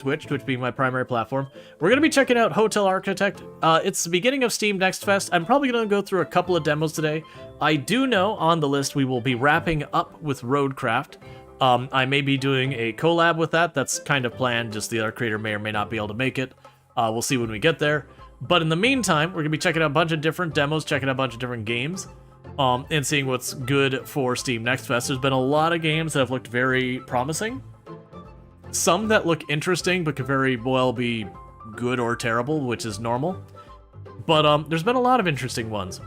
Twitch being my primary platform. We're going to be checking out Hotel Architect. It's the beginning of Steam Next Fest. I'm probably going to go through a couple of demos today. I do know on the list we will be wrapping up with Roadcraft. I may be doing a collab with that. That's kind of planned, just the other creator may or may not be able to make it. We'll see when we get there. But in the meantime, we're going to be checking out a bunch of different demos, checking out a bunch of different games, and seeing what's good for Steam Next Fest. There's been a lot of games that have looked very promising. Some that look interesting, but could very well be good or terrible, which is normal. But there's been a lot of interesting ones.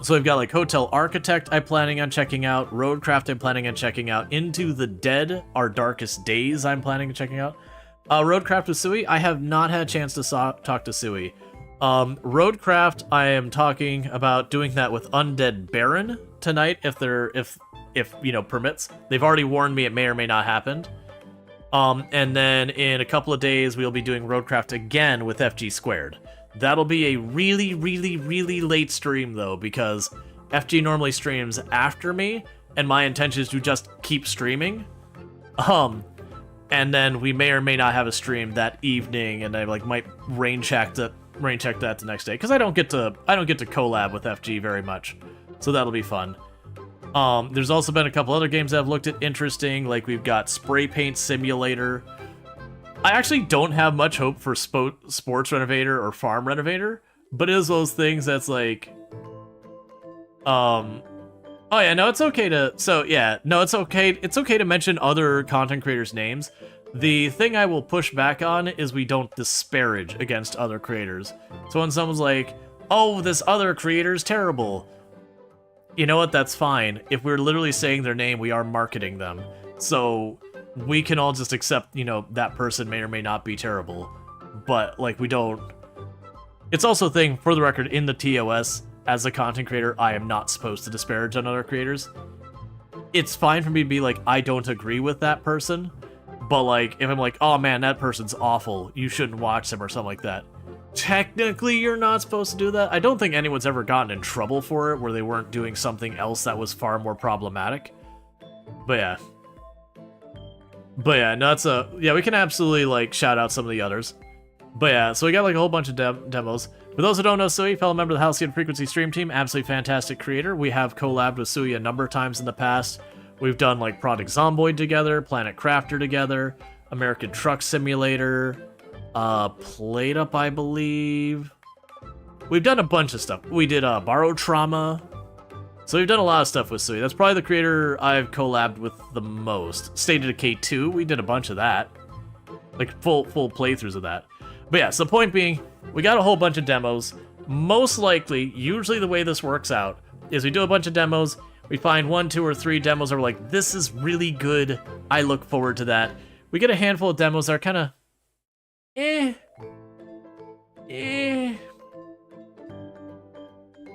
So we've got like Hotel Architect I'm planning on checking out, Roadcraft I'm planning on checking out, Into the Dead, Our Darkest Days I'm planning on checking out. Roadcraft with Sui, I have not had a chance to talk to Sui. Roadcraft, I am talking about doing that with Undead Baron tonight, if you know, permits. They've already warned me it may or may not happen. And then in a couple of days, we'll be doing Roadcraft again with FG Squared. That'll be a really, really, really late stream, though, because FG normally streams after me, and my intention is to just keep streaming. And then we may or may not have a stream that evening, and I like might rain check that the next day, because I don't get to collab with FG very much, so that'll be fun. There's also been a couple other games that I've looked at interesting, like we've got Spray Paint Simulator. I actually don't have much hope for Sports Renovator or Farm Renovator, but it is those things that's like, oh yeah, no, it's okay to, so yeah, no, it's okay to mention other content creators' names. The thing I will push back on is we don't disparage against other creators. So when someone's like, oh, this other creator's terrible, you know what, that's fine. If we're literally saying their name, we are marketing them. So we can all just accept, you know, that person may or may not be terrible. But, like, we don't... It's also a thing, for the record, in the TOS, as a content creator, I am not supposed to disparage on other creators. It's fine for me to be like, I don't agree with that person. But, like, if I'm like, oh man, that person's awful, you shouldn't watch them or something like that. Technically, you're not supposed to do that. I don't think anyone's ever gotten in trouble for it, where they weren't doing something else that was far more problematic. But yeah. But yeah, no, it's yeah, we can absolutely, like, shout out some of the others. But yeah, so we got, like, a whole bunch of demos. For those who don't know Sui, fellow member of the Halcyon Frequency stream team, absolutely fantastic creator. We have collabed with Sui a number of times in the past. We've done, like, Project Zomboid together, Planet Crafter together, American Truck Simulator, Played Up, I believe. We've done a bunch of stuff. We did Borrowed Trauma. So we've done a lot of stuff with Sui. That's probably the creator I've collabed with the most. State of Decay 2, we did a bunch of that. Like full playthroughs of that. But yeah, so the point being, we got a whole bunch of demos. Most likely, usually the way this works out is we do a bunch of demos, we find 1, 2, or 3 demos that we're like, this is really good, I look forward to that. We get a handful of demos that are kind of you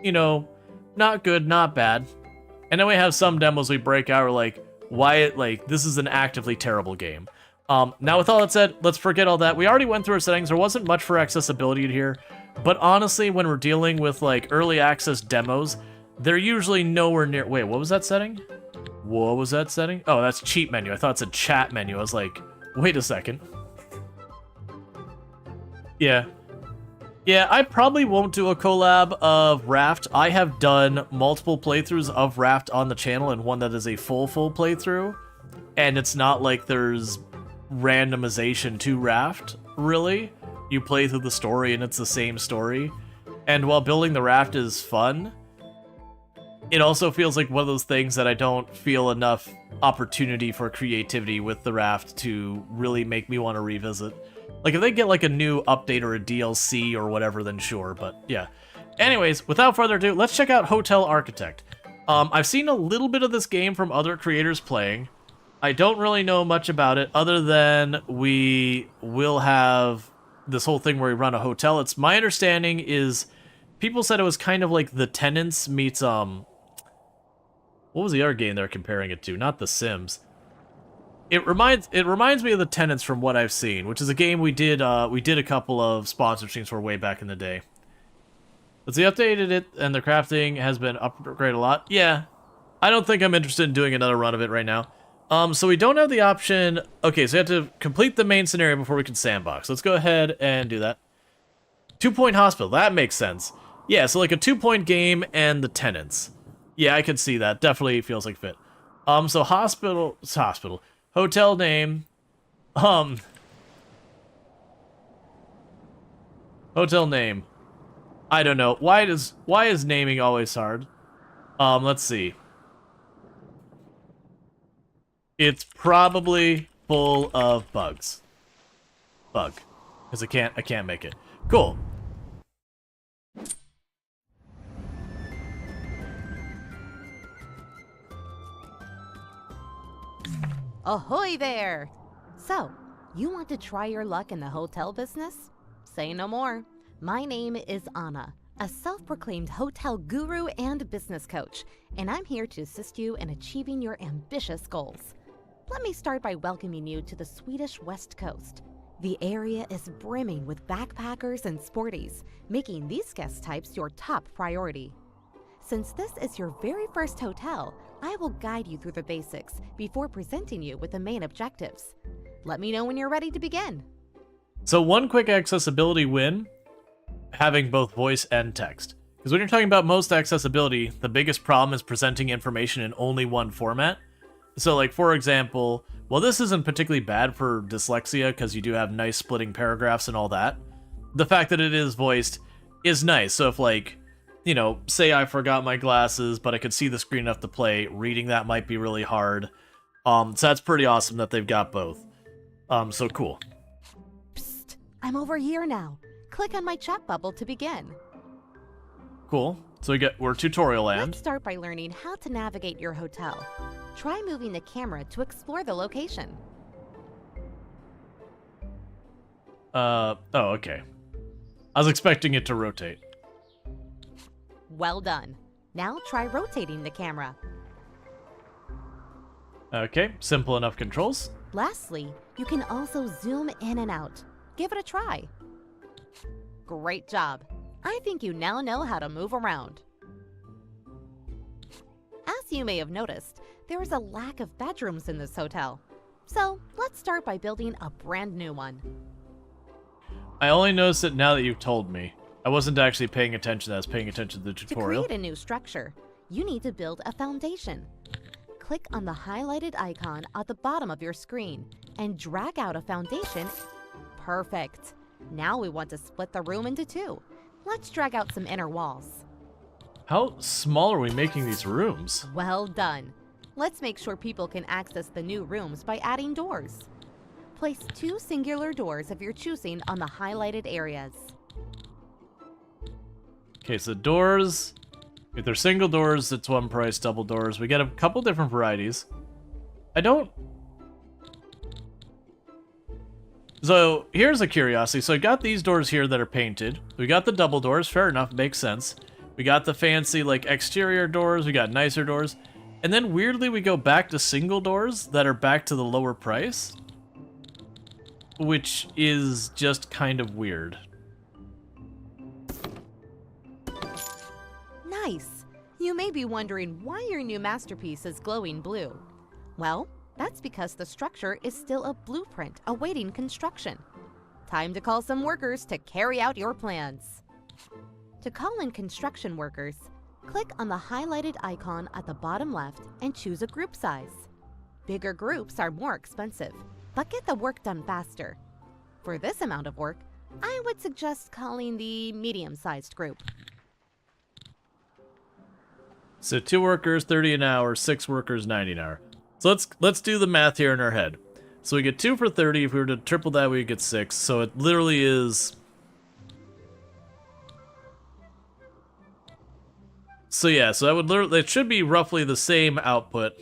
know, not good, not bad. And then we have some demos we break out, we're like, why, like, this is an actively terrible game. Now with all that said, let's forget all that. We already went through our settings, there wasn't much for accessibility here, but honestly, when we're dealing with, like, early access demos, they're usually nowhere near, wait, what was that setting? What was that setting? Oh, that's cheat menu. I thought it said chat menu. I was like, wait a second. Yeah. Yeah, I probably won't do a collab of Raft. I have done multiple playthroughs of Raft on the channel, and one that is a full playthrough. And it's not like there's randomization to Raft, really. You play through the story and it's the same story. And while building the Raft is fun, it also feels like one of those things that I don't feel enough opportunity for creativity with the Raft to really make me want to revisit. Like, if they get, like, a new update or a DLC or whatever, then sure, but yeah. Anyways, without further ado, let's check out Hotel Architect. I've seen a little bit of this game from other creators playing. I don't really know much about it, other than we will have this whole thing where we run a hotel. It's my understanding is, people said it was kind of like The Tenants meets, what was the other game they're comparing it to? Not The Sims. It reminds me of The Tenants from what I've seen, which is a game we did a couple of sponsor streams for way back in the day. But they updated it, and the crafting has been upgraded a lot. Yeah, I don't think I'm interested in doing another run of it right now. So we don't have the option. Okay, so we have to complete the main scenario before we can sandbox. Let's go ahead and do that. 2-point hospital. That makes sense. Yeah, so like a 2-point game and the tenants. Yeah, I could see that. Definitely feels like fit. So hospital. Hotel name. Hotel name. I don't know. Why is naming always hard? Let's see. It's probably full of bugs. Bug. Because I can't make it. Cool. Ahoy there! So, you want to try your luck in the hotel business? Say no more. My name is Anna, a self-proclaimed hotel guru and business coach, and I'm here to assist you in achieving your ambitious goals. Let me start by welcoming you to the Swedish West Coast. The area is brimming with backpackers and sporties, making these guest types your top priority. Since this is your very first hotel, I will guide you through the basics before presenting you with the main objectives. Let me know when you're ready to begin. So one quick accessibility win, having both voice and text. Because when you're talking about most accessibility, the biggest problem is presenting information in only one format. So like, for example, well, this isn't particularly bad for dyslexia because you do have nice splitting paragraphs and all that. The fact that it is voiced is nice. So if like, you know, say I forgot my glasses, but I could see the screen enough to play, reading that might be really hard. So that's pretty awesome that they've got both. So cool. Psst, I'm over here now. Click on my chat bubble to begin. Cool. So we're tutorial land. Let's start by learning how to navigate your hotel. Try moving the camera to explore the location. Oh, okay. I was expecting it to rotate. Well done. Now try rotating the camera. Okay, simple enough controls. Lastly, you can also zoom in and out. Give it a try. Great job. I think you now know how to move around. As you may have noticed, there is a lack of bedrooms in this hotel. So let's start by building a brand new one. I only noticed it now that you've told me. I wasn't actually paying attention. I was paying attention to the tutorial. To create a new structure, you need to build a foundation. Click on the highlighted icon at the bottom of your screen and drag out a foundation. Perfect. Now we want to split the room into two. Let's drag out some inner walls. How small are we making these rooms? Well done. Let's make sure people can access the new rooms by adding doors. Place 2 singular doors of your choosing on the highlighted areas. Okay, so doors. If they're single doors, it's one price. Double doors, we get a couple different varieties. So here's a curiosity. So I got these doors here that are painted. We got the double doors, fair enough, makes sense. We got the fancy like exterior doors, we got nicer doors. And then weirdly we go back to single doors that are back to the lower price. Which is just kind of weird. Nice! You may be wondering why your new masterpiece is glowing blue. Well, that's because the structure is still a blueprint awaiting construction. Time to call some workers to carry out your plans. To call in construction workers, click on the highlighted icon at the bottom left and choose a group size. Bigger groups are more expensive, but get the work done faster. For this amount of work, I would suggest calling the medium-sized group. So 2 workers, 30 an hour, 6 workers, 90 an hour. So let's do the math here in our head. So we get 2 for 30. If we were to triple that, we get 6. So it literally is. So yeah, so that would literally, it should be roughly the same output.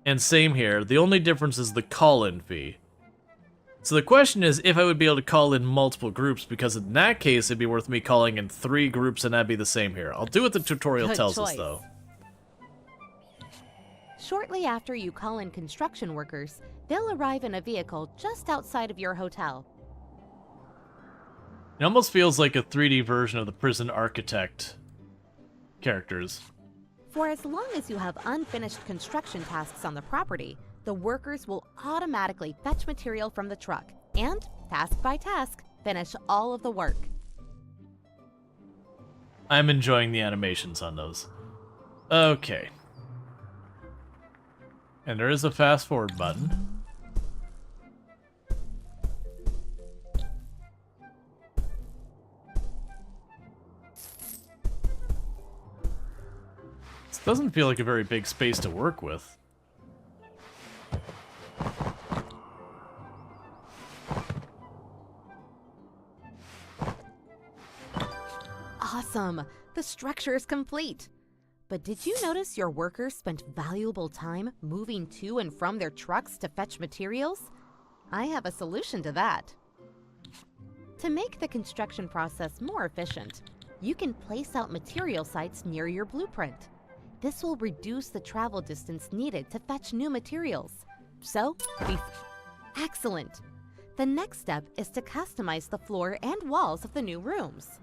And same here. The only difference is the call-in fee. So the question is if I would be able to call in multiple groups, because in that case it'd be worth me calling in 3 groups and that'd be the same here. I'll do what the tutorial Good tells choice. us though. Shortly after you call in construction workers, they'll arrive in a vehicle just outside of your hotel. It almost feels like a 3D version of the Prison Architect characters. For as long as you have unfinished construction tasks on the property, the workers will automatically fetch material from the truck and, task by task, finish all of the work. I'm enjoying the animations on those. Okay. And there is a fast forward button. This doesn't feel like a very big space to work with. Awesome! The structure is complete. But did you notice your workers spent valuable time moving to and from their trucks to fetch materials? I have a solution to that. To make the construction process more efficient, you can place out material sites near your blueprint. This will reduce the travel distance needed to fetch new materials. So, excellent! The next step is to customize the floor and walls of the new rooms.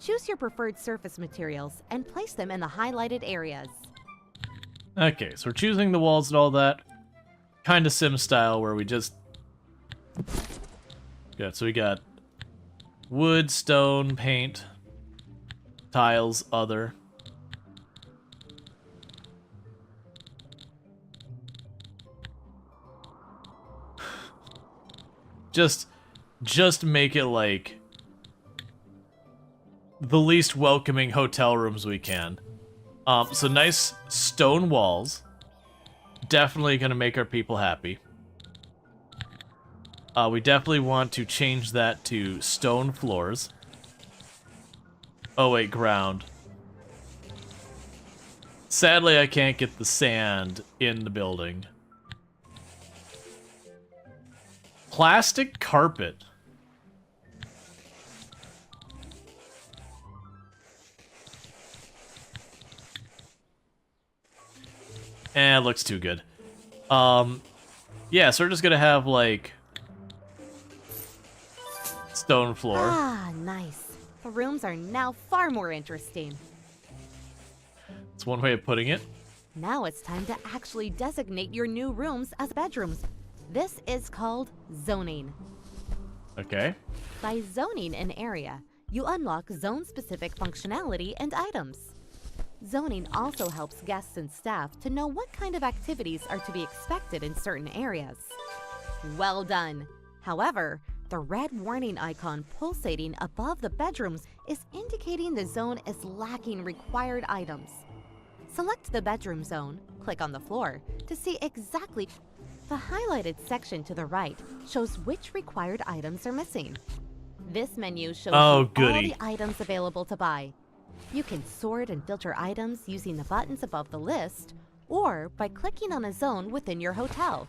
Choose your preferred surface materials and place them in the highlighted areas. Okay, so we're choosing the walls and all that. Kind of sim style where we just... Yeah, so we got wood, stone, paint, tiles, other. Just make it like the least welcoming hotel rooms we can. So nice stone walls. Definitely gonna make our people happy. We definitely want to change that to stone floors. Oh wait, ground. Sadly, I can't get the sand in the building. Plastic carpet. It looks too good. Yeah, so we're just gonna have, like, stone floor. Ah, nice. The rooms are now far more interesting. That's one way of putting it. Now it's time to actually designate your new rooms as bedrooms. This is called zoning. Okay. By zoning an area, you unlock zone-specific functionality and items. Zoning also helps guests and staff to know what kind of activities are to be expected in certain areas. Well done! However, the red warning icon pulsating above the bedrooms is indicating the zone is lacking required items. Select the bedroom zone, click on the floor, to see exactly. The highlighted section to the right shows which required items are missing. This menu shows you all the items available to buy. You can sort and filter items using the buttons above the list, or by clicking on a zone within your hotel.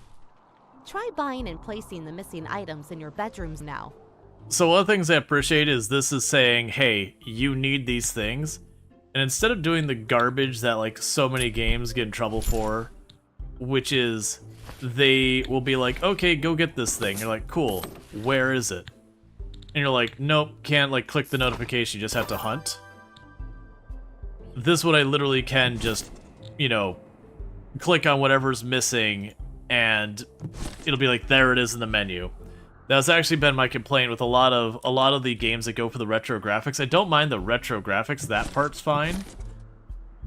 Try buying and placing the missing items in your bedrooms now. So one of the things I appreciate is this is saying, hey, you need these things. And instead of doing the garbage that, like, so many games get in trouble for, which is they will be like, okay, go get this thing. You're like, cool, where is it? And you're like, nope, can't, like, click the notification, you just have to hunt. This one I literally can just, you know, click on whatever's missing, and it'll be like, there it is in the menu. That's actually been my complaint with a lot of the games that go for the retro graphics. I don't mind the retro graphics, that part's fine.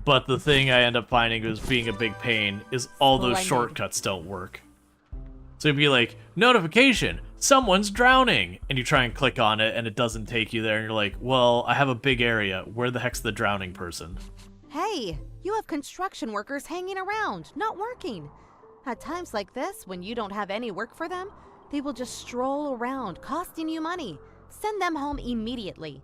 But the thing I end up finding is being a big pain is all those shortcuts don't work. So you'd be like, notification, someone's drowning! And you try and click on it and it doesn't take you there, and you're like, well, I have a big area. Where the heck's the drowning person? Hey, you have construction workers hanging around, not working. At times like this, when you don't have any work for them, they will just stroll around, costing you money. Send them home immediately.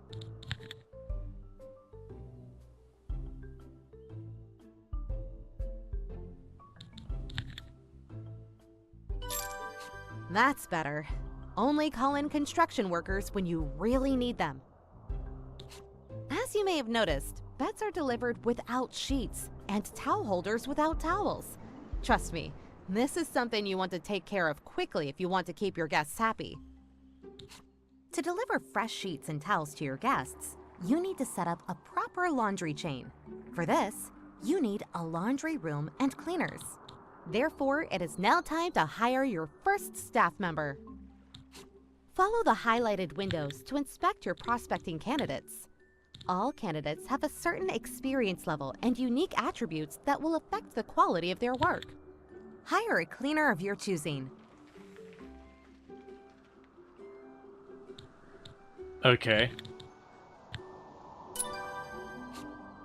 That's better. Only call in construction workers when you really need them. As you may have noticed, beds are delivered without sheets and towel holders without towels. Trust me, this is something you want to take care of quickly if you want to keep your guests happy. To deliver fresh sheets and towels to your guests, you need to set up a proper laundry chain. For this, you need a laundry room and cleaners. Therefore, it is now time to hire your first staff member. Follow the highlighted windows to inspect your prospecting candidates. All candidates have a certain experience level and unique attributes that will affect the quality of their work. Hire a cleaner of your choosing. Okay.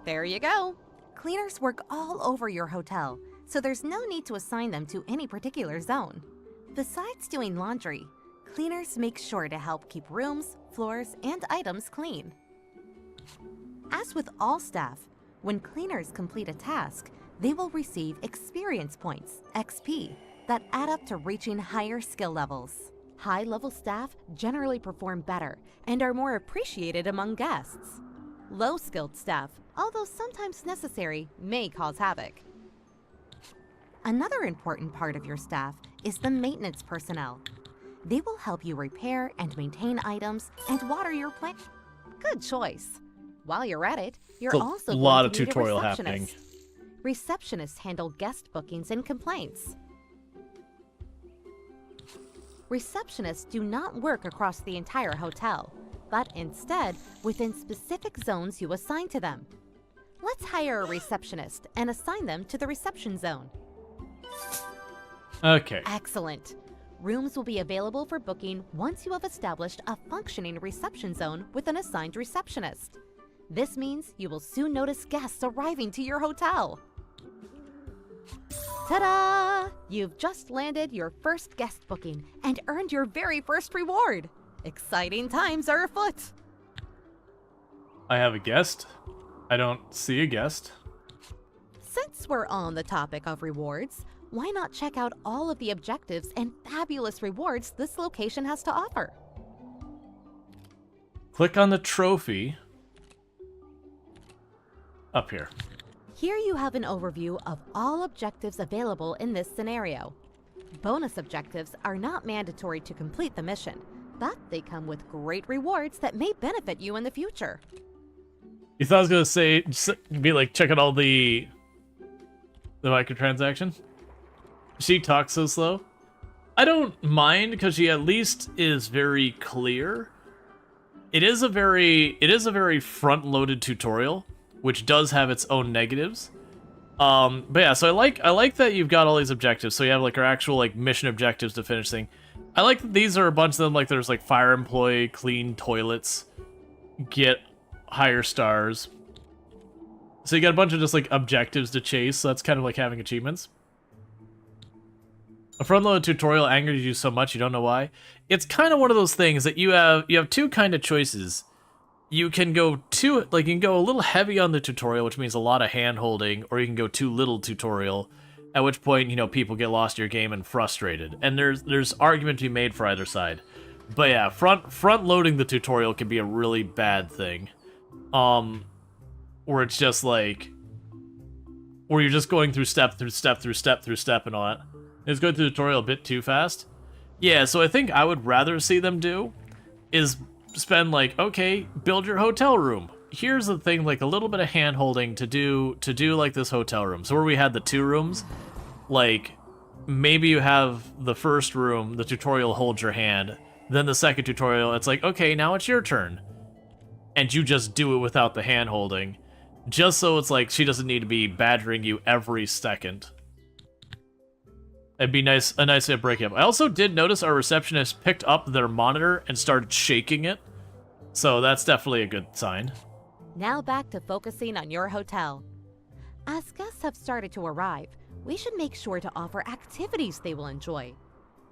There you go. Cleaners work all over your hotel, so there's no need to assign them to any particular zone. Besides doing laundry, cleaners make sure to help keep rooms, floors, and items clean. As with all staff, when cleaners complete a task, they will receive experience points, XP, that add up to reaching higher skill levels. High-level staff generally perform better and are more appreciated among guests. Low-skilled staff, although sometimes necessary, may cause havoc. Another important part of your staff is the maintenance personnel. They will help you repair and maintain items and water your plant. Good choice. While you're at it, you're also a going lot to of need tutorial a receptionist. happening. Receptionists handle guest bookings and complaints. Receptionists do not work across the entire hotel, but instead within specific zones you assign to them. Let's hire a receptionist and assign them to the reception zone. Okay. Excellent. Rooms will be available for booking once you have established a functioning reception zone with an assigned receptionist. This means you will soon notice guests arriving to your hotel. Ta-da! You've just landed your first guest booking and earned your very first reward. Exciting times are afoot. I have a guest. I don't see a guest. Since we're on the topic of rewards, why not check out all of the objectives and fabulous rewards this location has to offer? Click on the trophy up here. Here you have an overview of all objectives available in this scenario. Bonus objectives are not mandatory to complete the mission, but they come with great rewards that may benefit you in the future. You thought I was gonna say, be like, checking all the microtransaction? She talks so slow. I don't mind because she at least is very clear. It is a very front-loaded tutorial, which does have its own negatives. But yeah, so I like that you've got all these objectives. So you have like our actual like mission objectives to finish thing. I like that these are a bunch of them. Like there's like fire employee, clean toilets, get higher stars. So you got a bunch of just like objectives to chase. So that's kind of like having achievements. A front-loaded tutorial angers you so much you don't know why. It's kind of one of those things that you have two kind of choices. You can go you can go a little heavy on the tutorial, which means a lot of hand-holding, or you can go too little tutorial, at which point, you know, people get lost in your game and frustrated. And there's argument to be made for either side. But yeah, front-loading the tutorial can be a really bad thing. Where it's just like, where you're just going through step through step through step through step and all that. It's going through the tutorial a bit too fast. Yeah, so I think I would rather see them do is spend like, okay, build your hotel room. Here's the thing, like a little bit of hand holding to do like this hotel room. So where we had the 2 rooms, like maybe you have the first room, the tutorial holds your hand, then the second tutorial, it's like, okay, now it's your turn. And you just do it without the hand holding. Just so it's like she doesn't need to be badgering you every second. It'd be a nice way to break it up. I also did notice our receptionist picked up their monitor and started shaking it. So that's definitely a good sign. Now back to focusing on your hotel. As guests have started to arrive, we should make sure to offer activities they will enjoy.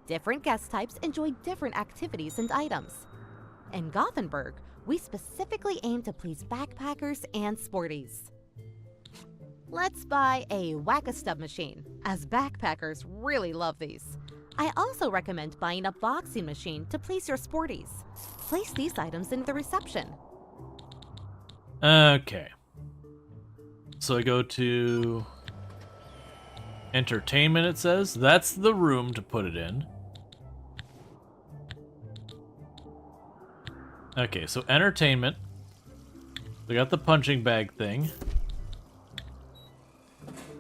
Different guest types enjoy different activities and items. In Gothenburg, we specifically aim to please backpackers and sporties. Let's buy a Whack-A-Stub machine, as backpackers really love these. I also recommend buying a boxing machine to please your sporties. Place these items into the reception. Okay. So I go to entertainment, it says. That's the room to put it in. Okay, so entertainment. We got the punching bag thing.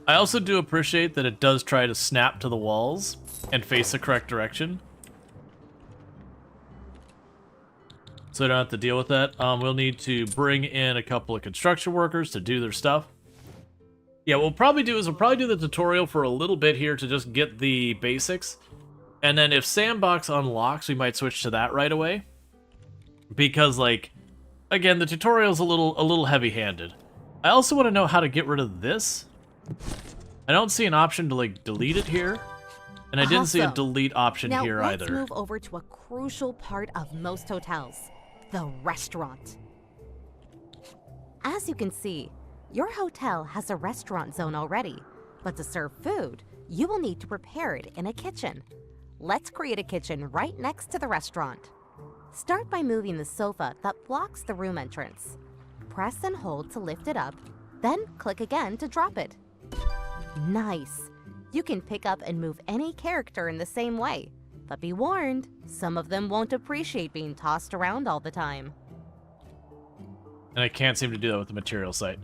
I also do appreciate that it does try to snap to the walls and face the correct direction. So I don't have to deal with that. We'll need to bring in a couple of construction workers to do their stuff. Yeah, what we'll probably do is we'll probably do the tutorial for a little bit here to just get the basics. And then if Sandbox unlocks, we might switch to that right away. Because, like, again, the tutorial's a little heavy-handed. I also want to know how to get rid of this. I don't see an option to, like, delete it here. And I didn't see a delete option here either. Now let's move over to a crucial part of most hotels, the restaurant. As you can see, your hotel has a restaurant zone already, but to serve food, you will need to prepare it in a kitchen. Let's create a kitchen right next to the restaurant. Start by moving the sofa that blocks the room entrance. Press and hold to lift it up, then click again to drop it. Nice! You can pick up and move any character in the same way, but be warned, some of them won't appreciate being tossed around all the time. And I can't seem to do that with the material site.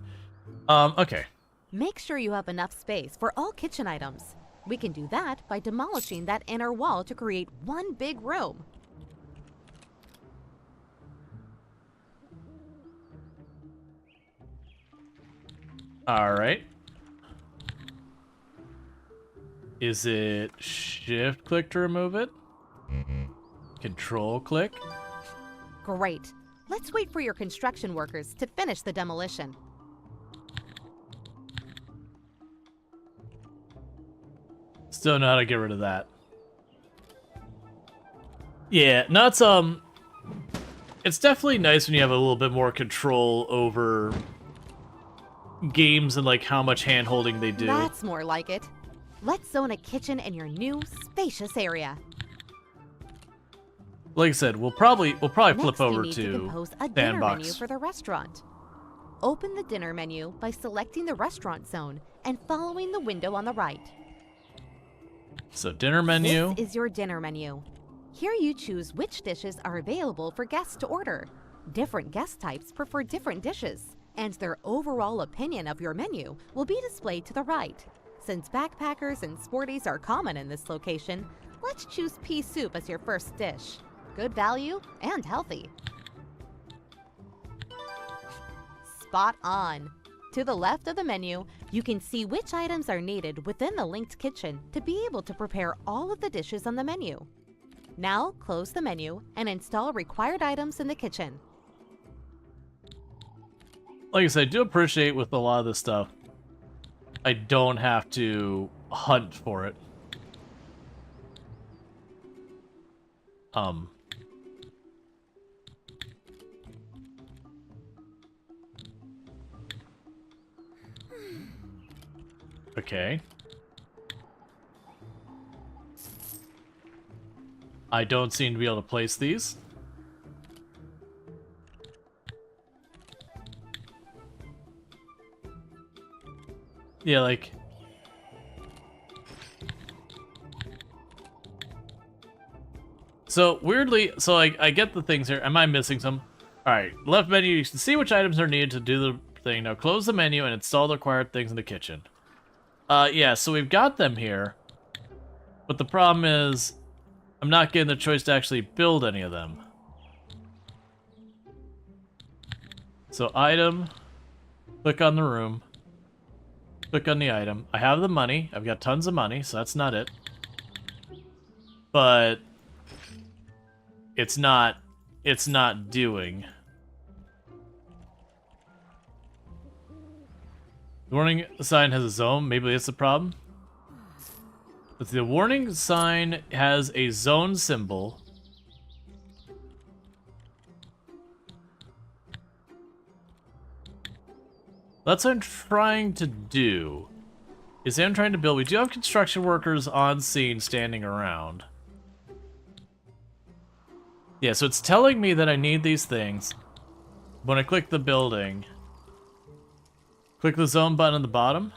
Okay. Make sure you have enough space for all kitchen items. We can do that by demolishing that inner wall to create one big room. Alright. Is it shift click to remove it? Control click? Great. Let's wait for your construction workers to finish the demolition. Still know how to get rid of that. Yeah, no, it's definitely nice when you have a little bit more control over games and like how much hand-holding they do. That's more like it. Let's zone a kitchen in your new spacious area. Like I said, we'll probably Next, flip over you need to compose a dinner menu for the restaurant. Open the dinner menu by selecting the restaurant zone and following the window on the right. So dinner menu. This is your dinner menu. Here you choose which dishes are available for guests to order. Different guest types prefer different dishes, and their overall opinion of your menu will be displayed to the right. Since backpackers and sporties are common in this location, let's choose pea soup as your first dish. Good value and healthy. Spot on! To the left of the menu, you can see which items are needed within the linked kitchen to be able to prepare all of the dishes on the menu. Now, close the menu and install required items in the kitchen. Like I said, I do appreciate with a lot of this stuff, I don't have to hunt for it. Okay. I don't seem to be able to place these. Yeah, like... So, weirdly, so I get the things here. Am I missing some? Alright, left menu, you can see which items are needed to do the thing. Now close the menu and install the required things in the kitchen. Yeah, so we've got them here. But the problem is, I'm not getting the choice to actually build any of them. So item, click on the room, click on the item. I have the money. I've got tons of money, so that's not it. But it's not doing. The warning sign has a zone. Maybe that's the problem. But the warning sign has a zone symbol. That's what I'm trying to do. Is I'm trying to build. We do have construction workers on scene standing around. Yeah, so it's telling me that I need these things. When I click the building, click the zone button on the bottom.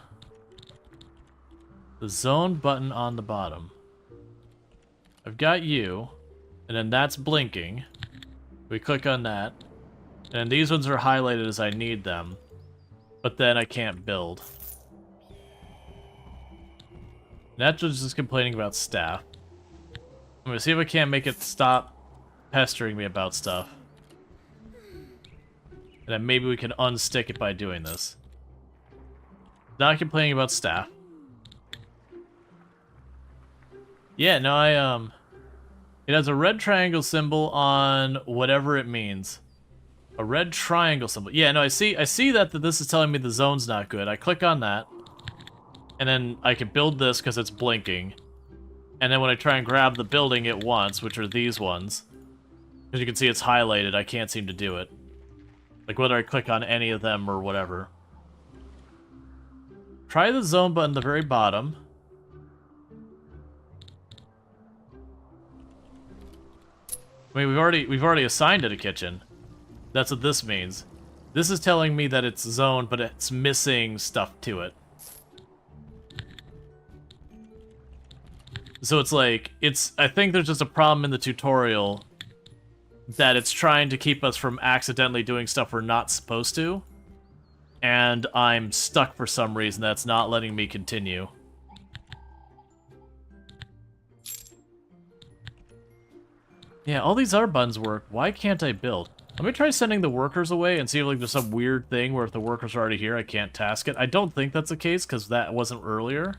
The zone button on the bottom. I've got you, and then that's blinking. We click on that, and these ones are highlighted as I need them, but then I can't build. Natural's just complaining about staff. I'm gonna see if I can't make it stop pestering me about stuff. And then maybe we can unstick it by doing this. Not complaining about staff. Yeah, no, it has a red triangle symbol on whatever it means. A red triangle symbol. Yeah, no, I see that this is telling me the zone's not good. I click on that. And then I can build this because it's blinking. And then when I try and grab the building it wants, which are these ones, as you can see it's highlighted, I can't seem to do it. Like whether I click on any of them or whatever. Try the zone button at the very bottom. I mean, we've already assigned it a kitchen. That's what this means. This is telling me that it's zoned, but it's missing stuff to it. So it's like, I think there's just a problem in the tutorial that it's trying to keep us from accidentally doing stuff we're not supposed to. And I'm stuck for some reason that's not letting me continue. Yeah, all these other buttons work. Why can't I build? Let me try sending the workers away and see if like, there's some weird thing where if the workers are already here, I can't task it. I don't think that's the case, because that wasn't earlier.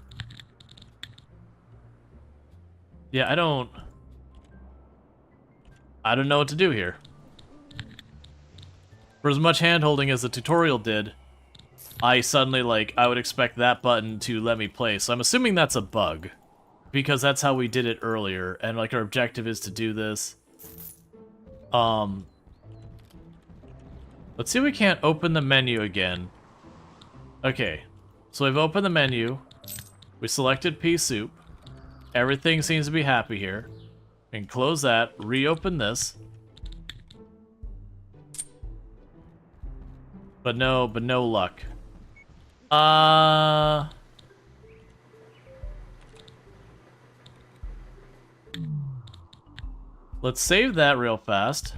Yeah, I don't know what to do here. For as much hand-holding as the tutorial did, I suddenly, like, I would expect that button to let me play. So I'm assuming that's a bug. Because that's how we did it earlier, and, like, our objective is to do this. Let's see if we can't open the menu again. Okay, so we've opened the menu. We selected pea soup. Everything seems to be happy here. And close that, reopen this. But no luck. Let's save that real fast.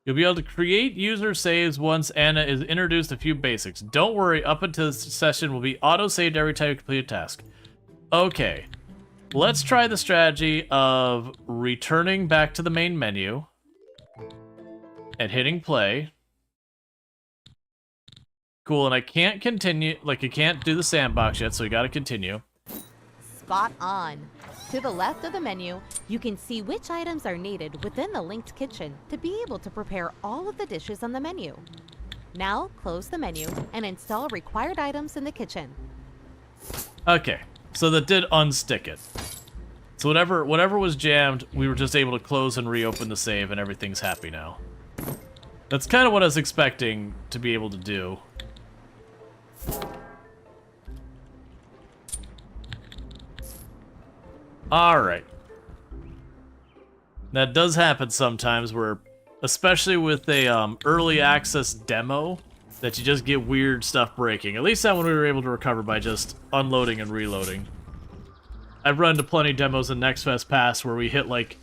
You'll be able to create user saves once Anna is introduced a few basics. Don't worry, up until this session will be auto-saved every time you complete a task. Okay. Let's try the strategy of returning back to the main menu and hitting play. Cool, and I can't continue, like I can't do the sandbox yet, so we gotta continue. Spot on. To the left of the menu, you can see which items are needed within the linked kitchen to be able to prepare all of the dishes on the menu. Now, close the menu and install required items in the kitchen. Okay, so that did unstick it. So whatever was jammed, we were just able to close and reopen the save and everything's happy now. That's kind of what I was expecting to be able to do. Alright. That does happen sometimes where, especially with a early access demo, that you just get weird stuff breaking. At least that one we were able to recover by just unloading and reloading. I've run into plenty of demos in Next Fest Pass where we hit like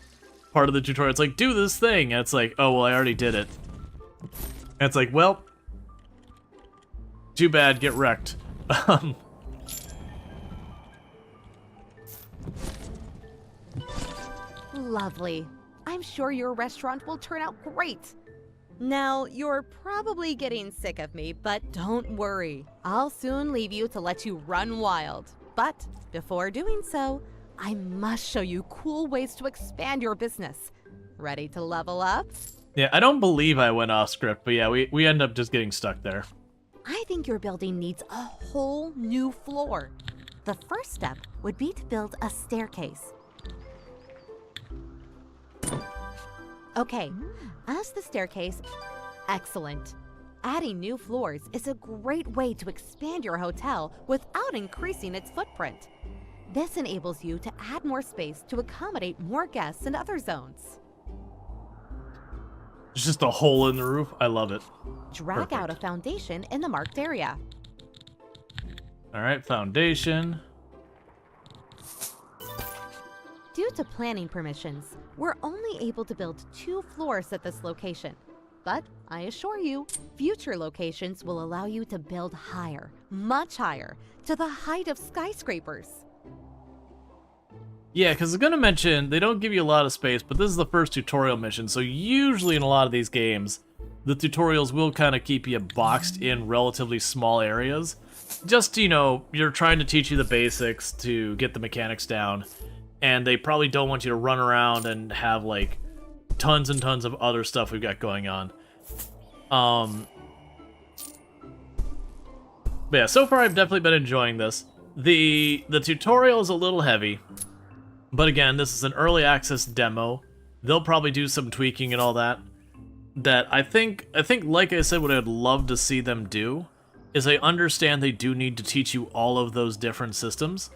part of the tutorial, it's like, do this thing, and it's like, oh well, I already did it. And it's like, well, too bad, get wrecked. Lovely. I'm sure your restaurant will turn out great. Now, you're probably getting sick of me, but don't worry. I'll soon leave you to let you run wild. But before doing so, I must show you cool ways to expand your business. Ready to level up? Yeah, I don't believe I went off script, but yeah, we end up just getting stuck there. I think your building needs a whole new floor. The first step would be to build a staircase. Okay, as the staircase, excellent. Adding new floors is a great way to expand your hotel without increasing its footprint. This enables you to add more space to accommodate more guests in other zones. It's just a hole in the roof. I love it. Drag out a foundation in the marked area. All right, foundation. Due to planning permissions, we're only able to build 2 floors at this location. But I assure you, future locations will allow you to build higher, much higher, to the height of skyscrapers. Yeah, because I was going to mention, they don't give you a lot of space, but this is the first tutorial mission, so usually in a lot of these games, the tutorials will kind of keep you boxed in relatively small areas. Just, you know, you're trying to teach you the basics to get the mechanics down, and they probably don't want you to run around and have, like, tons and tons of other stuff we've got going on. But yeah, so far I've definitely been enjoying this. The tutorial is a little heavy, but again, this is an early access demo. They'll probably do some tweaking and all that. That I think, like I said, what I'd love to see them do is I understand they do need to teach you all of those different systems.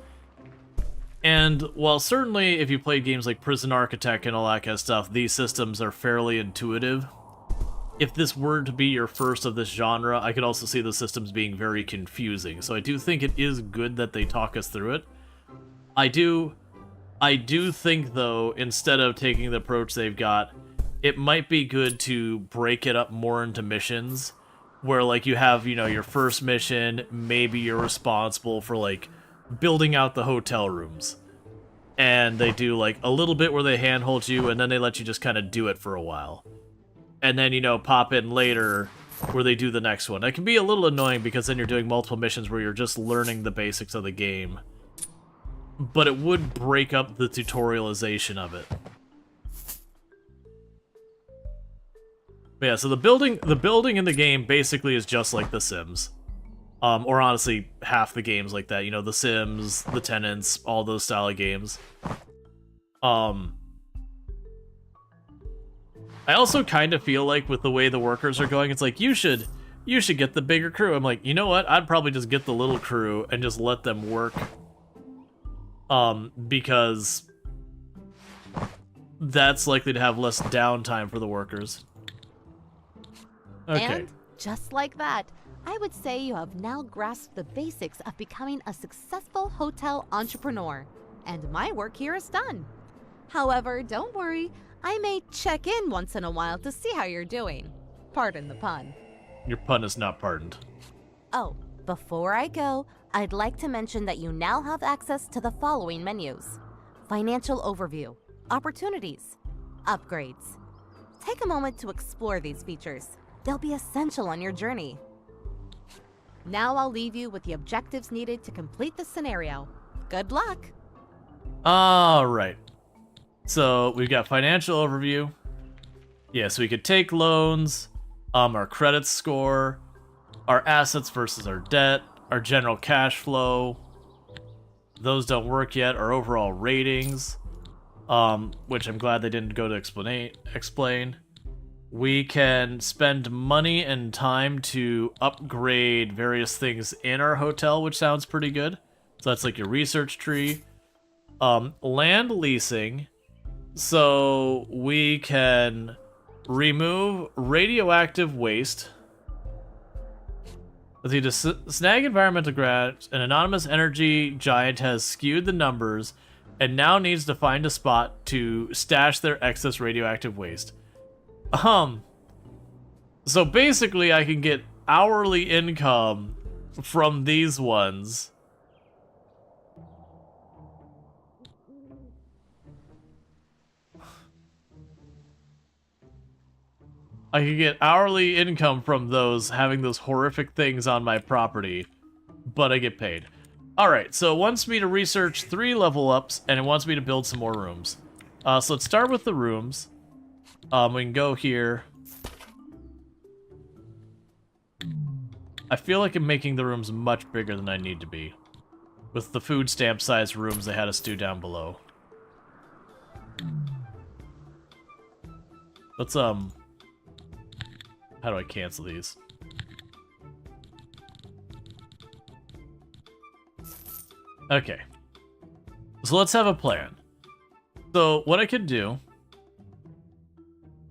And while certainly if you play games like Prison Architect and all that kind of stuff, these systems are fairly intuitive. If this were to be your first of this genre, I could also see the systems being very confusing. So I do think it is good that they talk us through it. I do think, though, instead of taking the approach they've got, it might be good to break it up more into missions, where, like, you have, you know, your first mission, maybe you're responsible for, like, building out the hotel rooms. And they do, like, a little bit where they handhold you, and then they let you just kind of do it for a while. And then, you know, pop in later where they do the next one. It can be a little annoying because then you're doing multiple missions where you're just learning the basics of the game. But it would break up the tutorialization of it. But yeah, so the building in the game basically is just like The Sims. Or honestly, half the games like that. You know, The Sims, The Tenants, all those style of games. I also kind of feel like with the way the workers are going, it's like, you should get the bigger crew. I'm like, you know what? I'd probably just get the little crew and just let them work. Because that's likely to have less downtime for the workers. Okay. And just like that, I would say you have now grasped the basics of becoming a successful hotel entrepreneur. And my work here is done. However, don't worry, I may check in once in a while to see how you're doing. Pardon the pun. Your pun is not pardoned. Oh, before I go, I'd like to mention that you now have access to the following menus: Financial Overview, Opportunities, Upgrades. Take a moment to explore these features. They'll be essential on your journey. Now I'll leave you with the objectives needed to complete the scenario. Good luck! Alright. So, we've got financial overview. Yeah, so we could take loans, our credit score, our assets versus our debt, our general cash flow. Those don't work yet. Our overall ratings, which I'm glad they didn't go to explain. We can spend money and time to upgrade various things in our hotel, which sounds pretty good. So that's like your research tree. Land leasing. So we can remove radioactive waste. To snag environmental grants, an anonymous energy giant has skewed the numbers and now needs to find a spot to stash their excess radioactive waste. So basically I can get hourly income from these ones. I can get hourly income from those, having those horrific things on my property, but I get paid. Alright, so it wants me to research 3 level ups, and it wants me to build some more rooms. So let's start with the rooms. We can go here. I feel like I'm making the rooms much bigger than I need to be. With the food stamp sized rooms they had us do down below. Let's, how do I cancel these? Okay. So let's have a plan. So what I could do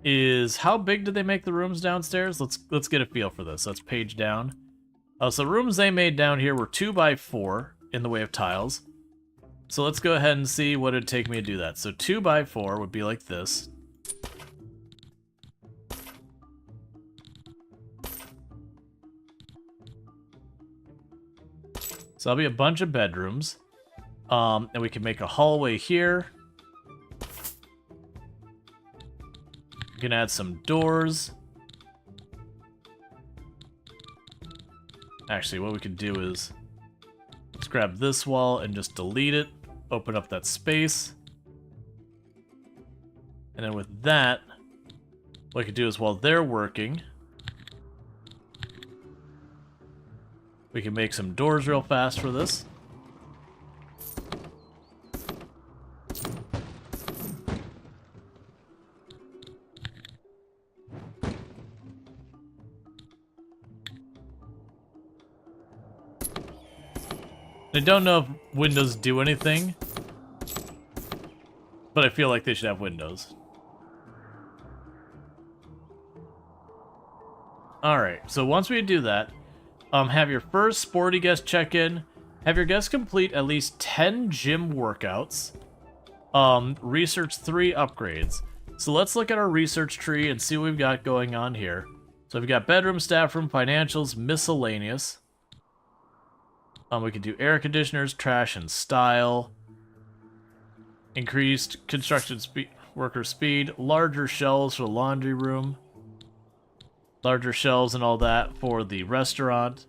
is, how big did they make the rooms downstairs? Let's get a feel for this. Let's page down. So the rooms they made down here were 2x4 in the way of tiles. So let's go ahead and see what it'd take me to do that. So 2x4 would be like this. So that'll be a bunch of bedrooms. And we can make a hallway here. We can add some doors. Actually, what we could do is let's grab this wall and just delete it. Open up that space. And then with that, what I could do is while they're working, we can make some doors real fast for this. I don't know if windows do anything, but I feel like they should have windows. Alright, so once we do that, have your first sporty guest check in, have your guests complete at least 10 gym workouts, research 3 upgrades. So let's look at our research tree and see what we've got going on here. So we've got bedroom, staff room, financials, miscellaneous. We can do air conditioners, trash and style, increased construction speed, worker speed, larger shelves for the laundry room, larger shelves and all that for the restaurant.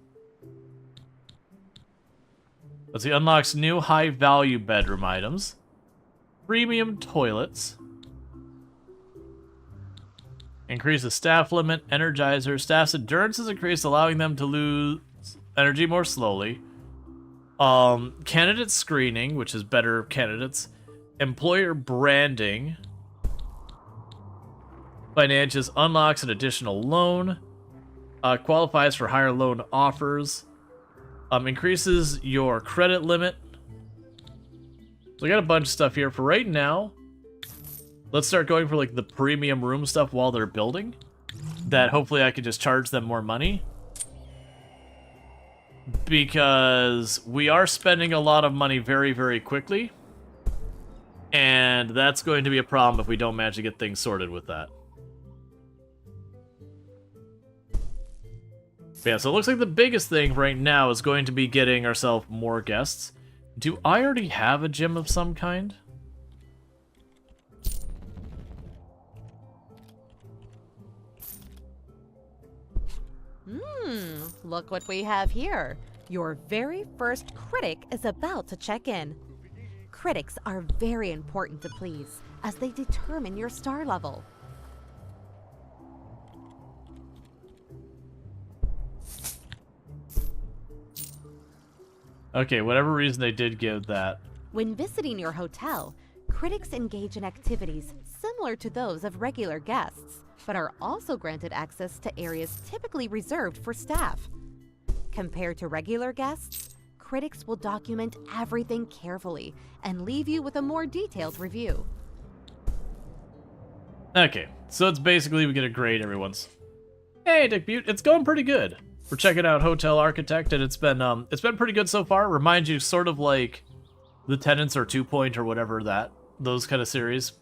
Let's see, unlocks new high-value bedroom items, premium toilets, increases staff limit, energizer, staff's endurance is increased, allowing them to lose energy more slowly. Candidate screening, which is better candidates. Employer branding. Financials unlocks an additional loan. Qualifies for higher loan offers. Increases your credit limit. So we got a bunch of stuff here. For right now, let's start going for like the premium room stuff while they're building. That hopefully I could just charge them more money. Because we are spending a lot of money very, very quickly. And that's going to be a problem if we don't manage to get things sorted with that. But yeah, so it looks like the biggest thing right now is going to be getting ourselves more guests. Do I already have a gym of some kind? Look what we have here. Your very first critic is about to check in. Critics are very important to please, as they determine your star level. Okay, whatever reason they did give that. When visiting your hotel, critics engage in activities similar to those of regular guests, but are also granted access to areas typically reserved for staff. Compared to regular guests, critics will document everything carefully and leave you with a more detailed review. Okay, so it's basically we get a grade every once. Hey, Dick Butte, it's going pretty good. We're checking out Hotel Architect, and it's been pretty good so far. Reminds you sort of like the Tenants or 2 Point or whatever those kind of series.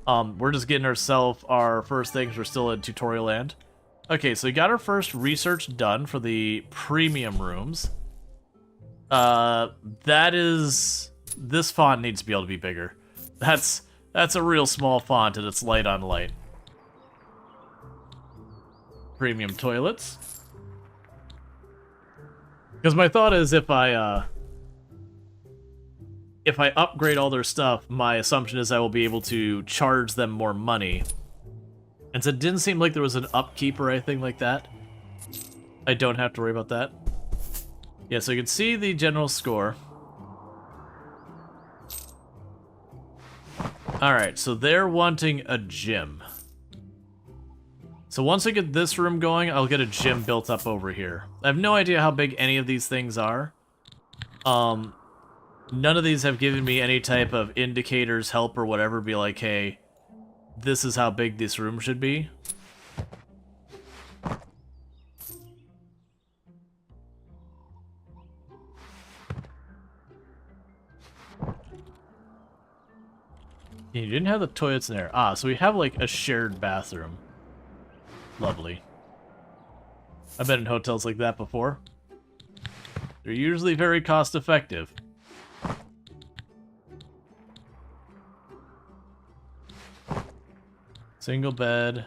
We're just getting ourselves our first things. We're still in tutorial land. Okay, so we got our first research done for the premium rooms. This font needs to be able to be bigger. That's a real small font and it's light on light. Premium toilets. Because my thought is if I upgrade all their stuff, my assumption is I will be able to charge them more money. And so it didn't seem like there was an upkeep or anything like that. I don't have to worry about that. Yeah, so you can see the general score. Alright, so they're wanting a gym. So once I get this room going, I'll get a gym built up over here. I have no idea how big any of these things are. None of these have given me any type of indicators, help, or whatever. Be like, hey, this is how big this room should be. You didn't have the toilets in there. Ah, so we have like a shared bathroom. Lovely. I've been in hotels like that before. They're usually very cost effective. Single bed.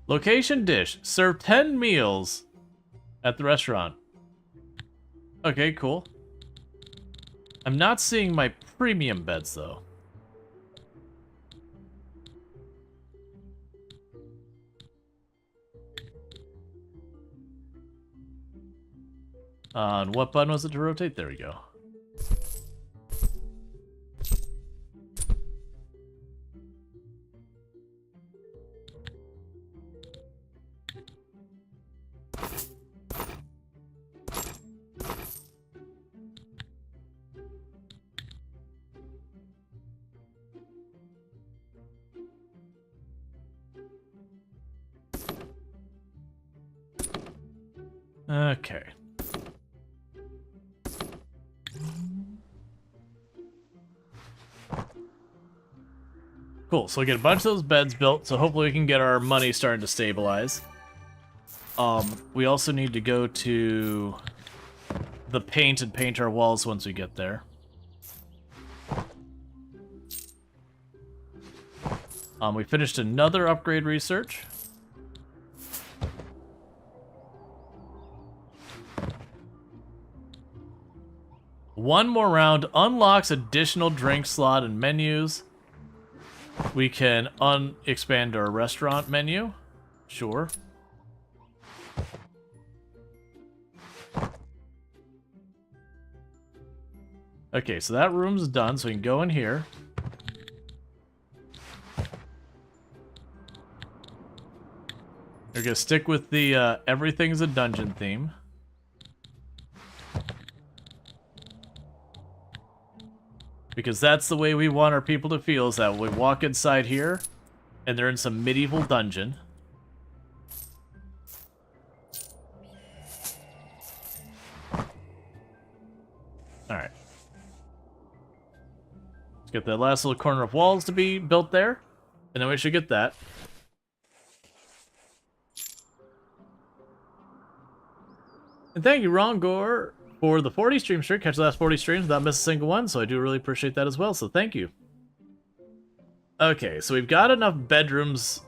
Location dish. Serve 10 meals at the restaurant. Okay, cool. I'm not seeing my premium beds, though. And what button was it to rotate? There we go. Okay. Cool, so we get a bunch of those beds built, so hopefully we can get our money starting to stabilize. We also need to go to the paint and paint our walls once we get there. We finished another upgrade research. One more round unlocks additional drink slot and menus. We can expand our restaurant menu. Sure. Okay, so that room's done, so we can go in here. We're gonna stick with the everything's a dungeon theme. Because that's the way we want our people to feel, is that we walk inside here, and they're in some medieval dungeon. Alright. Let's get that last little corner of walls to be built there, and then we should get that. And thank you, Rongor, for the 40 stream streak. Catch the last 40 streams without missing a single one, so I do really appreciate that as well, so thank you. Okay, so we've got enough bedrooms,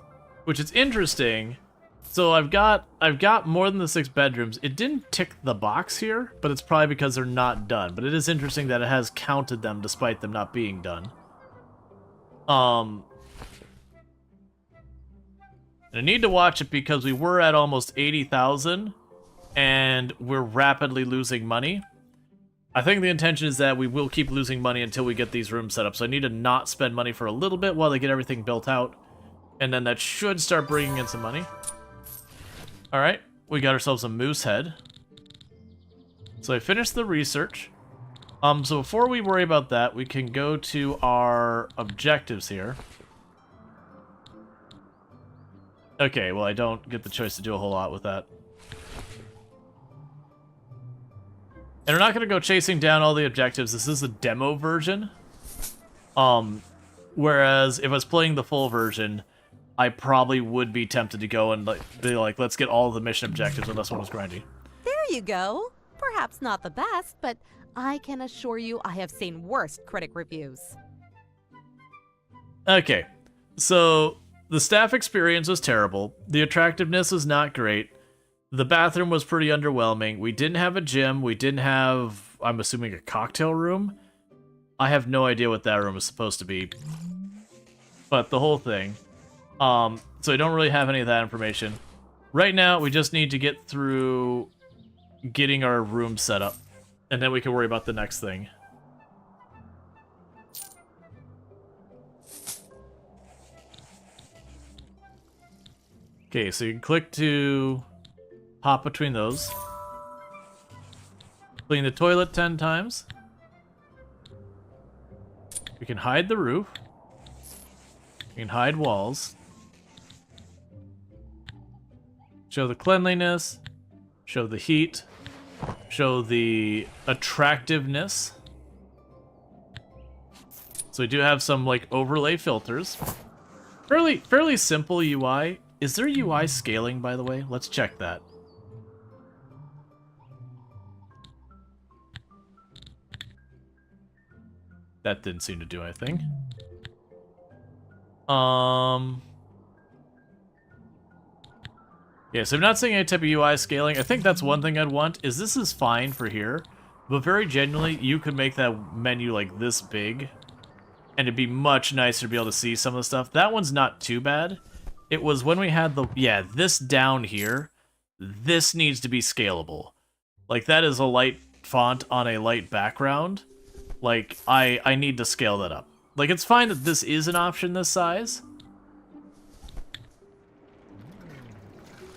which is interesting. So I've got more than the 6 bedrooms. It didn't tick the box here, but it's probably because they're not done. But it is interesting that it has counted them despite them not being done. And I need to watch it because we were at almost 80,000. And we're rapidly losing money. I think the intention is that we will keep losing money until we get these rooms set up. So I need to not spend money for a little bit while they get everything built out. And then that should start bringing in some money. Alright, we got ourselves a moose head. So I finished the research. So before we worry about that, we can go to our objectives here. Okay, well I don't get the choice to do a whole lot with that. And we're not going to go chasing down all the objectives. This is a demo version. Whereas if I was playing the full version, I probably would be tempted to go and be like, let's get all the mission objectives unless one was grindy. There you go. Perhaps not the best, but I can assure you I have seen worse critic reviews. Okay, so the staff experience was terrible. The attractiveness was not great. The bathroom was pretty underwhelming. We didn't have a gym. We didn't have, I'm assuming, a cocktail room. I have no idea what that room is supposed to be. But the whole thing. So I don't really have any of that information. Right now, we just need to get through getting our room set up. And then we can worry about the next thing. Okay, so you can click to hop between those. Clean the toilet 10 times. We can hide the roof. We can hide walls. Show the cleanliness. Show the heat. Show the attractiveness. So we do have some like overlay filters. Fairly simple UI. Is there UI scaling, by the way? Let's check that. That didn't seem to do anything. Yeah, so I'm not seeing any type of UI scaling. I think that's one thing I'd want, is this is fine for here, but very genuinely, you could make that menu like this big, and it'd be much nicer to be able to see some of the stuff. That one's not too bad. It was when we had the, yeah, this down here, this needs to be scalable. Like, that is a light font on a light background. Like, I need to scale that up. Like, it's fine that this is an option this size,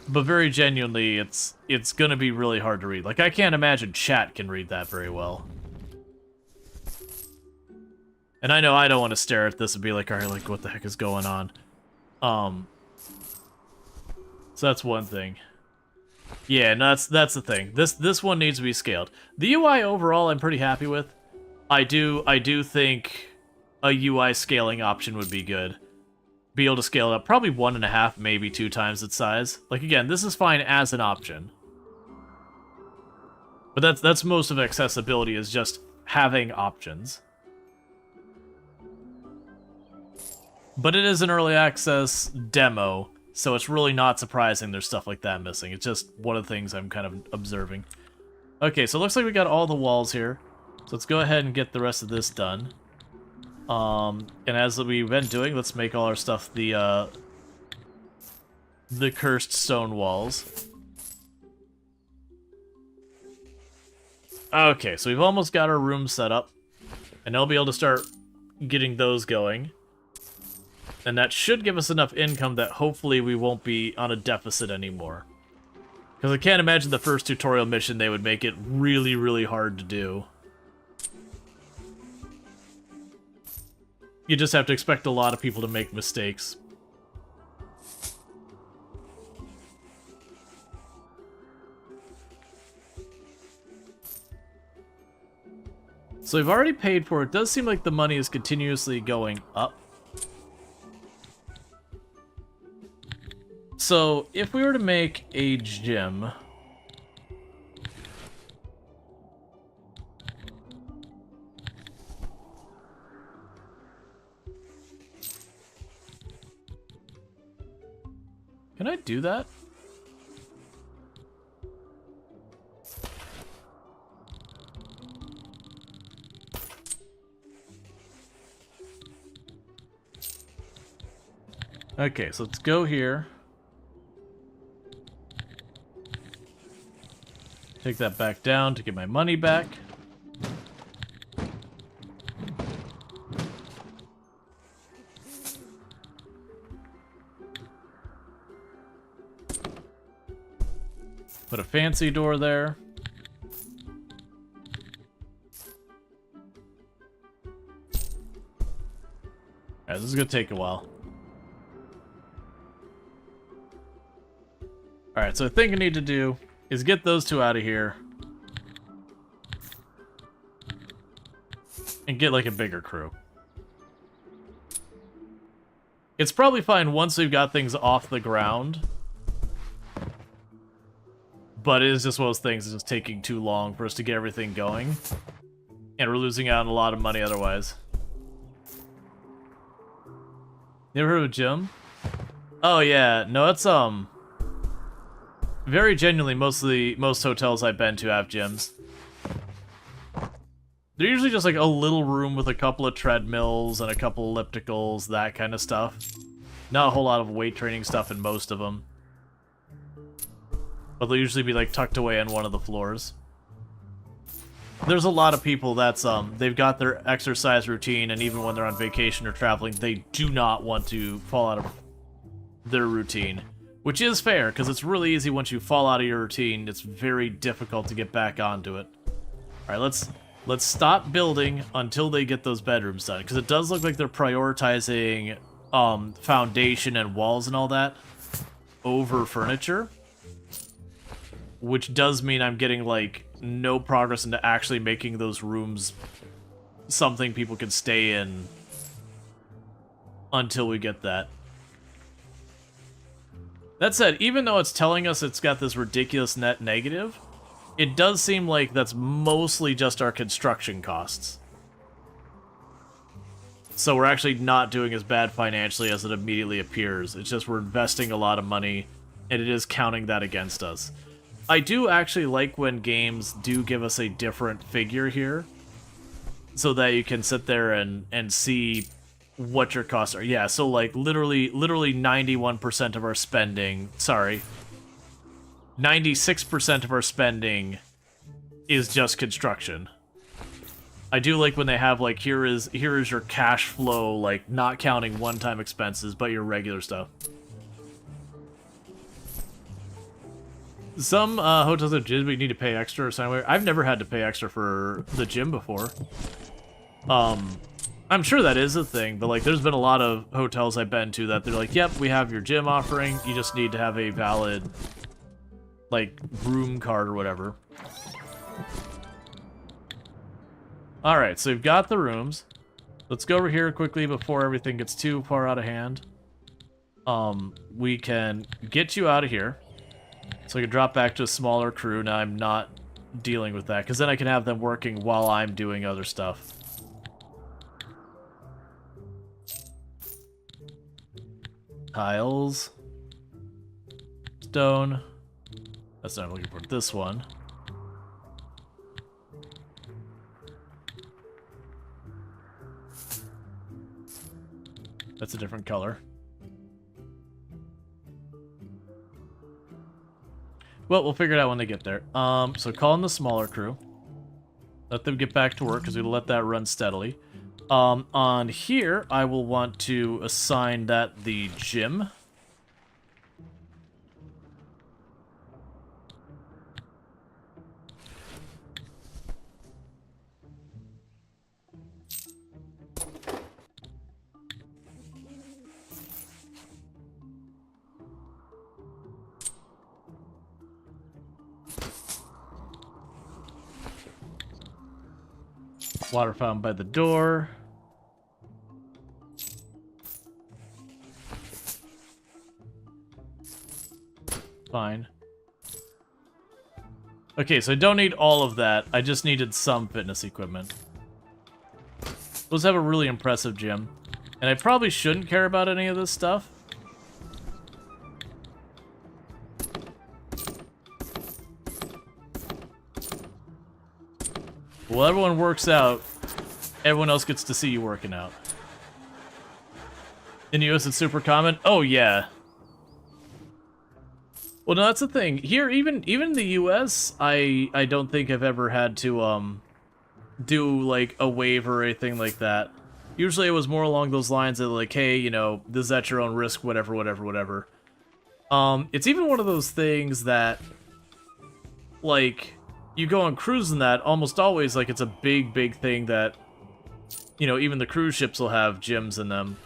but very genuinely, it's gonna be really hard to read. Like, I can't imagine chat can read that very well. And I know I don't want to stare at this and be like, alright, like, what the heck is going on? So that's one thing. Yeah, no, that's the thing. This one needs to be scaled. The UI overall, I'm pretty happy with. I do think a UI scaling option would be good. Be able to scale it up probably 1.5, maybe 2 times its size. Like, again, this is fine as an option. But that's most of accessibility, is just having options. But it is an early access demo, so it's really not surprising there's stuff like that missing. It's just one of the things I'm kind of observing. Okay, so it looks like we got all the walls here. So let's go ahead and get the rest of this done. And as we've been doing, let's make all our stuff the cursed stone walls. Okay, so we've almost got our room set up. And I'll be able to start getting those going. And that should give us enough income that hopefully we won't be on a deficit anymore. Because I can't imagine the first tutorial mission they would make it really, really hard to do. You just have to expect a lot of people to make mistakes. So we've already paid for it. It does seem like the money is continuously going up. So if we were to make a gym... Can I do that? Okay, so let's go here. Take that back down to get my money back. Put a fancy door there. Alright, this is gonna take a while. Alright, so the thing I need to do is get those two out of here. And get like a bigger crew. It's probably fine once we've got things off the ground. But it is just one of those things that's just taking too long for us to get everything going. And we're losing out on a lot of money otherwise. You ever heard of a gym? Oh yeah, no, it's very genuinely most hotels I've been to have gyms. They're usually just like a little room with a couple of treadmills and a couple ellipticals, that kind of stuff. Not a whole lot of weight training stuff in most of them. But they'll usually be like tucked away on one of the floors. There's a lot of people that's they've got their exercise routine, and even when they're on vacation or traveling, they do not want to fall out of their routine. Which is fair, because it's really easy once you fall out of your routine, it's very difficult to get back onto it. Alright, let's stop building until they get those bedrooms done, because it does look like they're prioritizing foundation and walls and all that over furniture. Which does mean I'm getting, like, no progress into actually making those rooms something people can stay in until we get that. That said, even though it's telling us it's got this ridiculous net negative, it does seem like that's mostly just our construction costs. So we're actually not doing as bad financially as it immediately appears. It's just we're investing a lot of money, and it is counting that against us. I do actually like when games do give us a different figure here, so that you can sit there and see what your costs are. Yeah, so like literally 91% of our spending, sorry, 96% of our spending is just construction. I do like when they have like, here is your cash flow, like not counting one-time expenses, but your regular stuff. Some hotels have gyms, but you need to pay extra or something. I've never had to pay extra for the gym before. I'm sure that is a thing, but like there's been a lot of hotels I've been to that they're like, yep, we have your gym offering, you just need to have a valid like room card or whatever. Alright, so we've got the rooms. Let's go over here quickly before everything gets too far out of hand. We can get you out of here. So I can drop back to a smaller crew. Now I'm not dealing with that, because then I can have them working while I'm doing other stuff. Tiles. Stone. That's not what I'm looking for. This one. That's a different color. Well, we'll figure it out when they get there. So call in the smaller crew. Let them get back to work, because we'll let that run steadily. On here, I will want to assign that the gym. Water fountain by the door. Fine. Okay, so I don't need all of that. I just needed some fitness equipment. Let's have a really impressive gym. And I probably shouldn't care about any of this stuff. Well, everyone works out. Everyone else gets to see you working out. In the US, it's super common. Oh, yeah. Well, no, that's the thing. Here, even in the US, I don't think I've ever had to, do, like, a waiver or anything like that. Usually it was more along those lines of, like, hey, you know, this is at your own risk, whatever, whatever, whatever. It's even one of those things that, like, you go on cruise and that, almost always, like, it's a big thing that, you know, even the cruise ships will have gyms in them.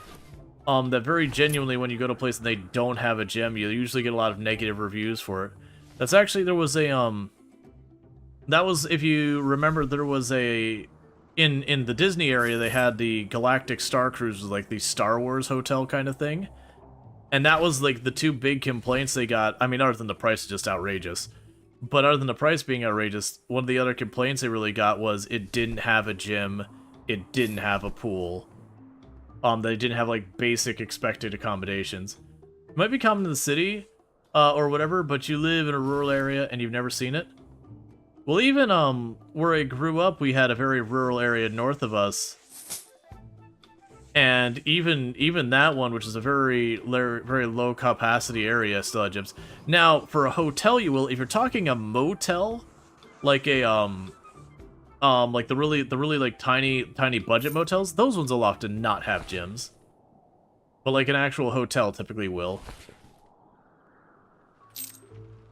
That very genuinely, when you go to a place and they don't have a gym, you usually get a lot of negative reviews for it. That's actually, there was a, that was, if you remember, there was a, in the Disney area, they had the Galactic Star Cruise, like the Star Wars hotel kind of thing. And that was, like, the two big complaints they got. I mean, other than the price is just outrageous. But other than the price being outrageous, one of the other complaints they really got was it didn't have a gym, it didn't have a pool. They didn't have, like, basic expected accommodations. It might be common in the city, or whatever, but you live in a rural area and you've never seen it. Well, even, where I grew up, we had a very rural area north of us. And even that one, which is a very low capacity area, still had gyms. Now, for a hotel, you will. If you're talking a motel, like a like the really like tiny budget motels, those ones will often not have gyms. But like an actual hotel typically will.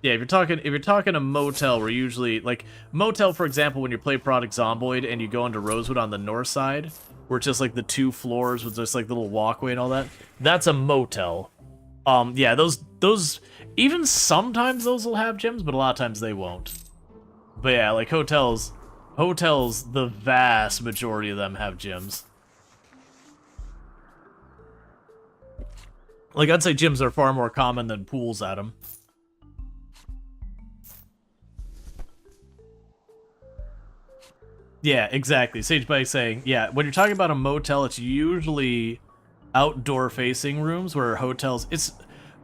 Yeah, if you're talking a motel, where usually, like, motel, for example, when you play Project Zomboid and you go into Rosewood on the north side, where it's just like the 2 floors with just like the little walkway and all that, that's a motel. Yeah, those even sometimes those will have gyms, but a lot of times they won't. But yeah, like hotels, the vast majority of them have gyms. Like, I'd say gyms are far more common than pools at them. Yeah, exactly. Sage Bike saying, yeah, when you're talking about a motel, it's usually outdoor-facing rooms, where hotels...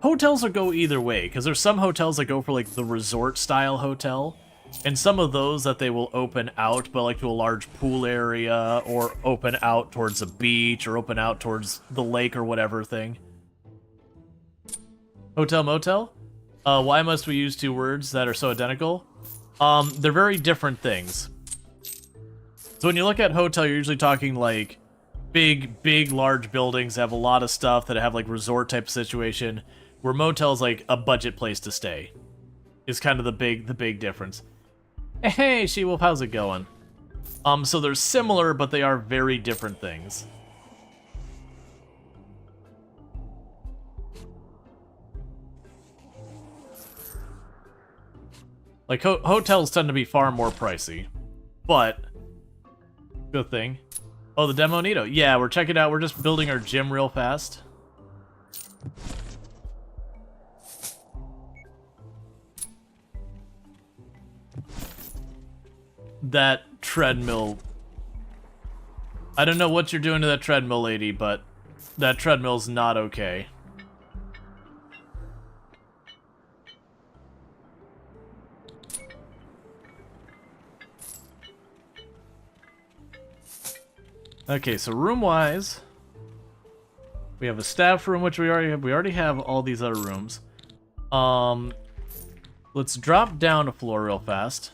Hotels will go either way, because there's some hotels that go for, like, the resort-style hotel, and some of those that they will open out, but, like, to a large pool area, or open out towards a beach, or open out towards the lake or whatever thing. Hotel, motel? Why must we use two words that are so identical? They're very different things. So when you look at hotel, you're usually talking, like, big, large buildings that have a lot of stuff, that have, like, resort-type situation, where motel is, like, a budget place to stay. Is kind of the big difference. Hey, She-Wolf, how's it going? So they're similar, but they are very different things. Like, hotels tend to be far more pricey, but good thing. Oh, the Demo Nito. Yeah, we're checking it out. We're just building our gym real fast. That treadmill. I don't know what you're doing to that treadmill, lady, but that treadmill's not okay. Okay, so room-wise, we have a staff room, which we already have. We already have all these other rooms. Let's drop down a floor real fast.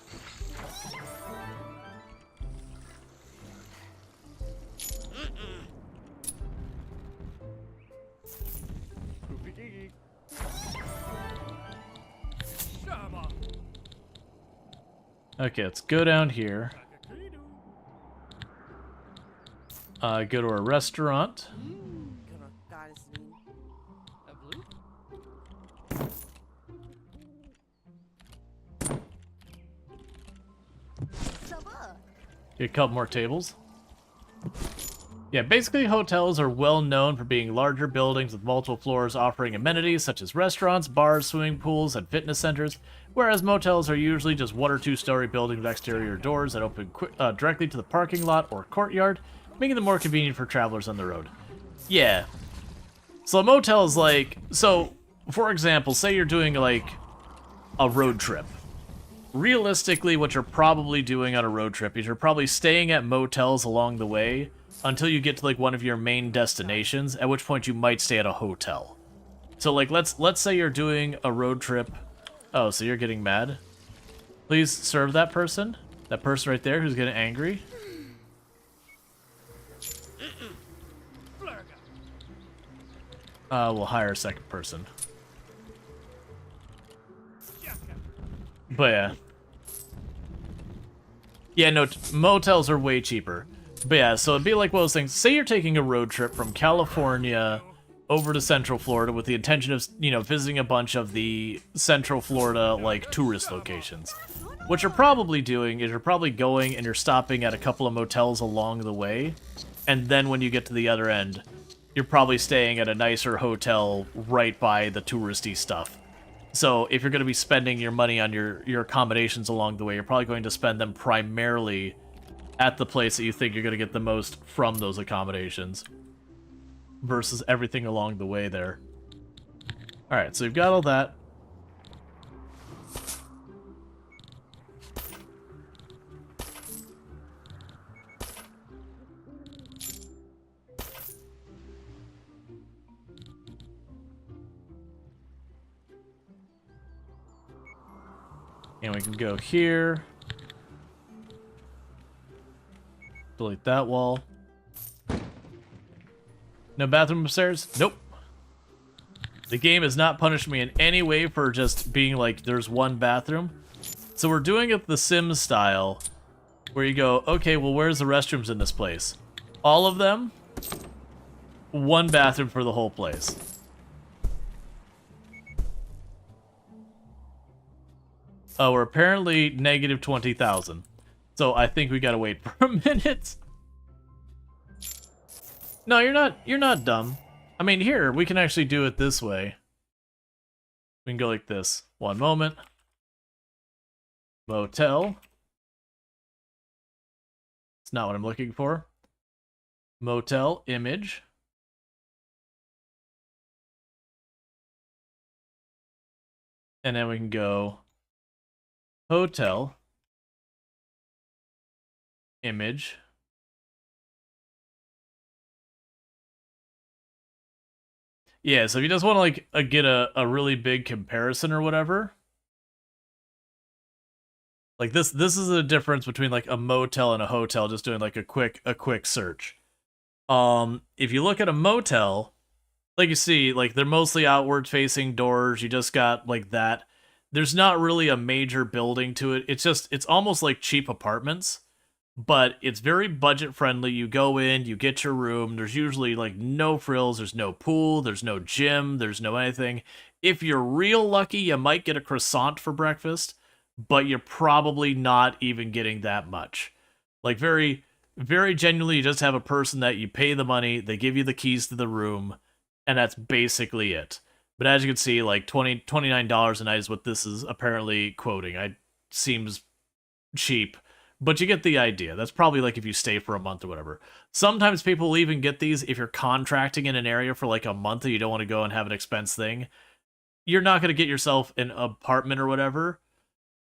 Okay, let's go down here. Go to a restaurant. Get a couple more tables. Yeah, basically hotels are well known for being larger buildings with multiple floors offering amenities such as restaurants, bars, swimming pools, and fitness centers, whereas motels are usually just 1 or 2 story buildings with exterior doors that open directly to the parking lot or courtyard, making them more convenient for travelers on the road. Yeah. So a motel is like... So, for example, say you're doing, like, a road trip. Realistically, what you're probably doing on a road trip is you're probably staying at motels along the way until you get to, like, one of your main destinations, at which point you might stay at a hotel. So, like, let's say you're doing a road trip... Oh, so you're getting mad? Please serve that person. That person right there who's getting angry. We'll hire a second person. But yeah. Yeah, no, motels are way cheaper. But yeah, so it'd be like one of those things. Say you're taking a road trip from California over to Central Florida with the intention of, you know, visiting a bunch of the Central Florida, like, tourist locations. What you're probably doing is you're probably going and you're stopping at a couple of motels along the way. And then when you get to the other end, you're probably staying at a nicer hotel right by the touristy stuff. So if you're going to be spending your money on your accommodations along the way, you're probably going to spend them primarily at the place that you think you're going to get the most from those accommodations versus everything along the way there. Alright, so you've got all that. And we can go here. Delete that wall. No bathroom upstairs? Nope. The game has not punished me in any way for just being like, there's one bathroom. So we're doing it the Sims style, where you go, okay, well, where's the restrooms in this place? All of them? One bathroom for the whole place. Oh, we're apparently negative 20,000. So I think we gotta wait for a minute. No, you're not dumb. I mean, here, we can actually do it this way. We can go like this. One moment. Motel. It's not what I'm looking for. Motel, image. And then we can go hotel, image. Yeah, so if you just want to like get a really big comparison or whatever, like this is the difference between like a motel and a hotel. Just doing like a quick search. If you look at a motel, like you see, like they're mostly outward facing doors. You just got like that. There's not really a major building to it. It's almost like cheap apartments, but it's very budget friendly. You go in, you get your room. There's usually like no frills. There's no pool. There's no gym. There's no anything. If you're real lucky, you might get a croissant for breakfast, but you're probably not even getting that much. Like very genuinely, you just have a person that you pay the money, they give you the keys to the room, and that's basically it. But as you can see, like $29 a night is what this is apparently quoting. It seems cheap, but you get the idea. That's probably like if you stay for a month or whatever. Sometimes people will even get these if you're contracting in an area for like a month and you don't want to go and have an expense thing. You're not going to get yourself an apartment or whatever.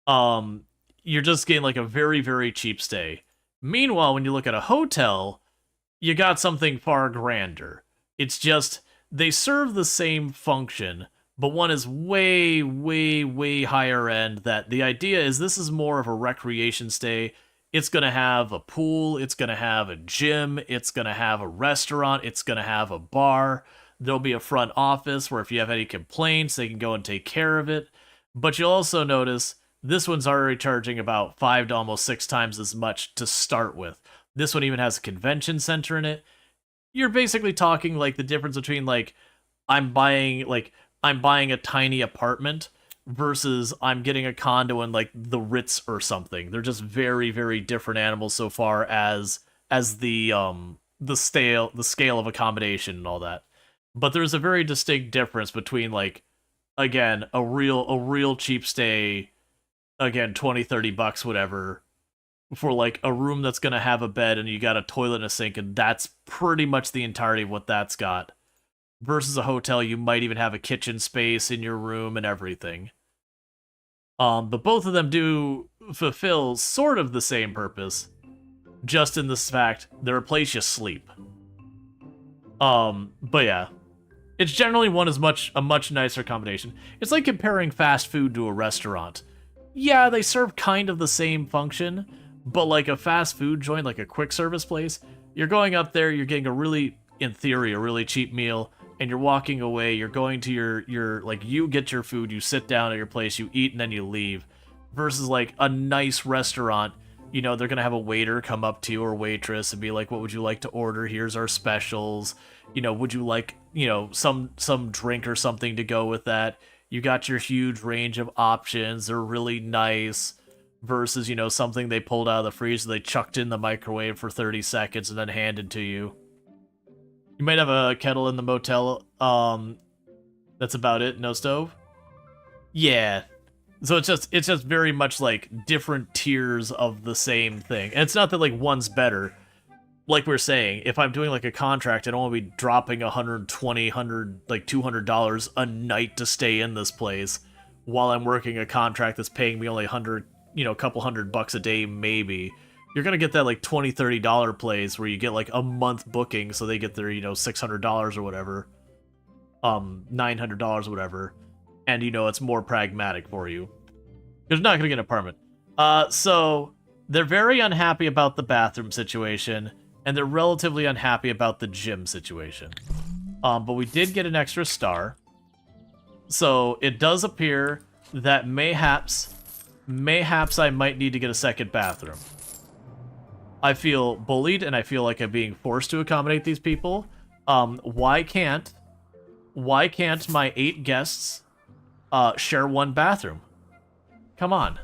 You're just getting like a very cheap stay. Meanwhile, when you look at a hotel, you got something far grander. It's just they serve the same function, but one is way higher end. That the idea is this is more of a recreation stay. It's going to have a pool, it's going to have a gym, it's going to have a restaurant, it's going to have a bar. There'll be a front office where if you have any complaints, they can go and take care of it. But you'll also notice this one's already charging about 5 to almost 6 times as much to start with. This one even has a convention center in it. You're basically talking like the difference between like I'm buying a tiny apartment versus I'm getting a condo in like the Ritz or something. They're just very different animals so far as the scale of accommodation and all that. But there's a very distinct difference between like again a real cheap stay, again 20-30 bucks whatever, for like a room that's gonna have a bed and you got a toilet and a sink, and that's pretty much the entirety of what that's got, versus a hotel you might even have a kitchen space in your room and everything. But both of them do fulfill sort of the same purpose, just in this fact they're a place you sleep. But yeah, it's generally a much nicer combination. It's like comparing fast food to a restaurant. Yeah, they serve kind of the same function, but like a fast food joint, like a quick service place, you're going up there, you're getting in theory, a really cheap meal, and you're walking away, you're going to your like, you get your food, you sit down at your place, you eat, and then you leave. Versus like a nice restaurant, you know, they're gonna have a waiter come up to you or waitress and be like, what would you like to order? Here's our specials. You know, would you like, you know, some drink or something to go with that? You got your huge range of options. They're really nice. Versus, you know, something they pulled out of the freezer, they chucked in the microwave for 30 seconds and then handed to you. You might have a kettle in the motel. That's about it. No stove. Yeah. So it's just very much like different tiers of the same thing. And it's not that like one's better. Like we're saying, if I'm doing like a contract, I don't want to be dropping $120, like $200 a night to stay in this place while I'm working a contract that's paying me only a couple $100 a day maybe. You're gonna get that like $20-$30 place where you get like a month booking, so they get their $600 or whatever, $900 or whatever, and it's more pragmatic for you. You're not gonna get an apartment. So they're very unhappy about the bathroom situation, and they're relatively unhappy about the gym situation. But we did get an extra star, so it does appear that mayhaps I might need to get a second bathroom. I feel bullied, and I feel like I'm being forced to accommodate these people. Why can't my 8 guests share one bathroom? Come on.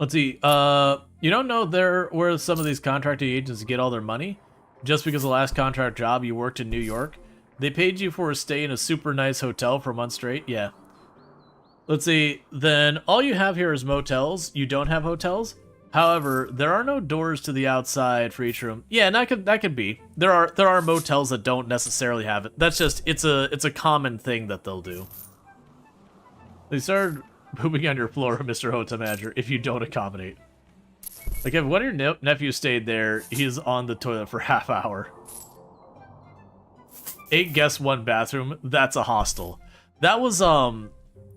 Let's see. You don't know where some of these contracting agents get all their money? Just because the last contract job you worked in New York, they paid you for a stay in a super nice hotel for months straight? Yeah. Let's see. Then all you have here is motels. You don't have hotels? However, there are no doors to the outside for each room. Yeah, that could be. There are motels that don't necessarily have it. That's just it's a common thing that they'll do. They started pooping on your floor, Mr. Hotel Manager, if you don't accommodate. Like, if one of your nephews stayed there, he's on the toilet for half hour. 8 guests, 1 bathroom. That's a hostel. That was, I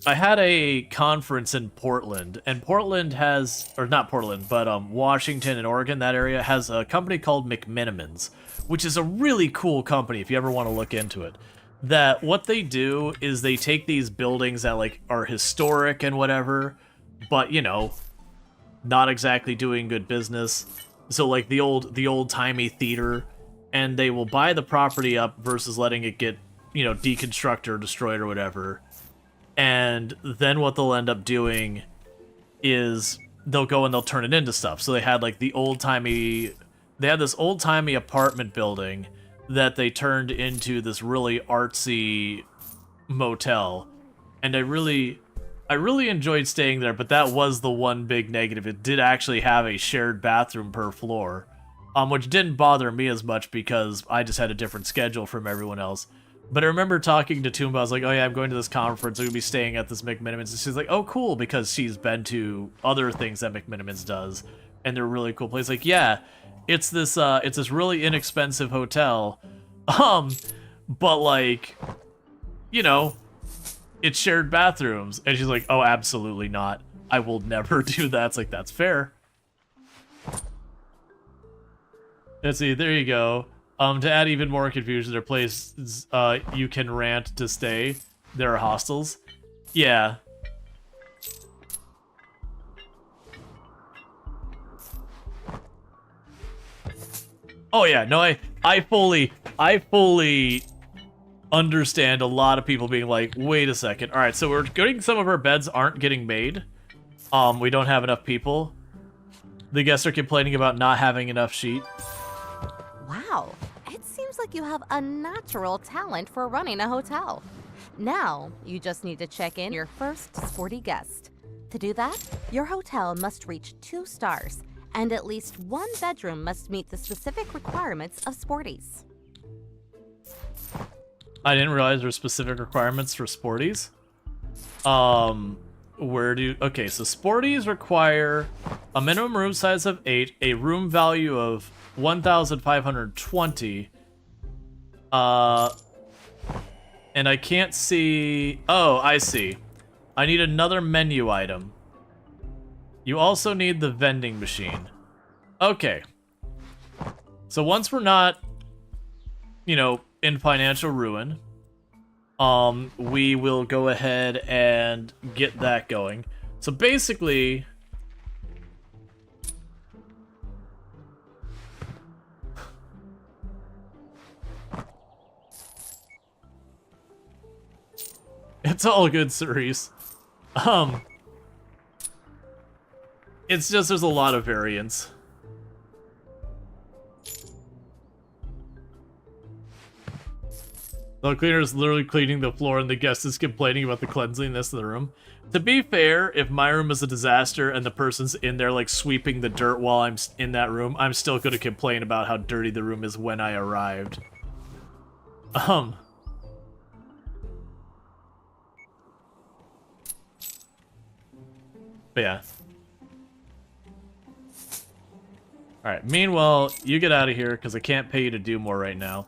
had a conference in Portland, and Portland has, or not Portland, but Washington and Oregon, that area, has a company called McMinimans, which is a really cool company if you ever want to look into it. That what they do is they take these buildings that, like, are historic and whatever, but, you know, not exactly doing good business. So, like, the old-timey theater, and they will buy the property up versus letting it get, you know, deconstructed or destroyed or whatever. And then what they'll end up doing is they'll go and they'll turn it into stuff. So they had like this old-timey apartment building that they turned into this really artsy motel. And I really enjoyed staying there, but that was the one big negative. It did actually have a shared bathroom per floor, which didn't bother me as much because I just had a different schedule from everyone else. But I remember talking to Toomba, I was like, oh yeah, I'm going to this conference, I'm going to be staying at this McMinimans. And she's like, oh cool, because she's been to other things that McMinimans does, and they're really cool places. Like, yeah, it's this really inexpensive hotel, but like, you know, it's shared bathrooms. And she's like, oh, absolutely not. I will never do that. It's like, that's fair. Let's see, there you go. To add even more confusion, there are places you can rent to stay. There are hostels. Yeah. Oh yeah, no, I fully understand a lot of people being like, wait a second. All right, so we're getting some of our beds aren't getting made. We don't have enough people. The guests are complaining about not having enough sheet. Wow, it seems like you have a natural talent for running a hotel. Now, you just need to check in your first sporty guest. To do that, your hotel must reach 2 stars, and at least 1 bedroom must meet the specific requirements of sporties. I didn't realize there were specific requirements for sporties. Okay, so sporties require a minimum room size of 8, a room value of 1,520. And I can't see... Oh, I see. I need another menu item. You also need the vending machine. Okay. So once we're not, you know, in financial ruin, we will go ahead and get that going. So basically... It's all good, Cerise. It's just there's a lot of variance. The cleaner is literally cleaning the floor and the guest is complaining about the cleanliness of the room. To be fair, if my room is a disaster and the person's in there like sweeping the dirt while I'm in that room, I'm still going to complain about how dirty the room is when I arrived. But yeah. Alright, meanwhile, you get out of here, because I can't pay you to do more right now.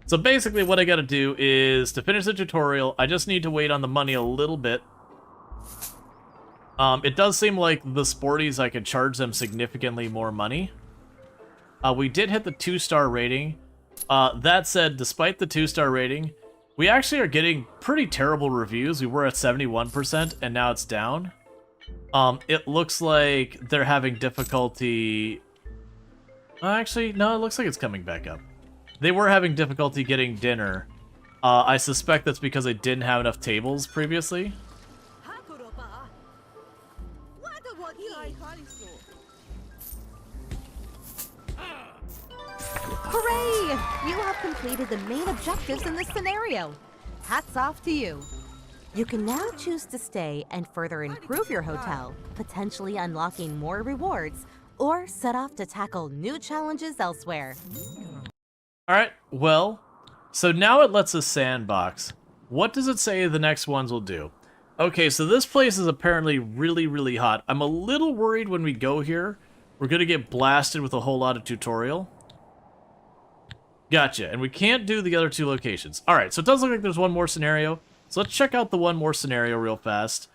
So basically what I gotta do is, to finish the tutorial, I just need to wait on the money a little bit. It does seem like the sporties, I could charge them significantly more money. We did hit the 2-star rating. That said, despite the 2-star rating, we actually are getting pretty terrible reviews. We were at 71%, and now it's down. It looks like they're having difficulty... Actually, no, it looks like it's coming back up. They were having difficulty getting dinner. I suspect that's because they didn't have enough tables previously. you have completed the main objectives in this scenario. Hats off to you. You can now choose to stay and further improve your hotel, potentially unlocking more rewards, or set off to tackle new challenges elsewhere. Alright, well, so now it lets us sandbox. What does it say the next ones will do? Okay, so this place is apparently really, really hot. I'm a little worried when we go here. We're gonna get blasted with a whole lot of tutorial. Gotcha, and we can't do the other 2 locations. Alright, so it does look like there's one more scenario. So let's check out the one more scenario real fast.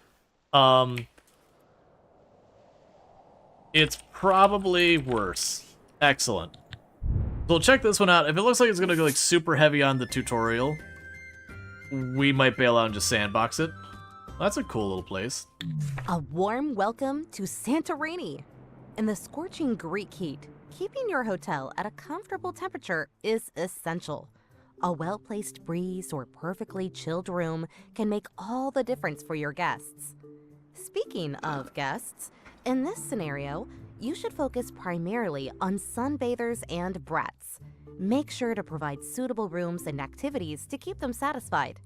It's probably worse. Excellent. So we'll check this one out. If it looks like it's gonna go like super heavy on the tutorial, we might bail out and just sandbox it. That's a cool little place. A warm welcome to Santorini. In the scorching Greek heat, keeping your hotel at a comfortable temperature is essential. A well-placed breeze or perfectly chilled room can make all the difference for your guests. Speaking of guests, in this scenario, you should focus primarily on sunbathers and brats. Make sure to provide suitable rooms and activities to keep them satisfied.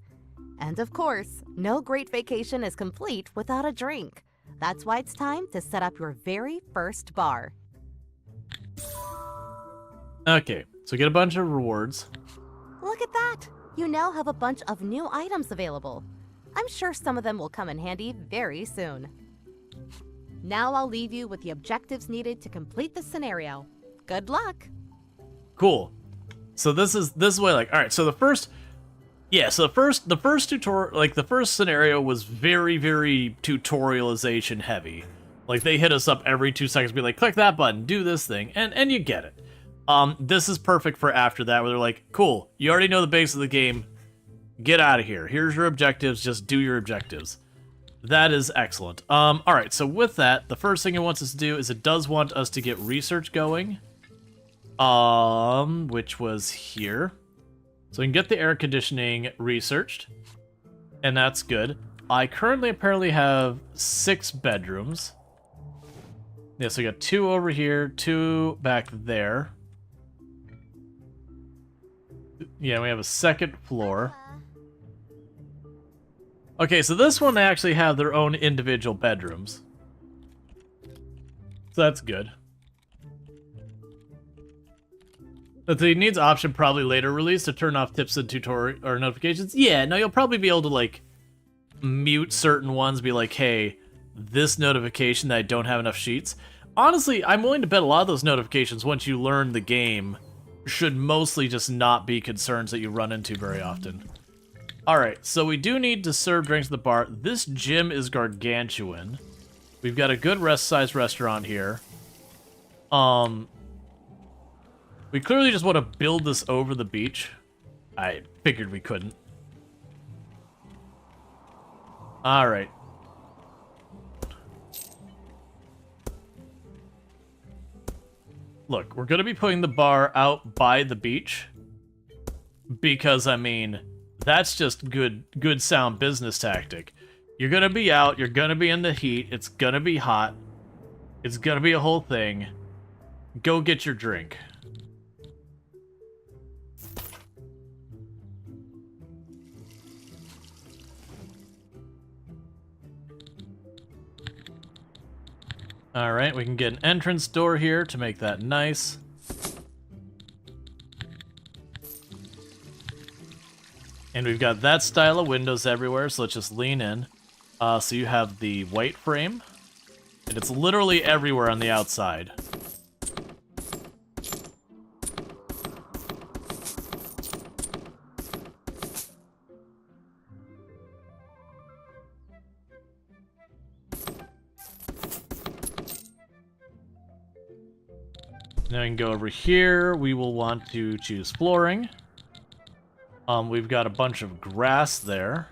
And of course, no great vacation is complete without a drink. That's why it's time to set up your very first bar. Okay, so get a bunch of rewards. Look at that! You now have a bunch of new items available. I'm sure some of them will come in handy very soon. Now I'll leave you with the objectives needed to complete the scenario. Good luck! Cool. So this is way like, alright, so the first tutorial, like the first scenario was very, very tutorialization heavy. Like they hit us up every 2 seconds, be like, click that button, do this thing, and you get it. This is perfect for after that, where they're like, cool, you already know the base of the game, get out of here. Here's your objectives, just do your objectives. That is excellent. Alright, so with that, the first thing it wants us to do is it does want us to get research going. Which was here. So we can get the air conditioning researched. And that's good. I currently apparently have 6 bedrooms. Yeah, so we got 2 over here, 2 back there. Yeah, we have a 2nd floor. Okay, so this one they actually have their own individual bedrooms. So that's good. But it needs option probably later release to turn off tips and tutorial or notifications. Yeah, no, you'll probably be able to like mute certain ones, be like, hey, this notification that I don't have enough sheets. Honestly, I'm willing to bet a lot of those notifications, once you learn the game, should mostly just not be concerns that you run into very often. Alright, so we do need to serve drinks at the bar. This gym is gargantuan. We've got a good size restaurant here. We clearly just want to build this over the beach. I figured we couldn't. Alright. Look, we're going to be putting the bar out by the beach. Because, I mean, that's just good sound business tactic. You're going to be out, you're going to be in the heat, it's going to be hot. It's going to be a whole thing. Go get your drink. Alright, we can get an entrance door here to make that nice. And we've got that style of windows everywhere, so let's just lean in. So you have the white frame, and it's literally everywhere on the outside. Now we can go over here. We will want to choose flooring. We've got a bunch of grass there.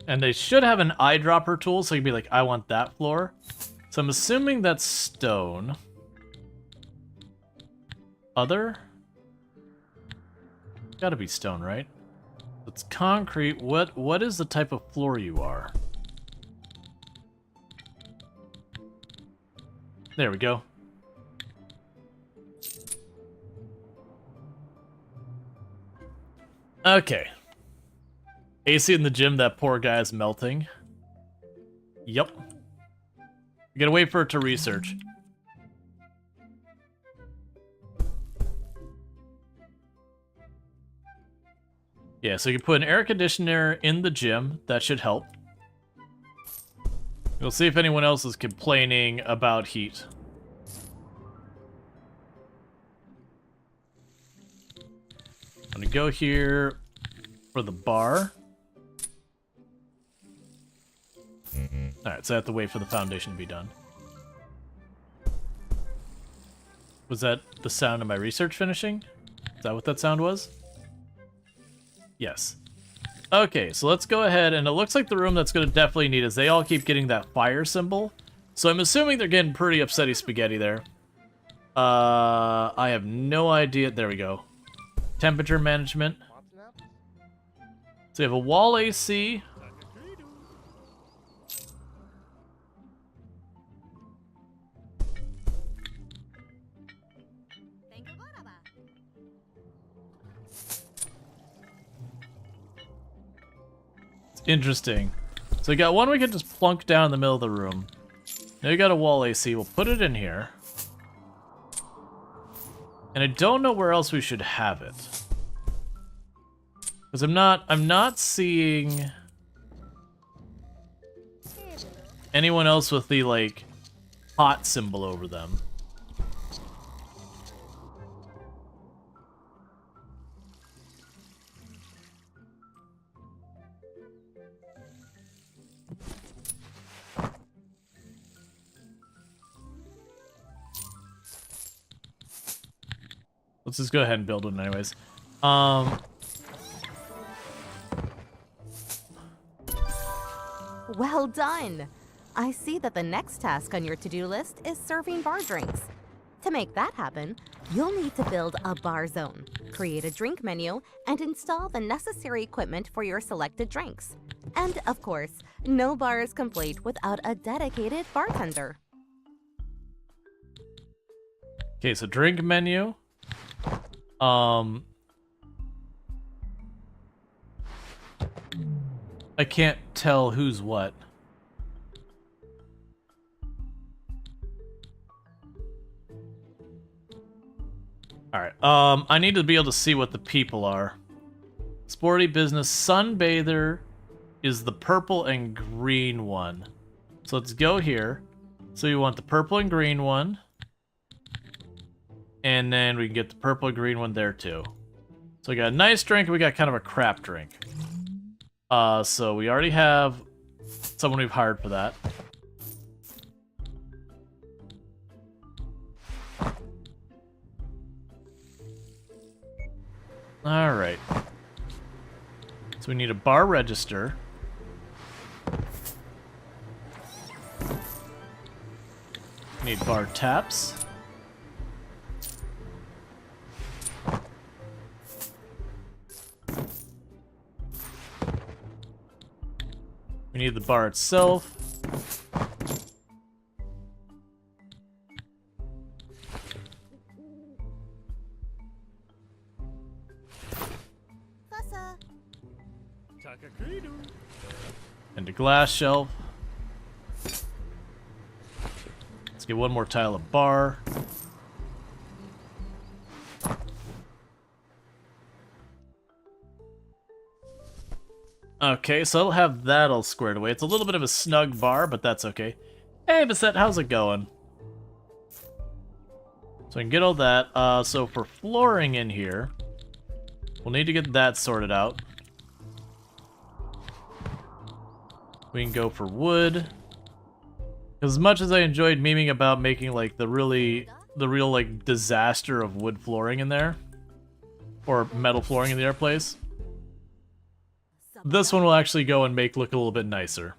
And they should have an eyedropper tool, so you'd be like, I want that floor. So I'm assuming that's stone. Other? Gotta be stone, right? It's concrete. What is the type of floor you are? There we go. Okay. AC in the gym, that poor guy is melting. Yep. You gotta wait for it to research. Yeah, so you can put an air conditioner in the gym. That should help. We'll see if anyone else is complaining about heat. I'm gonna go here for the bar. Alright, so I have to wait for the foundation to be done. Was that the sound of my research finishing? Is that what that sound was? Yes. Okay, so let's go ahead, and it looks like the room that's going to definitely need is they all keep getting that fire symbol. So I'm assuming they're getting pretty upsetty spaghetti there. I have no idea. There we go. Temperature management. So you have a wall AC. Interesting. So we got one we can just plunk down in the middle of the room. Now you got a wall AC. We'll put it in here. And I don't know where else we should have it. Because I'm not seeing anyone else with the, like, hot symbol over them. Let's just go ahead and build one anyways. Well done! I see that the next task on your to-do list is serving bar drinks. To make that happen, you'll need to build a bar zone, create a drink menu, and install the necessary equipment for your selected drinks. And, of course, no bar is complete without a dedicated bartender. Okay, so drink menu. I can't tell who's what. Alright, I need to be able to see what the people are. Sporty business, sunbather is the purple and green one. So let's go here. So you want the purple and green one. And then we can get the purple and green one there too. So we got a nice drink and we got kind of a crap drink. So we already have someone we've hired for that. Alright. So we need a bar register. We need bar taps. We need the bar itself. And a glass shelf. Let's get one more tile of bar. Okay, so I'll have that all squared away. It's a little bit of a snug bar, but that's okay. Hey, Bissette, how's it going? So I can get all that. So for flooring in here, we'll need to get that sorted out. We can go for wood. As much as I enjoyed memeing about making like the real like disaster of wood flooring in there, or metal flooring in the place, this one will actually go and make look a little bit nicer.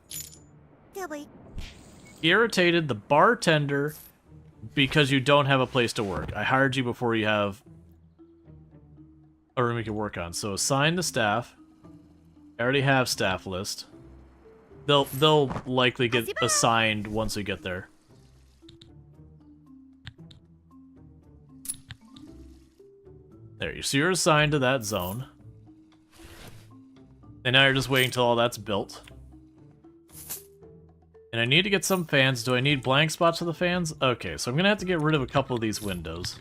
Irritated the bartender because you don't have a place to work. I hired you before you have a room you can work on. So assign the staff. I already have staff list. They'll likely get assigned once we get there. There, you see you're assigned to that zone. And now you're just waiting till all that's built. And I need to get some fans. Do I need blank spots for the fans? Okay, so I'm gonna have to get rid of a couple of these windows.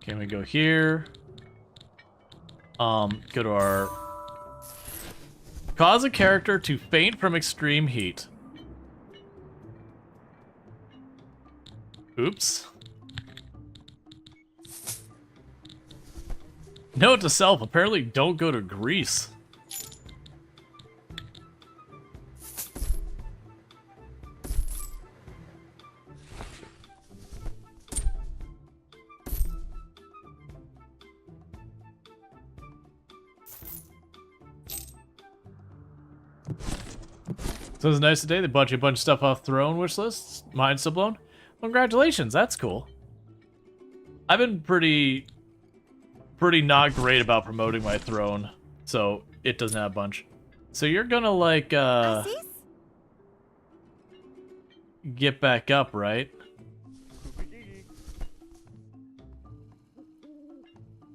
Can we go here? Go to our... Cause a character to faint from extreme heat. Oops. Note to self, apparently don't go to Greece. So it was nice today. They bought you a bunch of stuff off Throne wish lists. Mine's still blown. Congratulations, that's cool. I've been pretty not great about promoting my Throne, so it doesn't have a bunch. So you're gonna like get back up, right?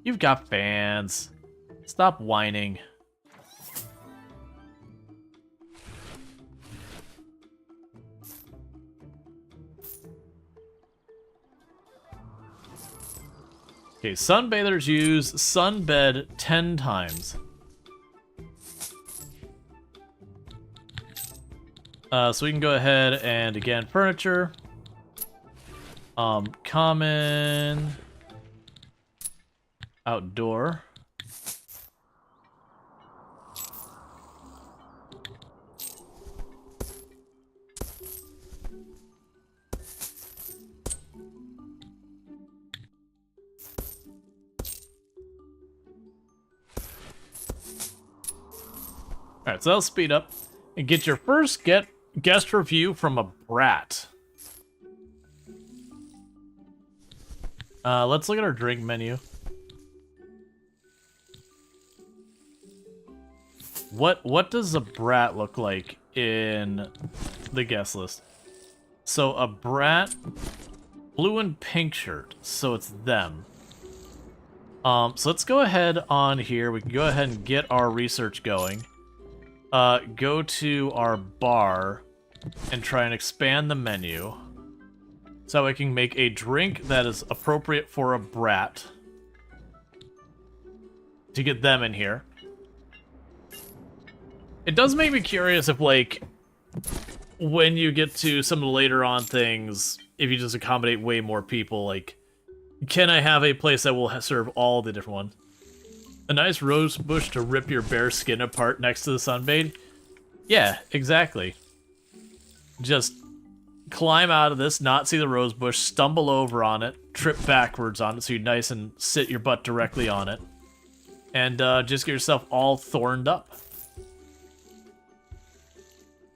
You've got fans. Stop whining. Okay, sunbathers use sunbed 10 times. So we can go ahead and again, furniture. Common. Outdoor. Alright, so that'll speed up. And get your first guest review from a brat. Let's look at our drink menu. What does a brat look like in the guest list? So a brat, blue and pink shirt, so it's them. So let's go ahead on here. We can go ahead and get our research going. Go to our bar and try and expand the menu so we can make a drink that is appropriate for a brat to get them in here. It does make me curious if, like, when you get to some of the later on things, if you just accommodate way more people, like, can I have a place that will serve all the different ones? A nice rose bush to rip your bare skin apart next to the sunbathe? Yeah, exactly. Just climb out of this, not see the rose bush, stumble over on it, trip backwards on it so you're nice and sit your butt directly on it. And just get yourself all thorned up.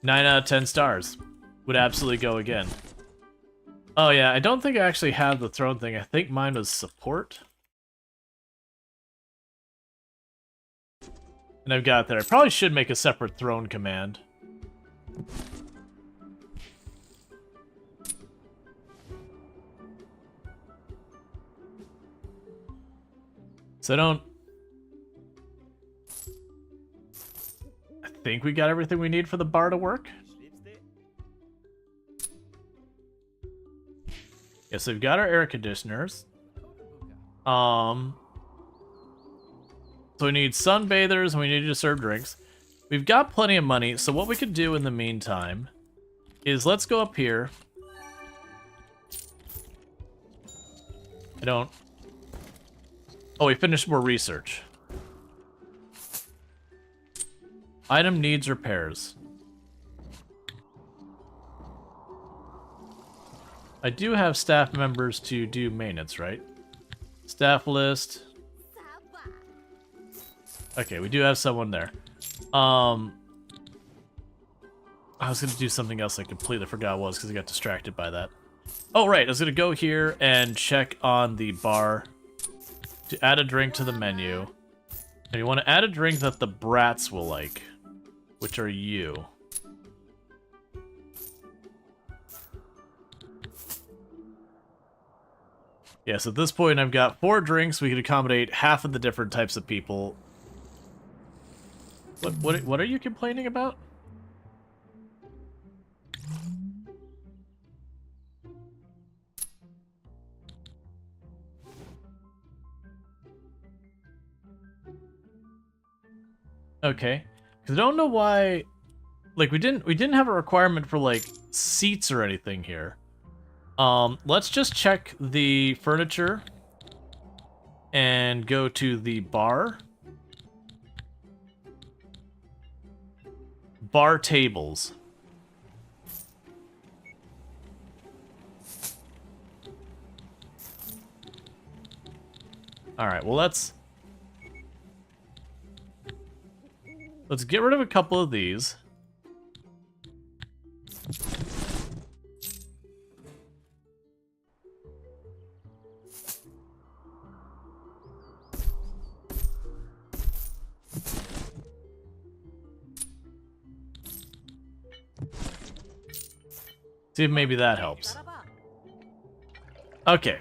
9 out of 10 stars. Would absolutely go again. Oh yeah, I don't think I actually have the throne thing. I think mine was support. And I've got it there. I probably should make a separate throne command. So I think we got everything we need for the bar to work. Yeah, so we've got our air conditioners. So we need sunbathers, and we need to serve drinks. We've got plenty of money, so what we could do in the meantime is let's go up here. Oh, we finished more research. Item needs repairs. I do have staff members to do maintenance, right? Staff list. Okay, we do have someone there. I was going to do something else I completely forgot what it was because I got distracted by that. Oh, right. I was going to go here and check on the bar to add a drink to the menu. And you want to add a drink that the brats will like, which are you. Yes, at this point I've got 4 drinks. We can accommodate half of the different types of people. What are you complaining about? Okay, because I don't know why. Like we didn't have a requirement for like seats or anything here. Let's just check the furniture and go to the bar. Bar tables. Alright, well let's get rid of a couple of these. See if maybe that helps. Okay.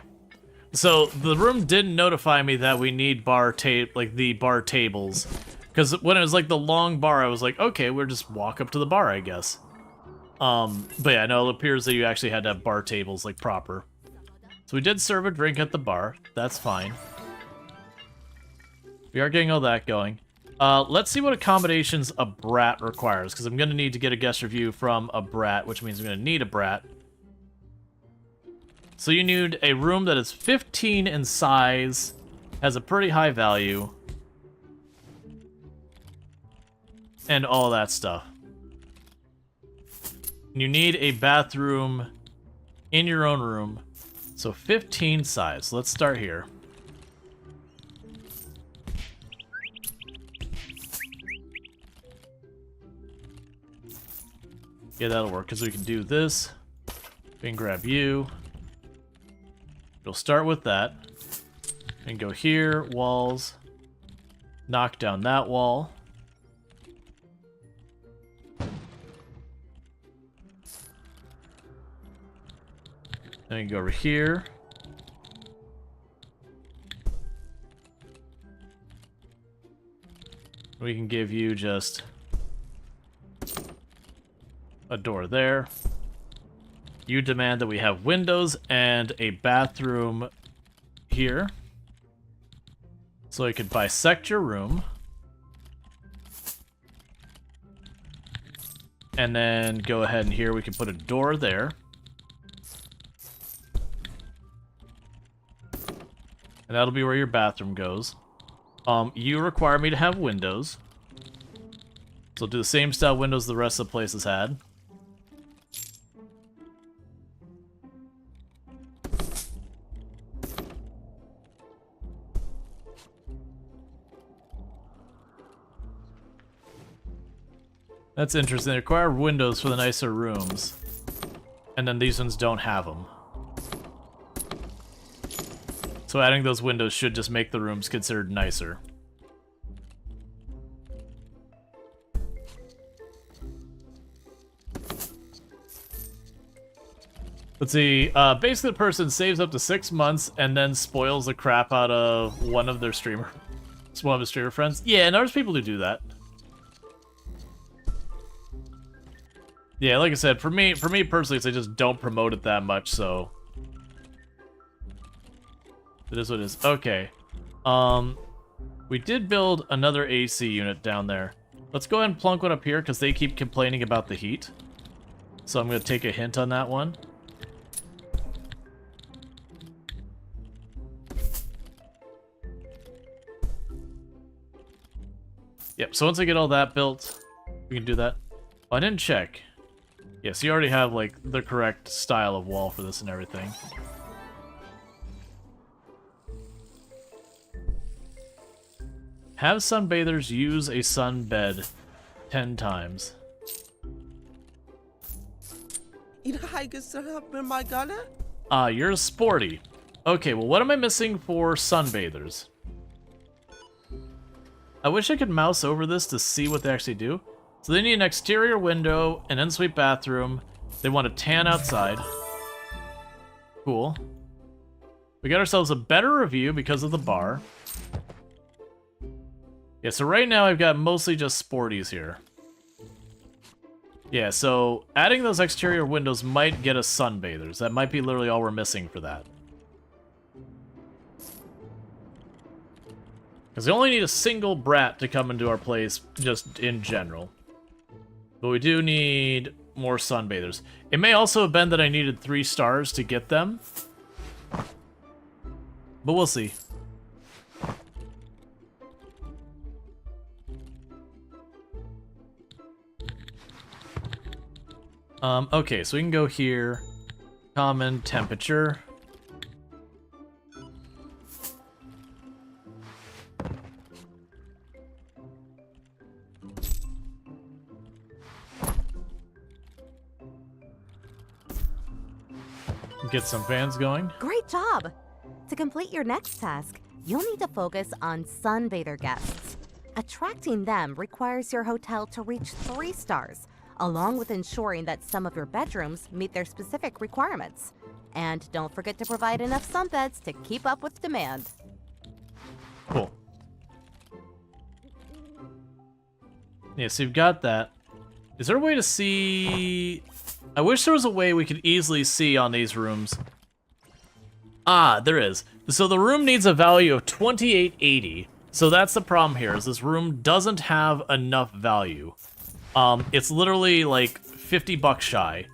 So the room didn't notify me that we need the bar tables. Because when it was like the long bar, I was like, okay, we'll just walk up to the bar, I guess. But yeah, no, it appears that you actually had to have bar tables, like, proper. So we did serve a drink at the bar. That's fine. We are getting all that going. Let's see what accommodations a brat requires, because I'm going to need to get a guest review from a brat, which means I'm going to need a brat. So you need a room that is 15 in size, has a pretty high value, and all that stuff. You need a bathroom in your own room, so 15 size. Let's start here. Yeah, that'll work, because we can do this. We can grab you. We'll start with that. And go here, walls. Knock down that wall. Then we can go over here. We can give you just a door there. You demand that we have windows and a bathroom here. So I could bisect your room. And then go ahead and here we can put a door there. And that'll be where your bathroom goes. You require me to have windows. So I'll do the same style windows the rest of the place has had. That's interesting. They require windows for the nicer rooms. And then these ones don't have them. So adding those windows should just make the rooms considered nicer. Let's see, basically the person saves up to 6 months and then spoils the crap out of one of his streamer friends. Yeah, and there's people who do that. Yeah, like I said, for me personally, I just don't promote it that much, so it is what it is. Okay. We did build another AC unit down there. Let's go ahead and plunk one up here, because they keep complaining about the heat. So I'm going to take a hint on that one. Yep, so once I get all that built, we can do that. Oh, I didn't check. Yes, you already have, like, the correct style of wall for this and everything. Have sunbathers use a sunbed 10 times. You're sporty. Okay, well, what am I missing for sunbathers? I wish I could mouse over this to see what they actually do. So they need an exterior window, an ensuite bathroom. They want a tan outside. Cool. We got ourselves a better review because of the bar. Yeah, so right now I've got mostly just sporties here. Yeah, so adding those exterior windows might get us sunbathers. That might be literally all we're missing for that. Because we only need a single brat to come into our place, just in general. But we do need more sunbathers. It may also have been that I needed 3 stars to get them. But we'll see. Okay, so we can go here. Common temperature. Get some fans going. Great job! To complete your next task, you'll need to focus on sunbather guests. Attracting them requires your hotel to reach 3 stars, along with ensuring that some of your bedrooms meet their specific requirements. And don't forget to provide enough sunbeds to keep up with demand. Cool. Yeah, so you've got that. Is there a way to see... I wish there was a way we could easily see on these rooms. Ah, there is. So the room needs a value of 2880. So that's the problem here, is this room doesn't have enough value. It's literally like 50 bucks shy.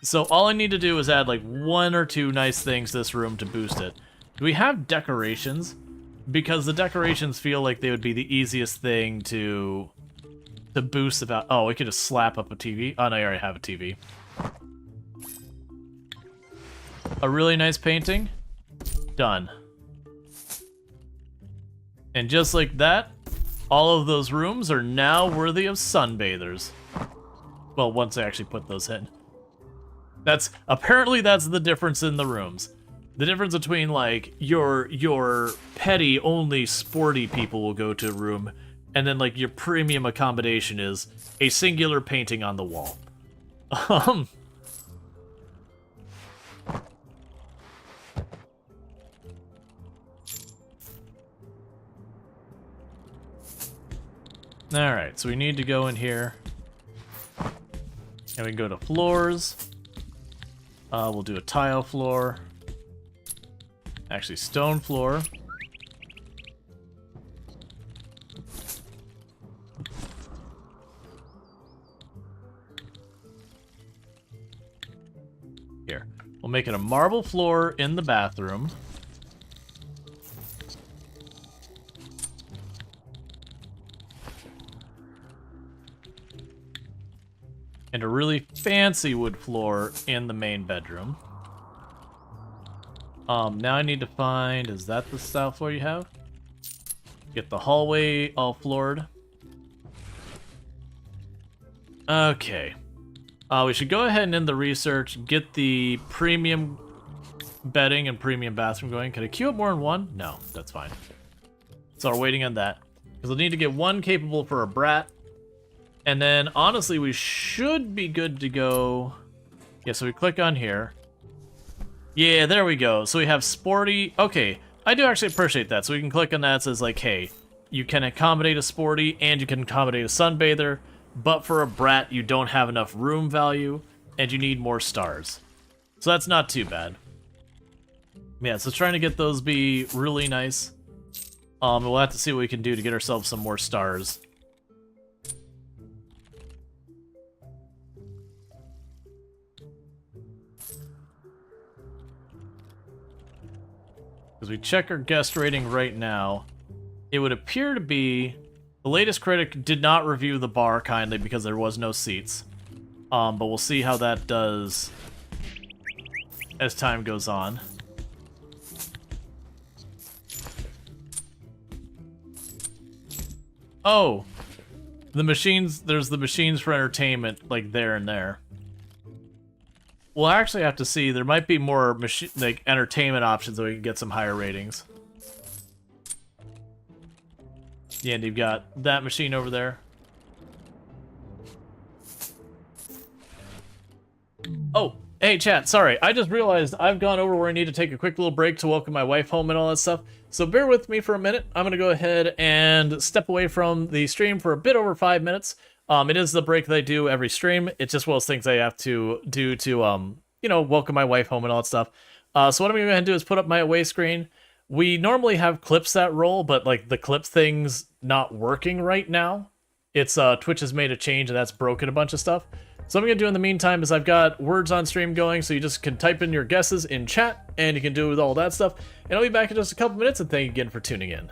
So all I need to do is add like 1 or 2 nice things to this room to boost it. Do we have decorations? Because the decorations feel like they would be the easiest thing to boost the value. Oh, we could just slap up a TV. Oh, no, I already have a TV. A really nice painting. Done. And just like that, all of those rooms are now worthy of sunbathers. Well, once I actually put those in. Apparently that's the difference in the rooms. The difference between, like, your petty, only sporty people will go to a room, and then, like, your premium accommodation is a singular painting on the wall. Alright, so we need to go in here. And we can go to floors. We'll do a tile floor. Actually, stone floor. Here. We'll make it a marble floor in the bathroom. And a really fancy wood floor in the main bedroom. Now I need to find, is that the style floor you have? Get the hallway all floored. Okay. We should go ahead and in the research, get the premium bedding and premium bathroom going. Can I queue up more than one? No, that's fine. So we're waiting on that. Because we'll need to get one capable for a brat. And then, honestly, we should be good to go. Yeah, so we click on here. Yeah, there we go. So we have sporty. Okay, I do actually appreciate that. So we can click on that. It says, like, hey, you can accommodate a sporty and you can accommodate a sunbather. But for a brat, you don't have enough room value and you need more stars. So that's not too bad. Yeah, so trying to get those be really nice. We'll have to see what we can do to get ourselves some more stars. As we check our guest rating right now, it would appear to be... The latest critic did not review the bar kindly because there was no seats. But we'll see how that does as time goes on. Oh, the machines, there's the machines for entertainment, like, there and there. We'll actually have to see. There might be more machine, like, entertainment options so we can get some higher ratings. Yeah, and you've got that machine over there. Oh, hey, chat, sorry. I just realized I've gone over where I need to take a quick little break to welcome my wife home and all that stuff. So bear with me for a minute. I'm going to go ahead and step away from the stream for a bit over 5 minutes. It is the break that I do every stream. It's just one of those things I have to do to, you know, welcome my wife home and all that stuff. So what I'm going to go ahead and do is put up my away screen. We normally have clips that roll, but, like, the clip thing's not working right now. It's, Twitch has made a change, and that's broken a bunch of stuff. So what I'm going to do in the meantime is I've got words on stream going, so you just can type in your guesses in chat, and you can do with all that stuff. And I'll be back in just a couple minutes, and thank you again for tuning in.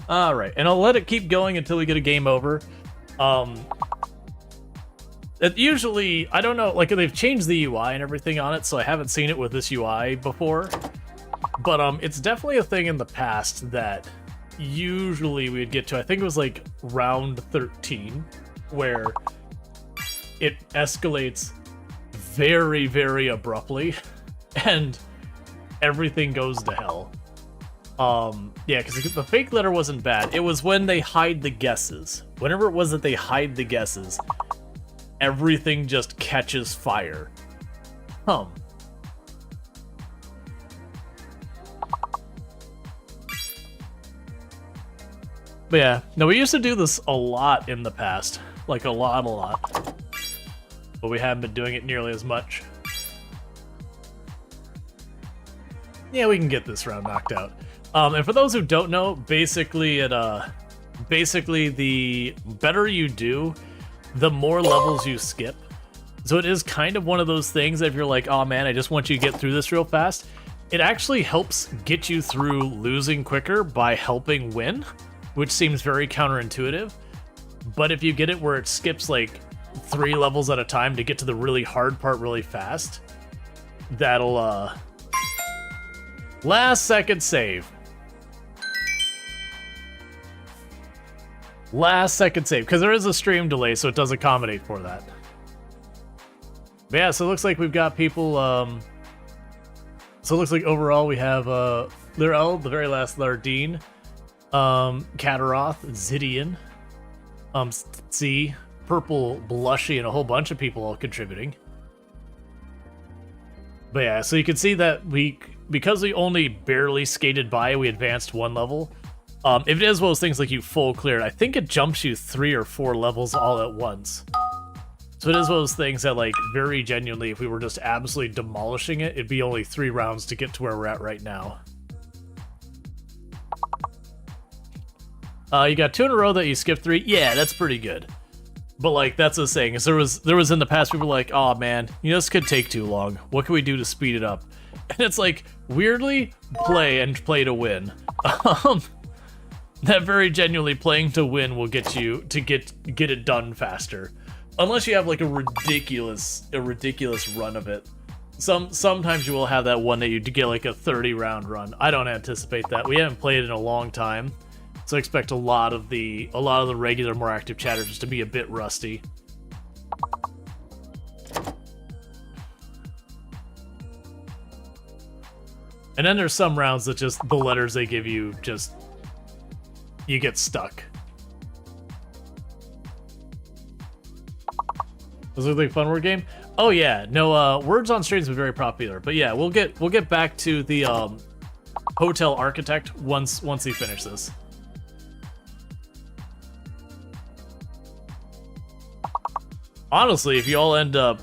Alright, and I'll let it keep going until we get a game over. Usually, I don't know, like, they've changed the UI and everything on it, so I haven't seen it with this UI before. But, it's definitely a thing in the past that usually we'd get to, I think it was, like, round 13, where it escalates very, very abruptly, and everything goes to hell. Yeah, because the fake letter wasn't bad. It was when they hide the guesses. Whenever it was that they hide the guesses, everything just catches fire. But yeah, no, we used to do this a lot in the past. Like, a lot. But we haven't been doing it nearly as much. Yeah, we can get this round knocked out. And for those who don't know, basically the better you do, the more levels you skip. So it is kind of one of those things that if you're like, oh man, I just want you to get through this real fast, it actually helps get you through losing quicker by helping win, which seems very counterintuitive. But if you get it where it skips like 3 levels at a time to get to the really hard part really fast, that'll, last second save. Last second save, because there is a stream delay, so it does accommodate for that. But yeah, so it looks like we've got people, so it looks like overall we have, Rual, the very last Lardine, Kataroth, Zidian, C, Purple, Blushy, and a whole bunch of people all contributing. But yeah, so you can see that because we only barely skated by, we advanced 1 level. If it is one of those things like you full cleared, I think it jumps you 3 or 4 levels all at once. So it is one of those things that, like, very genuinely, if we were just absolutely demolishing it, it'd be only 3 rounds to get to where we're at right now. You got 2 in a row that you skipped 3. Yeah, that's pretty good. But, like, that's the saying, is there was in the past people were like, oh man, this could take too long. What can we do to speed it up? And it's like, weirdly, play to win. That very genuinely playing to win will get you to get it done faster. Unless you have like a ridiculous run of it. Sometimes you will have that one that you get like a 30 round run. I don't anticipate that. We haven't played in a long time. So I expect a lot of the regular, more active chatters to be a bit rusty. And then there's some rounds that just, the letters they give you, just, you get stuck. Does it look like a fun word game? Oh yeah, no, words on streams are very popular. But yeah, we'll get back to the hotel architect once we finish this. Honestly, if you all end up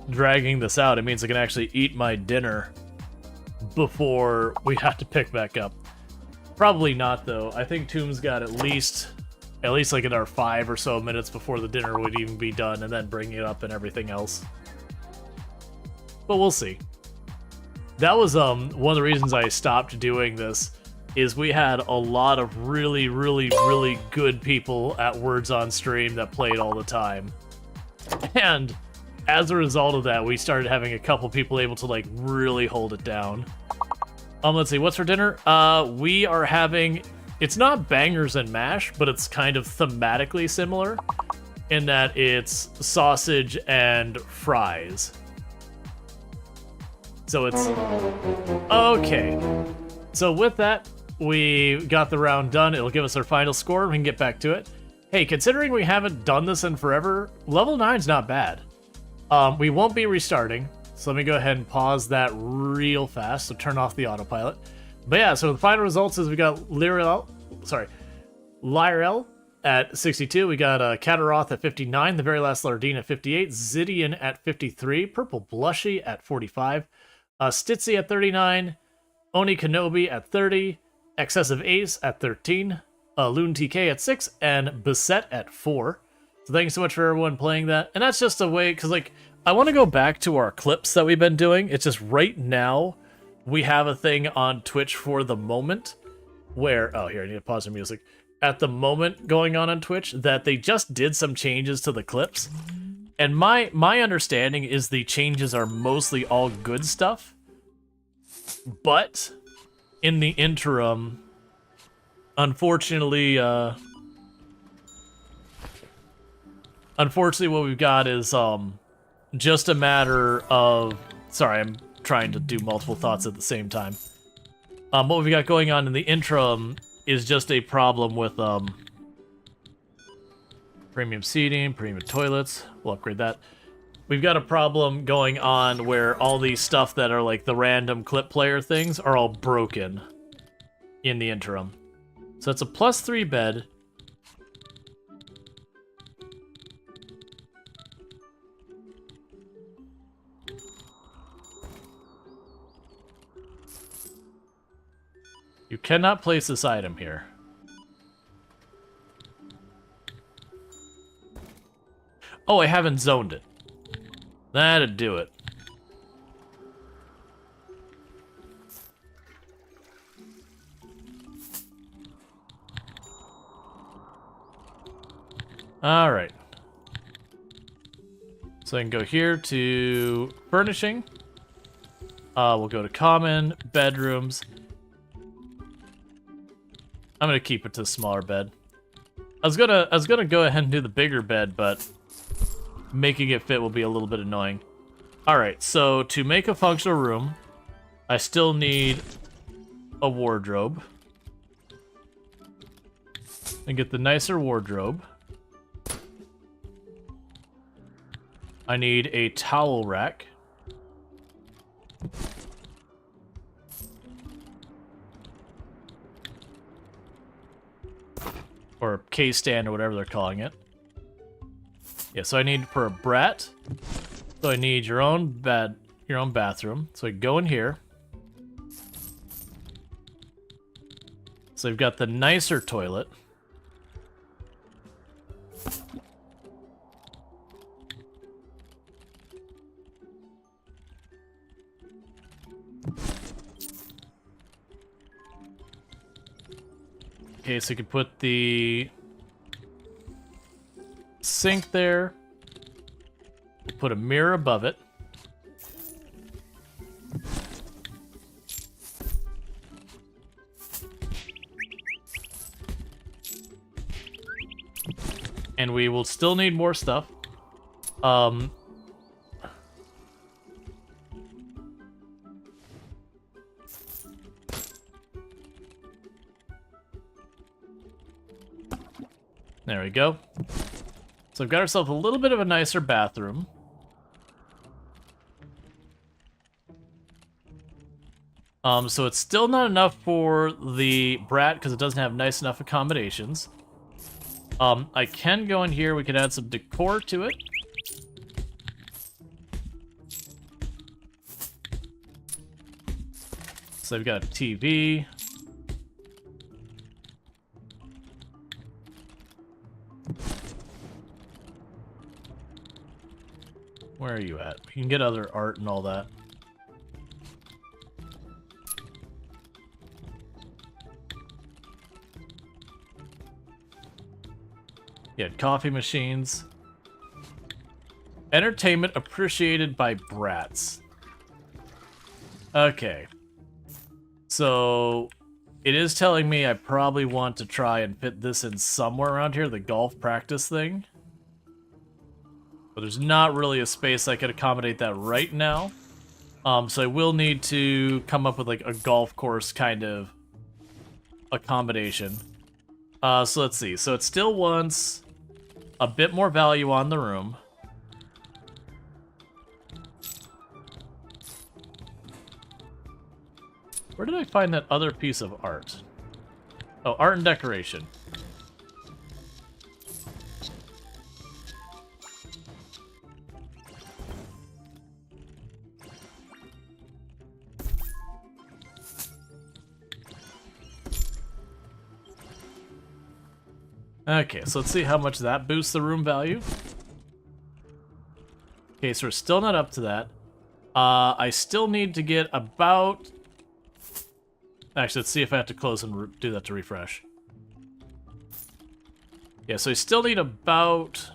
dragging this out, it means I can actually eat my dinner before we have to pick back up. Probably not, though. I think Tomb's got at least like another 5 or so minutes before the dinner would even be done, and then bring it up and everything else. But we'll see. That was one of the reasons I stopped doing this, is we had a lot of really, really, really good people at Words on Stream that played all the time. And as a result of that, we started having a couple people able to like really hold it down. Let's see, what's for dinner? We are having, it's not bangers and mash, but it's kind of thematically similar in that it's sausage and fries. So it's okay. So with that, we got the round done. It'll give us our final score, and we can get back to it. Hey, considering we haven't done this in forever, level 9's not bad. We won't be restarting, so let me go ahead and pause that real fast, so turn off the autopilot. But yeah, so the final results is we got Lyrel at 62, we got Kataroth at 59, the very last Lardine at 58, Zidian at 53, Purple Blushy at 45, Stitzy at 39, Oni Kenobi at 30, Excessive Ace at 13, Loon TK at 6, and Beset at 4. So thanks so much for everyone playing that. And that's just a way, because like, I want to go back to our clips that we've been doing. It's just right now, we have a thing on Twitch for the moment where, oh here, I need to pause the music. At the moment going on Twitch, that they just did some changes to the clips. And my understanding is the changes are mostly all good stuff. But in the interim, unfortunately, what we've got is just a matter of, sorry, I'm trying to do multiple thoughts at the same time. What we've got going on in the interim is just a problem with premium seating, premium toilets. We'll upgrade that. We've got a problem going on where all these stuff that are like the random clip player things are all broken in the interim. So it's a +3 bed. You cannot place this item here. Oh, I haven't zoned it. That'd do it. Alright. So I can go here to furnishing. We'll go to common, bedrooms. I'm gonna keep it to a smaller bed. I was gonna go ahead and do the bigger bed, but making it fit will be a little bit annoying. Alright, so to make a functional room, I still need a wardrobe. And get the nicer wardrobe. I need a towel rack. Or K-stand or whatever they're calling it. Yeah, so I need for a brat. So I need your own bathroom. So I go in here. So we've got the nicer toilet. Okay, so you could put the sink there. We'll put a mirror above it. And we will still need more stuff. There we go. So we've got ourselves a little bit of a nicer bathroom. So it's still not enough for the brat because it doesn't have nice enough accommodations. I can go in here. We could add some decor to it. So we've got a TV. Where are you at? You can get other art and all that. Yeah, coffee machines. Entertainment appreciated by brats. Okay. So, it is telling me I probably want to try and fit this in somewhere around here, the golf practice thing. But there's not really a space I could accommodate that right now. So I will need to come up with like a golf course kind of accommodation. So let's see. So it still wants a bit more value on the room. Where did I find that other piece of art? Oh, art and decoration. Okay, so let's see how much that boosts the room value. Okay, so we're still not up to that. I still need to get about... Actually, let's see if I have to close and do that to refresh. Yeah, so I still need about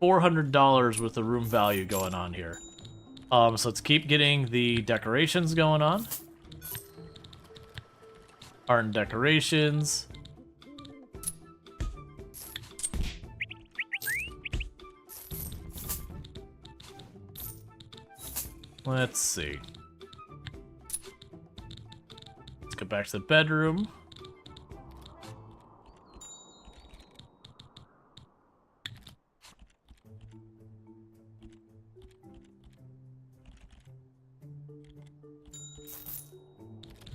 $400 worth of room value going on here. So let's keep getting the decorations going on. Art and decorations. Let's see. Let's go back to the bedroom.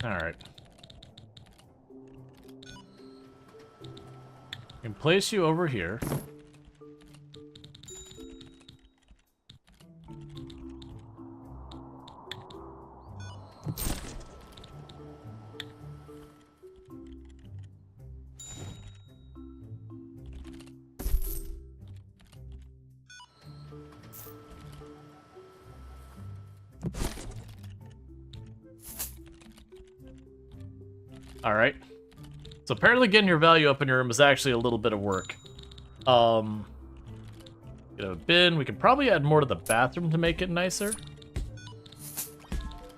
All right. I can place you over here. Alright. So apparently getting your value up in your room is actually a little bit of work. Get a bin. We could probably add more to the bathroom to make it nicer.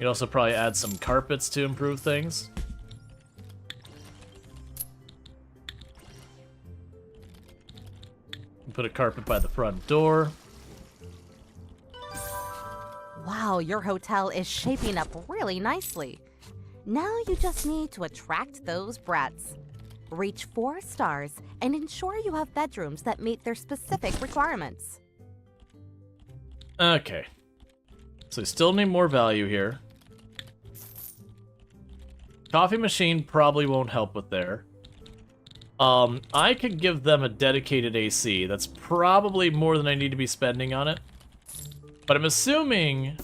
You'd also probably add some carpets to improve things. Put a carpet by the front door. Wow, your hotel is shaping up really nicely. Now you just need to attract those brats. Reach 4 stars and ensure you have bedrooms that meet their specific requirements. Okay. So we still need more value here. Coffee machine probably won't help with there. I could give them a dedicated AC. That's probably more than I need to be spending on it. But I'm assuming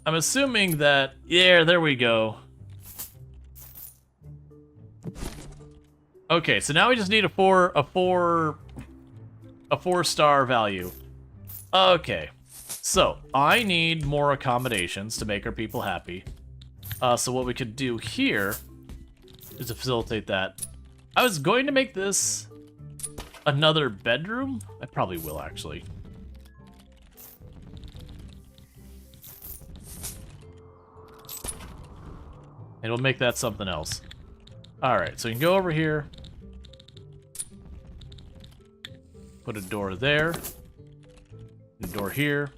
that, yeah, there we go. Okay, so now we just need a 4-star value. Okay, so I need more accommodations to make our people happy. So what we could do here is to facilitate that. I was going to make this another bedroom. I probably will, actually. And we'll make that something else. Alright, so you can go over here. Put a door there. A door here.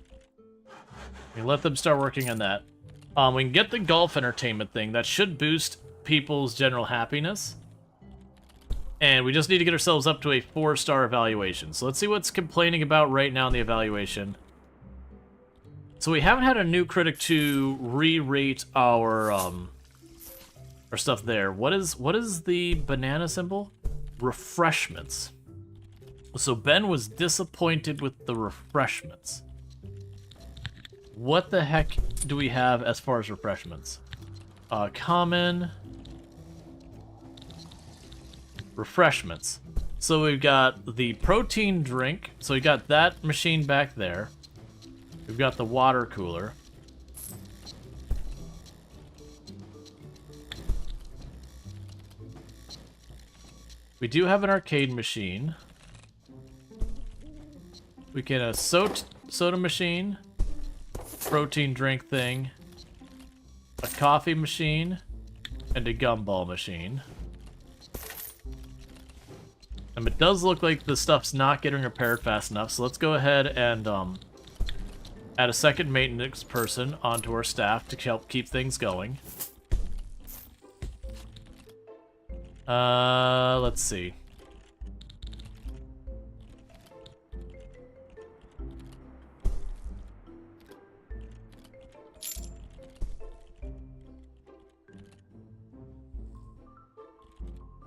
We let them start working on that. We can get the golf entertainment thing. That should boost people's general happiness. And we just need to get ourselves up to a 4-star evaluation. So let's see what's complaining about right now in the evaluation. So we haven't had a new critic to re-rate our stuff there. What is the banana symbol? Refreshments. So Ben was disappointed with the refreshments. What the heck do we have as far as refreshments? Common. Refreshments. So we've got the protein drink. So we got that machine back there. We've got the water cooler. We do have an arcade machine. We get a soda machine, protein drink thing, a coffee machine, and a gumball machine. And it does look like the stuff's not getting repaired fast enough, so let's go ahead and add a second maintenance person onto our staff to help keep things going. Let's see.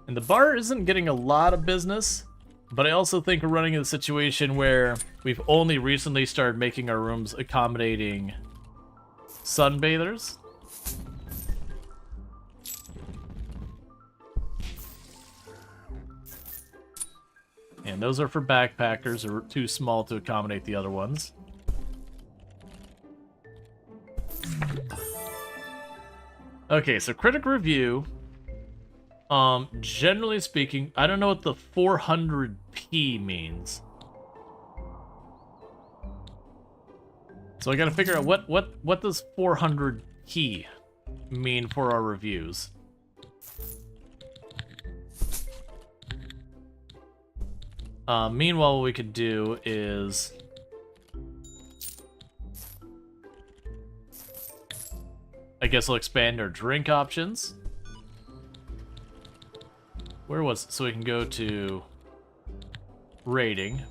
And the bar isn't getting a lot of business, but I also think we're running in a situation where we've only recently started making our rooms accommodating sunbathers. And those are for backpackers, or too small to accommodate the other ones. Okay, so critic review. Generally speaking, I don't know what the 400p means. So I gotta figure out what does 400p mean for our reviews. Meanwhile, what we could do is I guess we'll expand our drink options. Where was it? So we can go to rating.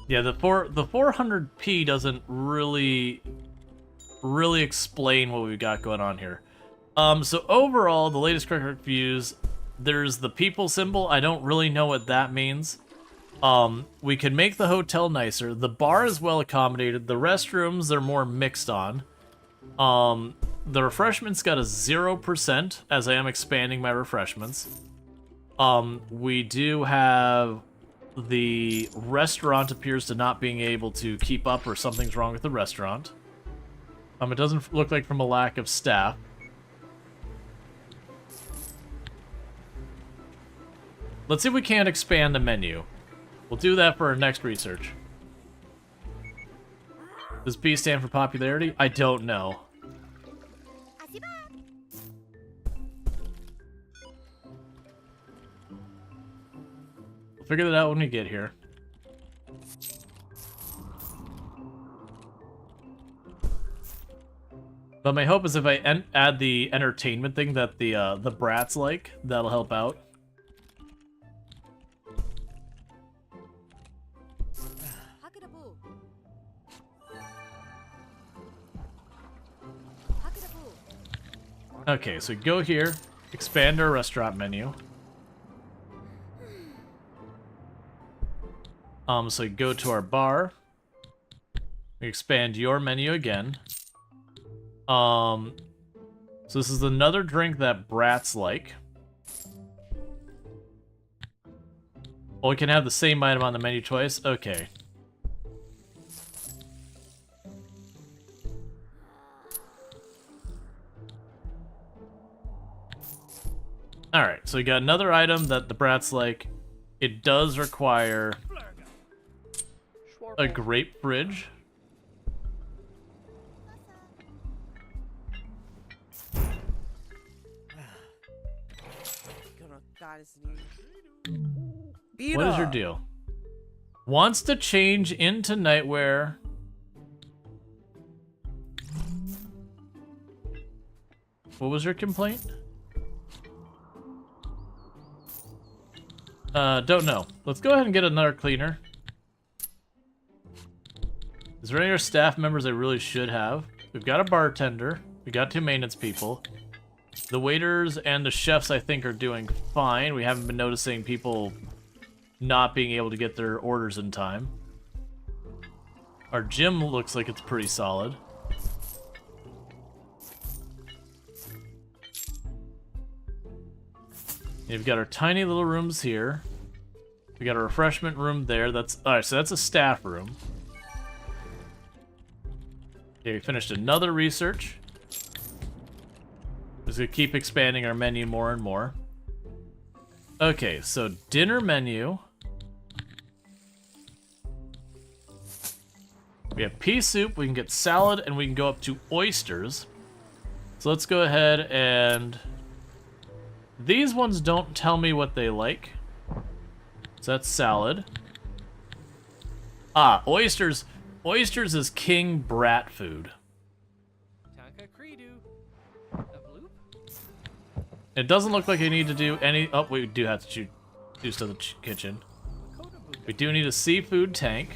Yeah, the 400p doesn't really explain what we've got going on here. So overall, the latest critic reviews, there's the people symbol. I don't really know what that means. We can make the hotel nicer. The bar is well accommodated. The restrooms are more mixed on. The refreshments got a 0%, as I am expanding my refreshments. We do have the restaurant appears to not being able to keep up, or something's wrong with the restaurant. It doesn't look like from a lack of staff. Let's see if we can't expand the menu. We'll do that for our next research. Does P stand for popularity? I don't know. We'll figure that out when we get here. But my hope is if I add the entertainment thing that the brats like, that'll help out. Okay, so we go here, expand our restaurant menu. So we go to our bar. We expand your menu again. So this is another drink that brats like. Oh, we can have the same item on the menu twice? Okay. Alright, so we got another item that the brats like. It does require a grape fridge. What is your deal? Wants to change into nightwear. What was your complaint? Don't know. Let's go ahead and get another cleaner. Is there any other staff members I really should have? We've got a bartender. We got 2 maintenance people. The waiters and the chefs, I think, are doing fine. We haven't been noticing people not being able to get their orders in time. Our gym looks like it's pretty solid. We've got our tiny little rooms here. We got a refreshment room there. That's alright, so that's a staff room. Okay, we finished another research. Just gonna keep expanding our menu more and more. Okay, so dinner menu. We have pea soup, we can get salad, and we can go up to oysters. So let's go ahead and... These ones don't tell me what they like. So that's salad. Ah, oysters. Oysters is king brat food. It doesn't look like I need to do any... Oh, we do have to do stuff in the kitchen. We do need a seafood tank.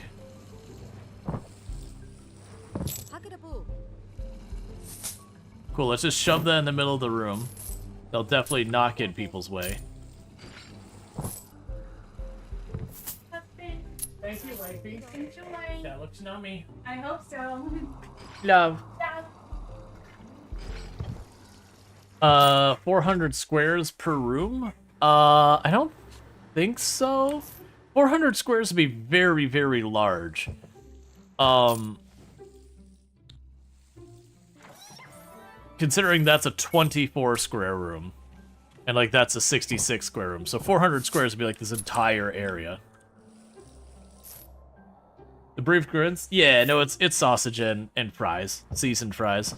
Cool, let's just shove that in the middle of the room. They'll definitely knock in people's way. Thank you, wifey. Enjoy. That looks nummy. I hope so. Love. Yeah. 400 squares per room? I don't think so. 400 squares would be very, very large. Considering that's a 24 square room. And like that's a 66 square room. So 400 squares would be like this entire area. The brief grins? Yeah, no, it's sausage and fries. Seasoned fries.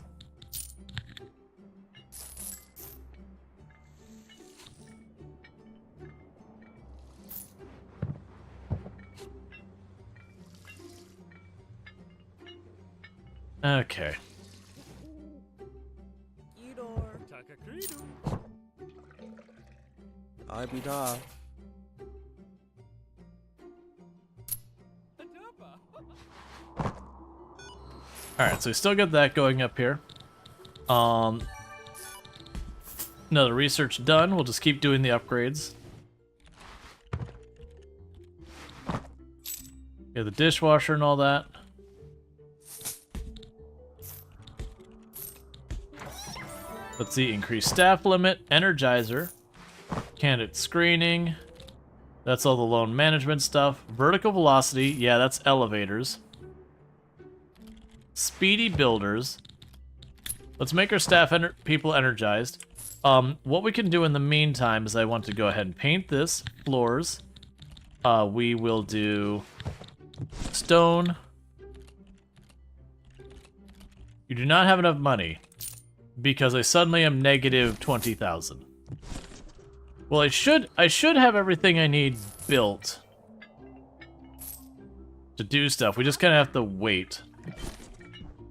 Okay. Alright, so we still got that going up here. Another research done. We'll just keep doing the upgrades. Yeah, the dishwasher and all that. Let's see, increase staff limit, energizer, candidate screening. That's all the loan management stuff. Vertical velocity, yeah, that's elevators. Speedy builders. Let's make our staff people energized. What we can do in the meantime is I want to go ahead and paint this, floors. We will do stone. You do not have enough money because I suddenly am negative 20,000. Well, I should have everything I need built to do stuff. We just kind of have to wait.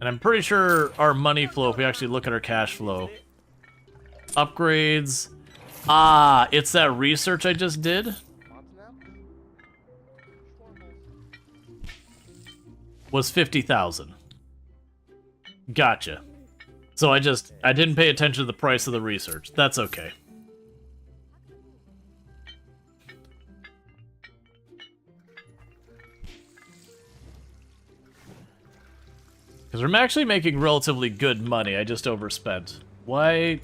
And I'm pretty sure our money flow, if we actually look at our cash flow. Upgrades. Ah, it's that research I just did? Was 50,000. Gotcha. So I didn't pay attention to the price of the research. That's okay. Because I'm actually making relatively good money. I just overspent. Why?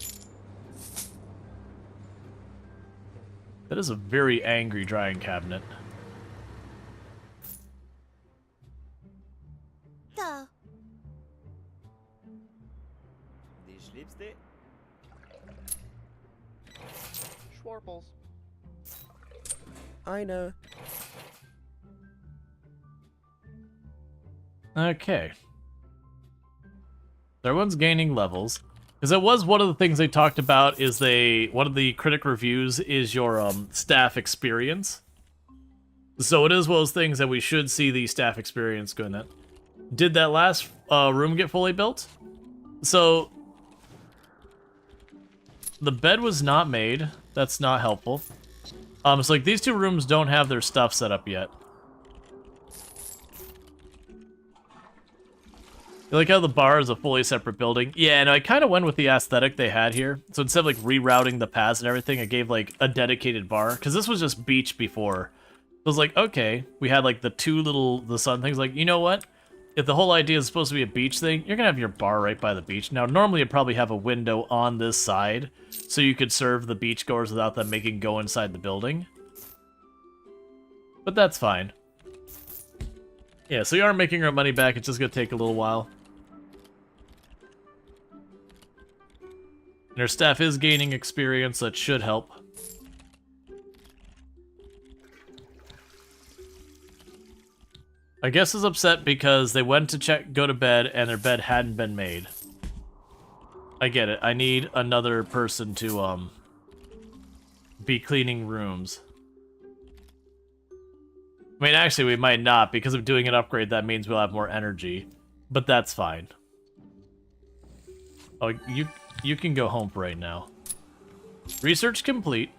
That is a very angry drying cabinet. Duh. Die Schlimmste. Schwarpels. Eine. Okay. Everyone's gaining levels. Because it was one of the things they talked about is one of the critic reviews is your staff experience. So it is one of those things that we should see the staff experience going in. Did that last room get fully built? So the bed was not made. That's not helpful. So like these two rooms don't have their stuff set up yet. You like how the bar is a fully separate building? Yeah, no, I kind of went with the aesthetic they had here. So instead of like rerouting the paths and everything, I gave like a dedicated bar. Because this was just beach before. So I was like, okay, we had like the sun things. Like, you know what? If the whole idea is supposed to be a beach thing, you're going to have your bar right by the beach. Now, normally you'd probably have a window on this side. So you could serve the beachgoers without them making go inside the building. But that's fine. Yeah, so you are making our money back. It's just going to take a little while. And our staff is gaining experience, that should help. I guess is upset because they went to go to bed and their bed hadn't been made. I get it. I need another person to be cleaning rooms. I mean, actually, we might not. Because of doing an upgrade, that means we'll have more energy. But that's fine. Oh, you can go home for right now. Research complete.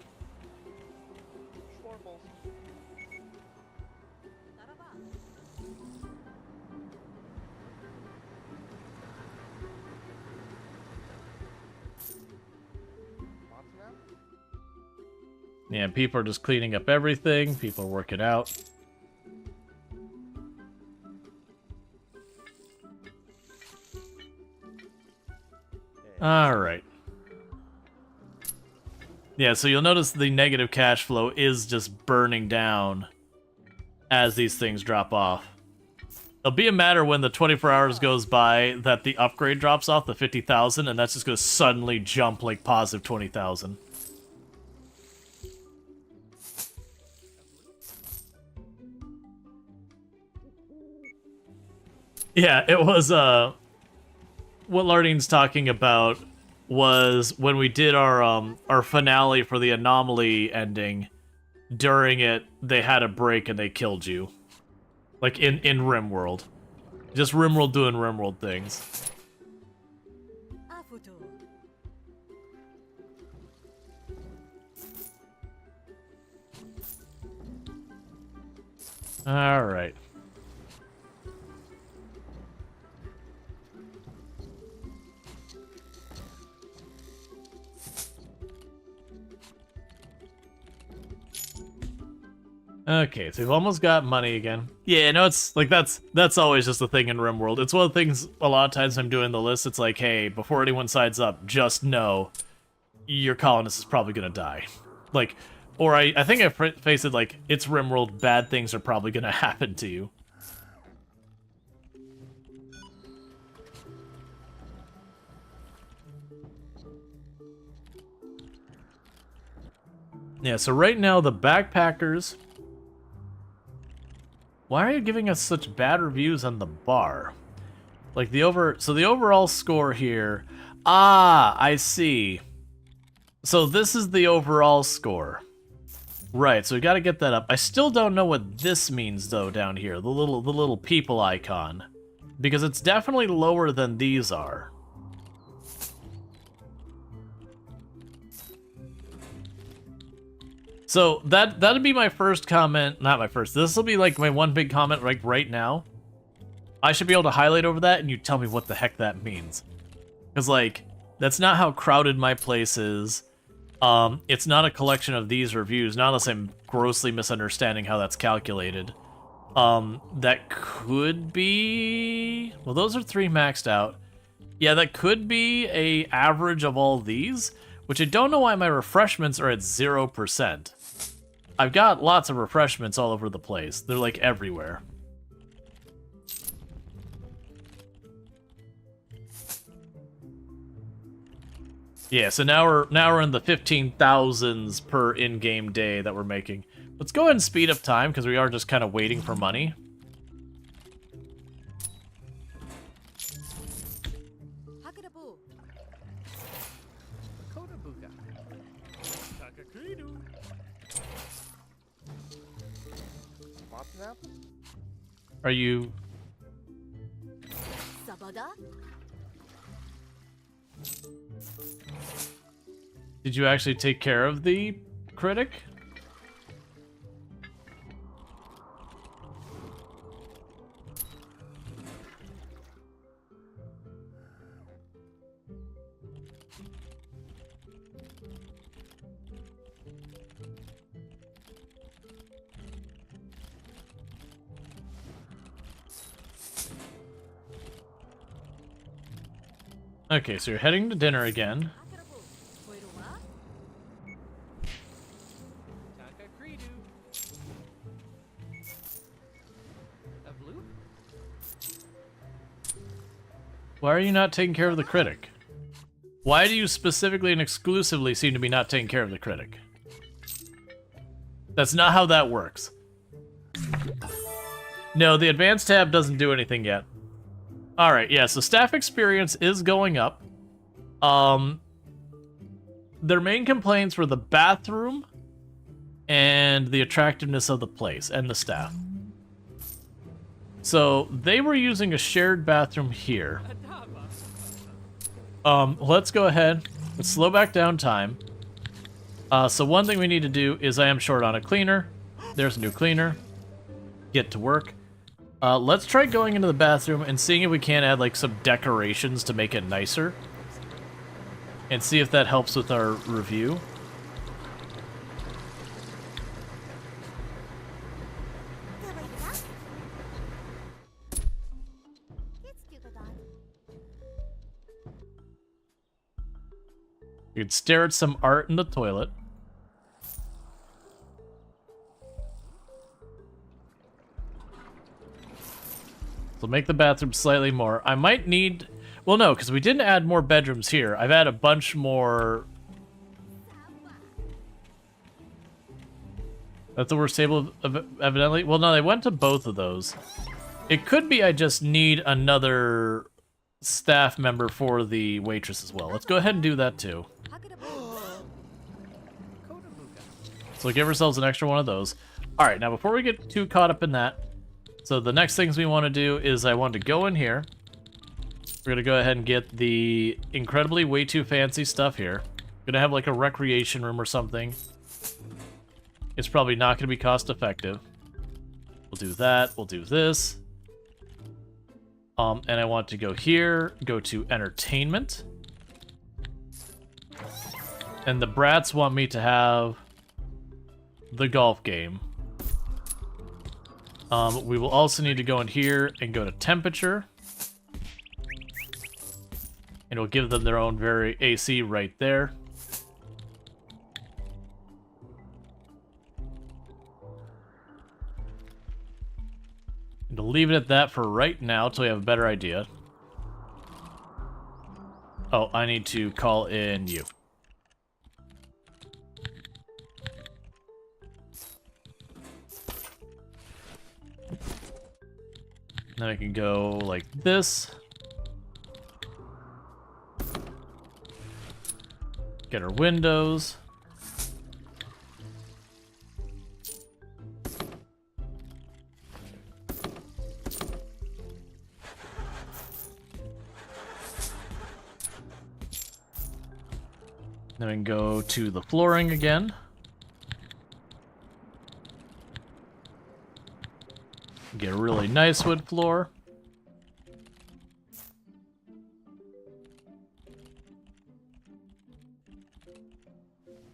Yeah, people are just cleaning up everything. People are working out. Alright. Yeah, so you'll notice the negative cash flow is just burning down as these things drop off. It'll be a matter when the 24 hours goes by that the upgrade drops off, the 50,000, and that's just going to suddenly jump like positive 20,000. Yeah, it was, what Lardine's talking about was when we did our finale for the anomaly ending. During it, they had a break and they killed you, like in RimWorld. Just RimWorld doing RimWorld things. All right. Okay, so we've almost got money again. Yeah, no, it's like that's always just the thing in RimWorld. It's one of the things a lot of times I'm doing the list. It's like, hey, before anyone signs up, just know your colonist is probably gonna die. Like, or I think I faced it like it's RimWorld. Bad things are probably gonna happen to you. Yeah, so right now the backpackers. Why are you giving us such bad reviews on the bar? Like the overall score here. Ah, I see. So this is the overall score. Right, so we gotta get that up. I still don't know what this means though down here, the little people icon. Because it's definitely lower than these are. So that'd be my first comment, not my first. This will be like my one big comment like right now. I should be able to highlight over that and you tell me what the heck that means. Because, like, that's not how crowded my place is. It's not a collection of these reviews, not unless I'm grossly misunderstanding how that's calculated. That could be... Well, those are 3 maxed out. Yeah, that could be a average of all these, which I don't know why my refreshments are at 0%. I've got lots of refreshments all over the place. They're, like, everywhere. Yeah, so now we're in the 15,000s per in-game day that we're making. Let's go ahead and speed up time, because we are just kind of waiting for money. Are you... Did you actually take care of the critic? Okay, so you're heading to dinner again. Why are you not taking care of the critic? Why do you specifically and exclusively seem to be not taking care of the critic? That's not how that works. No, the advanced tab doesn't do anything yet. Alright, yeah, so staff experience is going up. Their main complaints were the bathroom and the attractiveness of the place and the staff. So they were using a shared bathroom here. Let's go ahead. Let's slow back down time. So one thing we need to do is I am short on a cleaner. There's a new cleaner. Get to work. Let's try going into the bathroom and seeing if we can add like some decorations to make it nicer. And see if that helps with our review. You could stare at some art in the toilet. So make the bathroom slightly more. I might need... Well, no, because we didn't add more bedrooms here. I've added a bunch more... That's the worst table, evidently. Well, no, they went to both of those. It could be I just need another staff member for the waitress as well. Let's go ahead and do that too. So give ourselves an extra one of those. Alright, now before we get too caught up in that, so the next things we want to do is I want to go in here. We're going to go ahead and get the incredibly way too fancy stuff here. Going to have like a recreation room or something. It's probably not going to be cost effective. We'll do that. We'll do this. And I want to go here, go to entertainment. And the brats want me to have the golf game. We will also need to go in here and go to temperature. And we'll give them their own very AC right there. And to leave it at that for right now until we have a better idea. Oh, I need to call in you. Then I can go like this. Get our windows. Then we can go to the flooring again. Get a really nice wood floor.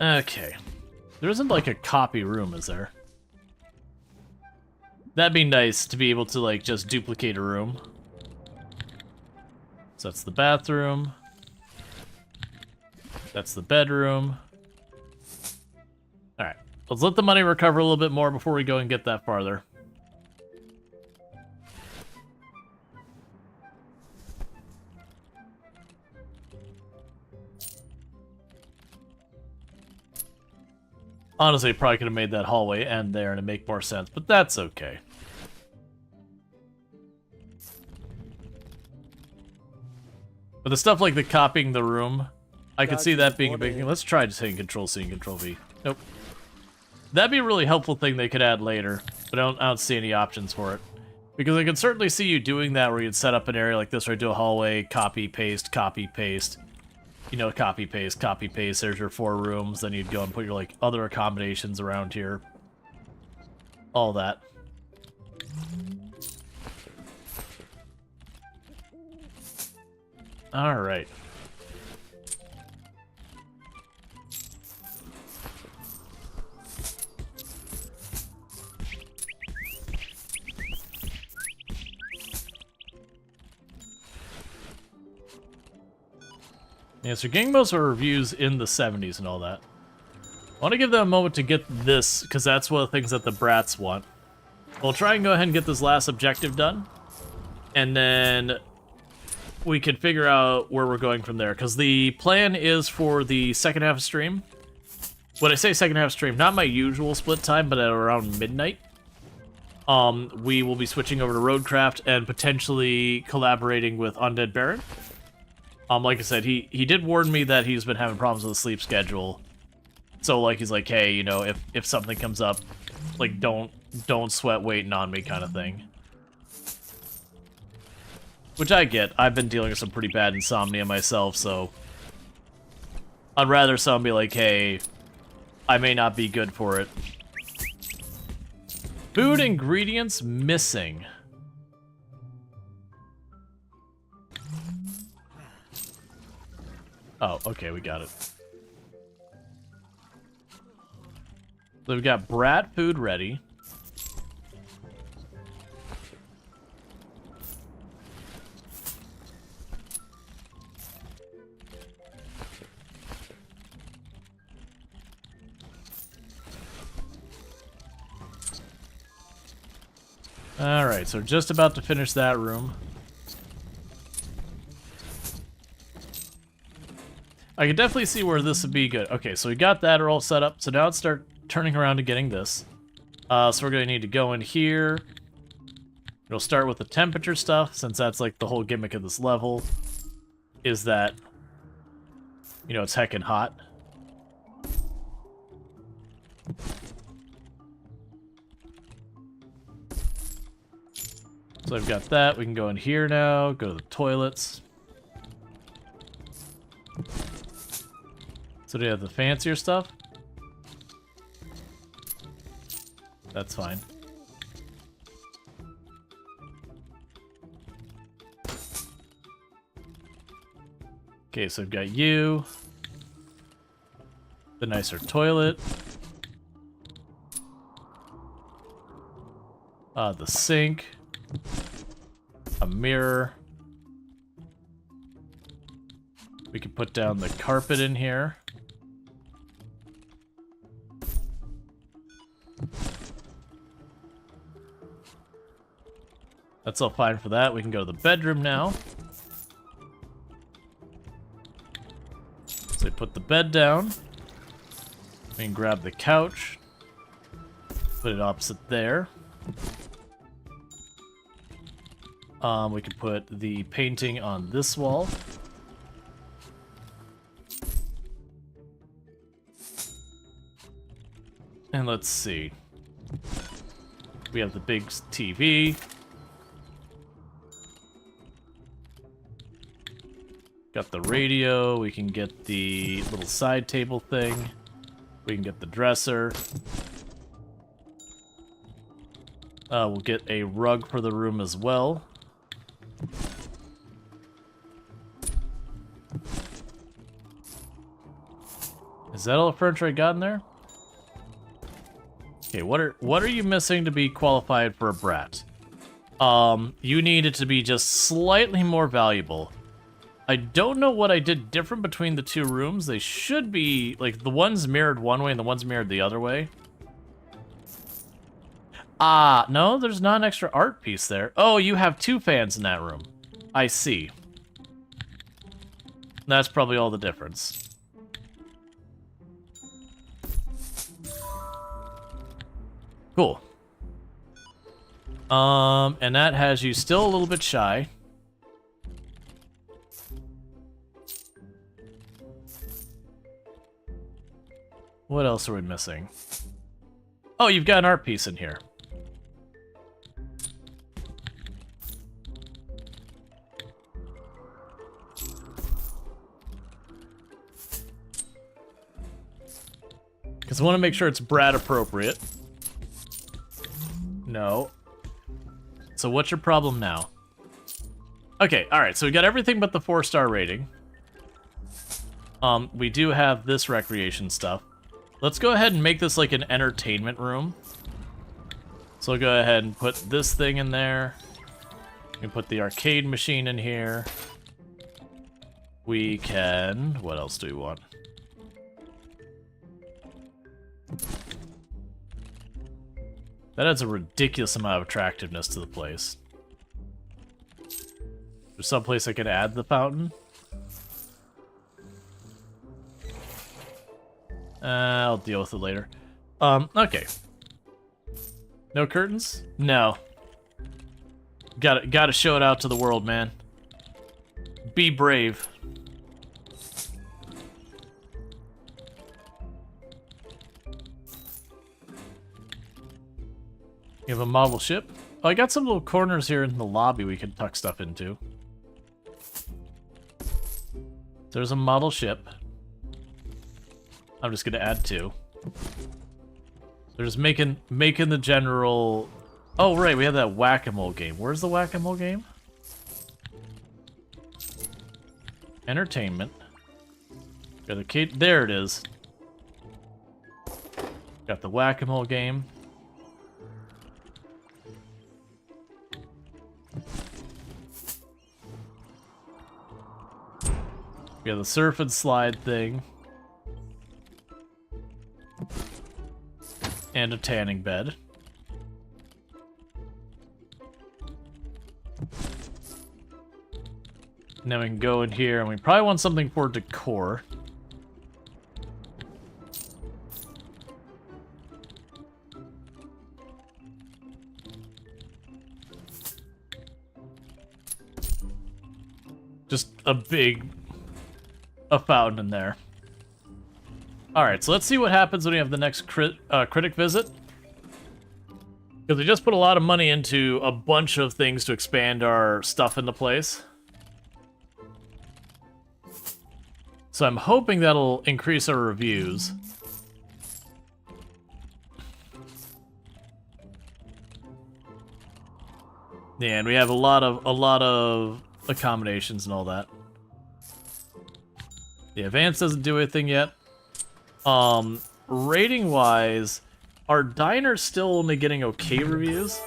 Okay. There isn't like a copy room, is there? That'd be nice to be able to like just duplicate a room. So that's the bathroom. That's the bedroom. Alright. Let's let the money recover a little bit more before we go and get that farther. Honestly, probably could have made that hallway end there and it'd make more sense, but that's okay. But the stuff like the copying the room, I could see that being a big thing. Let's try just hitting Control-C and Control-V. Nope. That'd be a really helpful thing they could add later, but I don't see any options for it. Because I can certainly see you doing that where you'd set up an area like this where you do a hallway, copy, paste, you know, copy, paste, there's your 4 rooms, then you'd go and put your, like, other accommodations around here. All that. Alright. Yeah, so getting most of our reviews in the 70s and all that. I want to give them a moment to get this, because that's one of the things that the brats want. We'll try and go ahead and get this last objective done. And then we can figure out where we're going from there. Because the plan is for the second half of stream. When I say second half stream, not my usual split time, but at around midnight. We will be switching over to Roadcraft and potentially collaborating with Undead Baron. Like I said, he did warn me that he's been having problems with the sleep schedule. So, like, he's like, hey, you know, if something comes up, like, don't sweat waiting on me kind of thing. Which I get. I've been dealing with some pretty bad insomnia myself, so I'd rather someone be like, hey, I may not be good for it. Food ingredients missing. Oh, okay, we got it. So we've got brat food ready. Alright, so just about to finish that room. I can definitely see where this would be good. Okay, so we got that all set up. So now let's start turning around and getting this. So we're going to need to go in here. We'll start with the temperature stuff, since that's like the whole gimmick of this level. Is that, you know, it's heckin' hot. So I've got that. We can go in here now, go to the toilets. So do you have the fancier stuff? That's fine. Okay, so I've got you. The nicer toilet. The sink. A mirror. We can put down the carpet in here. That's all fine for that. We can go to the bedroom now. So we put the bed down. We can grab the couch. Put it opposite there. We can put the painting on this wall. And let's see. We have the big TV. Got the radio. We can get the little side table thing. We can get the dresser. We'll get a rug for the room as well. Is Is that all the furniture I got in there? Okay, what are you missing to be qualified for a brat? You need it to be just slightly more valuable. I don't know what I did different between the two rooms. They should be, like, the one's mirrored one way and the one's mirrored the other way. Ah, no, there's not an extra art piece there. Oh, you have 2 fans in that room. I see. That's probably all the difference. Cool. And that has you still a little bit shy. What else are we missing? Oh, you've got an art piece in here. Because I want to make sure it's Brad appropriate. No. So what's your problem now? Okay, alright, so we got everything but the 4-star rating. We do have this recreation stuff. Let's go ahead and make this like an entertainment room. So I'll go ahead and put this thing in there. We can put the arcade machine in here. We can... What else do we want? That adds a ridiculous amount of attractiveness to the place. There's some place I could add the fountain. I'll deal with it later. Okay. No curtains? No. Gotta show it out to the world, man. Be brave. You have a model ship? Oh, I got some little corners here in the lobby we can tuck stuff into. There's a model ship. I'm just gonna add 2. They're just making the general... Oh, right, we have that whack-a-mole game. Where's the whack-a-mole game? Entertainment. Got the kid. There it is. Got the whack-a-mole game. We have the surf and slide thing. And a tanning bed. And then we can go in here, and we probably want something for decor. Just a fountain in there. Alright, so let's see what happens when we have the next critic visit. Because we just put a lot of money into a bunch of things to expand our stuff into place. So I'm hoping that'll increase our reviews. Yeah, and we have a lot of accommodations and all that. The advance doesn't do anything yet. Rating-wise, our diner's still only getting okay reviews.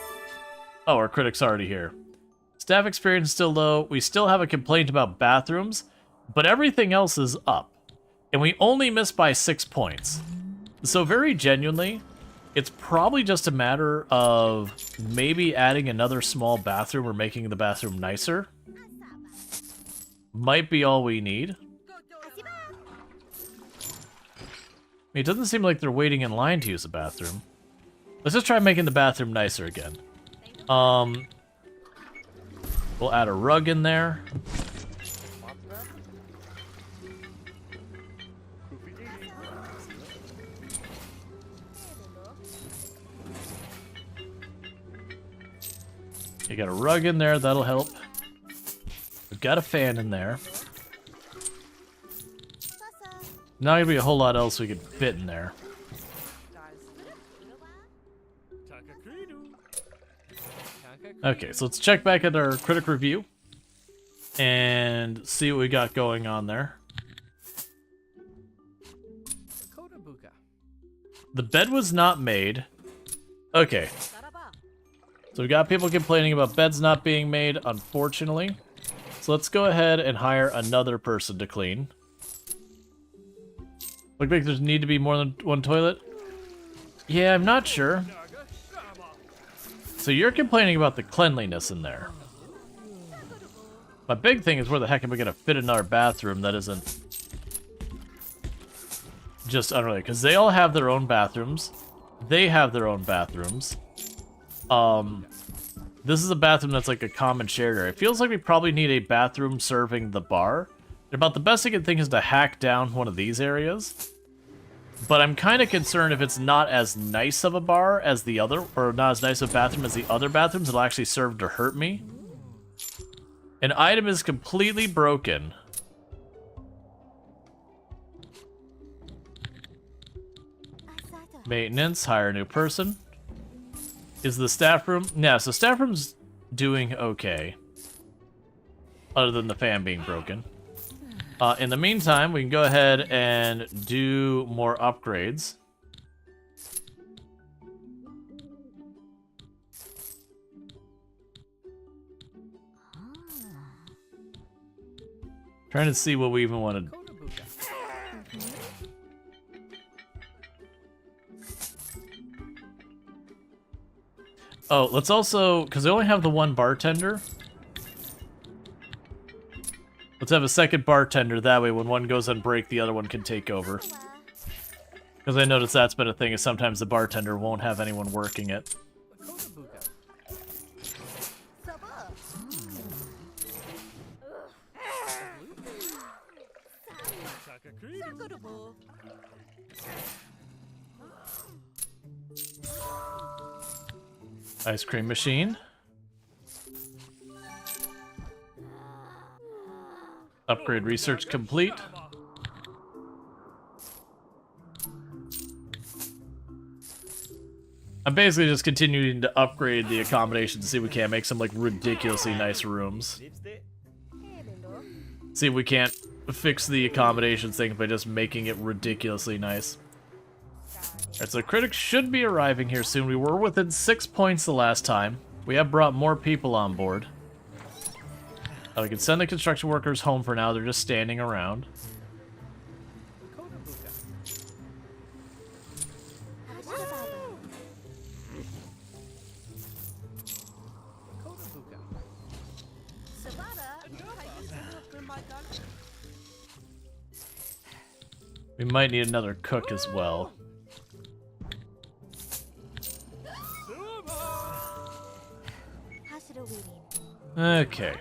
Oh, our critic's already here. Staff experience is still low. We still have a complaint about bathrooms, but everything else is up. And we only missed by 6 points. So very genuinely, it's probably just a matter of maybe adding another small bathroom or making the bathroom nicer. Might be all we need. I mean, it doesn't seem like they're waiting in line to use the bathroom. Let's just try making the bathroom nicer again. We'll add a rug in there. You got a rug in there, that'll help. We've got a fan in there. Not gonna be a whole lot else we could fit in there. Okay, so let's check back at our critic review and see what we got going on there. The bed was not made. Okay. So we got people complaining about beds not being made, unfortunately. So let's go ahead and hire another person to clean. Look like there's need to be more than one toilet. Yeah, I'm not sure. So you're complaining about the cleanliness in there. My big thing is where the heck am I gonna fit another bathroom that isn't just unrelated? Because they all have their own bathrooms. They have their own bathrooms. This is a bathroom that's like a common shared area. It feels like we probably need a bathroom serving the bar. And about the best I can think is to hack down one of these areas. But I'm kind of concerned if it's not as nice of a bar as the other, or not as nice of a bathroom as the other bathrooms, it'll actually serve to hurt me. An item is completely broken. Maintenance, hire a new person. Is the staff room? Yeah, so staff room's doing okay. Other than the fan being broken. In the meantime, we can go ahead and do more upgrades. Trying to see what we even want to... Oh, let's also... Because they only have the one bartender. Let's have a second bartender. That way, when one goes on break, the other one can take over. Because I noticed that's been a thing, is sometimes the bartender won't have anyone working it. Ice cream machine. Upgrade research complete. I'm basically just continuing to upgrade the accommodations to see if we can't make some like ridiculously nice rooms. See if we can't fix the accommodations thing by just making it ridiculously nice. Alright, so critics should be arriving here soon. We were within 6 points the last time. We have brought more people on board. We can send the construction workers home for now. They're just standing around. We might need another cook as well. Okay.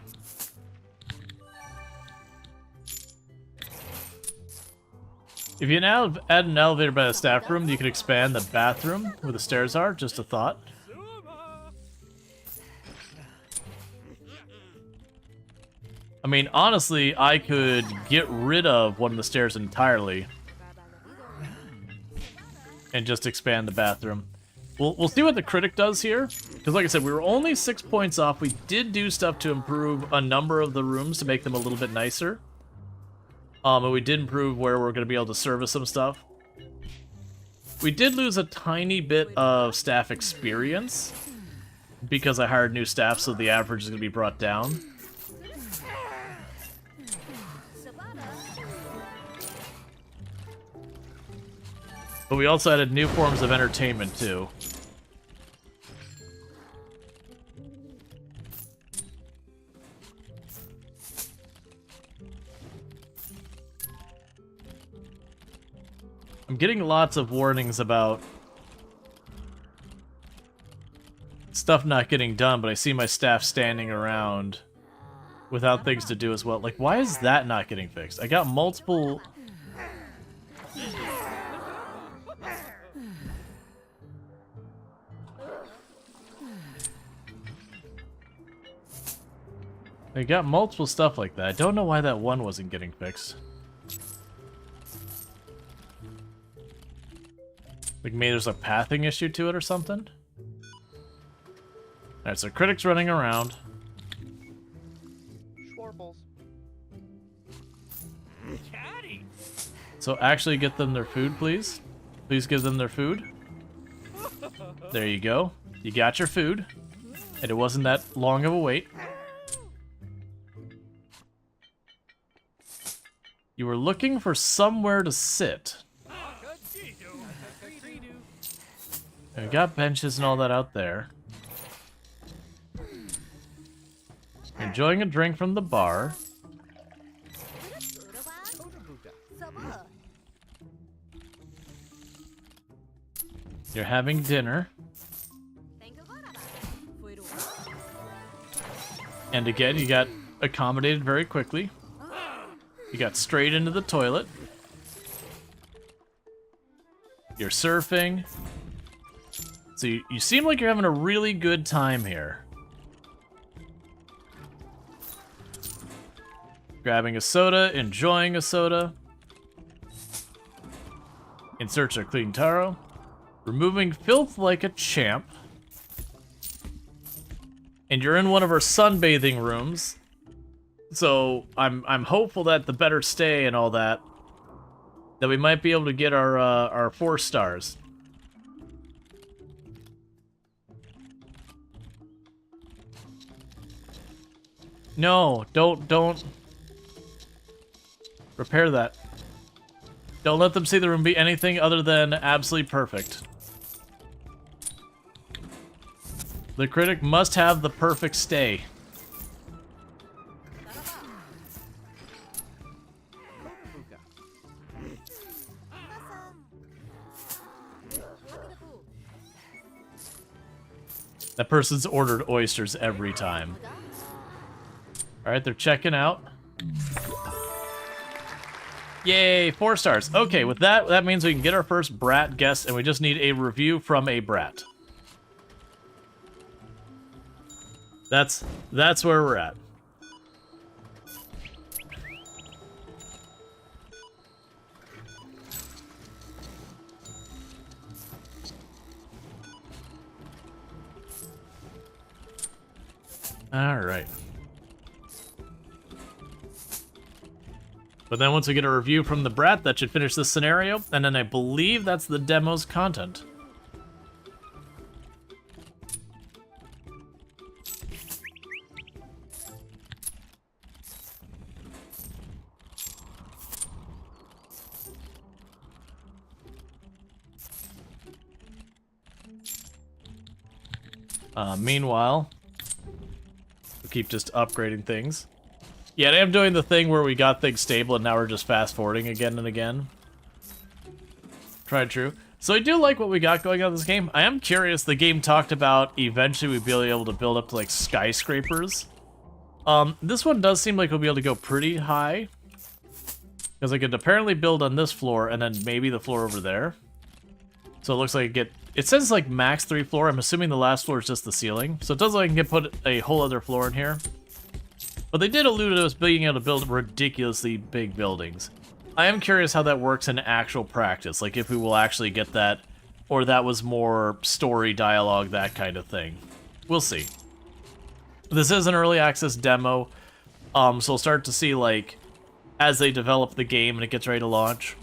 If you now add an elevator by the staff room, you can expand the bathroom where the stairs are. Just a thought. I mean, honestly, I could get rid of one of the stairs entirely and just expand the bathroom. We'll see what the critic does here. Because like I said, we were only 6 points off. We did do stuff to improve a number of the rooms to make them a little bit nicer. And we did improve where we're going to be able to service some stuff. We did lose a tiny bit of staff experience because I hired new staff, so the average is going to be brought down. But we also added new forms of entertainment, too. I'm getting lots of warnings about stuff not getting done, but I see my staff standing around without things to do as well. Like, why is that not getting fixed? I got multiple... I got multiple stuff like that. I don't know why that one wasn't getting fixed. Like maybe there's a pathing issue to it or something? Alright, so critics running around. So actually get them their food, please. Please give them their food. There you go. You got your food. And it wasn't that long of a wait. You were looking for somewhere to sit. We got benches and all that out there. Enjoying a drink from the bar. You're having dinner. And again, you got accommodated very quickly. You got straight into the toilet. You're surfing. So you seem like you're having a really good time here. Grabbing a soda, enjoying a soda. In search of clean taro. Removing filth like a champ. And you're in one of our sunbathing rooms. So I'm hopeful that the better stay and all that we might be able to get our 4 stars. No, don't repair that. Don't let them see the room be anything other than absolutely perfect. The critic must have the perfect stay. That person's ordered oysters every time. Alright, they're checking out. Yay, 4 stars. Okay, with that means we can get our first brat guest, and we just need a review from a brat. That's where we're at. All right. But then once we get a review from the brat, that should finish this scenario, and then I believe that's the demo's content. Meanwhile, we'll keep just upgrading things. Yeah, I am doing the thing where we got things stable and now we're just fast-forwarding again and again. Tried true. So I do like what we got going on in this game. I am curious, the game talked about eventually we'd be able to build up to like skyscrapers. This one does seem like we'll be able to go pretty high. Because I could apparently build on this floor and then maybe the floor over there. So it looks like it says like max 3 floor. I'm assuming the last floor is just the ceiling. So it does like I can put a whole other floor in here. But they did allude to us being able to build ridiculously big buildings. I am curious how that works in actual practice. Like if we will actually get that, or that was more story dialogue, that kind of thing. We'll see. This is an early access demo. So we'll start to see like, as they develop the game and it gets ready to launch.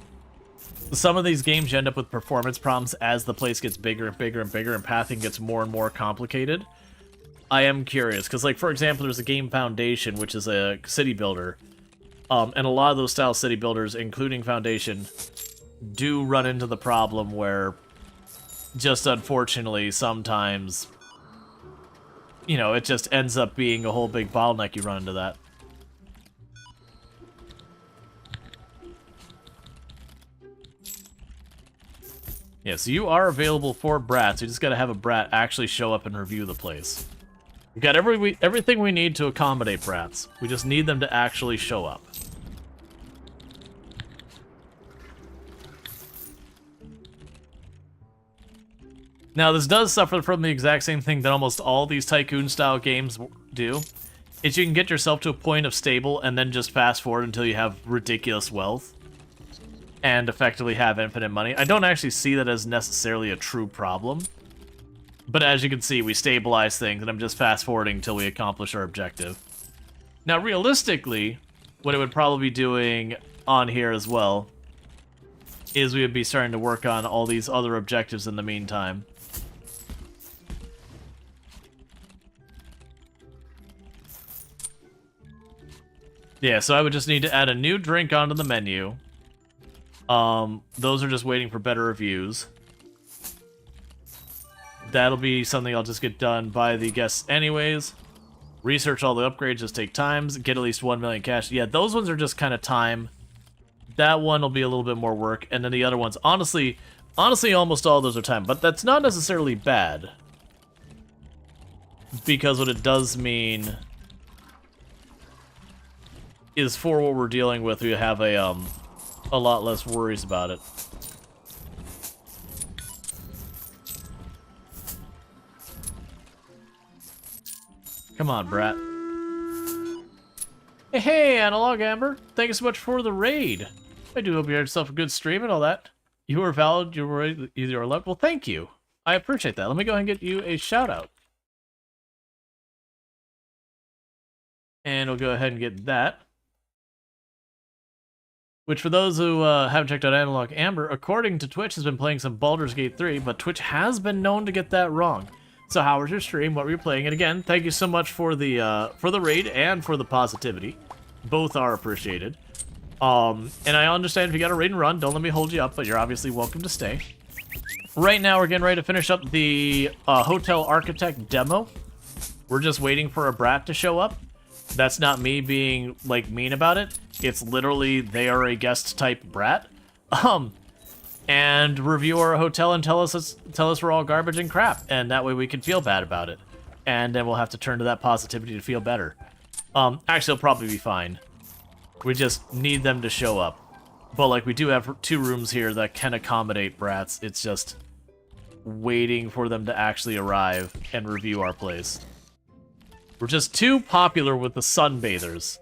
Some of these games you end up with performance problems as the place gets bigger and bigger and bigger and pathing gets more and more complicated. I am curious, because like for example there's a game Foundation, which is a city builder. And a lot of those style city builders, including Foundation, do run into the problem where just unfortunately sometimes, you know, it just ends up being a whole big bottleneck you run into that. Yeah, so you are available for brats. You just gotta have a brat actually show up and review the place. We've got everything we need to accommodate brats. We just need them to actually show up. Now, this does suffer from the exact same thing that almost all these tycoon-style games do. Is you can get yourself to a point of stable and then just fast forward until you have ridiculous wealth. And effectively have infinite money. I don't actually see that as necessarily a true problem. But as you can see, we stabilize things, and I'm just fast-forwarding until we accomplish our objective. Now, realistically, what it would probably be doing on here as well is we would be starting to work on all these other objectives in the meantime. Yeah, so I would just need to add a new drink onto the menu. Those are just waiting for better reviews. That'll be something I'll just get done by the guests anyways. Research all the upgrades, just take times. Get at least 1 million cash. Yeah, those ones are just kind of time. That one will be a little bit more work. And then the other ones, honestly, almost all of those are time. But that's not necessarily bad. Because what it does mean is for what we're dealing with, we have a lot less worries about it. Come on, brat. Hey, Analog Amber. Thank you so much for the raid. I do hope you had yourself a good stream and all that. You are valid, you were either loved. Well, thank you. I appreciate that. Let me go ahead and get you a shout out. And we'll go ahead and get that. Which, for those who haven't checked out Analog Amber, according to Twitch, has been playing some Baldur's Gate 3, but Twitch has been known to get that wrong. So how was your stream? What were you playing? And again, thank you so much for the raid and for the positivity. Both are appreciated. And I understand if you got a raid and run, don't let me hold you up, but you're obviously welcome to stay. Right now, we're getting ready to finish up the Hotel Architect demo. We're just waiting for a brat to show up. That's not me being, like, mean about it. It's literally they are a guest type brat. And review our hotel and tell us we're all garbage and crap, and that way we can feel bad about it. And then we'll have to turn to that positivity to feel better. Actually, it'll probably be fine. We just need them to show up. But, like, we do have 2 rooms here that can accommodate brats. It's just waiting for them to actually arrive and review our place. We're just too popular with the sunbathers.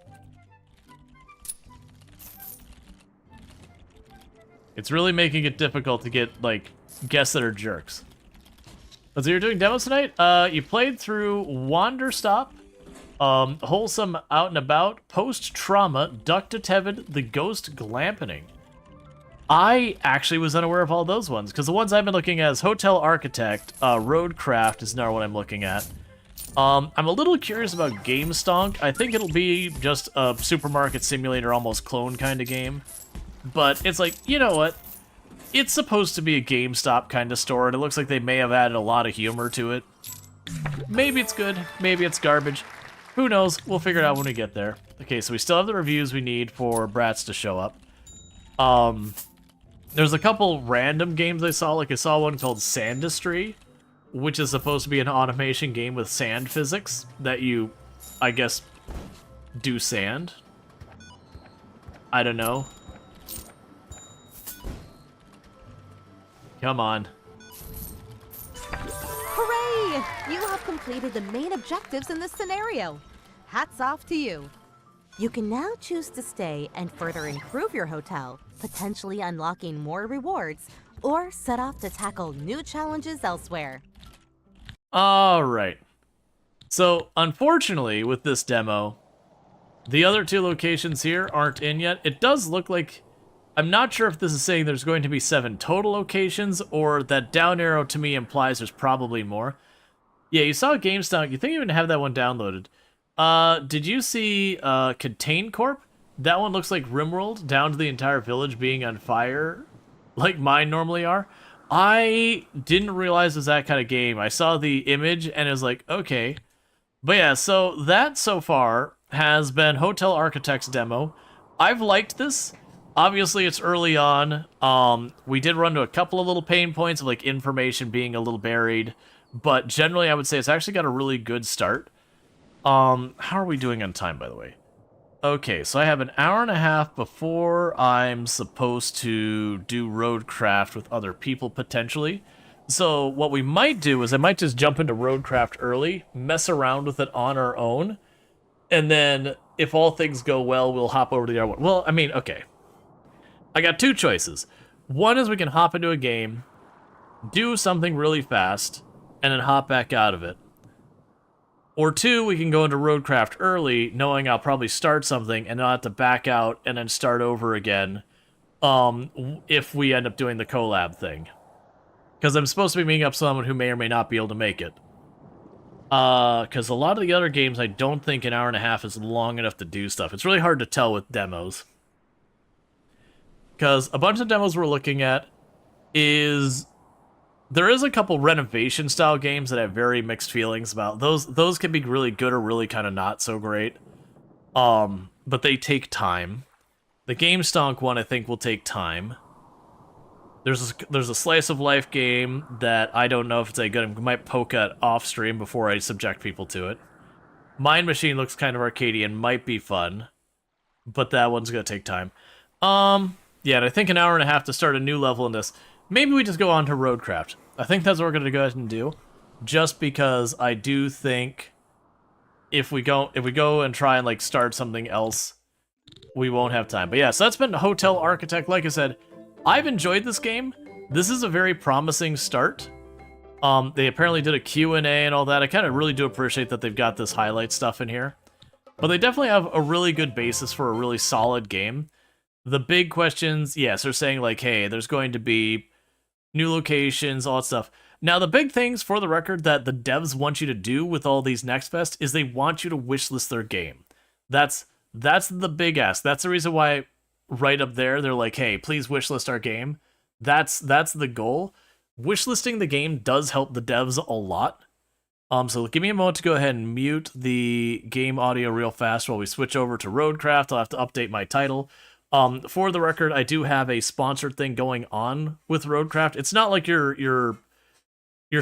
It's really making it difficult to get, like, guests that are jerks. So you're doing demos tonight? You played through Wanderstop, Wholesome Out and About, Post-Trauma, Duck to Tevin, The Ghost Glampening. I actually was unaware of all those ones, because the ones I've been looking at is Hotel Architect, Roadcraft is now what I'm looking at. I'm a little curious about GameStonk. I think it'll be just a supermarket simulator, almost clone kind of game. But it's like, you know what? It's supposed to be a GameStop kind of store, and it looks like they may have added a lot of humor to it. Maybe it's good, maybe it's garbage. Who knows? We'll figure it out when we get there. Okay, so we still have the reviews we need for brats to show up. There's a couple random games I saw, like I saw one called Sandistry, which is supposed to be an automation game with sand physics that you, I guess, do sand. I don't know. Come on. Hooray! You have completed the main objectives in this scenario. Hats off to you. You can now choose to stay and further improve your hotel, potentially unlocking more rewards, or set off to tackle new challenges elsewhere. Alright. So, unfortunately, with this demo, the other 2 locations here aren't in yet. It does look like... I'm not sure if this is saying there's going to be 7 total locations, or that down arrow to me implies there's probably more. Yeah, you saw GameStop. You think you even have that one downloaded. Did you see Contain Corp? That one looks like RimWorld, down to the entire village being on fire, like mine normally are. I didn't realize it was that kind of game. I saw the image and it was like, okay. But yeah, so that so far has been Hotel Architect's demo. I've liked this. Obviously, it's early on. We did run into a couple of little pain points of like information being a little buried, but generally I would say it's actually got a really good start. How are we doing on time, by the way? Okay, so I have an hour and a half before I'm supposed to do Roadcraft with other people, potentially. So what we might do is I might just jump into Roadcraft early, mess around with it on our own, and then if all things go well, we'll hop over to the other one. Well, I mean, okay. I got 2 choices. One is we can hop into a game, do something really fast, and then hop back out of it. Or 2, we can go into Roadcraft early, knowing I'll probably start something and not have to back out and then start over again if we end up doing the collab thing. Because I'm supposed to be meeting up someone who may or may not be able to make it. Because a lot of the other games, I don't think an hour and a half is long enough to do stuff. It's really hard to tell with demos. Because a bunch of demos we're looking at is... There is a couple renovation-style games that I have very mixed feelings about. Those can be really good or really kind of not so great. But they take time. The Game Stonk one, I think, will take time. There's a slice of life game that I don't know if it's a good. I might poke at off stream before I subject people to it. Mind Machine looks kind of arcadey and might be fun, but that one's gonna take time. Yeah, and I think an hour and a half to start a new level in this. Maybe we just go on to Roadcraft. I think that's what we're gonna go ahead and do, just because I do think if we go and try and like start something else, we won't have time. But yeah, so that's been Hotel Architect. Like I said, I've enjoyed this game. This is a very promising start. They apparently did a Q&A and all that. I kind of really do appreciate that they've got this highlight stuff in here. But they definitely have a really good basis for a really solid game. The big questions, yes, they're saying like, hey, there's going to be new locations, all that stuff. Now, the big things, for the record, that the devs want you to do with all these Next Fest is they want you to wishlist their game. That's the big ask. That's the reason why right up there they're like, hey, please wishlist our game. That's the goal. Wishlisting the game does help the devs a lot. So give me a moment to go ahead and mute the game audio real fast while we switch over to Roadcraft. I'll have to update my title. For the record, I do have a sponsored thing going on with Roadcraft. It's not like your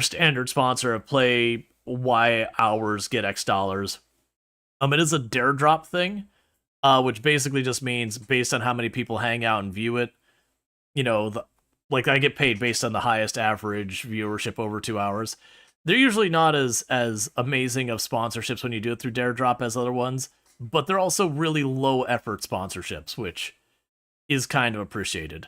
standard sponsor of play Y hours, get X dollars. It is a dare drop thing, which basically just means based on how many people hang out and view it, you know, like I get paid based on the highest average viewership over 2 hours. They're usually not as amazing of sponsorships when you do it through dare drop as other ones, but they're also really low effort sponsorships, which is kind of appreciated.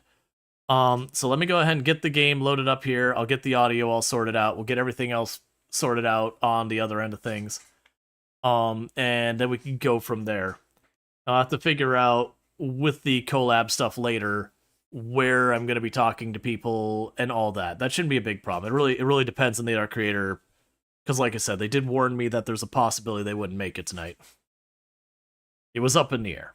So let me go ahead and get the game loaded up here. I'll get the audio all sorted out. We'll get everything else sorted out on the other end of things. And then we can go from there. I'll have to figure out with the collab stuff later where I'm going to be talking to people and all that. That shouldn't be a big problem. It really depends on the art creator, because like I said, they did warn me that there's a possibility they wouldn't make it tonight. It was up in the air.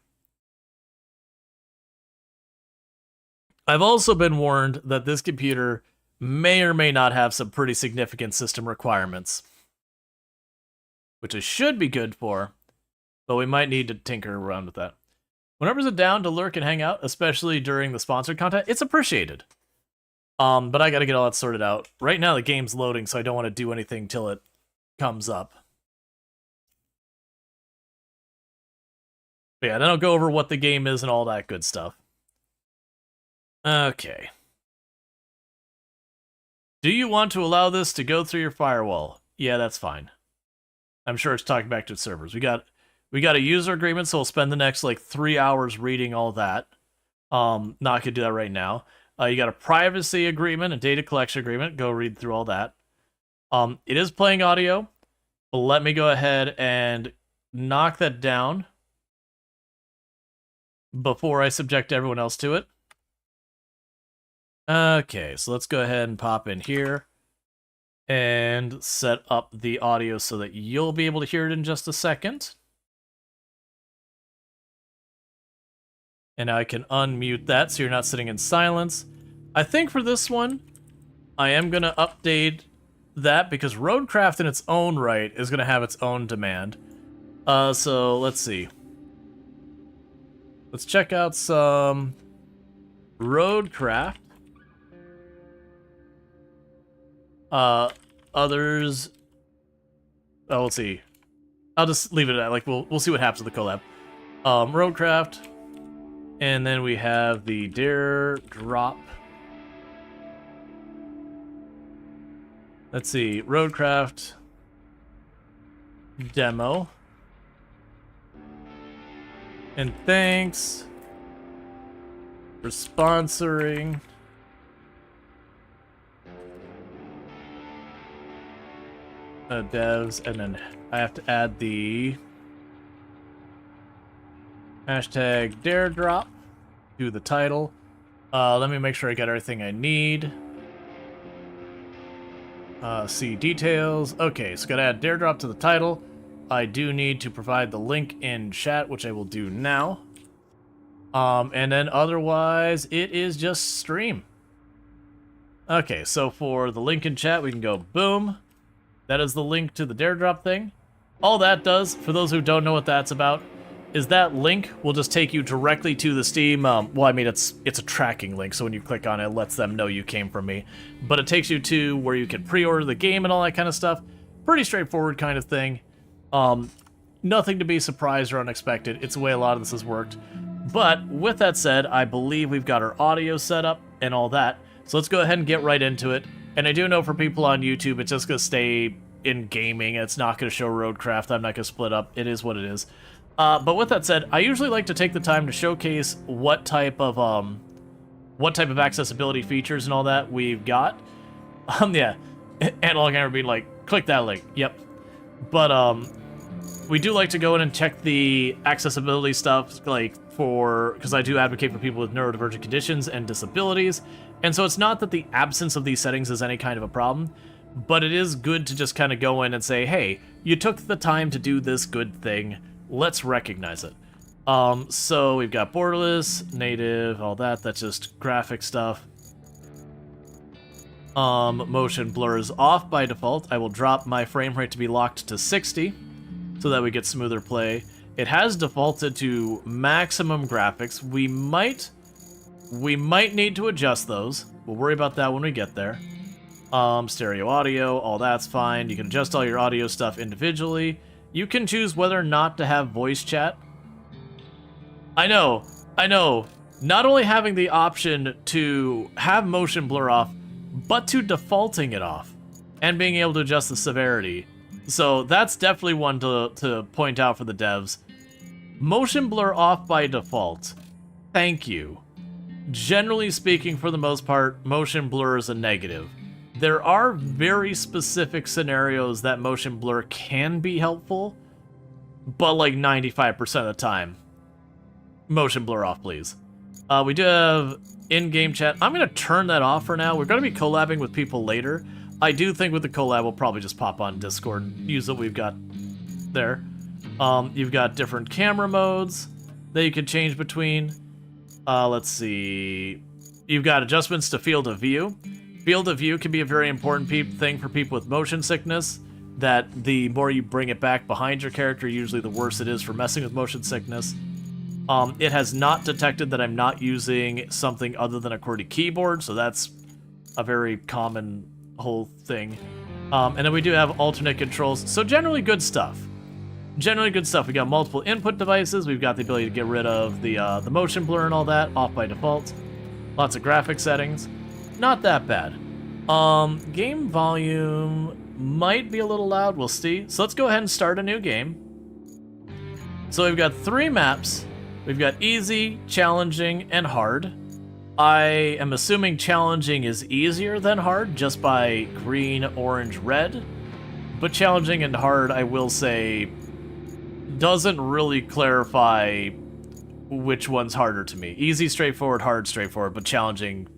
I've also been warned that this computer may or may not have some pretty significant system requirements, which it should be good for, but we might need to tinker around with that. Whenever it's down to lurk and hang out, especially during the sponsored content, it's appreciated. But I gotta get all that sorted out. Right now the game's loading, so I don't want to do anything till it comes up. But yeah, then I'll go over what the game is and all that good stuff. Okay. Do you want to allow this to go through your firewall? Yeah, that's fine. I'm sure it's talking back to its servers. We got a user agreement, so we'll spend the next like 3 hours reading all that. Not gonna do that right now. You got a privacy agreement, a data collection agreement. Go read through all that. It is playing audio, but let me go ahead and knock that down before I subject everyone else to it. Okay, so let's go ahead and pop in here and set up the audio so that you'll be able to hear it in just a second. And now I can unmute that so you're not sitting in silence. I think for this one, I am going to update that because Roadcraft in its own right is going to have its own demand. So let's see. Let's check out some Roadcraft. Others. Oh, let's see. I'll just leave it at like we'll see what happens with the collab. Roadcraft, and then we have the Dare Drop. Let's see, Roadcraft demo. And thanks for sponsoring. Devs, and then I have to add the hashtag dare drop to the title. Let me make sure I got everything I need. See details. Okay, so gotta add Dare Drop to the title. I do need to provide the link in chat, which I will do now. And then otherwise, it is just stream. Okay, so for the link in chat, we can go boom. That is the link to the Dare Drop thing. All that does, for those who don't know what that's about, is that link will just take you directly to the Steam, well, I mean, it's a tracking link, so when you click on it, it lets them know you came from me. But it takes you to where you can pre-order the game and all that kind of stuff. Pretty straightforward kind of thing. Nothing to be surprised or unexpected. It's the way a lot of this has worked. But with that said, I believe we've got our audio set up and all that. So let's go ahead and get right into it. And I do know for people on YouTube, it's just going to stay in gaming. It's not going to show Roadcraft. I'm not going to split up. It is what it is. But with that said, I usually like to take the time to showcase what type of accessibility features and all that we've got. Yeah, Analog Hammer being like, click that link. Yep. But we do like to go in and check the accessibility stuff, like because I do advocate for people with neurodivergent conditions and disabilities, and so it's not that the absence of these settings is any kind of a problem, but it is good to just kind of go in and say, hey, you took the time to do this good thing. Let's recognize it. So we've got borderless, native, all that. That's just graphic stuff. Motion blur is off by default. I will drop my frame rate to be locked to 60 so that we get smoother play. It has defaulted to maximum graphics. We might need to adjust those. We'll worry about that when we get there. Stereo audio, all that's fine. You can adjust all your audio stuff individually. You can choose whether or not to have voice chat. I know. Not only having the option to have motion blur off, but to defaulting it off and being able to adjust the severity. So that's definitely one to point out for the devs. Motion blur off by default. Thank you. Generally speaking, for the most part, motion blur is a negative. There are very specific scenarios that motion blur can be helpful, but like 95% of the time, motion blur off, please. We do have in-game chat. I'm going to turn that off for now. We're going to be collabing with people later. I do think with the collab, we'll probably just pop on Discord and use what we've got there. You've got different camera modes that you can change between. Let's see. You've got adjustments to field of view. Field of view can be a very important thing for people with motion sickness, that the more you bring it back behind your character, usually the worse it is for messing with motion sickness. It has not detected that I'm not using something other than a QWERTY keyboard, so that's a very common whole thing. And then we do have alternate controls, so generally good stuff. Generally good stuff. We got multiple input devices. We've got the ability to get rid of the motion blur and all that, off by default. Lots of graphic settings. Not that bad. Game volume might be a little loud. We'll see. So let's go ahead and start a new game. So we've got 3 maps. We've got easy, challenging, and hard. I am assuming challenging is easier than hard just by green, orange, red. But challenging and hard, I will say, doesn't really clarify which one's harder to me. Easy, straightforward, hard, straightforward, but challenging,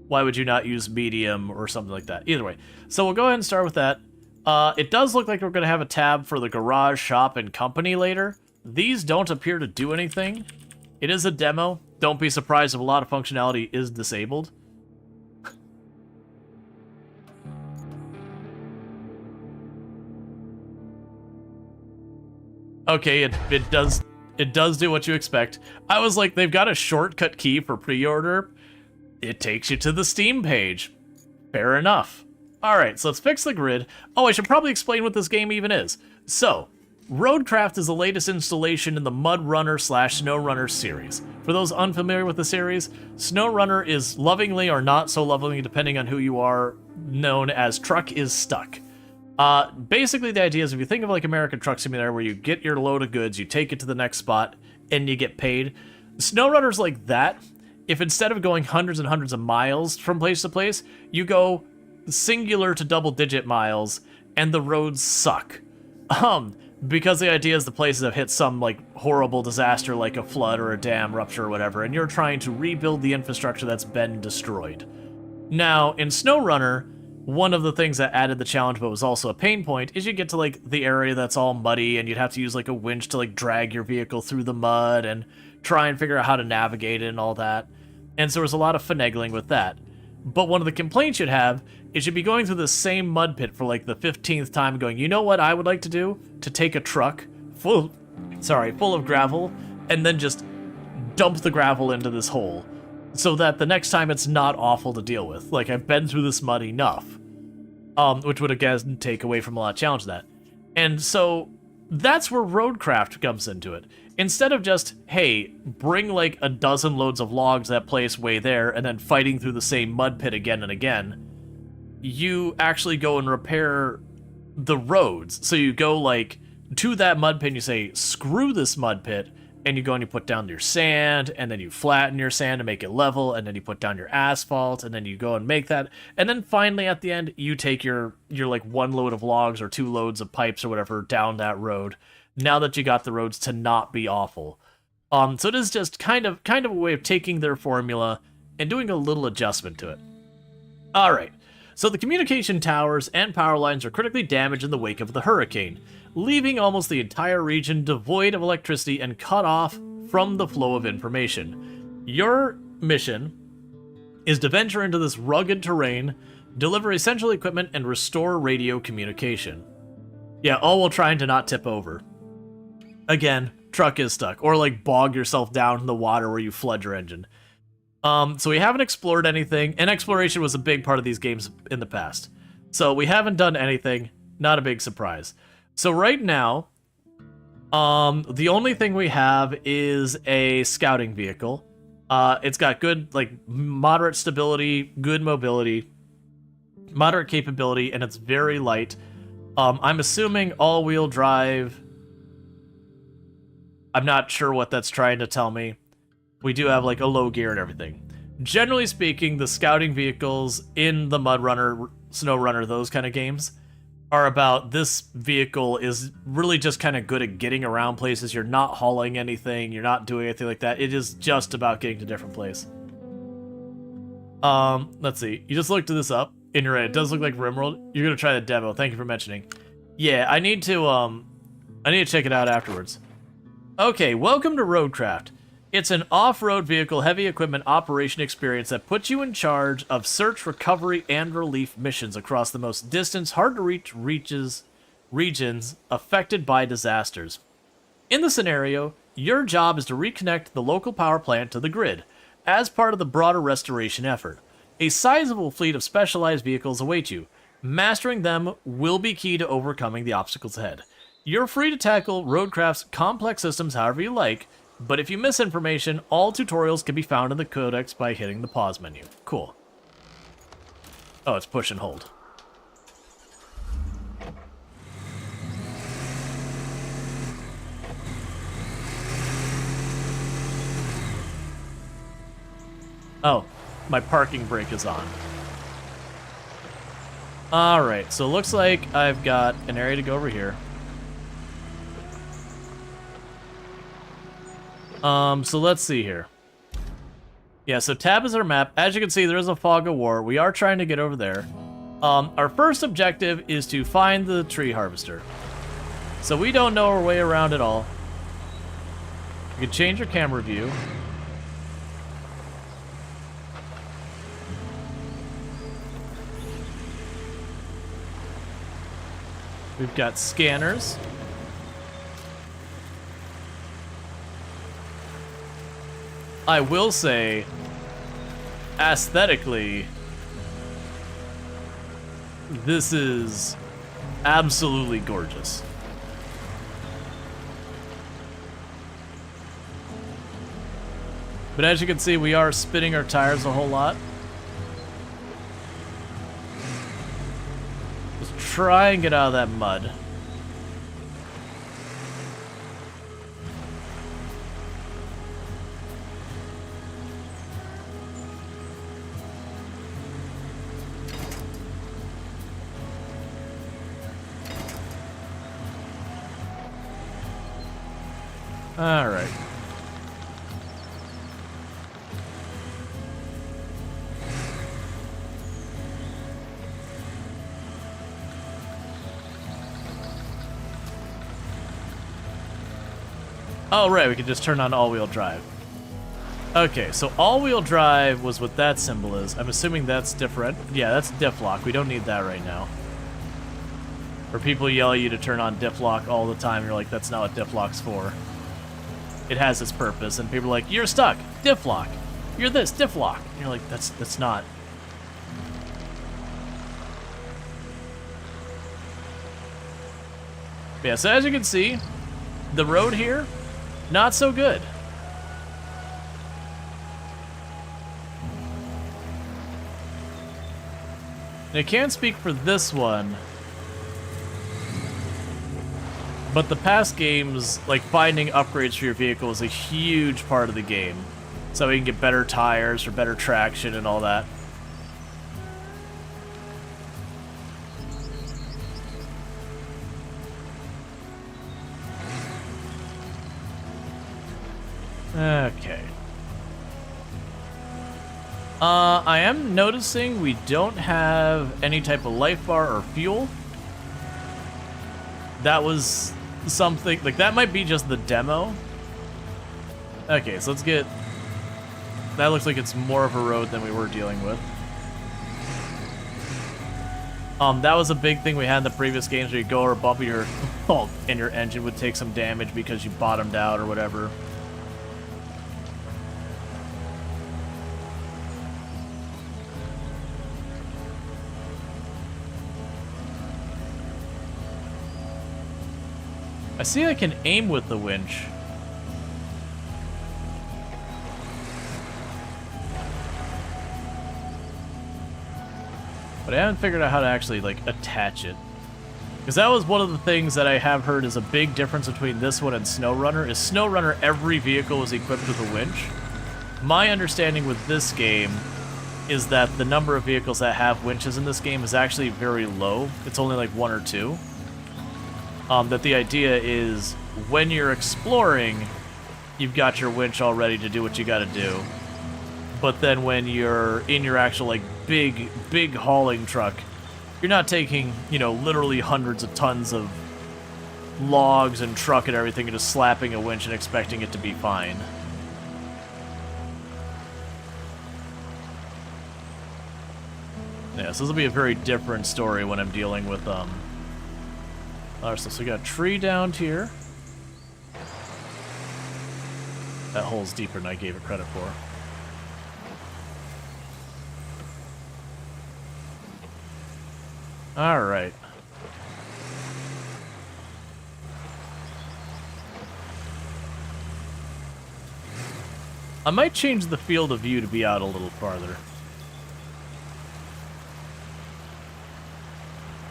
why would you not use medium or something like that? Either way. So we'll go ahead and start with that. It does look like we're going to have a tab for the garage, shop, and company later. These don't appear to do anything. It is a demo. Don't be surprised if a lot of functionality is disabled. Okay, it does do what you expect. I was like, they've got a shortcut key for pre-order. It takes you to the Steam page. Fair enough. Alright, so let's fix the grid. Oh, I should probably explain what this game even is. So, Roadcraft is the latest installation in the Mud Runner / SnowRunner series. For those unfamiliar with the series, SnowRunner is lovingly or not so lovingly, depending on who you are, known as Truck is Stuck. Basically the idea is if you think of like American Truck Simulator where you get your load of goods, you take it to the next spot, and you get paid. SnowRunner's like that. If instead of going hundreds and hundreds of miles from place to place, you go singular to double-digit miles, and the roads suck. because the idea is the places have hit some like horrible disaster like a flood or a dam rupture or whatever, and you're trying to rebuild the infrastructure that's been destroyed. Now, in SnowRunner, one of the things that added the challenge but was also a pain point is you get to like the area that's all muddy and you'd have to use like a winch to like drag your vehicle through the mud and try and figure out how to navigate it and all that. And so there was a lot of finagling with that. But one of the complaints you'd have is you'd be going through the same mud pit for like the 15th time and going, you know what I would like to do? To take a truck full of gravel and then just dump the gravel into this hole so that the next time it's not awful to deal with. Like, I've been through this mud enough. Which would, again, take away from a lot of challenge of that. And so that's where roadcraft comes into it. Instead of just, hey, bring like a dozen loads of logs that place way there and then fighting through the same mud pit again and again, you actually go and repair the roads. So you go like to that mud pit and you say, screw this mud pit, and you go and you put down your sand, and then you flatten your sand to make it level, and then you put down your asphalt, and then you go and make that, and then finally at the end you take your like 1 load of logs or 2 loads of pipes or whatever down that road, now that you got the roads to not be awful. So it is just kind of a way of taking their formula and doing a little adjustment to it. Alright, so the communication towers and power lines are critically damaged in the wake of the hurricane, leaving almost the entire region devoid of electricity and cut off from the flow of information. Your mission is to venture into this rugged terrain, deliver essential equipment, and restore radio communication. Yeah, all while trying to not tip over. Again, truck is stuck, or like bog yourself down in the water where you flood your engine. So we haven't explored anything, and exploration was a big part of these games in the past. So we haven't done anything, not a big surprise. So right now, the only thing we have is a scouting vehicle. It's got good, like, moderate stability, good mobility, moderate capability, and it's very light. I'm assuming all-wheel drive. I'm not sure what that's trying to tell me. We do have, like, a low gear and everything. Generally speaking, the scouting vehicles in the Mud Runner, Snow Runner, those kind of games, are about this vehicle is really just kind of good at getting around places. You're not hauling anything, you're not doing anything like that. It is just about getting to different places. Let's see. You just looked this up and you're right. It does look like RimWorld. You're gonna try the demo. Thank you for mentioning. Yeah, I need to check it out afterwards. Okay, welcome to Roadcraft. It's an off-road vehicle heavy equipment operation experience that puts you in charge of search, recovery, and relief missions across the most distant, hard-to-reach regions affected by disasters. In the scenario, your job is to reconnect the local power plant to the grid as part of the broader restoration effort. A sizable fleet of specialized vehicles await you. Mastering them will be key to overcoming the obstacles ahead. You're free to tackle Roadcraft's complex systems however you like, but if you miss information, all tutorials can be found in the codex by hitting the pause menu. Cool. Oh, it's push and hold. Oh, my parking brake is on. Alright, so it looks like I've got an area to go over here. So let's see here. Yeah, so tab is our map. As you can see, there is a fog of war. We are trying to get over there. Our first objective is to find the tree harvester. So we don't know our way around at all. You can change your camera view. We've got scanners. I will say, aesthetically, this is absolutely gorgeous. But as you can see, we are spinning our tires a whole lot. Let's try and get out of that mud. Alright. Oh, right, we can just turn on all-wheel drive. Okay, so all-wheel drive was what that symbol is. I'm assuming that's different. Yeah, that's diff lock. We don't need that right now. Or people yell at you to turn on diff lock all the time. You're like, that's not what diff lock's for. It has its purpose, and people are like, you're stuck. Diff lock. You're this. Diff lock. And you're like, that's not. Yeah, so as you can see, the road here, not so good. And I can't speak for this one, but the past games, like finding upgrades for your vehicle is a huge part of the game. So you can get better tires or better traction and all that. Okay. I am noticing we don't have any type of life bar or fuel. That was something, like that might be just the demo. Okay, so let's get, that looks like it's more of a road than we were dealing with. That was a big thing we had in the previous games where you go or bump your, and your engine would take some damage because you bottomed out or whatever. I see I can aim with the winch. But I haven't figured out how to actually, like, attach it. Because that was one of the things that I have heard is a big difference between this one and SnowRunner, is SnowRunner, every vehicle is equipped with a winch. My understanding with this game is that the number of vehicles that have winches in this game is actually very low. It's only like 1 or 2. That the idea is when you're exploring, you've got your winch all ready to do what you gotta do. But then when you're in your actual, like, big hauling truck, you're not taking, you know, literally hundreds of tons of logs and truck and everything and just slapping a winch and expecting it to be fine. Yeah, so this will be a very different story when I'm dealing with, Alright, so we got a tree down here. That hole's deeper than I gave it credit for. Alright. I might change the field of view to be out a little farther.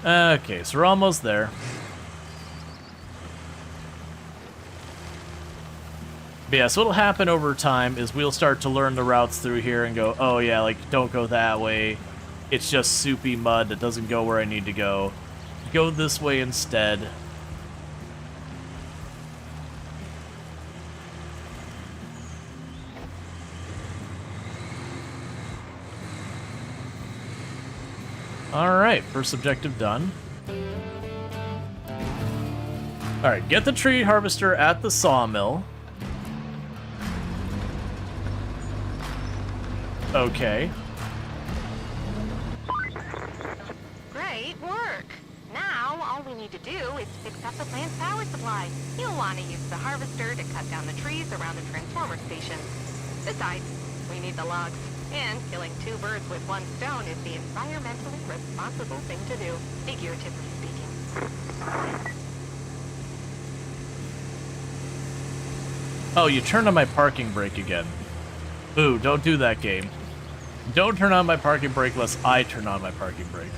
Okay, so we're almost there. But yeah, so what'll happen over time is we'll start to learn the routes through here and go, oh yeah, like, don't go that way. It's just soupy mud that doesn't go where I need to go. Go this way instead. Alright, first objective done. Alright, get the tree harvester at the sawmill. Okay. Great work! Now, all we need to do is fix up the plant's power supply. You'll want to use the harvester to cut down the trees around the transformer station. Besides, we need the logs. And killing 2 birds with 1 stone is the environmentally responsible thing to do, figuratively speaking. Oh, you turned on my parking brake again. Ooh, don't do that, game. Don't turn on my parking brake unless I turn on my parking brake.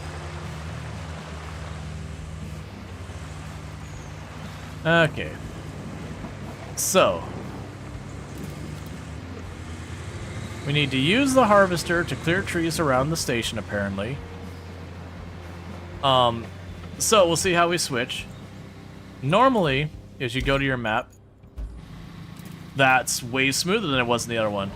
Okay. So. We need to use the harvester to clear trees around the station, apparently. So we'll see how we switch. Normally, as you go to your map, That's way smoother than it was in the other one.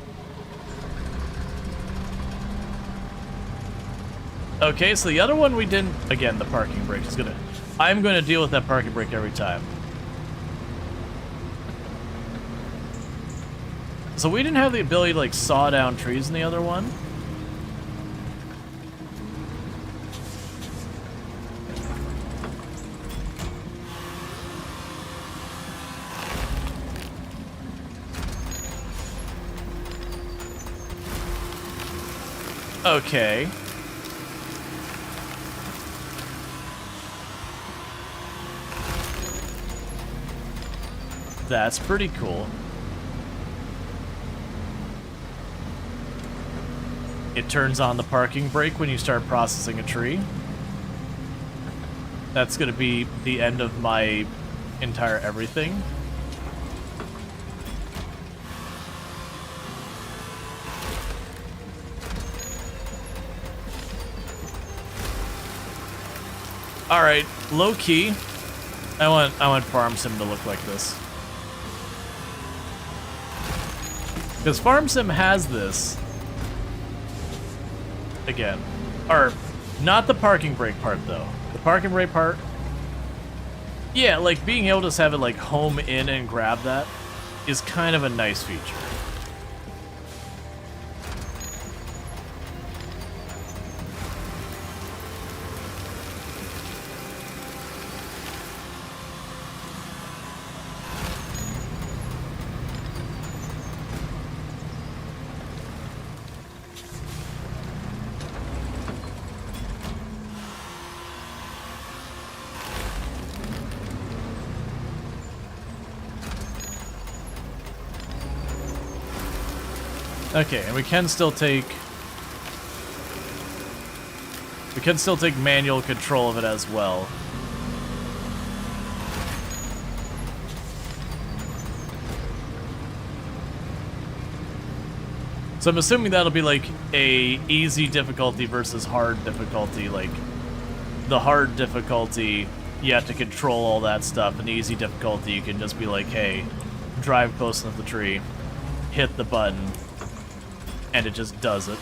Okay, so the other one we didn't... Again, the parking brake is gonna... I'm gonna deal with that parking brake every time. So we didn't have the ability to, like, saw down trees in the other one. Okay. That's pretty cool. It turns on the parking brake when you start processing a tree. That's gonna be the end of my entire everything. Alright, low key. I want Farm Sim to look like this. Because Farm Sim has this. Again. Or, not the parking brake part, though. The parking brake part... Yeah, like, being able to just have it, like, home in and grab that is kind of a nice feature. Okay, and we can still take manual control of it as well. So I'm assuming that'll be like a easy difficulty versus hard difficulty. Like the hard difficulty, you have to control all that stuff, and the easy difficulty, you can just be like, hey, drive close enough to the tree, hit the button, and it just does it.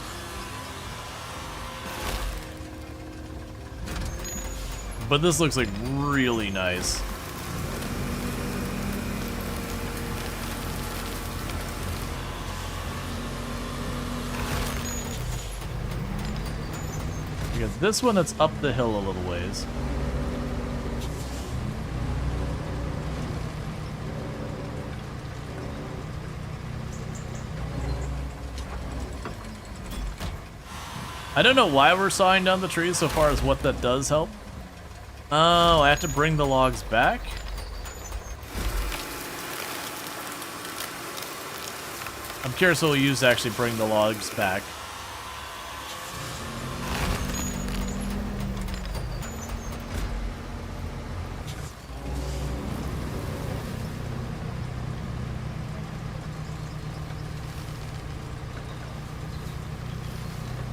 But this looks like really nice. Because this one, it's up the hill a little ways. I don't know why we're sawing down the trees so far as what that does help. Oh, I have to bring the logs back? I'm curious what we'll use to actually bring the logs back.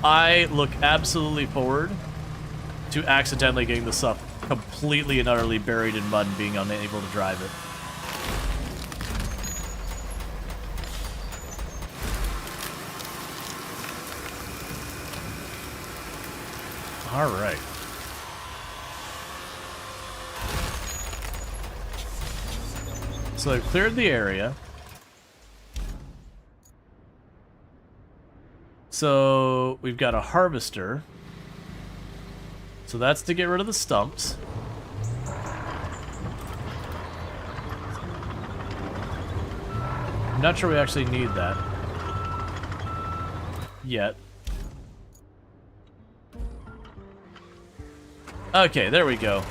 I look absolutely forward to accidentally getting the stuff completely and utterly buried in mud and being unable to drive it. All right. So I've cleared the area. So we've got a harvester. So that's to get rid of the stumps. I'm not sure we actually need that yet. Okay, there we go.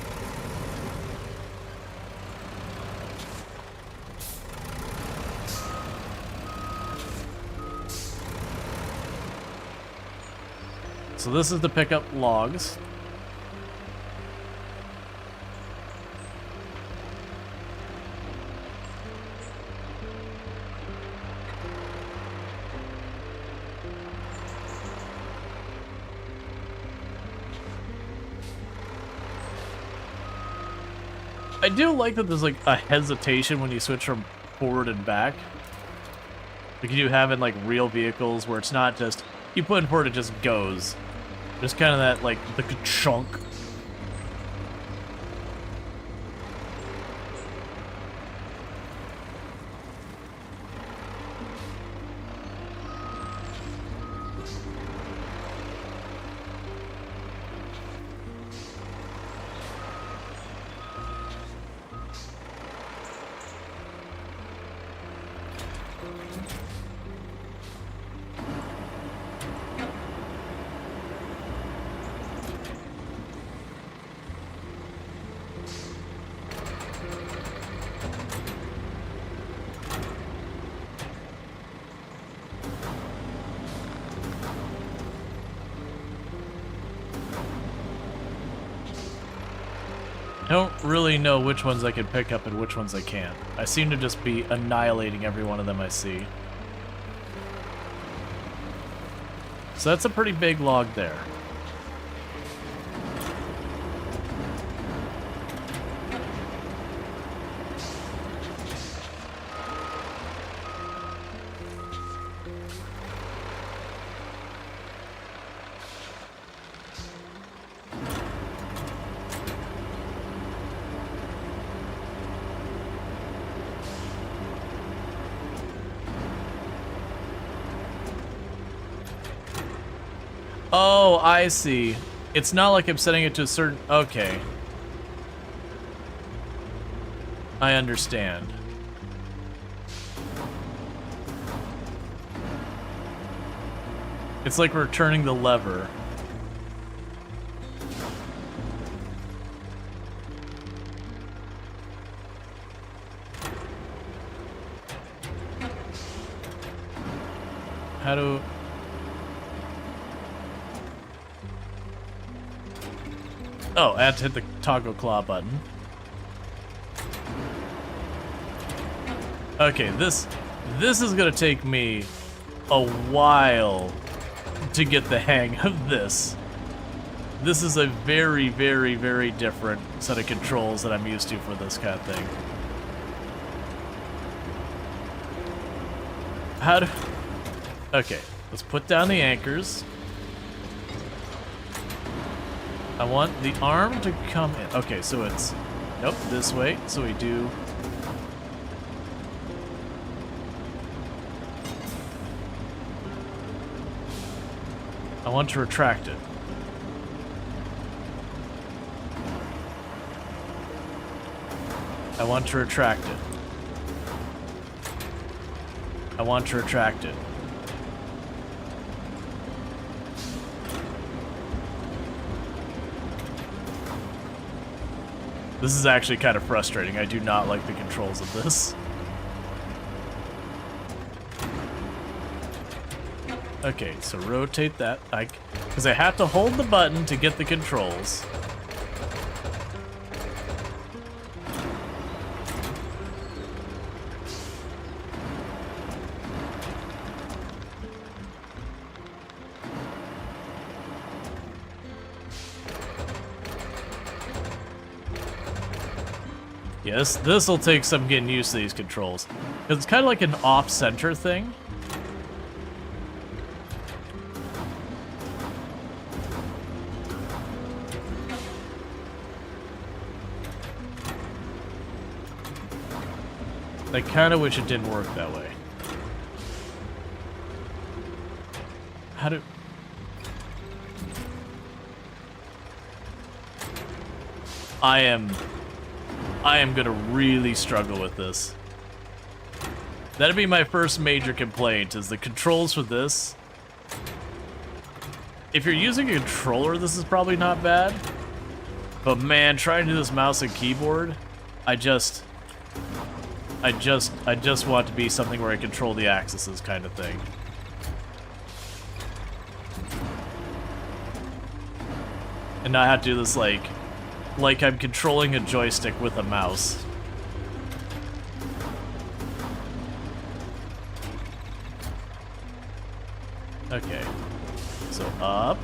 So this is to pick up logs. I do like that there's like a hesitation when you switch from forward and back. Like you do have in like real vehicles where it's not just you put in port, it just goes. Just kind of that like the chunk. I don't really know which ones I can pick up and which ones I can't. I seem to just be annihilating every one of them I see. So that's a pretty big log there. Oh, I see. It's not like I'm setting it to a certain... Okay. I understand. It's like we're turning the lever. How do... Oh, I have to hit the toggle claw button. Okay, this is gonna take me a while to get the hang of this. This is a very, very, very different set of controls that I'm used to for this kind of thing. How do... Okay, let's put down the anchors. I want the arm to come in. Okay, so it's... Nope, this way. So we do... I want to retract it. I want to retract it. I want to retract it. This is actually kind of frustrating. I do not like the controls of this. Okay, so rotate that. Because I have to hold the button to get the controls. Yes, this will take some getting used to these controls. Because it's kind of like an off-center thing. I kind of wish it didn't work that way. How do... I am gonna really struggle with this. That'd be my first major complaint, is the controls for this. If you're using a controller, this is probably not bad. But man, trying to do this mouse and keyboard, I just want it to be something where I control the axes kind of thing. And not have to do this like I'm controlling a joystick with a mouse. Okay. So up.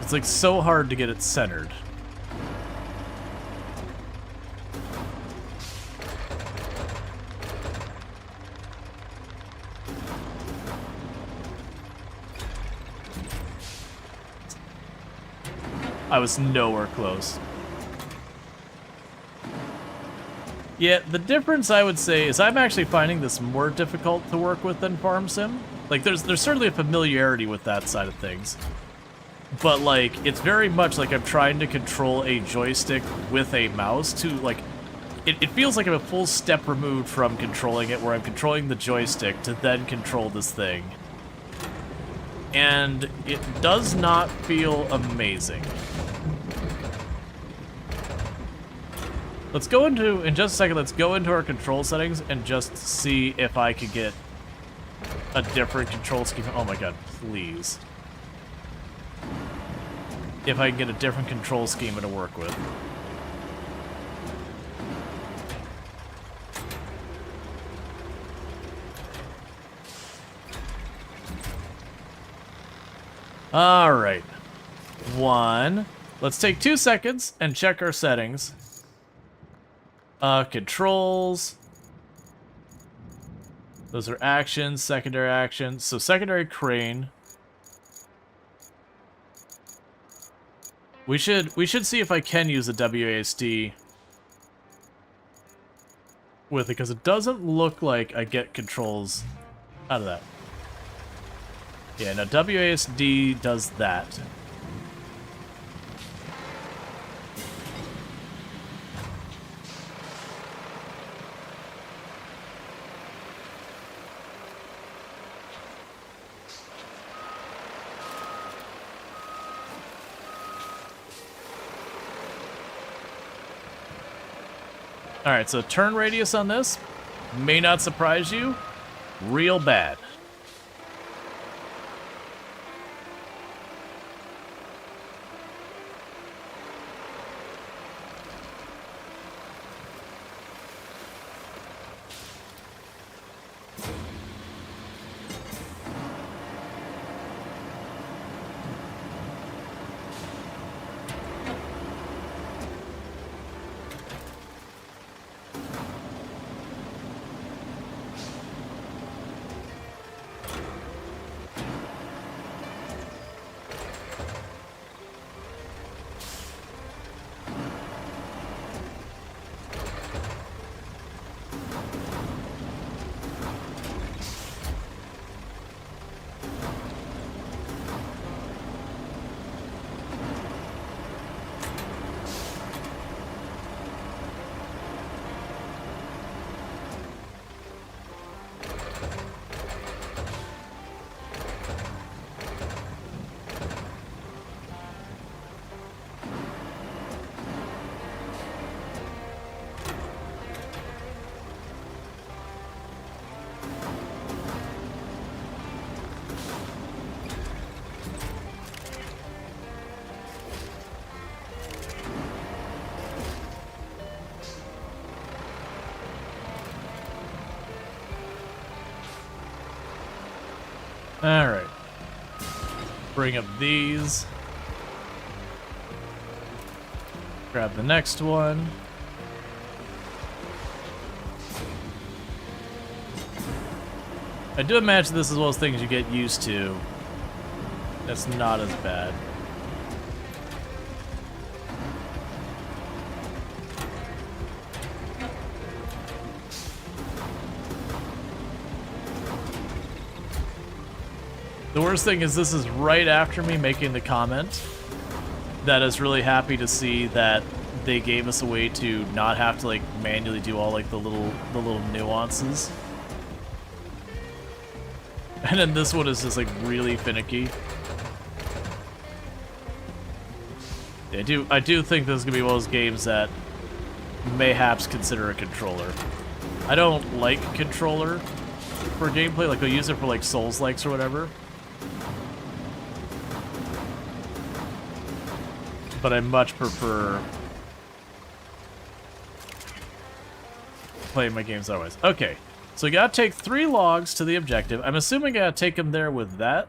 It's like so hard to get it centered. I was nowhere close. Yeah, the difference I would say is I'm actually finding this more difficult to work with than Farm Sim. Like, there's certainly a familiarity with that side of things. But, like, it's very much like I'm trying to control a joystick with a mouse to, like... It feels like I'm a full step removed from controlling it, where I'm controlling the joystick to then control this thing. And it does not feel amazing. Let's go into, in just a second, let's go into our control settings and just see if I could get a different control scheme. Oh my god, please. If I can get a different control schema to work with. Alright. Let's take 2 seconds and check our settings. Controls. Those are actions, secondary actions. So secondary crane. We should see if I can use the WASD with it, because it doesn't look like I get controls out of that. Yeah, no, WASD does that. Alright, so turn radius on this may not surprise you. Real bad. Alright. Bring up these. Grab the next one. I do imagine this is one of those things you get used to. That's not as bad. The worst thing is this is right after me making the comment that I was really happy to see that they gave us a way to not have to like manually do all like the little nuances. And then this one is just like really finicky. Yeah, I do think this is gonna be one of those games that mayhaps consider a controller. I don't like controller for gameplay, like I'll use it for like Souls-likes or whatever. But I much prefer playing my games otherwise. Okay, so you gotta take 3 logs to the objective. I'm assuming I gotta take them there with that.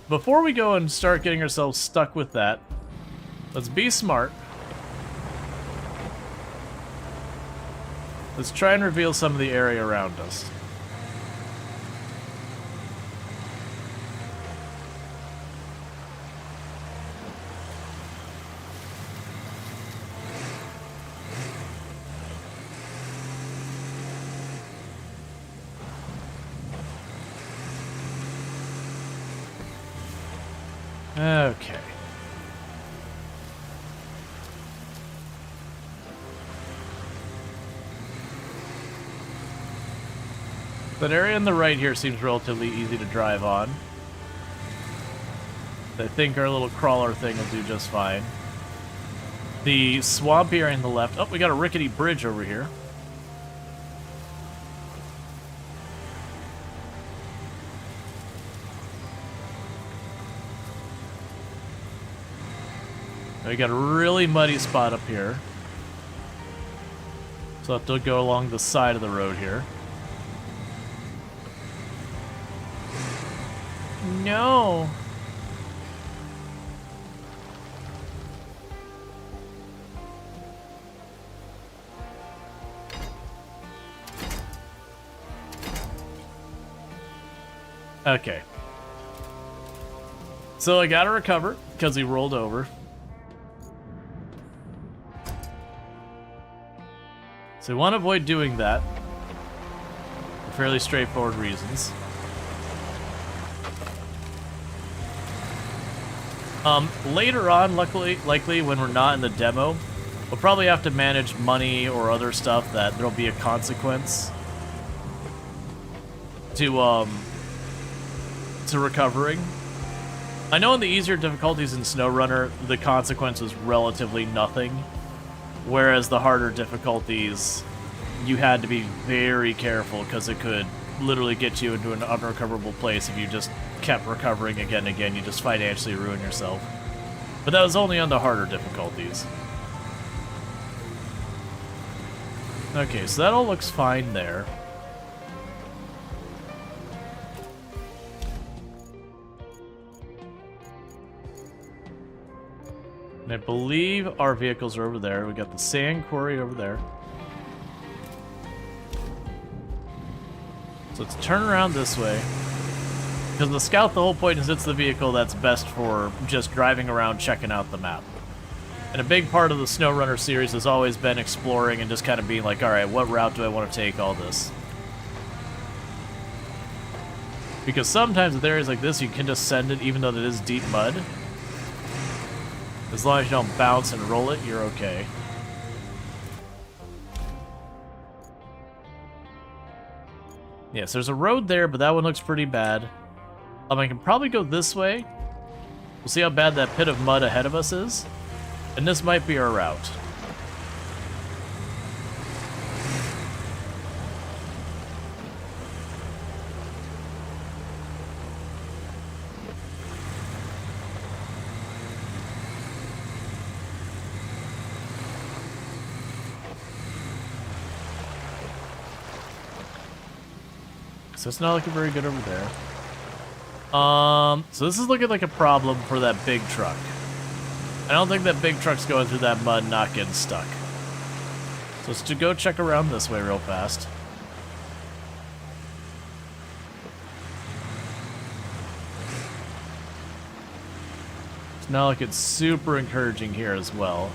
before we go and start getting ourselves stuck with that, let's be smart. Let's try and reveal some of the area around us. Okay. That area on the right here seems relatively easy to drive on. I think our little crawler thing will do just fine. The swamp area on the left. Oh, we got a rickety bridge over here. We got a really muddy spot up here. So I'll have to go along the side of the road here. No. Okay. So I gotta recover because he rolled over. So we want to avoid doing that for fairly straightforward reasons. Later on, likely when we're not in the demo, we'll probably have to manage money or other stuff that there'll be a consequence to recovering. I know in the easier difficulties in SnowRunner, the consequence is relatively nothing. Whereas the harder difficulties, you had to be very careful because it could literally get you into an unrecoverable place if you just kept recovering again and again. You just financially ruin yourself. But that was only on the harder difficulties. Okay, so that all looks fine there. And I believe our vehicles are over there. We got the sand quarry over there. So let's turn around this way. Because the scout, the whole point is it's the vehicle that's best for just driving around, checking out the map. And a big part of the SnowRunner series has always been exploring and just kind of being like, alright, what route do I want to take all this? Because sometimes with areas like this, you can just send it even though it is deep mud. As long as you don't bounce and roll it, you're okay. Yes, there's a road there, but that one looks pretty bad. I can probably go this way. We'll see how bad that pit of mud ahead of us is. And this might be our route. So it's not looking very good over there. So this is looking like a problem for that big truck. I don't think that big truck's going through that mud, not getting stuck. So let's go check around this way real fast. It's not like it's super encouraging here as well.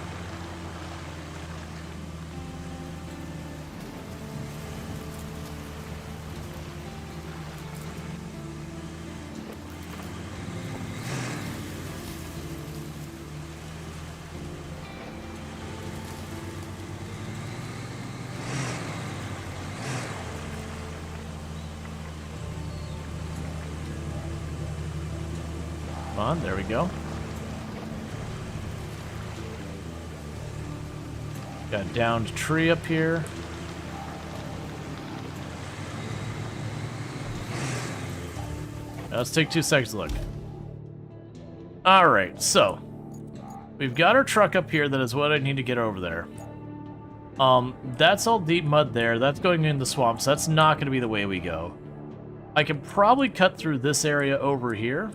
There we go. Got a downed tree up here. Now let's take 2 seconds to look. Alright, so we've got our truck up here. That is what I need to get over there. That's all deep mud there. That's going in the swamps. That's not going to be the way we go. I can probably cut through this area over here.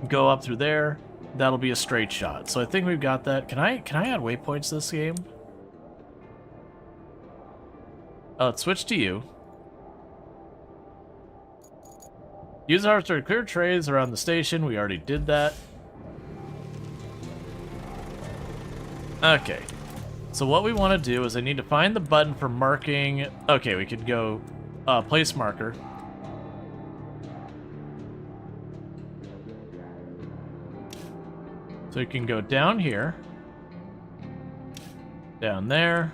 go up through there. That'll be a straight shot. So I think we've got that. Can I add waypoints this game? Oh, let's switch to you. Use the harvester to clear trays around the station. We already did that. Okay. So what we want to do is I need to find the button for marking. Okay, we could go place marker. So you can go down here, down there,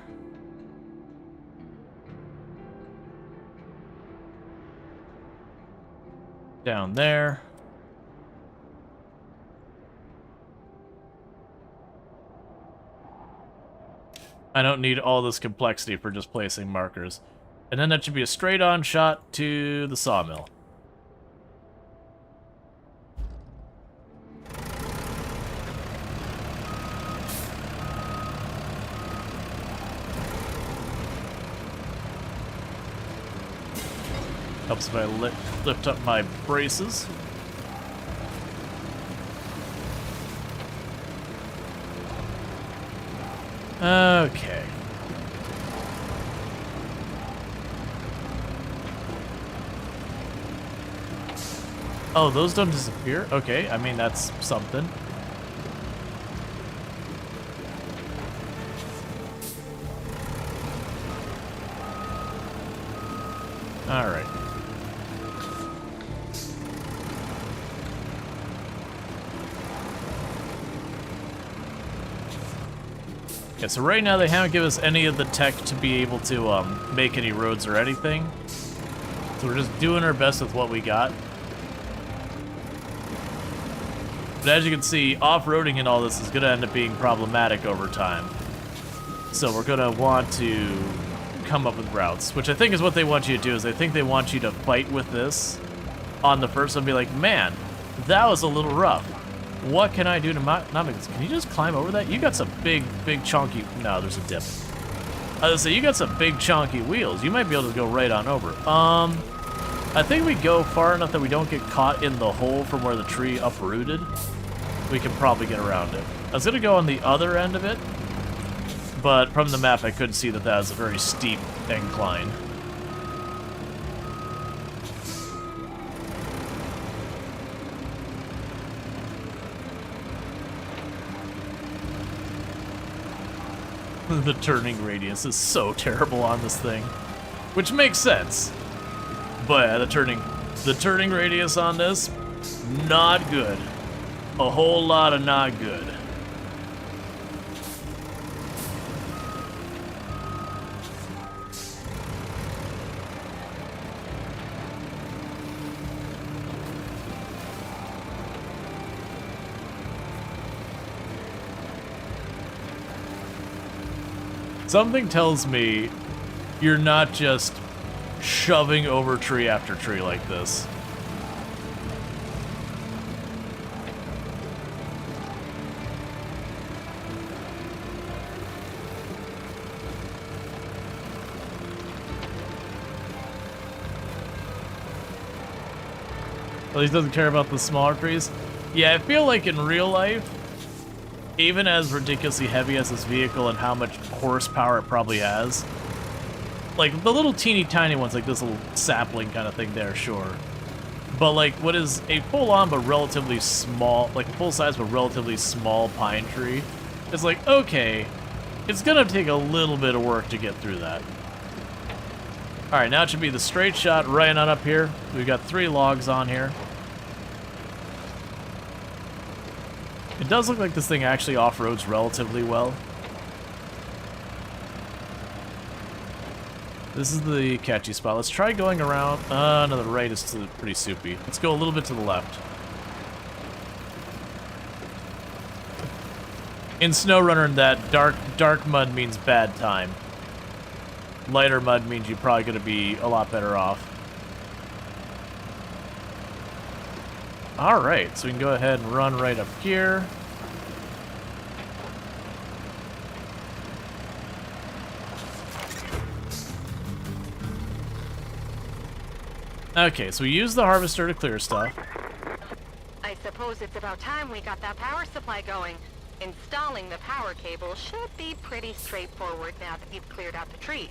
down there. I don't need all this complexity for just placing markers. And then that should be a straight-on shot to the sawmill. Helps if I lift up my braces. Okay. Oh, those don't disappear? Okay, I mean, that's something. Alright. Okay, so right now they haven't given us any of the tech to be able to make any roads or anything. So we're just doing our best with what we got. But as you can see, off-roading and all this is going to end up being problematic over time. So we're going to want to come up with routes, which I think is what they want you to do, is I think they want you to fight with this on the first one and be like, man, that was a little rough. What can I do to not make this? Can you just climb over that? You got some big chunky... No, there's a dip. I was gonna say, you got some big chunky wheels. You might be able to go right on over. I think we go far enough that we don't get caught in the hole from where the tree uprooted. We can probably get around it. I was gonna go on the other end of it, but from the map I could see that that was a very steep incline. The turning radius is so terrible on this thing, which makes sense. But yeah, the turning radius on this, not good. A whole lot of not good. Something tells me you're not just shoving over tree after tree like this. At least doesn't care about the smaller trees. Yeah, I feel like in real life, even as ridiculously heavy as this vehicle and how much horsepower it probably has, like the little teeny tiny ones, like this little sapling kind of thing there, sure. But like what is a full-on but relatively small, like a full-size but relatively small pine tree, it's like, okay, it's gonna take a little bit of work to get through that. Alright, now it should be the straight shot right on up here. We've got 3 logs on here. It does look like this thing actually off-roads relatively well. This is the catchy spot. Let's try going around. No, the right is pretty soupy. Let's go a little bit to the left. In SnowRunner, that dark mud means bad time. Lighter mud means you're probably going to be a lot better off. Alright, so we can go ahead and run right up here. Okay, so we use the harvester to clear stuff. I suppose suppose it's about time we got that power supply going. Installing the power cable should be pretty straightforward now that you've cleared out the trees.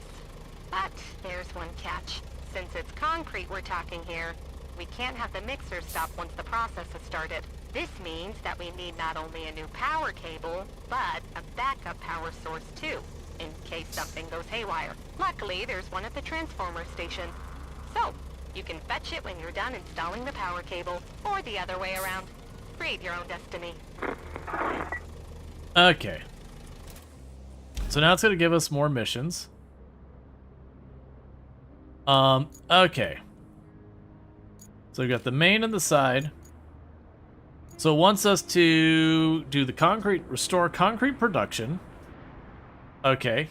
But there's one catch. Since it's concrete we're talking here, we can't have the mixer stop once the process has started. This means that we need not only a new power cable, but a backup power source too, in case something goes haywire. Luckily, there's one at the transformer station. So, you can fetch it when you're done installing the power cable, or the other way around. Create your own destiny. Okay. So now it's going to give us more missions. Okay. So we've got the main and the side. So it wants us to do the restore concrete production. Okay.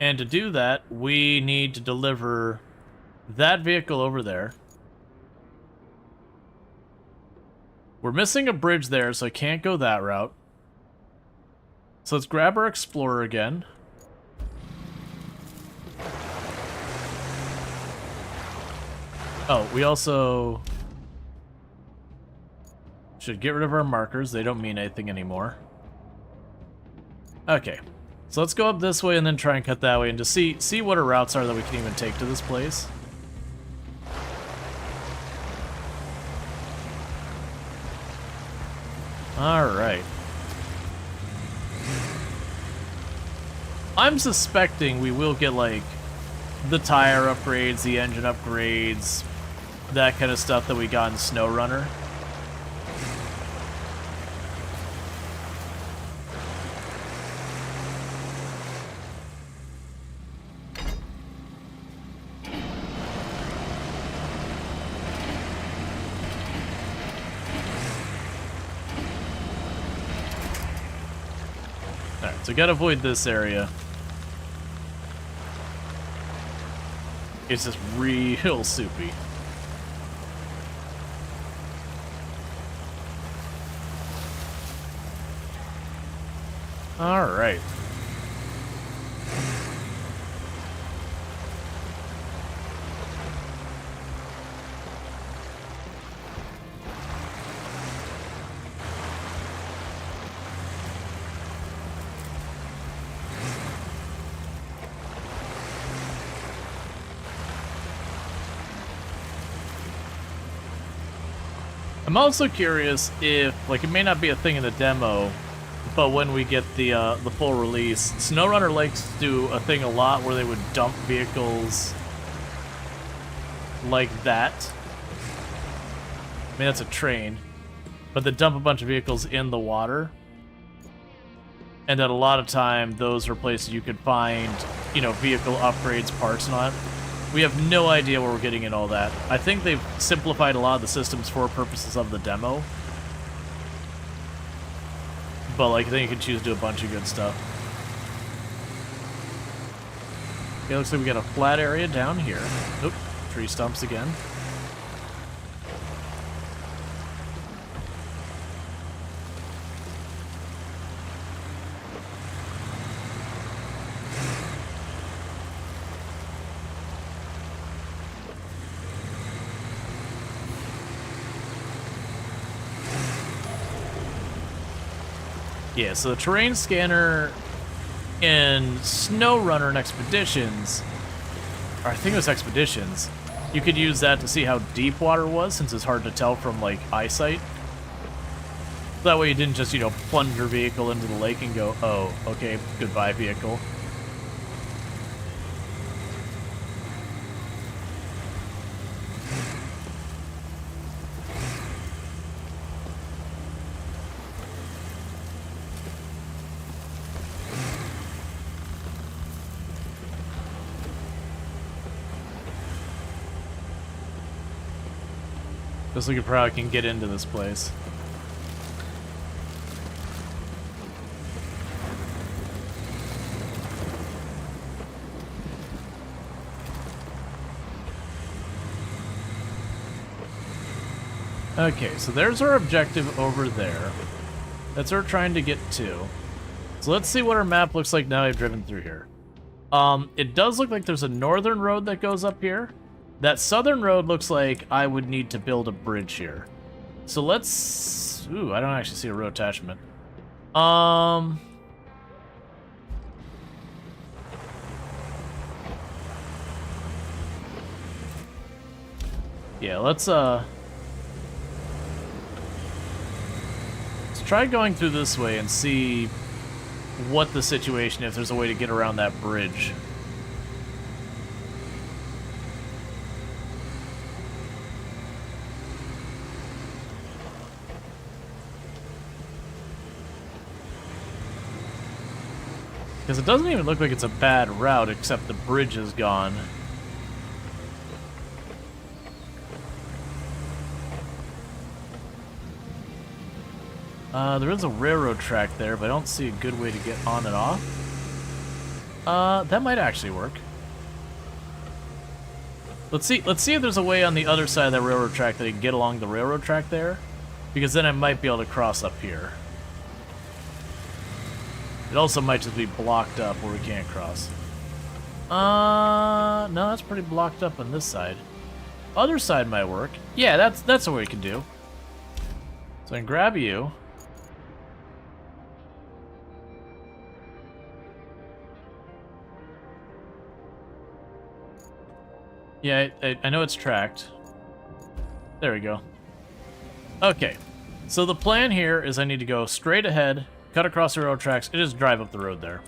And to do that, we need to deliver that vehicle over there. We're missing a bridge there, so I can't go that route. So let's grab our Explorer again. Oh, we also should get rid of our markers. They don't mean anything anymore. Okay. So let's go up this way and then try and cut that way and just see what our routes are that we can even take to this place. Alright. I'm suspecting we will get, like, the tire upgrades, the engine upgrades, that kind of stuff that we got in SnowRunner. Alright, so gotta avoid this area. It's just real soupy. Alright. I'm also curious if, like, it may not be a thing in the demo, but when we get the full release, SnowRunner likes to do a thing a lot where they would dump vehicles like that. I mean, that's a train, but they dump a bunch of vehicles in the water, and that a lot of time those are places you could find, you know, vehicle upgrades, parts, and all that. We have no idea where we're getting in all that. I think they've simplified a lot of the systems for purposes of the demo. But, like, then you can choose to do a bunch of good stuff. Okay, looks like we got a flat area down here. Oop, tree stumps again. Yeah, so the terrain scanner in SnowRunner and Expeditions, or I think it was Expeditions, you could use that to see how deep water was, since it's hard to tell from, like, eyesight. That way you didn't just, you know, plunge your vehicle into the lake and go, oh, okay, goodbye, vehicle. Just looking for how I can get into this place. Okay, so there's our objective over there. That's what we're trying to get to. So let's see what our map looks like now I've driven through here. It does look like there's a northern road that goes up here. That southern road looks like I would need to build a bridge here. So let's... Ooh, I don't actually see a row attachment. Yeah, let's try going through this way and see what the situation is, if there's a way to get around that bridge. Because it doesn't even look like it's a bad route, except the bridge is gone. There is a railroad track there, but I don't see a good way to get on and off. That might actually work. Let's see if there's a way on the other side of that railroad track that I can get along the railroad track there, because then I might be able to cross up here. It also might just be blocked up where we can't cross. No, that's pretty blocked up on this side. Other side might work. Yeah, that's what we can do. So I can grab you. Yeah, I know it's tracked. There we go. Okay, so the plan here is I need to go straight ahead, cut across the railroad tracks, and just drive up the road there.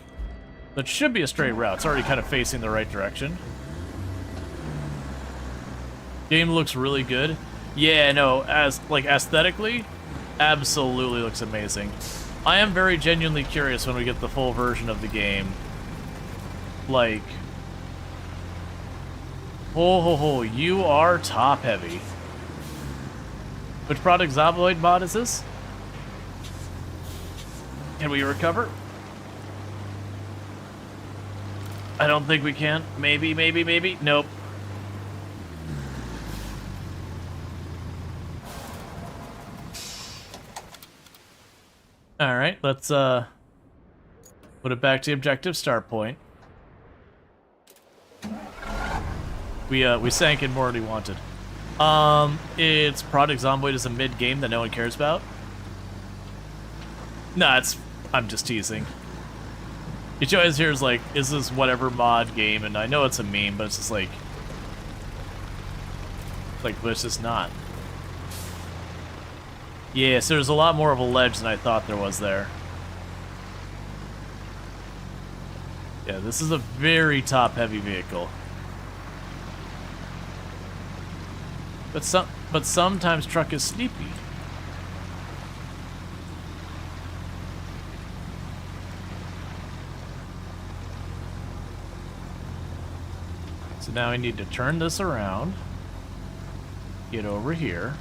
That should be a straight route. It's already kind of facing the right direction. Game looks really good. Yeah, no, as like aesthetically, absolutely looks amazing. I am very genuinely curious when we get the full version of the game. Like, oh, you are top heavy. Which product Zomboid mod is this? Can we recover? I don't think we can. Maybe. Nope. Alright, let's put it back to the objective start point. We sank in more than we wanted. It's Product Zomboid is a mid-game that no one cares about. Nah, I'm just teasing. Each always hears like, is this whatever mod game? And I know it's a meme, but it's just like, but it's just not. Yeah, so there's a lot more of a ledge than I thought there was there. Yeah, this is a very top-heavy vehicle. But sometimes truck is sleepy. So now I need to turn this around, get over here.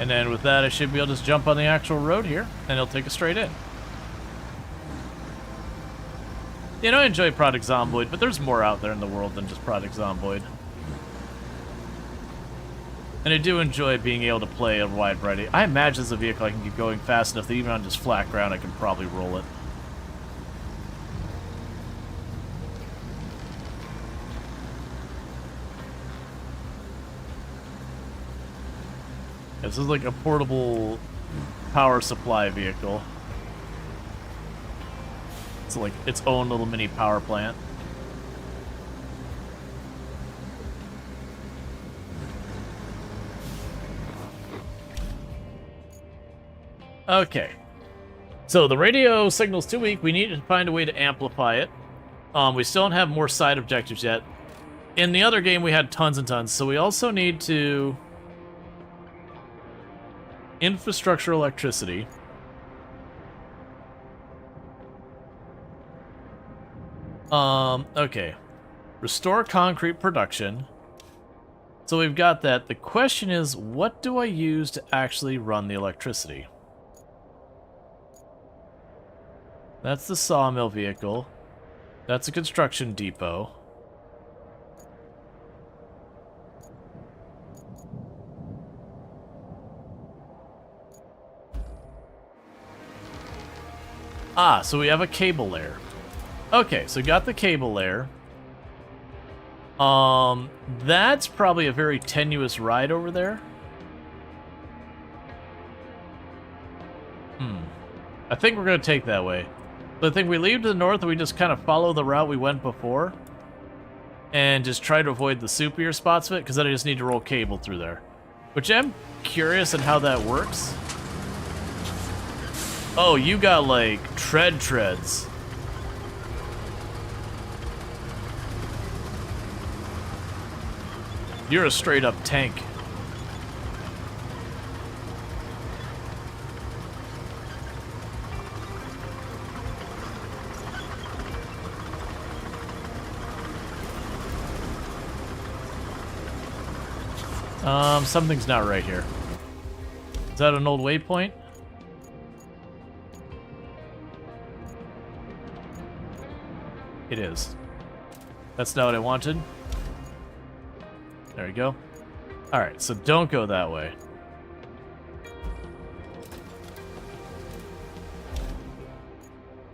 And then with that, I should be able to just jump on the actual road here, and it'll take us straight in. You know, I enjoy Product Zomboid, but there's more out there in the world than just Product Zomboid. And I do enjoy being able to play a wide variety. I imagine as a vehicle I can keep going fast enough that even on just flat ground I can probably roll it. This is like a portable power supply vehicle. It's like its own little mini power plant. Okay. So the radio signal's too weak. We need to find a way to amplify it. We still don't have more side objectives yet. In the other game we had tons and tons, so we also need to infrastructure electricity. Okay. Restore concrete production. So we've got that. The question is, what do I use to actually run the electricity? That's the sawmill vehicle. That's a construction depot. Ah, so we have a cable layer. Okay, so got the cable layer. That's probably a very tenuous ride over there. I think we're gonna take that way. But I think we leave to the north and we just kind of follow the route we went before. And just try to avoid the soupier spots of it, because then I just need to roll cable through there. Which I'm curious on how that works. Oh, you got like treads. You're a straight up tank. Something's not right here. Is that an old waypoint? It is. That's not what I wanted. There we go. Alright, so don't go that way.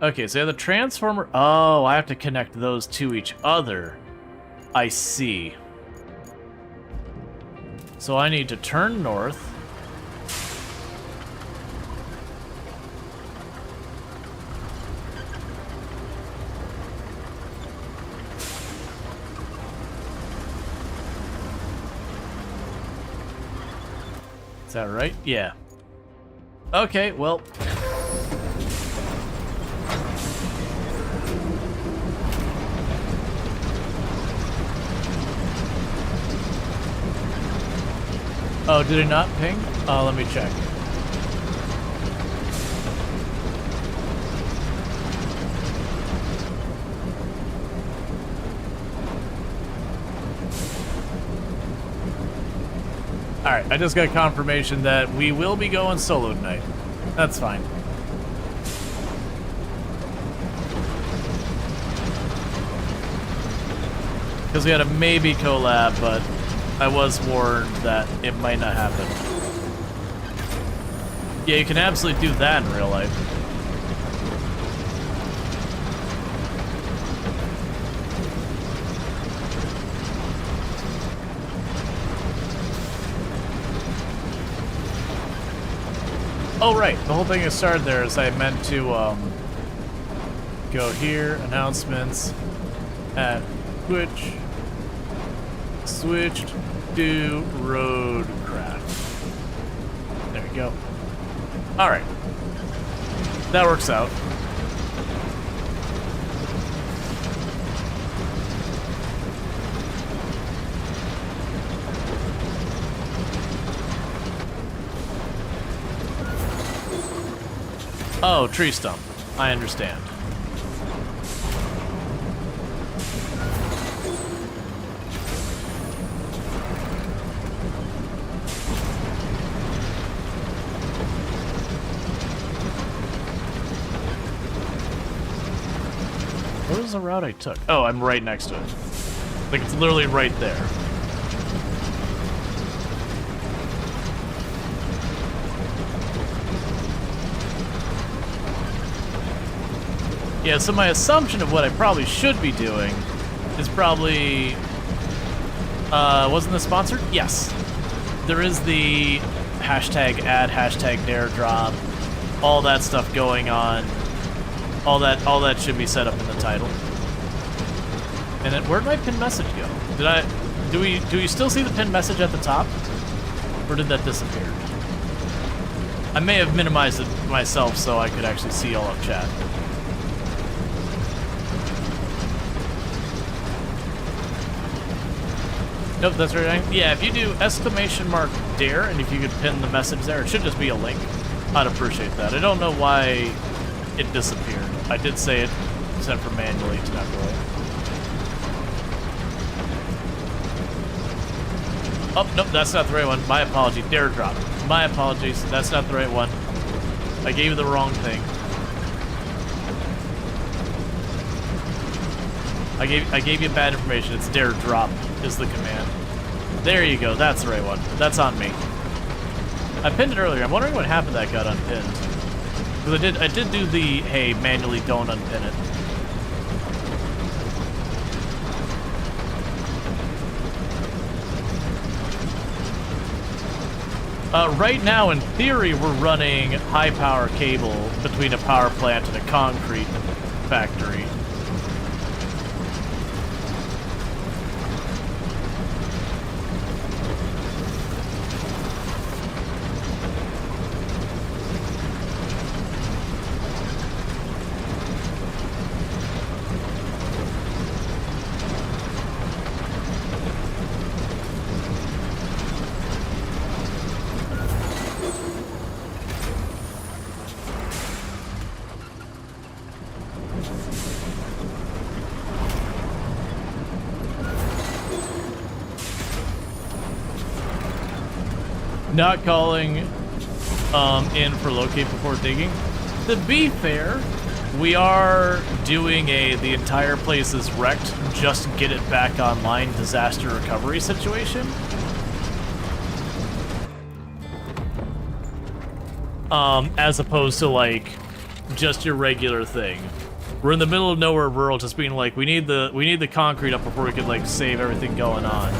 Okay, so yeah, the transformer... Oh, I have to connect those to each other. I see. So I need to turn north. Is that right? Yeah. Okay, well... Oh, did it not ping? Oh, let me check. Alright, I just got confirmation that we will be going solo tonight. That's fine. Because we had a maybe collab, but I was warned that it might not happen. Yeah, you can absolutely do that in real life. Oh, right. The whole thing that started there is I meant to go here, announcements, at Twitch, switched to roadcraft. There we go. Alright. That works out. Oh, tree stump. I understand. What was the route I took? Oh, I'm right next to it. Like, it's literally right there. Yeah, so my assumption of what I probably should be doing is probably... wasn't this sponsored? Yes. There is the hashtag ad, hashtag dare drop, all that stuff going on. All that should be set up in the title. And then where'd my pinned message go? Do we still see the pinned message at the top? Or did that disappear? I may have minimized it myself so I could actually see all of chat. Nope, that's right. Yeah, if you do !dare, and if you could pin the message there, it should just be a link. I'd appreciate that. I don't know why it disappeared. I did say it sent for manually to not really. Oh, nope, that's not the right one. My apology. Dare drop. My apologies. That's not the right one. I gave you the wrong thing. I gave you bad information. It's dare drop is the command. There you go. That's the right one. That's on me. I pinned it earlier. I'm wondering what happened that got unpinned. Because I did do the, hey, manually don't unpin it. Right now, in theory, we're running high power cable between a power plant and a concrete factory. Not calling in for locate before digging. To be fair, we are doing the entire place is wrecked, just get it back online disaster recovery situation. As opposed to like just your regular thing. We're in the middle of nowhere rural, just being like, we need the concrete up before we could like save everything going on.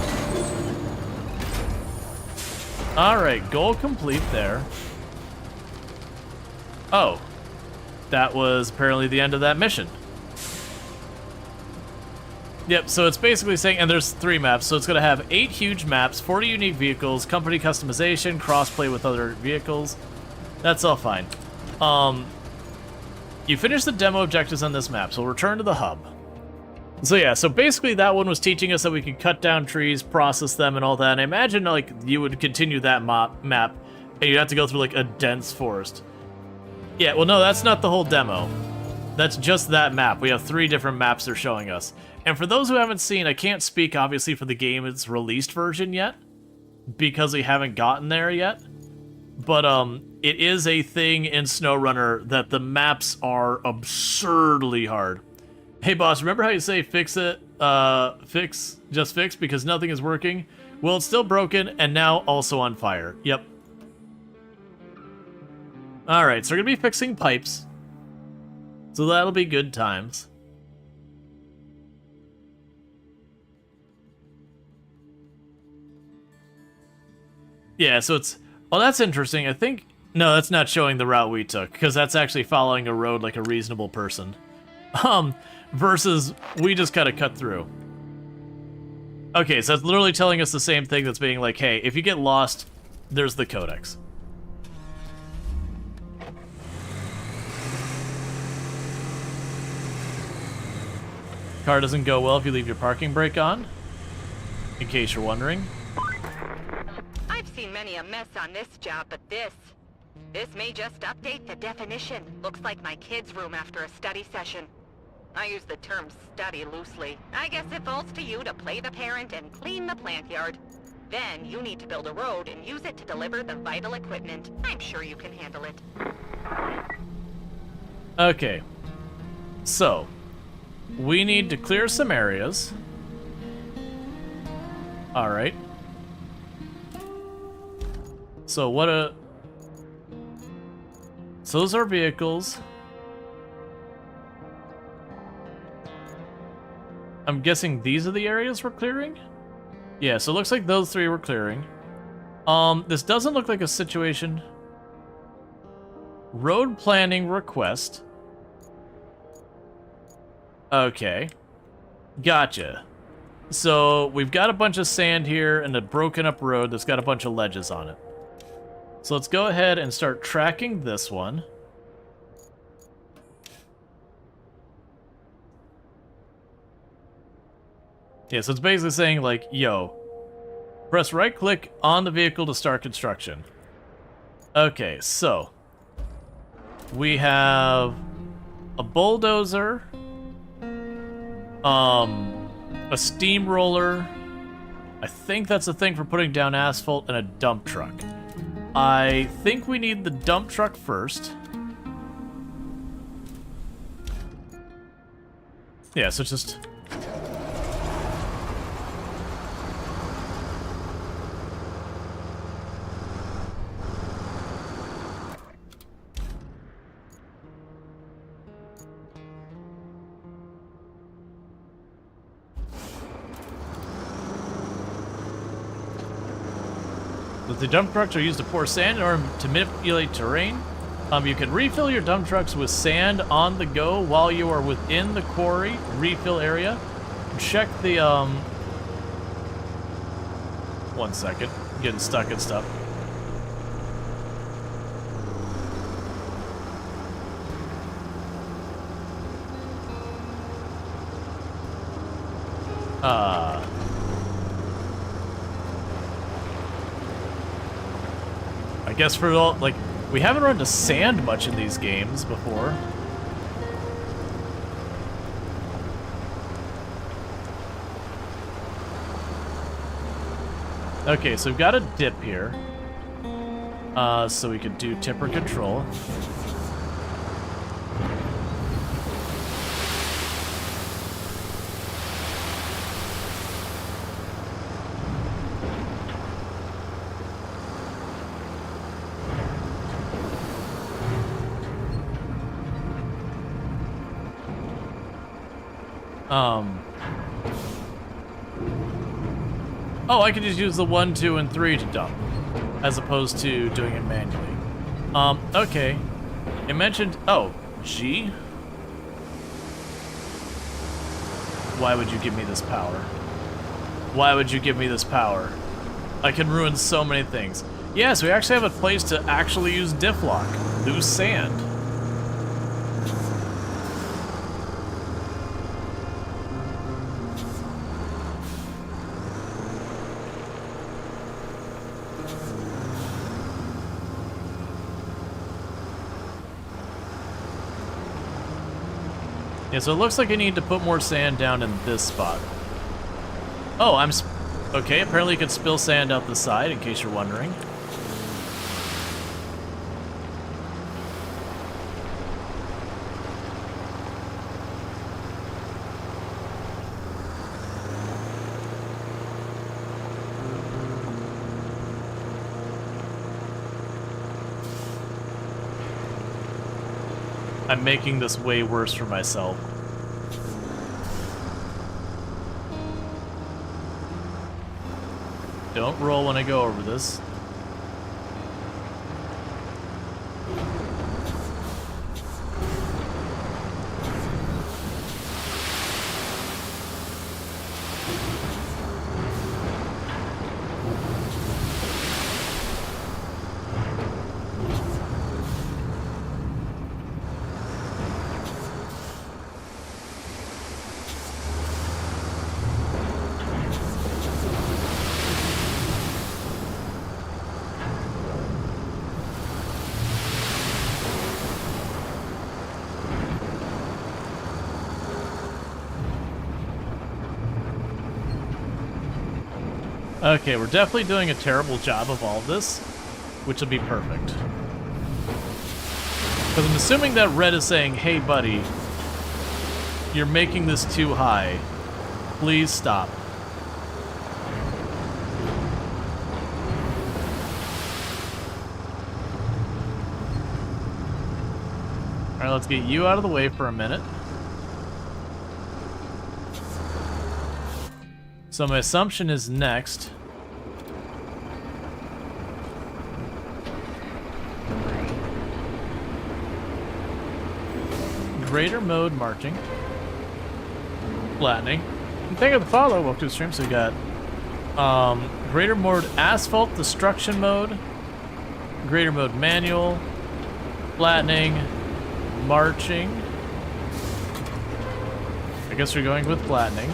Alright, goal complete there. Oh. That was apparently the end of that mission. Yep, so it's basically saying, and there's 3 maps, so it's going to have 8 huge maps, 40 unique vehicles, company customization, crossplay with other vehicles. That's all fine. You finish the demo objectives on this map, so we'll return to the hub. So yeah, so basically that one was teaching us that we could cut down trees, process them, and all that. And I imagine like you would continue that map, and you'd have to go through like a dense forest. Yeah, well no, that's not the whole demo. That's just that map. We have 3 different maps they're showing us. And for those who haven't seen, I can't speak obviously for the game its released version yet, because we haven't gotten there yet. But it is a thing in SnowRunner that the maps are absurdly hard. Hey boss, remember how you say fix it, just fix because nothing is working? Well, it's still broken and now also on fire. Yep. Alright, so we're gonna be fixing pipes. So that'll be good times. Yeah, so it's... Oh, that's interesting. I think... No, that's not showing the route we took, because that's actually following a road like a reasonable person. Versus we just kind of cut through. Okay, so it's literally telling us the same thing that's being like, hey, if you get lost, there's the codex. Car doesn't go well if you leave your parking brake on, in case you're wondering. I've seen many a mess on this job, but this may just update the definition. Looks like my kid's room after a study session. I use the term study loosely. I guess it falls to you to play the parent and clean the plant yard. Then you need to build a road and use it to deliver the vital equipment. I'm sure you can handle it. Okay. So, we need to clear some areas. Alright. So so those are vehicles. I'm guessing these are the areas we're clearing? Yeah, so it looks like those 3 we're clearing. This doesn't look like a situation. Road planning request. Okay. Gotcha. So, we've got a bunch of sand here and a broken up road that's got a bunch of ledges on it. So let's go ahead and start tracking this one. Yeah, so it's basically saying like, yo, press right click on the vehicle to start construction. Okay, so we have a bulldozer, a steamroller, I think that's a thing for putting down asphalt, and a dump truck. I think we need the dump truck first. Yeah, so it's just... The dump trucks are used to pour sand in order to manipulate terrain. You can refill your dump trucks with sand on the go while you are within the quarry refill area. Check the, one second. I'm getting stuck and stuff. I guess for all, like, we haven't run to sand much in these games before. Okay, so we've got a dip here. So we could do tipper control. Oh, I could just use the 1, 2, and 3 to dump, as opposed to doing it manually. Okay. It mentioned, oh, G? Why would you give me this power? Why would you give me this power? I can ruin so many things. Yes, we actually have a place to actually use diff lock. Lose sand. Yeah, so it looks like I need to put more sand down in this spot. Oh, okay, apparently you can spill sand out the side, in case you're wondering. I'm making this way worse for myself. Don't roll when I go over this. Okay, we're definitely doing a terrible job of all of this, which will be perfect. Because I'm assuming that red is saying, hey buddy, you're making this too high. Please stop. Alright, let's get you out of the way for a minute. So my assumption is next. Greater mode marching. Flattening. And thank you for the follow. Welcome to the stream. So we got greater mode asphalt destruction mode. Greater mode manual. Flattening. Marching. I guess we're going with flattening.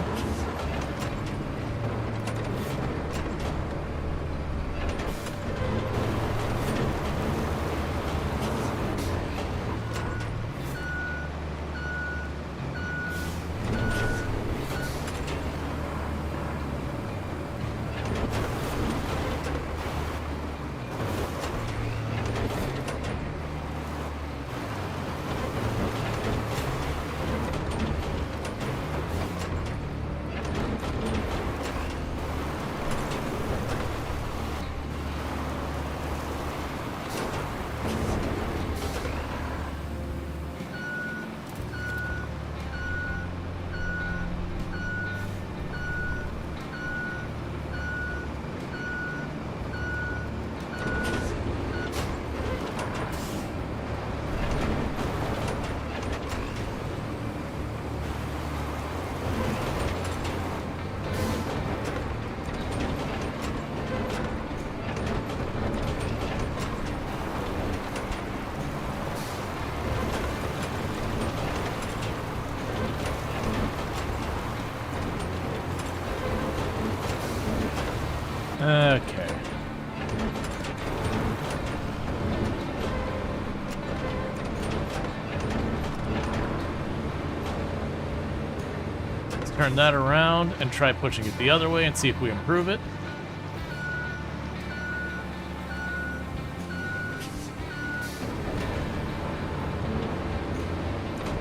Turn that around and try pushing it the other way and see if we improve it.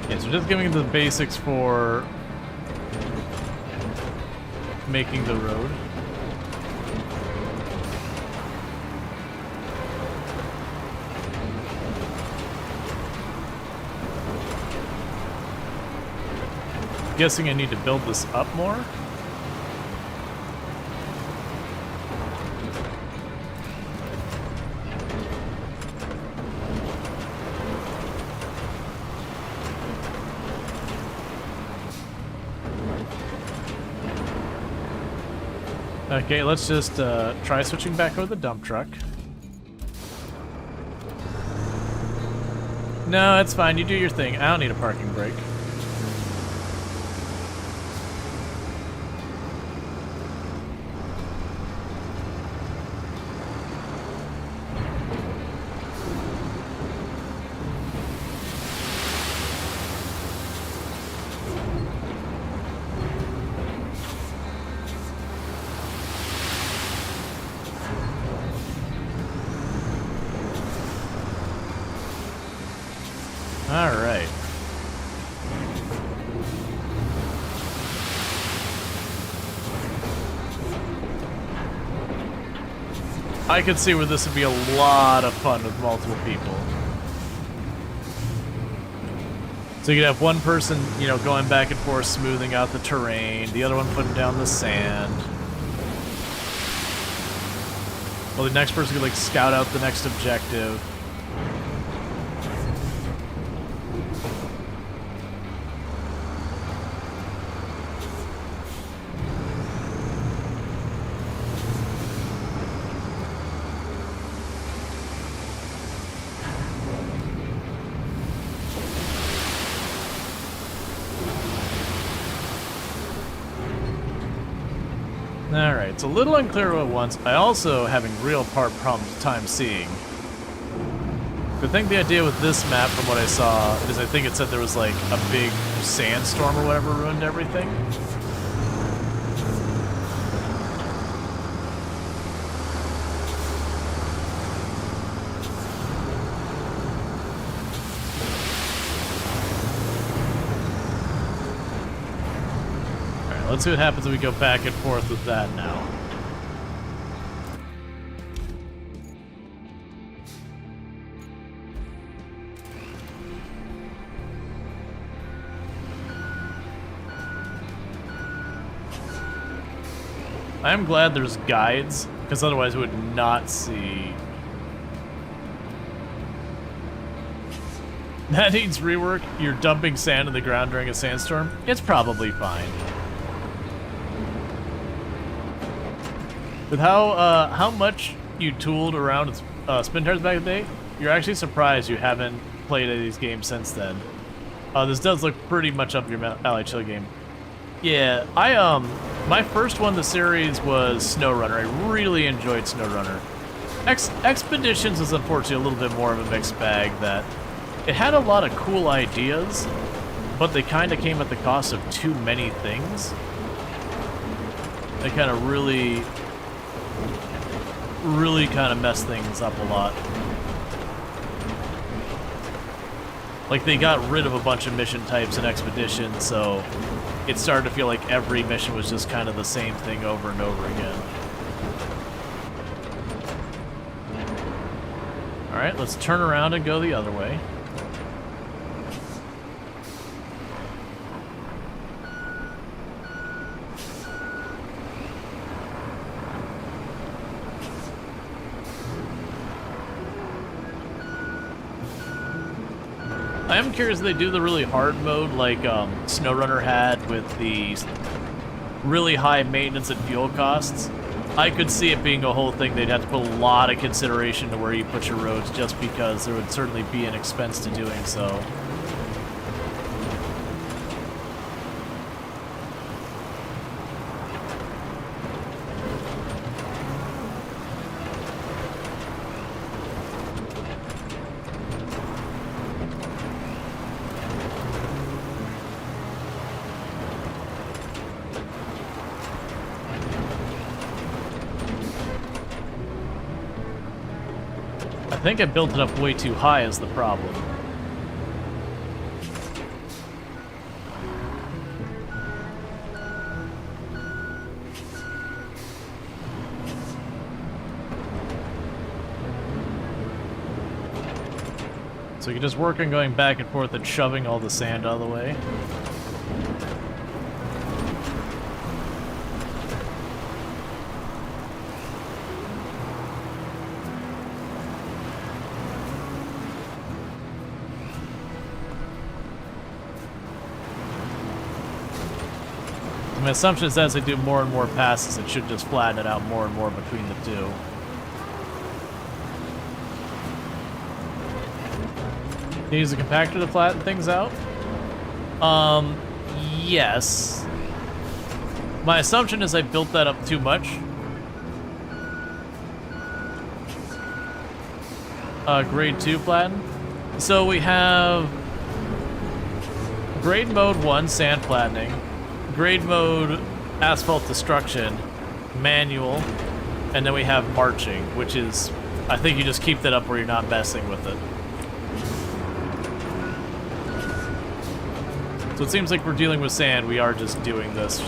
Yeah, so just giving the basics for making the road. Guessing I need to build this up more. Okay, let's just try switching back over the dump truck. No, it's fine. You do your thing. I don't need a parking brake. All right. I could see where this would be a lot of fun with multiple people. So you could have one person, you know, going back and forth, smoothing out the terrain, the other one putting down the sand. Well, the next person could, like, scout out the next objective. Alright, it's a little unclear what it wants. I also having real problems time seeing. I think the idea with this map, from what I saw, is I think it said there was like a big sandstorm or whatever ruined everything. Let's see what happens if we go back and forth with that now. I am glad there's guides, because otherwise we would not see. That needs rework. You're dumping sand in the ground during a sandstorm? It's probably fine. With how much you tooled around spin tires back in the day, you're actually surprised you haven't played any of these games since then. This does look pretty much up your alley chill game. Yeah, my first one in the series was SnowRunner. I really enjoyed SnowRunner. Expeditions is unfortunately a little bit more of a mixed bag. That it had a lot of cool ideas, but they kind of came at the cost of too many things. They kind of really kind of mess things up a lot. Like, they got rid of a bunch of mission types in Expedition, so it started to feel like every mission was just kind of the same thing over and over again. Alright, let's turn around and go the other way. I am curious if they do the really hard mode like SnowRunner had with the really high maintenance and fuel costs. I could see it being a whole thing. They'd have to put a lot of consideration to where you put your roads, just because there would certainly be an expense to doing so. think I built it up way too high is the problem. So you can just work on going back and forth and shoving all the sand out of the way. My assumption is as I do more and more passes, it should just flatten it out more and more between the two. Can you use a compactor to flatten things out? Yes. My assumption is I built that up too much. Grade 2 flatten. So we have grade mode 1, sand flattening. Grade mode, asphalt destruction, manual, and then we have marching, which is, I think you just keep that up where you're not messing with it. So it seems like we're dealing with sand, we are just doing this.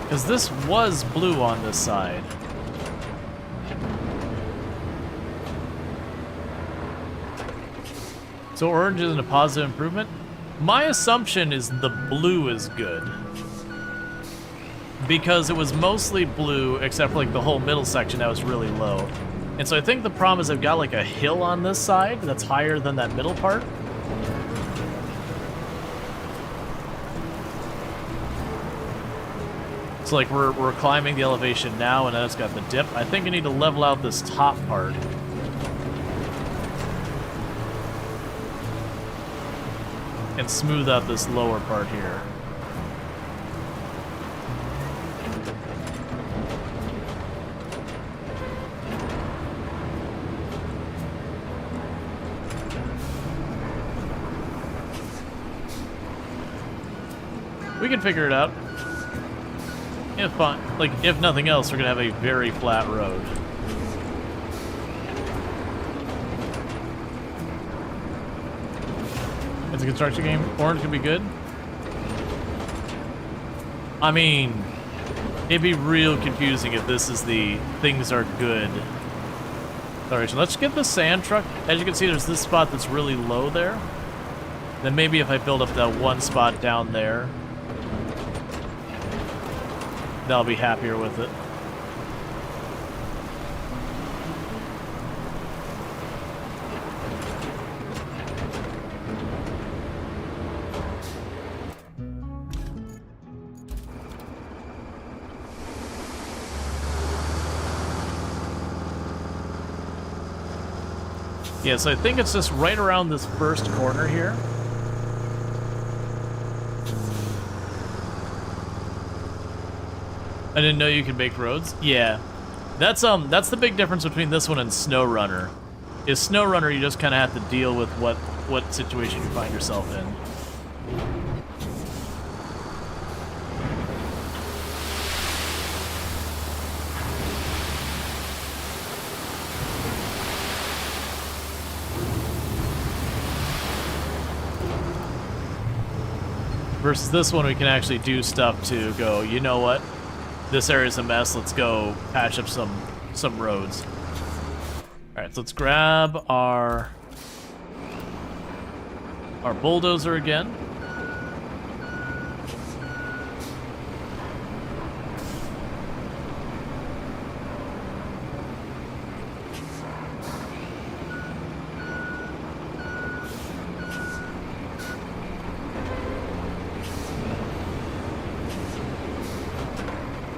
Because this was blue on this side. So orange isn't a positive improvement? My assumption is the blue is good. Because it was mostly blue, except for like the whole middle section that was really low. And so I think the problem is I've got like a hill on this side that's higher than that middle part. So like we're climbing the elevation now, and then it's got the dip. I think I need to level out this top part. And smooth out this lower part here. We can figure it out. If nothing else, we're gonna have a very flat road. It's a construction game. Orange could be good. I mean, it'd be real confusing if this is the things are good. Alright, so let's get the sand truck. As you can see, there's this spot that's really low there. Then maybe if I build up that one spot down there, they'll be happier with it. Yeah, so I think it's just right around this first corner here. I didn't know you could make roads. Yeah, that's the big difference between this one and SnowRunner. Is SnowRunner you just kind of have to deal with what situation you find yourself in. Versus this one, we can actually do stuff to go, you know what? This area's a mess, let's go patch up some roads. Alright, so let's grab our bulldozer again.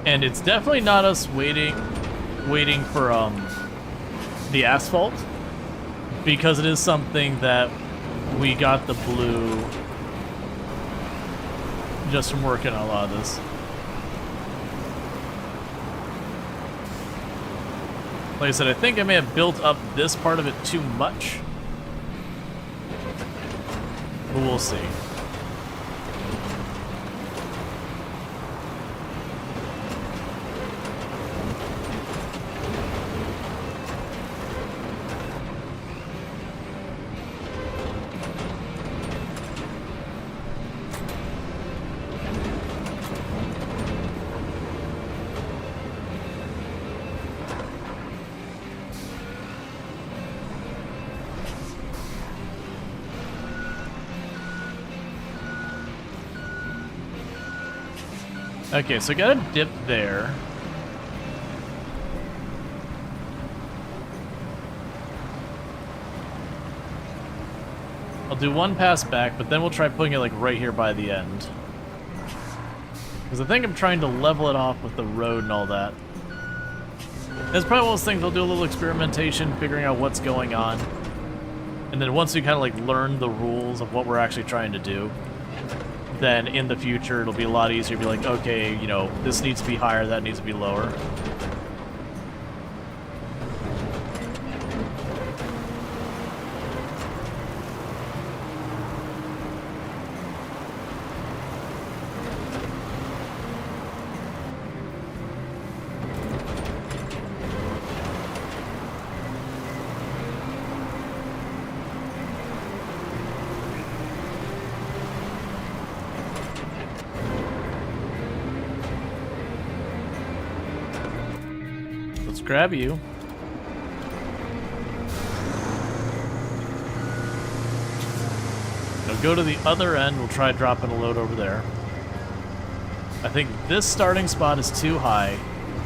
And it's definitely not us waiting for the asphalt, because it is something that we got the blue just from working on a lot of this. Like I said, I think I may have built up this part of it too much. But we'll see. Okay, so I got a dip there. I'll do one pass back, but then we'll try putting it like right here by the end. Because I think I'm trying to level it off with the road and all that. It's probably one of those things I'll do a little experimentation, figuring out what's going on. And then once we kind of like learn the rules of what we're actually trying to do, then in the future it'll be a lot easier to be like, okay, you know, this needs to be higher, that needs to be lower. Grab you. Now go to the other end, we'll try dropping a load over there. I think this starting spot is too high.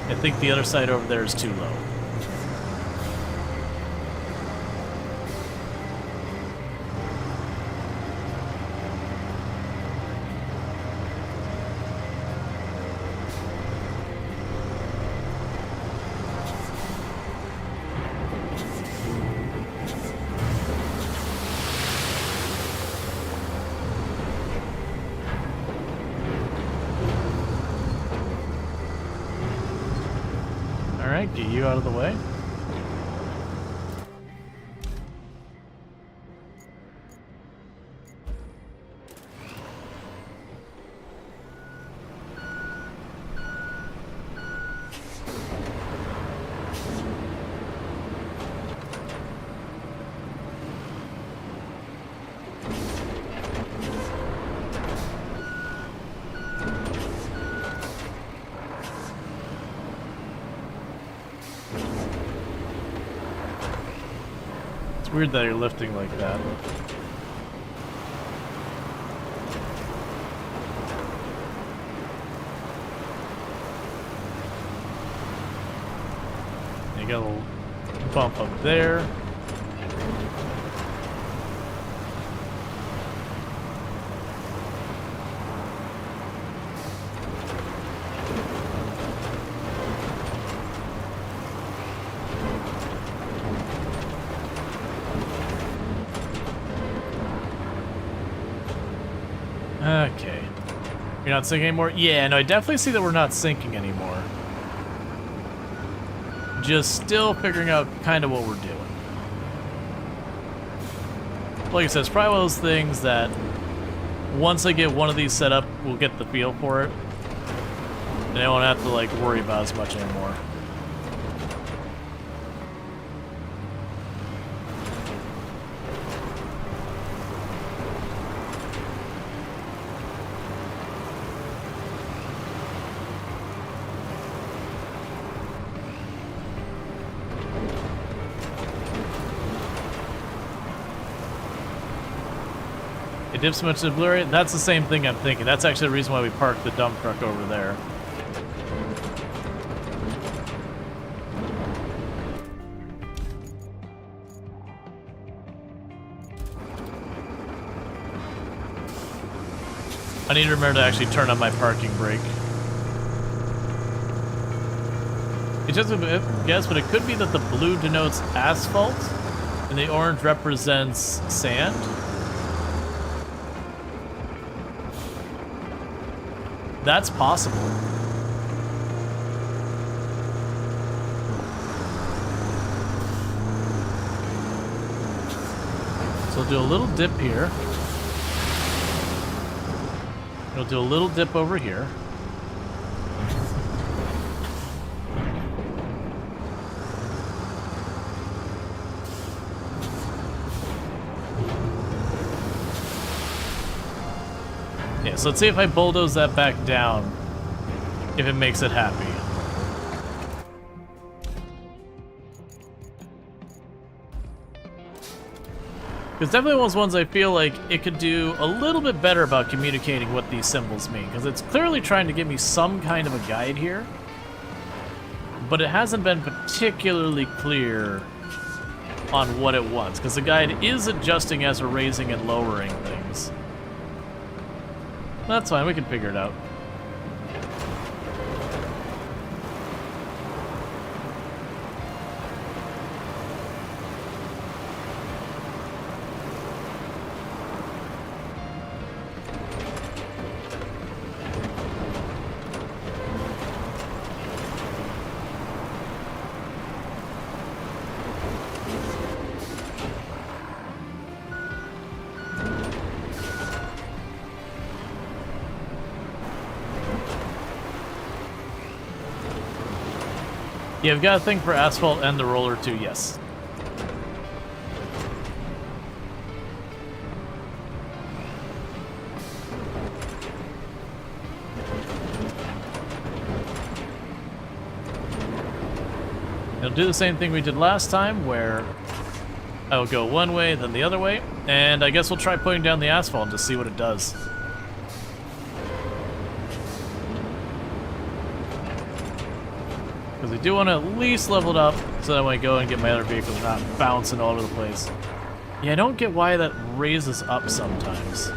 I think the other side over there is too low. Get you out of the way. Weird that you're lifting like that. You got a little bump up there. Okay. You're not sinking anymore? Yeah, no, I definitely see that we're not sinking anymore. Just still figuring out kind of what we're doing. Like I said, it's probably one of those things that once I get one of these set up, we'll get the feel for it. And I won't have to like worry about as much anymore. Dips so much to the blurry. That's the same thing I'm thinking. That's actually the reason why we parked the dump truck over there. I need to remember to actually turn on my parking brake. It's just a guess, but it could be that the blue denotes asphalt and the orange represents sand. That's possible. So we'll do a little dip here. We'll do a little dip over here. Yeah, so let's see if I bulldoze that back down, if it makes it happy. Because definitely one of those ones I feel like it could do a little bit better about communicating what these symbols mean. Because it's clearly trying to give me some kind of a guide here, but it hasn't been particularly clear on what it wants. Because the guide is adjusting as we're raising and lowering things. That's fine, we can figure it out. Yeah, we've got a thing for asphalt and the roller too, yes. It'll do the same thing we did last time, where I'll go one way, then the other way, and I guess we'll try putting down the asphalt to see what it does. Because I do want to at least level it up so that when I go and get my other vehicles not bouncing all over the place. Yeah, I don't get why that raises up sometimes.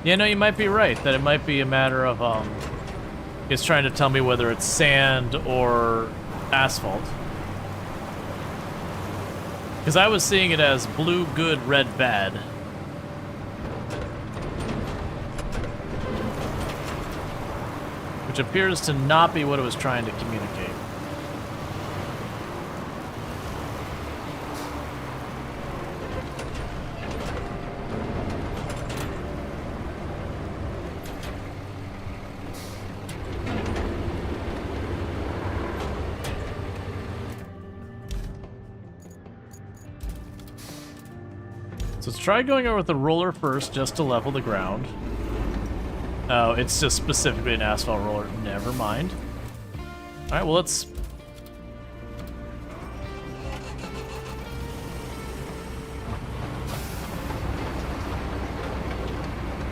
Yeah, no, you might be right, that it might be a matter of, it's trying to tell me whether it's sand or asphalt. Because I was seeing it as blue good, red bad. Which appears to not be what it was trying to communicate. So let's try going over with the roller first, just to level the ground. Oh, it's just specifically an asphalt roller. Never mind. Alright, well let's...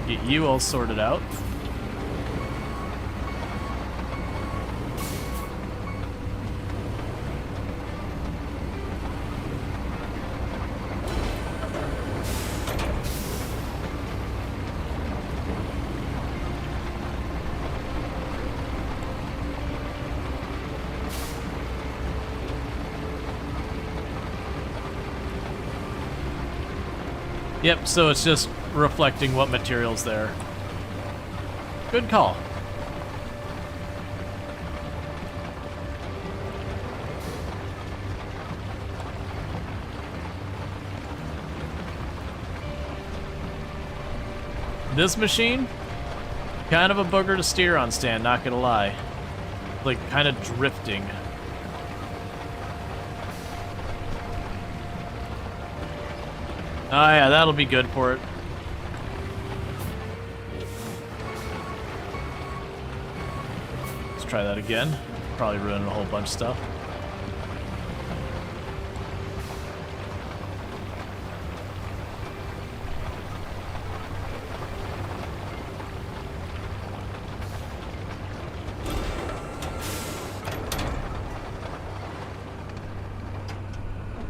get you all sorted out. Yep, so it's just reflecting what material's there. Good call. This machine, kind of a booger to steer on, Stan, not gonna lie. Like, kind of drifting. Oh yeah, that'll be good for it. Let's try that again. Probably ruining a whole bunch of stuff.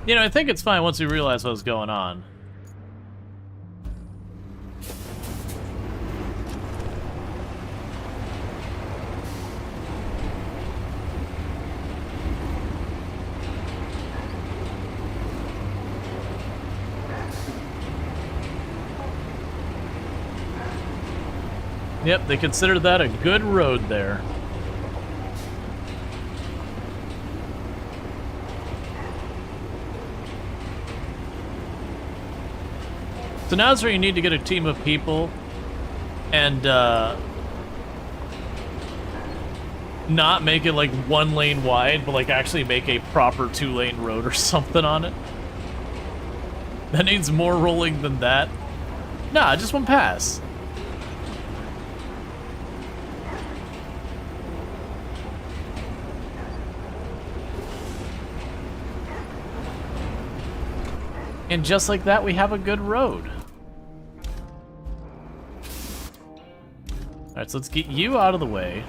You know, I think it's fine once we realize what's going on. Yep, they consider that a good road there. So now's where you need to get a team of people and not make it like 1 lane wide, but like actually make a proper 2-lane road or something on it. That needs more rolling than that. Nah, just one pass. And just like that, we have a good road. Alright, so let's get you out of the way.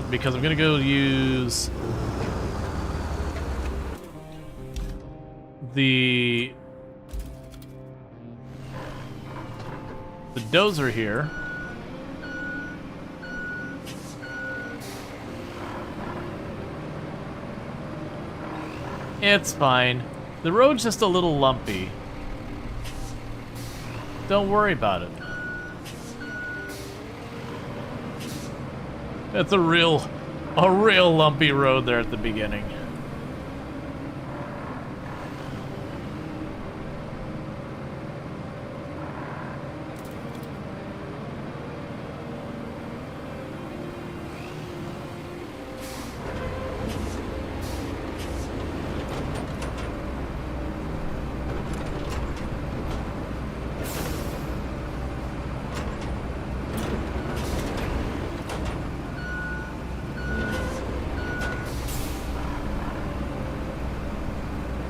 Because I'm gonna go use the dozer here. It's fine. The road's just a little lumpy. Don't worry about it. It's a real lumpy road there at the beginning.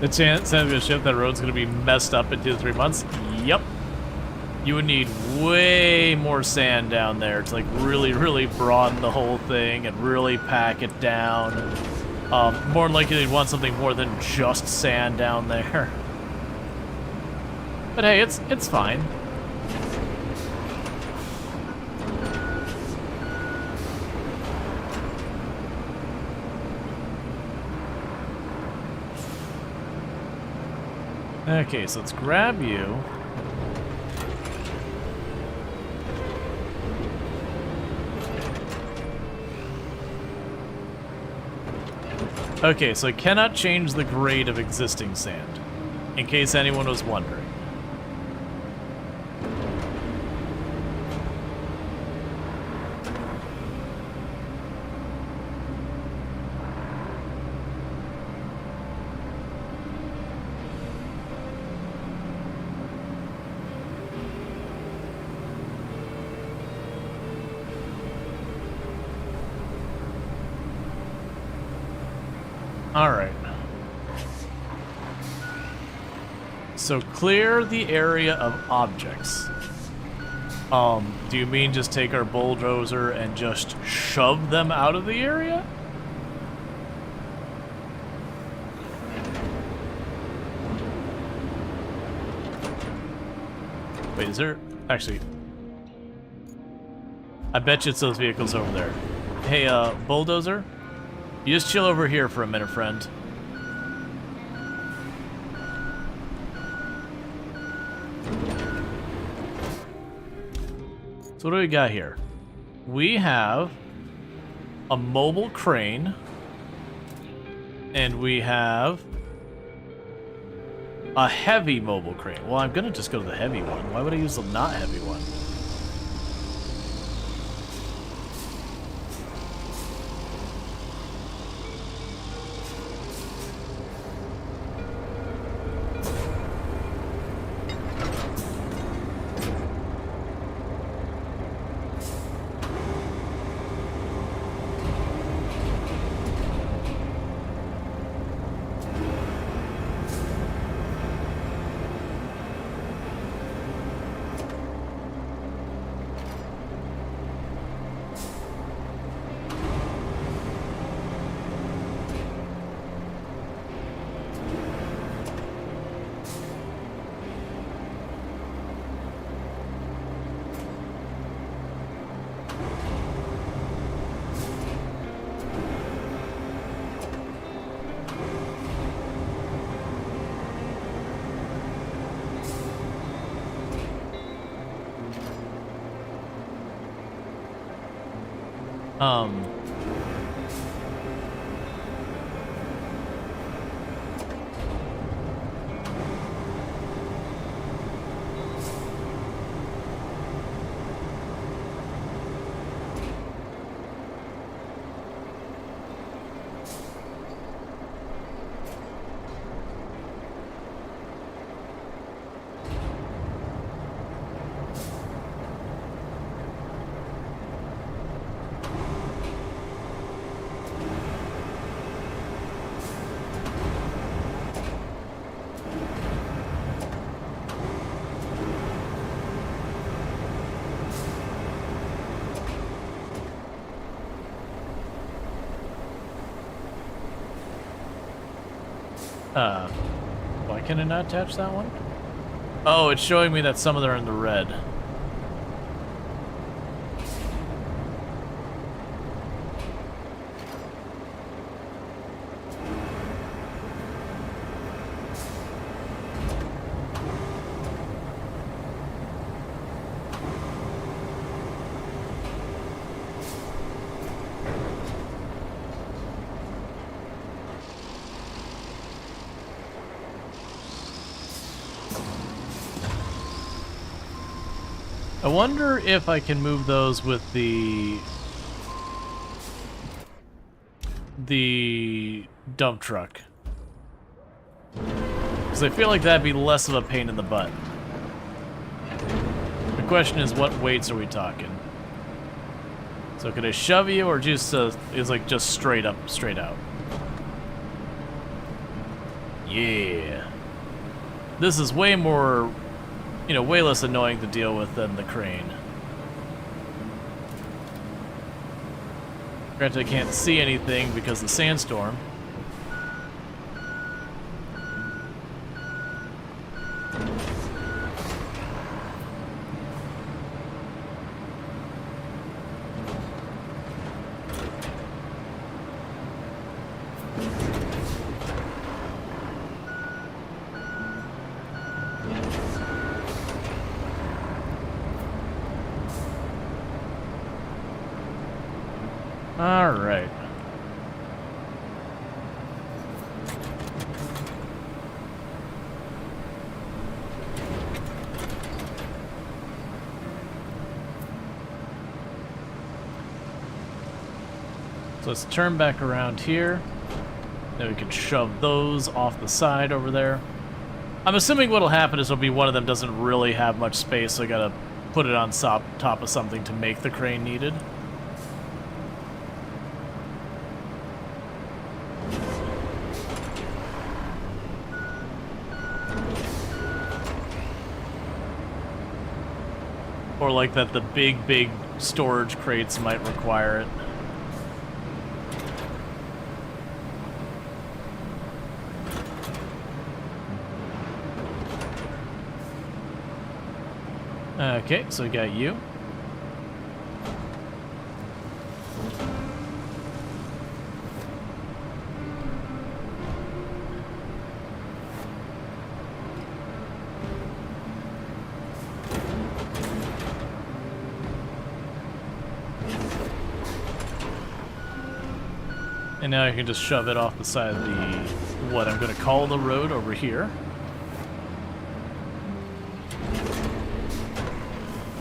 The chance of a ship that road's gonna be messed up in 2 to 3 months? Yep. You would need way more sand down there to like really broaden the whole thing and really pack it down. More than likely you'd want something more than just sand down there. But hey, it's fine. Okay, so let's grab you. Okay, so I cannot change the grade of existing sand, in case anyone was wondering. Alright. So clear the area of objects. Do you mean just take our bulldozer and just shove them out of the area? Wait, is there... Actually... I bet you it's those vehicles over there. Hey, bulldozer? You just chill over here for a minute, friend. So what do we got here? We have a mobile crane, and we have a heavy mobile crane. Well, I'm gonna just go to the heavy one. Why would I use the not heavy one? Um, why can I not attach that one? Oh, it's showing me that some of them are in the red. I wonder if I can move those with the dump truck. Because I feel like that'd be less of a pain in the butt. The question is, what weights are we talking? So could I shove you, or just is like just straight up, straight out? Yeah. This is way more, you know, way less annoying to deal with than the crane. Granted, I can't see anything because of the sandstorm. All right. So let's turn back around here. Then we can shove those off the side over there. I'm assuming what'll happen is it'll be one of them doesn't really have much space, so I gotta put it on top of something to make the crane needed. Or like that the big storage crates might require it. Okay, so we got you. And now I can just shove it off the side of the, what I'm going to call the road over here.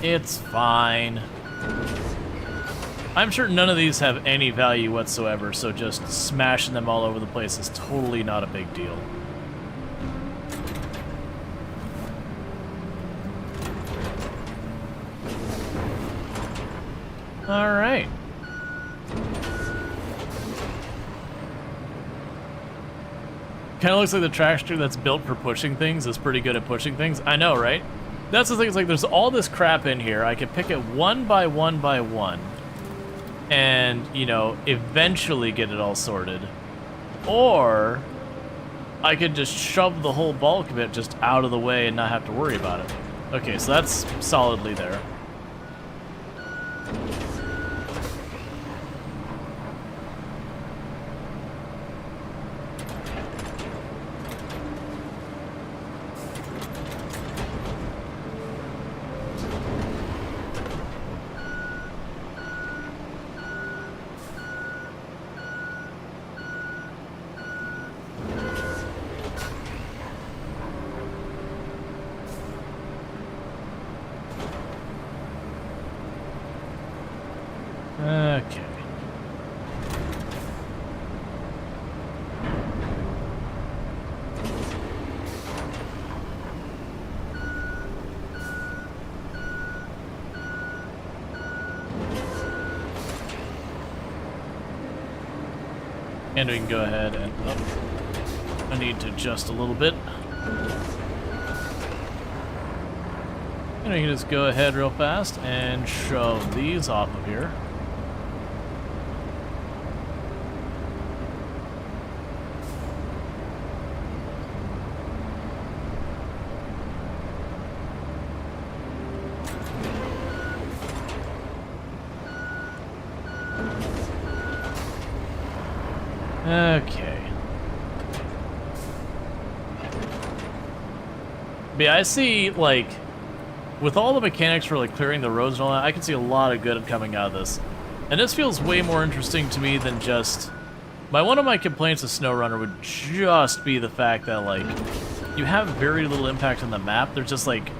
It's fine. I'm sure none of these have any value whatsoever, so just smashing them all over the place is totally not a big deal. All right. Kind of looks like the tractor that's built for pushing things is pretty good at pushing things. I know, right? That's the thing, it's like there's all this crap in here. I can pick it one by one by one. And, you know, eventually get it all sorted. Or I could just shove the whole bulk of it just out of the way and not have to worry about it. Okay, so that's solidly there. Okay. And we can go ahead and... Oh, I need to adjust a little bit. And we can just go ahead real fast and shove these off of here. Okay. But yeah, I see, like, with all the mechanics for, like, clearing the roads and all that, I can see a lot of good coming out of this. And this feels way more interesting to me than just... one of my complaints of SnowRunner would just be the fact that, like, you have very little impact on the map. There's just, like,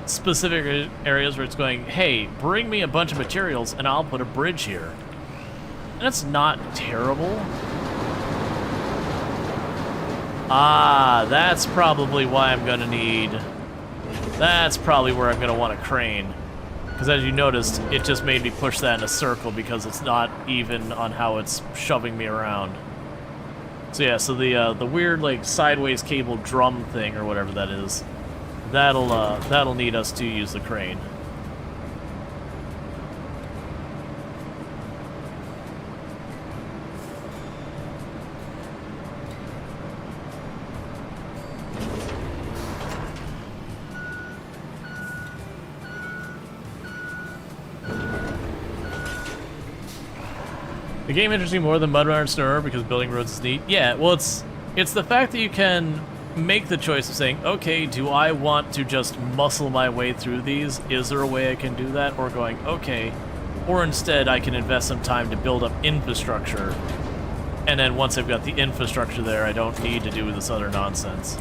specific areas where it's going, hey, bring me a bunch of materials and I'll put a bridge here. And that's not terrible. Ah, that's probably why I'm gonna need... That's probably where I'm gonna want a crane. Because as you noticed, it just made me push that in a circle because it's not even on how it's shoving me around. So yeah, so the weird, like, sideways cable drum thing or whatever that is, that'll need us to use the crane. The game interests me more than Mud Runner and SnowRunner because building roads is neat. Yeah, well, it's the fact that you can make the choice of saying, okay, do I want to just muscle my way through these? Is there a way I can do that? Or going, okay, or instead I can invest some time to build up infrastructure, and then once I've got the infrastructure there, I don't need to do this other nonsense.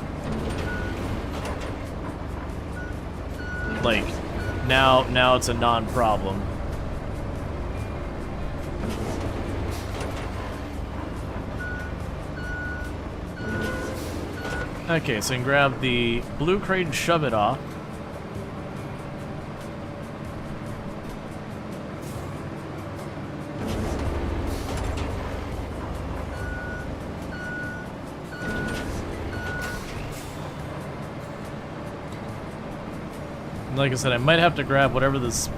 Like, now it's a non-problem. Okay, so you can grab the blue crate and shove it off. And like I said, I might have to grab whatever this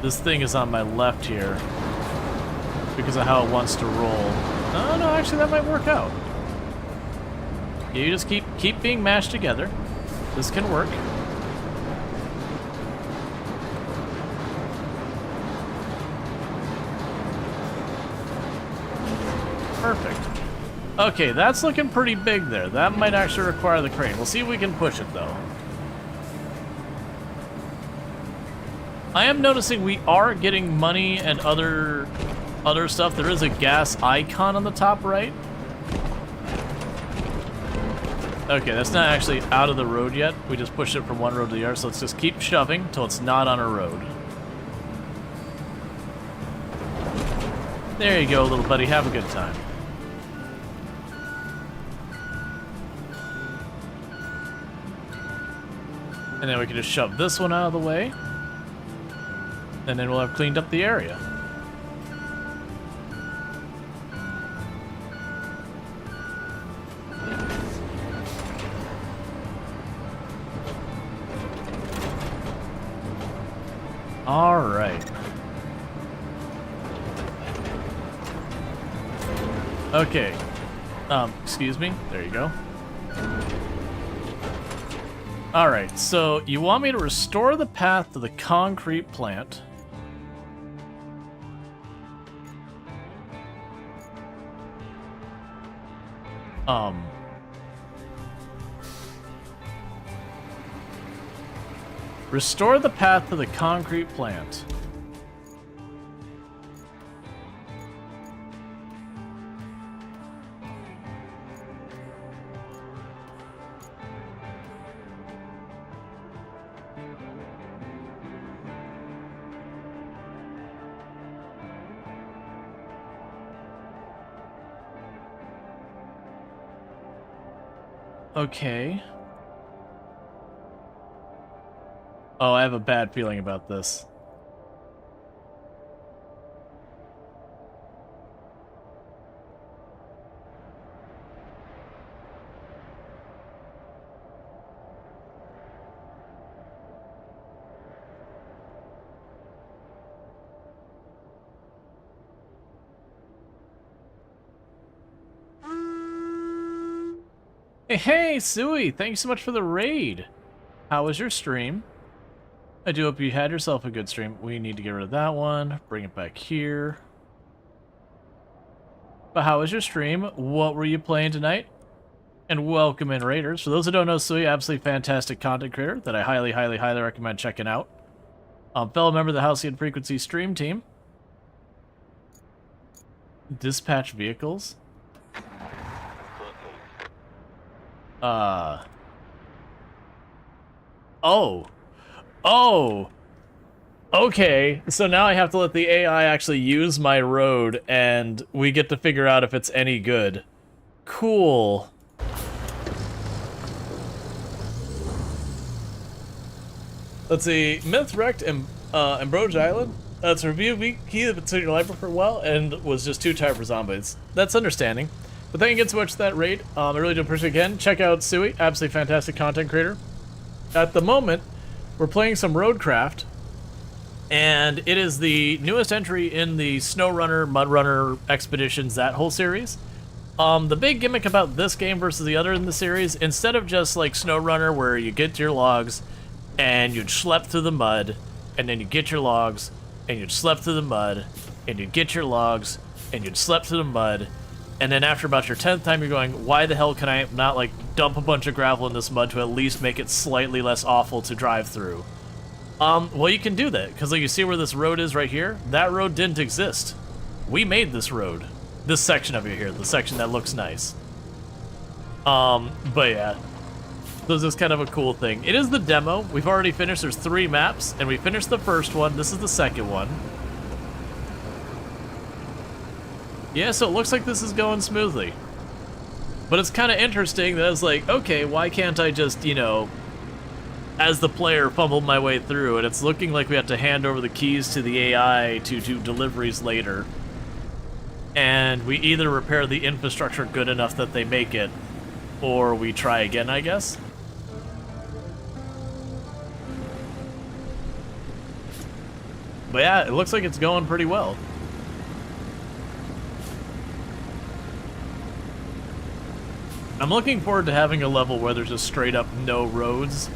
thing is on my left here because of how it wants to roll. No, actually that might work out. Yeah, you just keep being mashed together. This can work. Perfect. Okay, that's looking pretty big there. That might actually require the crane. We'll see if we can push it, though. I am noticing we are getting money and other stuff. There is a gas icon on the top right. Okay, that's not actually out of the road yet. We just pushed it from one road to the other, so let's just keep shoving till it's not on a road. There you go, little buddy. Have a good time. And then we can just shove this one out of the way. And then we'll have cleaned up the area. All right. Okay. Excuse me. There you go. All right. So you want me to restore the path to the concrete plant. Restore the path to the concrete plant. Okay. Oh, I have a bad feeling about this. Hey, Sui! Thanks so much for the raid! How was your stream? I do hope you had yourself a good stream. We need to get rid of that one. Bring it back here. But how was your stream? What were you playing tonight? And welcome in, Raiders. For those who don't know, Sui, absolutely fantastic content creator that I highly, highly, highly recommend checking out. Fellow member of the Halcyon Frequency stream team. Dispatch vehicles. Oh. Oh. Okay, so now I have to let the AI actually use my road, and we get to figure out if it's any good. Cool. Let's see. Myth wrecked Ambroge Island. That's a review key that considered your life for a while and was just too tired for zombies. That's understanding. But thank you again so much for that raid. I really do appreciate it again. Check out Sui, absolutely fantastic content creator. At the moment, we're playing some Roadcraft, and it is the newest entry in the SnowRunner, MudRunner expeditions, that whole series. The big gimmick about this game versus the other in the series, instead of just like SnowRunner where you get to your logs and you'd schlep through the mud, and then you get your logs and you'd schlep through the mud, and you'd get your logs and you'd schlep through the mud, and then after about your 10th time you're going, why the hell can I not like dump a bunch of gravel in this mud to at least make it slightly less awful to drive through? Well, you can do that, because like you see where this road is right here? That road didn't exist. We made this road. This section of it here, the section that looks nice. But yeah. So this is kind of a cool thing. It is the demo. We've already finished, there's 3 maps, and we finished the first one. This is the second one. Yeah, so it looks like this is going smoothly. But it's kind of interesting that I was like, okay, why can't I just, you know, as the player fumble my way through, and it's looking like we have to hand over the keys to the AI to do deliveries later. And we either repair the infrastructure good enough that they make it, or we try again, I guess. But yeah, it looks like it's going pretty well. I'm looking forward to having a level where there's just straight up no roads,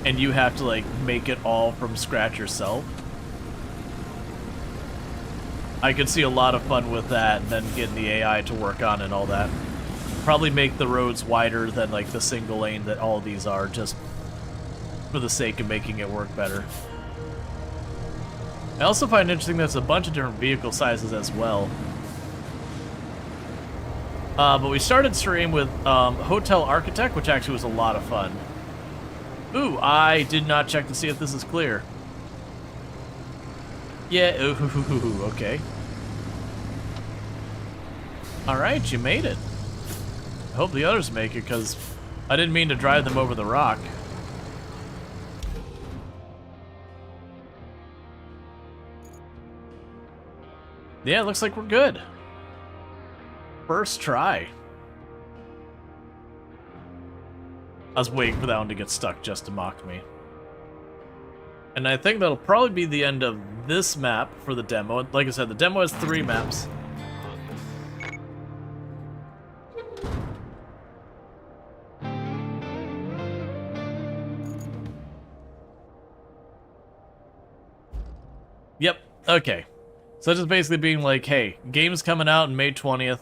and you have to like make it all from scratch yourself. I could see a lot of fun with that, and then getting the AI to work on it and all that. Probably make the roads wider than like the single lane that all these are, just for the sake of making it work better. I also find it interesting that there's a bunch of different vehicle sizes as well. But we started stream with Hotel Architect, which actually was a lot of fun. Ooh, I did not check to see if this is clear. Yeah, ooh, okay. Alright, you made it. I hope the others make it, because I didn't mean to drive them over the rock. Yeah, it looks like we're good. First try. I was waiting for that one to get stuck just to mock me. And I think that'll probably be the end of this map for the demo. Like I said, the demo has 3 maps. Yep, okay. So just basically being like, hey, game's coming out on May 20th.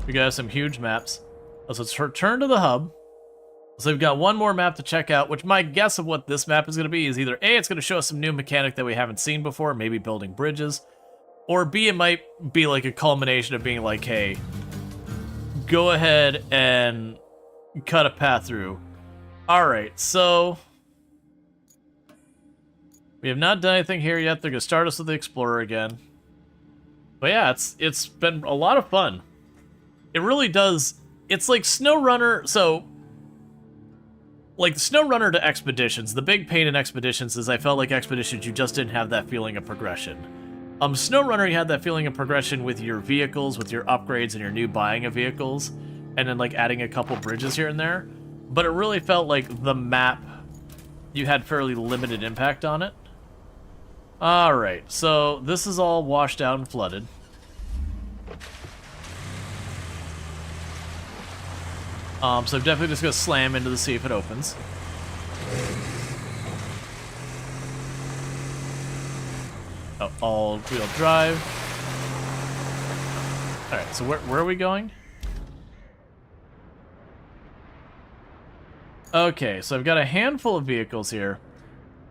We got some huge maps. Let's return to the hub. So we've got one more map to check out, which my guess of what this map is going to be is either A, it's going to show us some new mechanic that we haven't seen before, maybe building bridges, or B, it might be like a culmination of being like, hey, go ahead and cut a path through. Alright, so we have not done anything here yet. They're going to start us with the Explorer again. But yeah, it's been a lot of fun. It really does. It's like SnowRunner. So like SnowRunner to Expeditions, the big pain in Expeditions is I felt like Expeditions, you just didn't have that feeling of progression. SnowRunner, you had that feeling of progression with your vehicles, with your upgrades and your new buying of vehicles, and then like adding a couple bridges here and there. But it really felt like the map, you had fairly limited impact on it. Alright, so this is all washed out and flooded. So I'm definitely just going to slam into the see if it opens. Oh, all-wheel drive. Alright, so where are we going? Okay, so I've got a handful of vehicles here.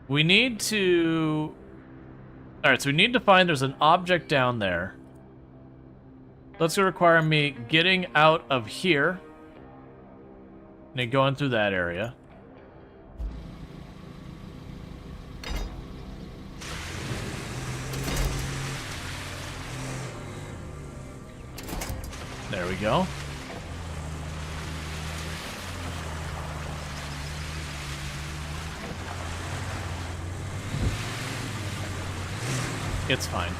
We need to... Alright, so we need to find there's an object down there. That's going to require me getting out of here. And then going through that area. There we go. It's fine.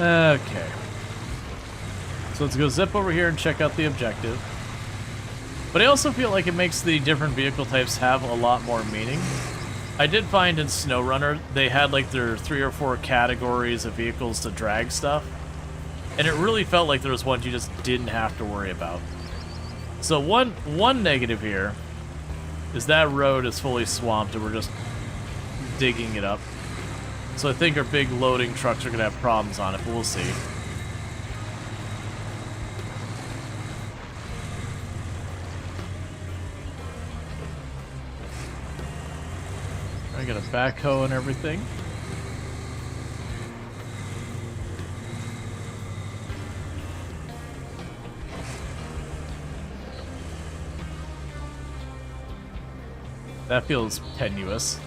Okay. So let's go zip over here and check out the objective. But I also feel like it makes the different vehicle types have a lot more meaning. I did find in SnowRunner, they had like their 3 or 4 categories of vehicles to drag stuff. And it really felt like there was ones you just didn't have to worry about. So one negative here is that road is fully swamped and we're just digging it up. So I think our big loading trucks are going to have problems on it, but we'll see. I got a backhoe and everything. That feels tenuous.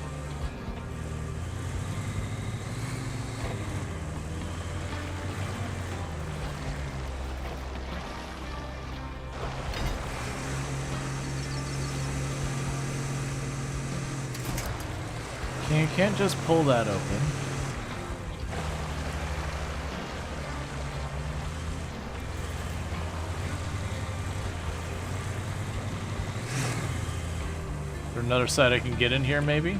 You can't just pull that open. Is there another side I can get in here, maybe?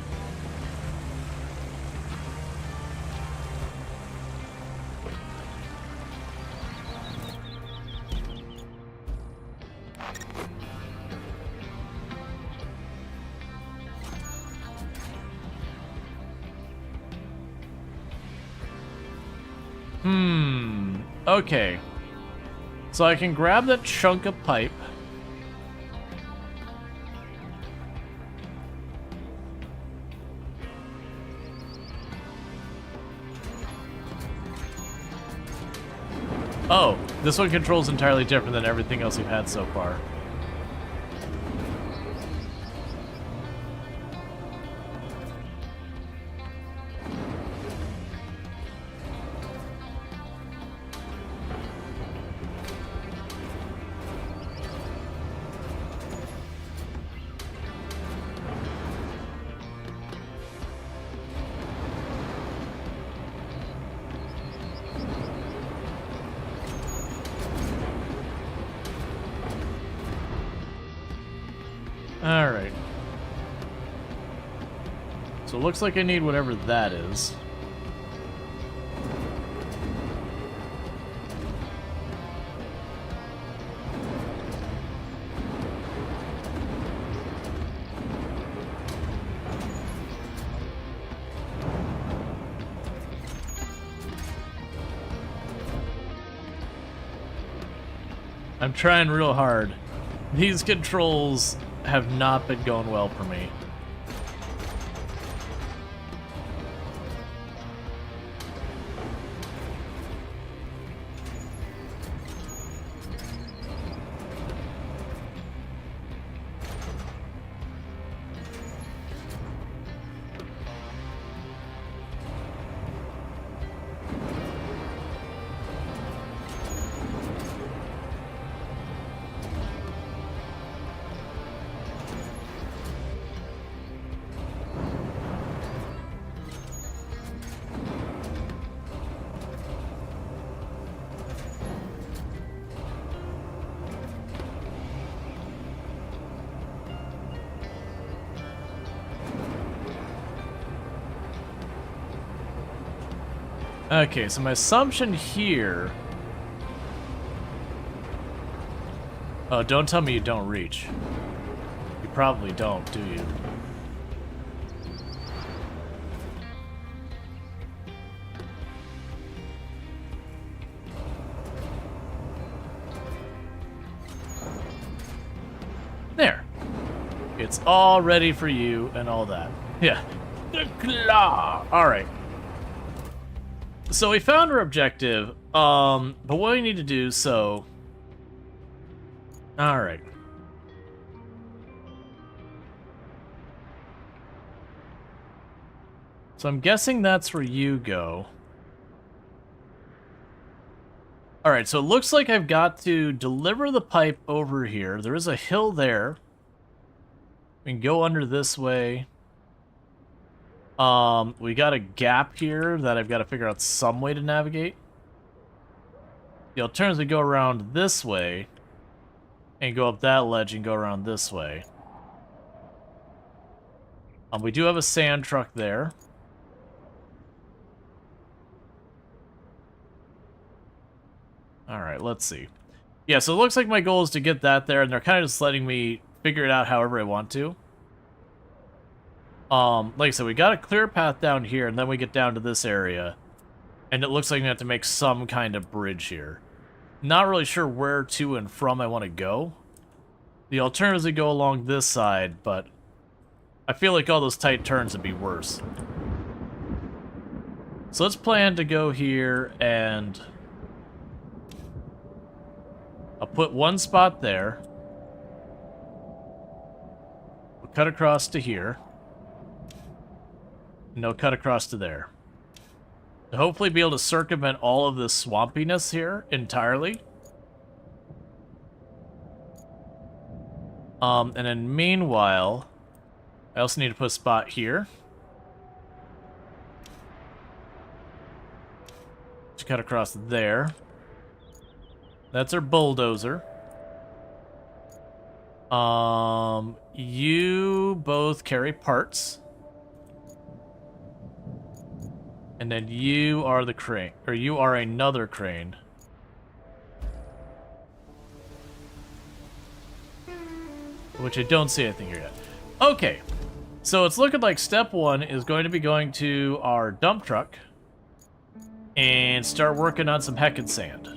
Okay. So I can grab that chunk of pipe. Oh, this one controls entirely different than everything else we've had so far. Alright. So it looks like I need whatever that is. I'm trying real hard. These controls have not been going well for me. Okay, so my assumption here... Oh, don't tell me you don't reach. You probably don't, do you? There. It's all ready for you and all that. Yeah. The claw! Alright. So we found our objective, but what we need to do, so... Alright. So I'm guessing that's where you go. Alright, so it looks like I've got to deliver the pipe over here. There is a hill there. We can go under this way. We got a gap here that I've got to figure out some way to navigate. The alternative is to go around this way and go up that ledge and go around this way. We do have a sand truck there. Alright, let's see. Yeah, so it looks like my goal is to get that there, and they're kind of just letting me figure it out however I want to. Like I said, we got a clear path down here, and then we get down to this area. And it looks like we have to make some kind of bridge here. Not really sure where to and from I want to go. The alternative is to go along this side, but I feel like all those tight turns would be worse. So let's plan to go here, and I'll put one spot there. We'll cut across to here. And they'll cut across to there. To hopefully be able to circumvent all of this swampiness here entirely. And then meanwhile, I also need to put a spot here. To cut across there. That's our bulldozer. You both carry parts. And then you are the crane, or you are another crane. Which I don't see anything here yet. Okay, so it's looking like step one is going to be going to our dump truck and start working on some heckin' sand.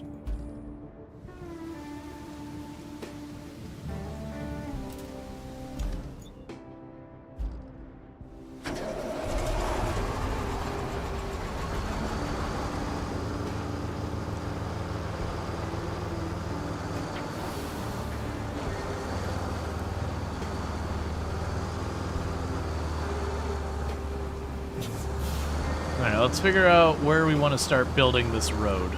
Alright, let's figure out where we want to start building this road.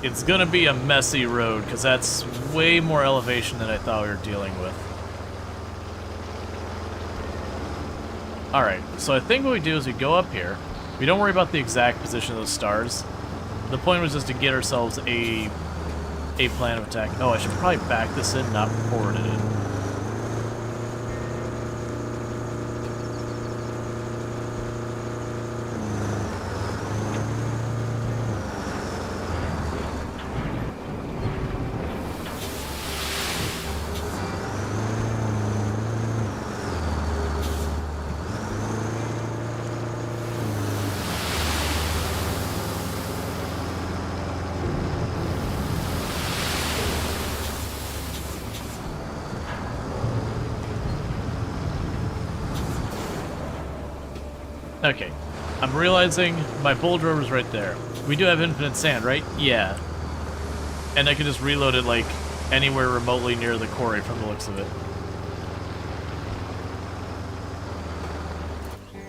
It's gonna be a messy road, because that's way more elevation than I thought we were dealing with. Alright, so I think what we do is we go up here. We don't worry about the exact position of those stars. The point was just to get ourselves a plan of attack. Oh, I should probably back this in, not forward it in. Okay, I'm realizing my bulldozer is right there. We do have infinite sand, right? Yeah. And I can just reload it, like, anywhere remotely near the quarry from the looks of it.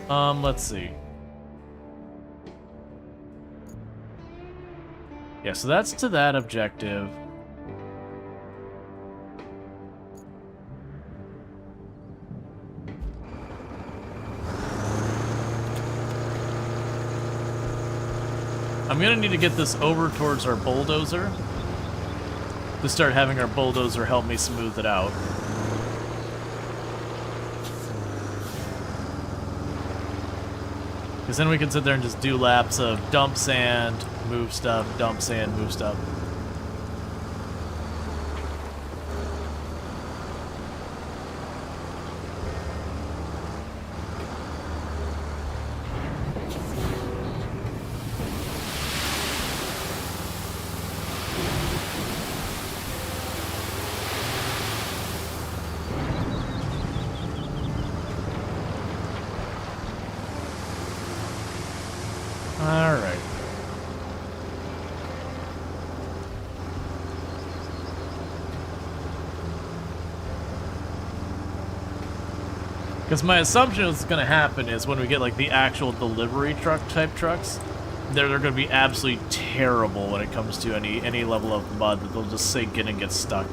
Let's see. Yeah, so that's to that objective. I'm gonna need to get this over towards our bulldozer to start having our bulldozer help me smooth it out. Because then we can sit there and just do laps of dump sand, move stuff, dump sand, move stuff. Alright. Because my assumption is going to happen is when we get like the actual delivery truck type trucks, they're going to be absolutely terrible when it comes to any level of mud that they'll just sink in and get stuck.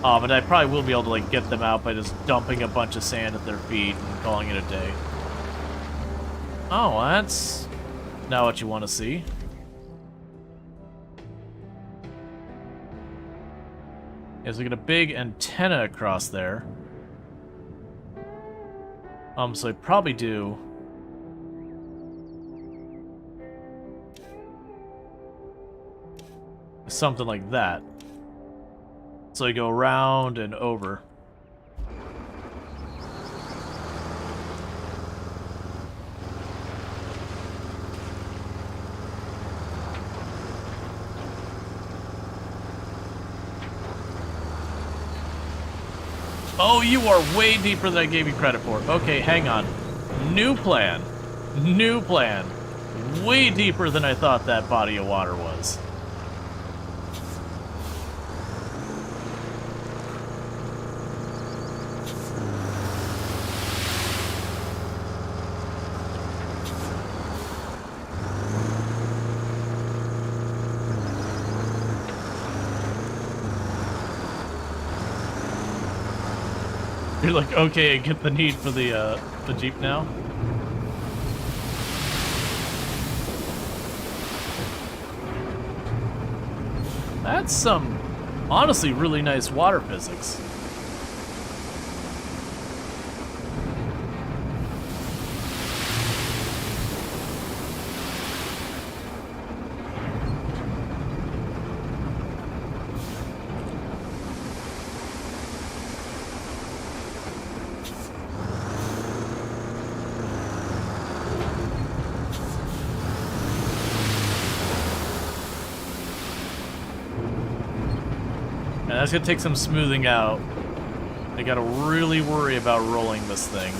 But I probably will be able to like get them out by just dumping a bunch of sand at their feet and calling it a day. Oh, that's not what you want to see. Yes, we got a big antenna across there. So I probably do something like that. So I go around and over. Oh, you are way deeper than I gave you credit for. Okay, hang on. New plan. New plan. Way deeper than I thought that body of water was. You're like, okay, I get the need for the Jeep now. That's some, honestly, really nice water physics. And that's gonna take some smoothing out. I gotta really worry about rolling this thing.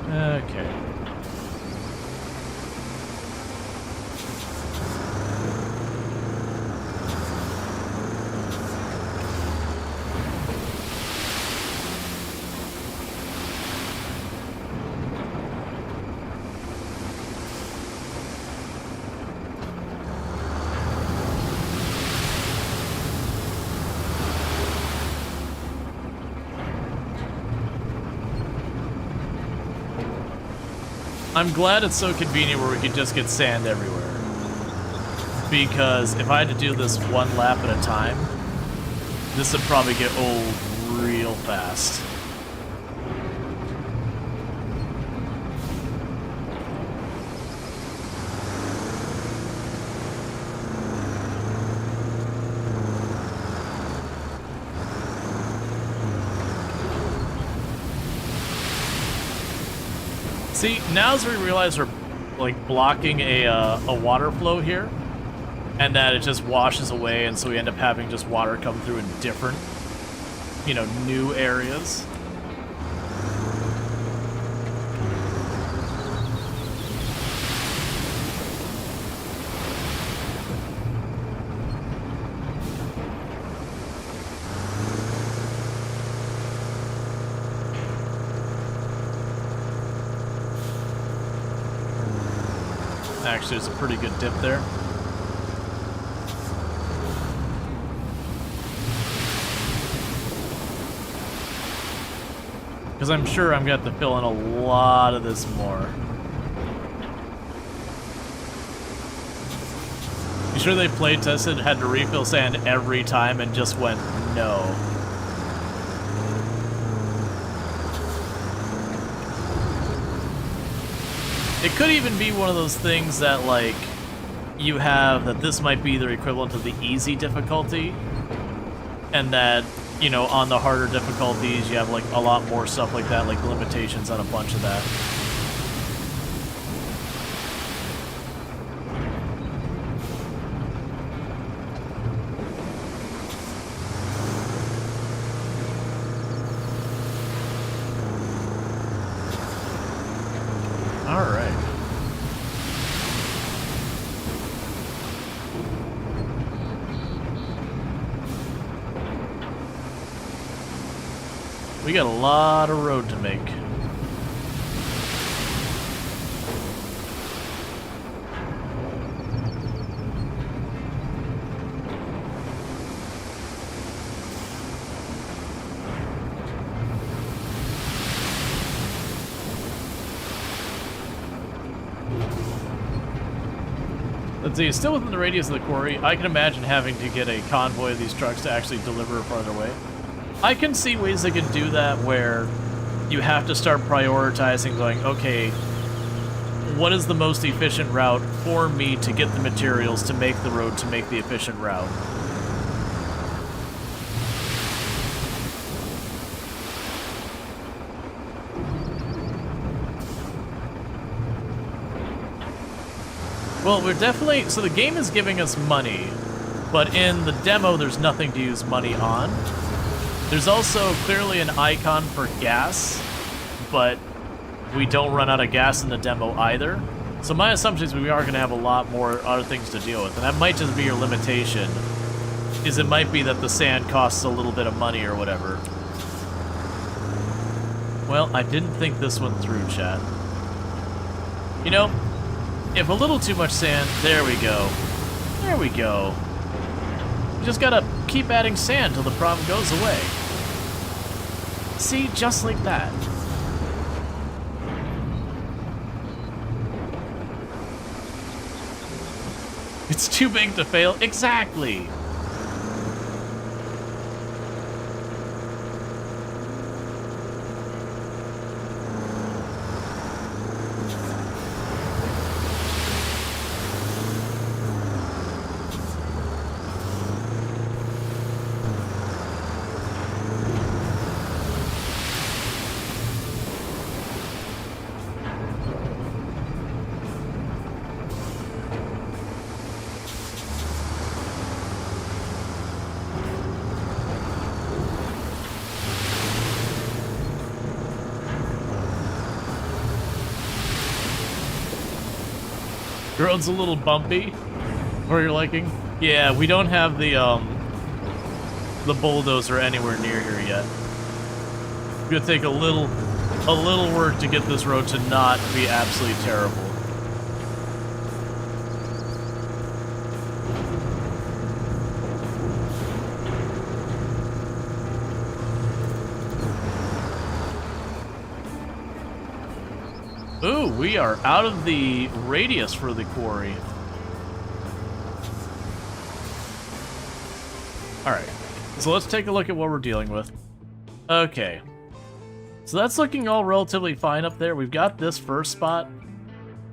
Okay. I'm glad it's so convenient where we can just get sand everywhere. Because if I had to do this one lap at a time, this would probably get old real fast. See, now as we realize we're like blocking a water flow here, and that it just washes away, and so we end up having just water come through in different, you know, new areas. Actually, there's a pretty good dip there. Because I'm sure I'm going to have to fill in a lot of this more. You sure they play tested, had to refill sand every time and just went, no. It could even be one of those things that, like, you have that this might be their equivalent of the easy difficulty, and that, you know, on the harder difficulties you have like a lot more stuff like that, like limitations on a bunch of that. All right. We got a lot of road to make. Let's see, still within the radius of the quarry. I can imagine having to get a convoy of these trucks to actually deliver farther away. I can see ways they could do that where you have to start prioritizing, going, okay, what is the most efficient route for me to get the materials to make the road to make the efficient route? Well, we're definitely... So the game is giving us money, but in the demo there's nothing to use money on. There's also clearly an icon for gas, but we don't run out of gas in the demo either. So my assumption is we are going to have a lot more other things to deal with, and that might just be your limitation, is it might be that the sand costs a little bit of money or whatever. Well, I didn't think this one through, chat. You know, if a little too much sand... There we go. There we go. We just gotta keep adding sand till the problem goes away. See? Just like that. It's too big to fail? Exactly! Road's a little bumpy, for your liking. Yeah, we don't have the bulldozer anywhere near here yet. It's gonna take a little work to get this road to not be absolutely terrible. Ooh, we are out of the radius for the quarry. Alright, so let's take a look at what we're dealing with. Okay. So that's looking all relatively fine up there. We've got this first spot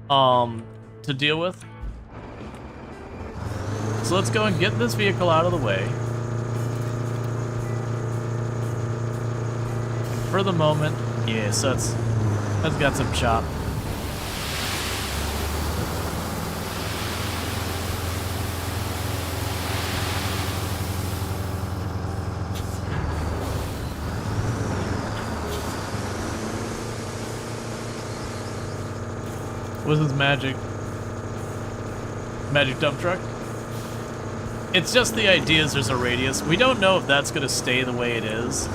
to deal with. So let's go and get this vehicle out of the way. For the moment, yes, that's got some chop. What's this magic dump truck? It's just the idea is there's a radius. We don't know if that's gonna stay the way it is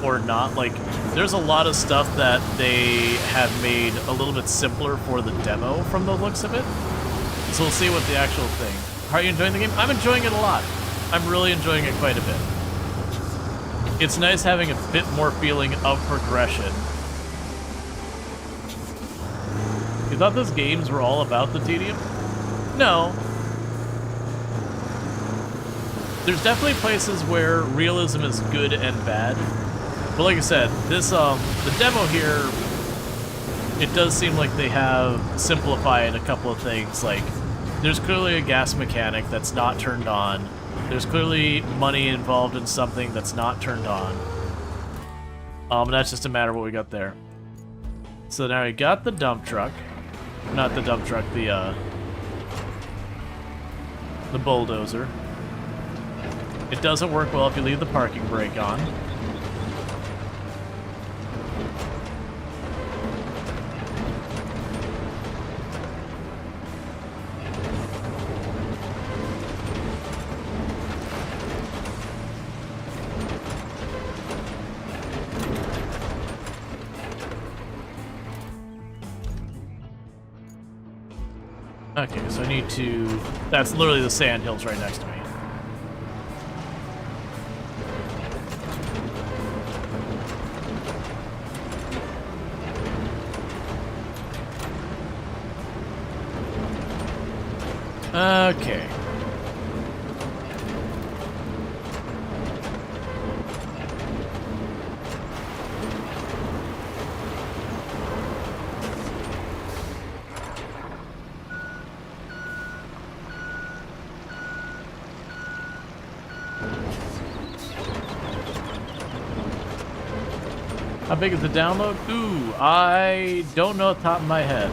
or not. Like, there's a lot of stuff that they have made a little bit simpler for the demo from the looks of it. So we'll see what the actual thing. How are you enjoying the game? I'm enjoying it a lot. I'm really enjoying it quite a bit. It's nice having a bit more feeling of progression thought those games were all about the tedium? No. There's definitely places where realism is good and bad. But like I said, this, the demo here, it does seem like they have simplified a couple of things. Like, there's clearly a gas mechanic that's not turned on. There's clearly money involved in something that's not turned on. That's just a matter of what we got there. So now we got the dump truck. Not the dump truck, the bulldozer. It doesn't work well if you leave the parking brake on. Okay, so I need to... That's literally the sand hills right next to me. Okay. How big is the download? Ooh, I don't know off the top of my head.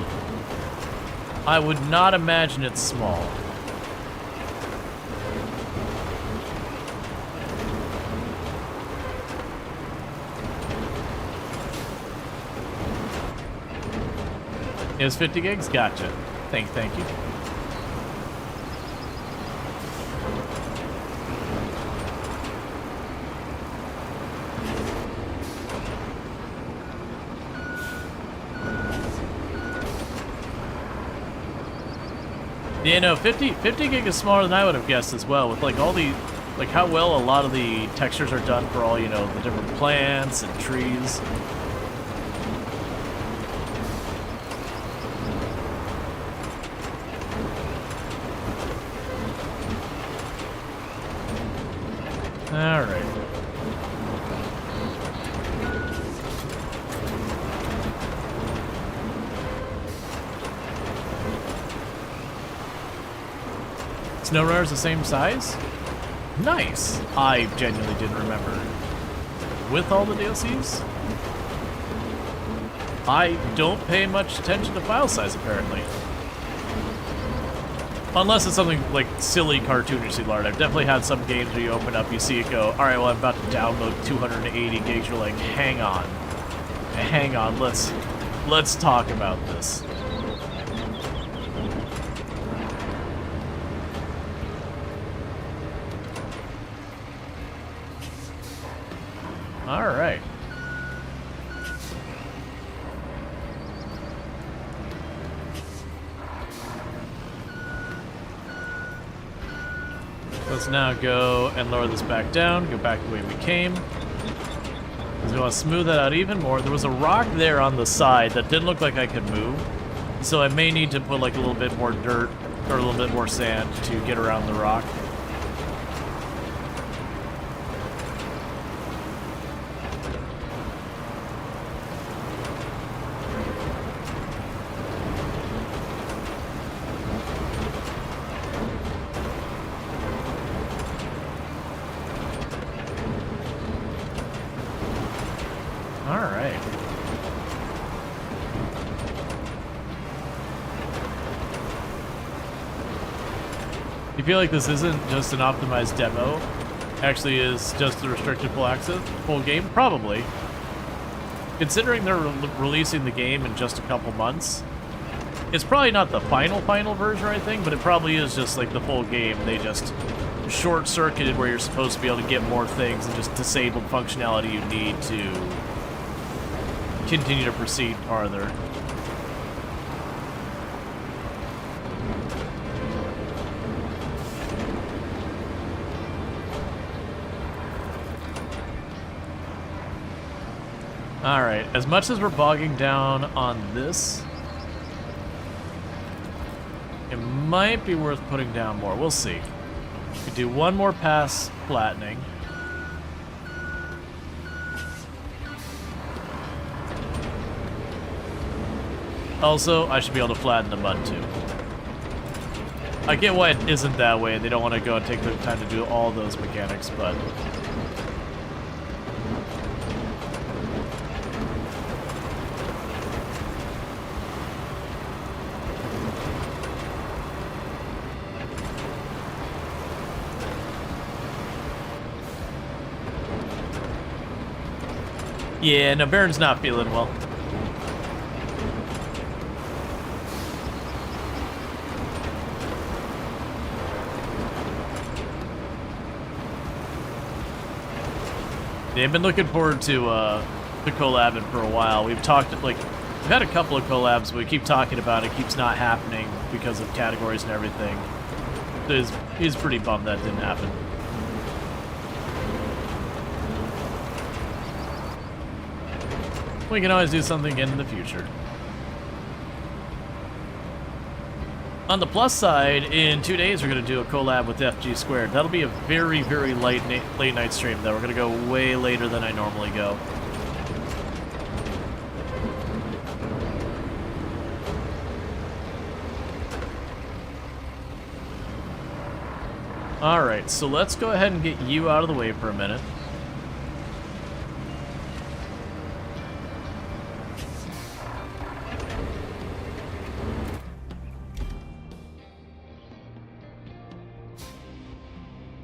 I would not imagine it's small. It was 50 gigs? Gotcha. Thank you. Yeah, no, 50 gig is smaller than I would have guessed as well, with like all the, like how well a lot of the textures are done for all, you know, the different plants and trees. All right. SnowRunner's the same size? Nice! I genuinely didn't remember. With all the DLCs? I don't pay much attention to file size, apparently. Unless it's something like silly, cartoonishly large. I've definitely had some games where you open up, you see it go, alright, well, I'm about to download 280 gigs. You're like, hang on, let's talk about this. All right. Let's now go and lower this back down, go back the way we came. Because we want to smooth that out even more. There was a rock there on the side that didn't look like I could move. So I may need to put like a little bit more dirt or a little bit more sand to get around the rock. You feel like this isn't just an optimized demo, actually is just a restricted full game? Probably. Considering they're releasing the game in just a couple months, it's probably not the final version or anything, but it probably is just like the full game. They just short-circuited where you're supposed to be able to get more things and just disabled functionality you need to continue to proceed farther. Alright, as much as we're bogging down on this, might be worth putting down more. We'll see. Could do one more pass flattening. Also, I should be able to flatten the mud too. I get why it isn't that way. They don't want to go and take the time to do all those mechanics, but... yeah, no, Baron's not feeling well. Yeah, I've been looking forward to collabing for a while. We've talked, like, we've had a couple of collabs, but we keep talking about it. It keeps not happening because of categories and everything. He's pretty bummed that didn't happen. We can always do something again in the future. On the plus side, in 2 days we're going to do a collab with FG Squared. That'll be a very, very late night stream, though. We're going to go way later than I normally go. Alright, so let's go ahead and get you out of the way for a minute.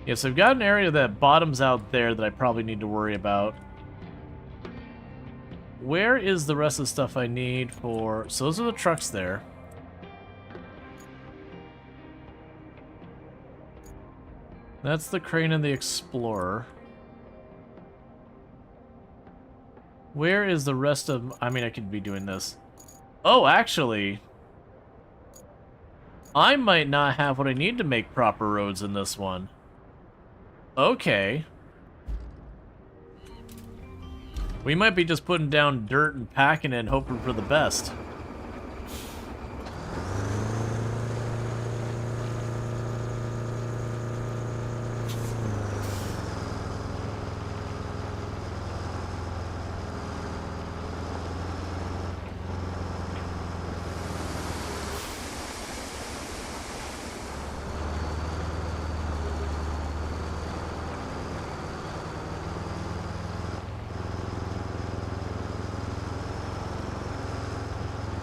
Yes, I've got an area that bottoms out there that I probably need to worry about. Where is the rest of the stuff I need for... So those are the trucks there. That's the crane and the Explorer. Where is the rest of... I mean, I could be doing this. Oh, actually... I might not have what I need to make proper roads in this one. Okay. We might be just putting down dirt and packing it and hoping for the best.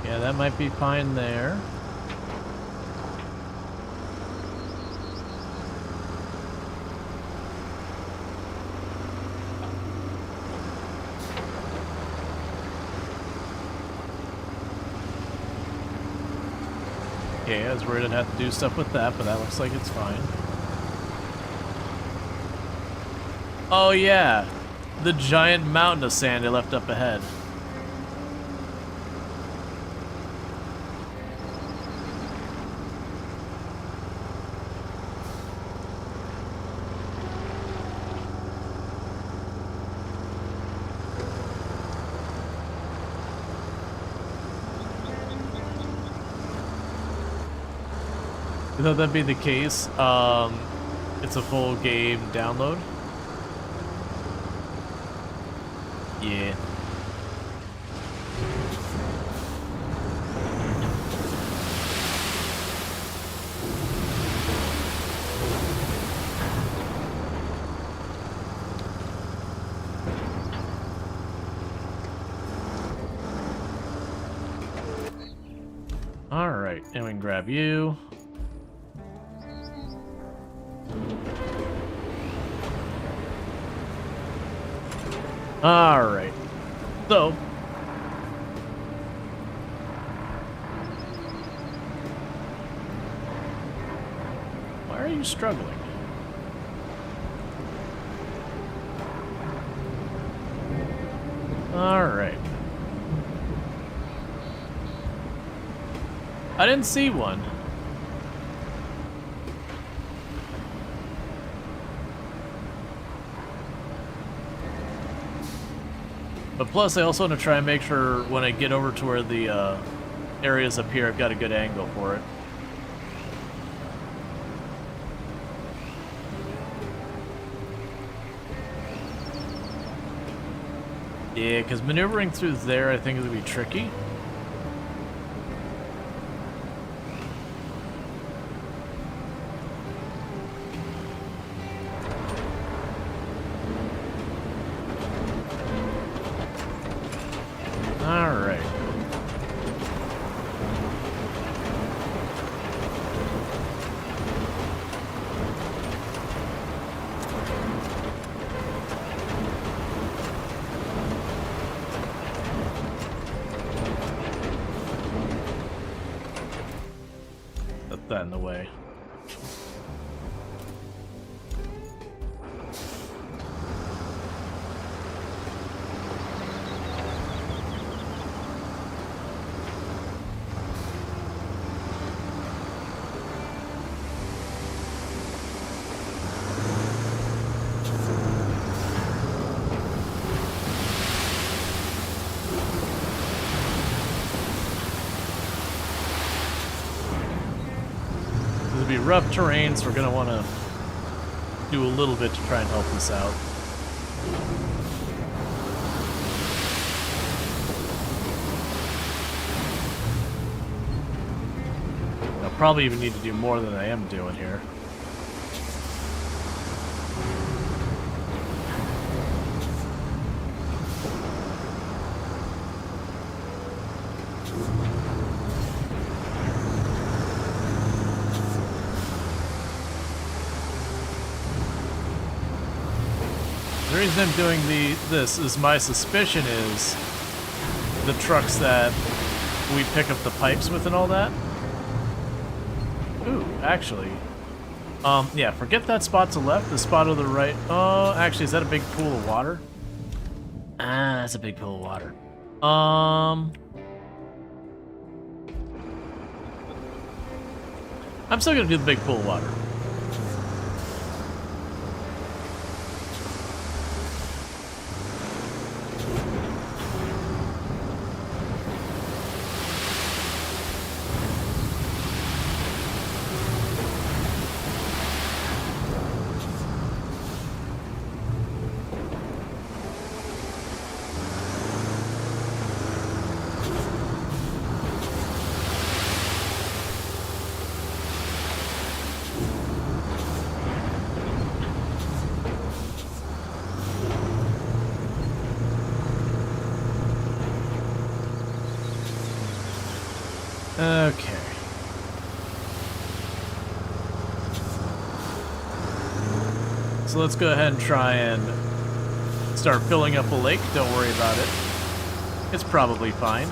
Yeah, that might be fine there. Okay, I was worried I'd have to do stuff with that, but that looks like it's fine. Oh yeah, the giant mountain of sand I left up ahead. You thought that'd be the case? It's a full game download? Yeah. Alright, and we can grab you. Alright, so why are you struggling? Alright. I didn't see one. But plus, I also want to try and make sure when I get over to where the area's up here, I've got a good angle for it. Yeah, because maneuvering through there I think is going to be tricky. Alright. Put that in the way. It'll be rough terrain, so we're gonna want to do a little bit to try and help this out. I'll probably even need to do more than I am doing here. The reason I'm doing this is my suspicion is the trucks that we pick up the pipes with and all that. Ooh, actually. Yeah, forget that spot to left, the spot to the right. Oh, actually, is that a big pool of water? Ah, that's a big pool of water. I'm still gonna do the big pool of water. Okay. So let's go ahead and try and start filling up a lake. Don't worry about it. It's probably fine.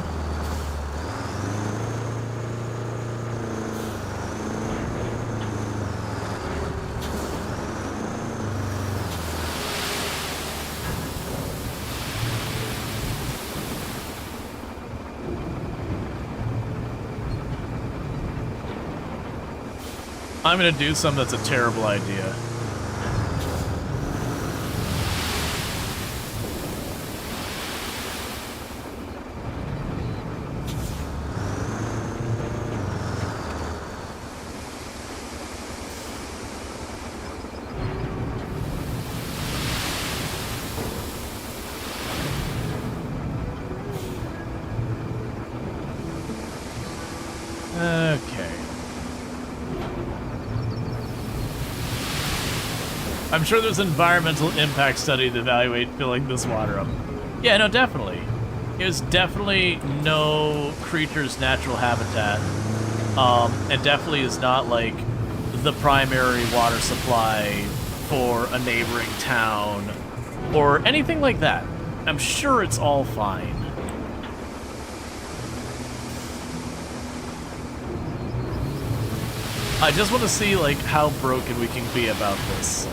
I'm gonna do something that's a terrible idea. Okay. I'm sure there's an environmental impact study to evaluate filling this water up. Yeah, no, definitely. It's definitely no creature's natural habitat. And definitely is not like the primary water supply for a neighboring town or anything like that. I'm sure it's all fine. I just want to see like how broken we can be about this.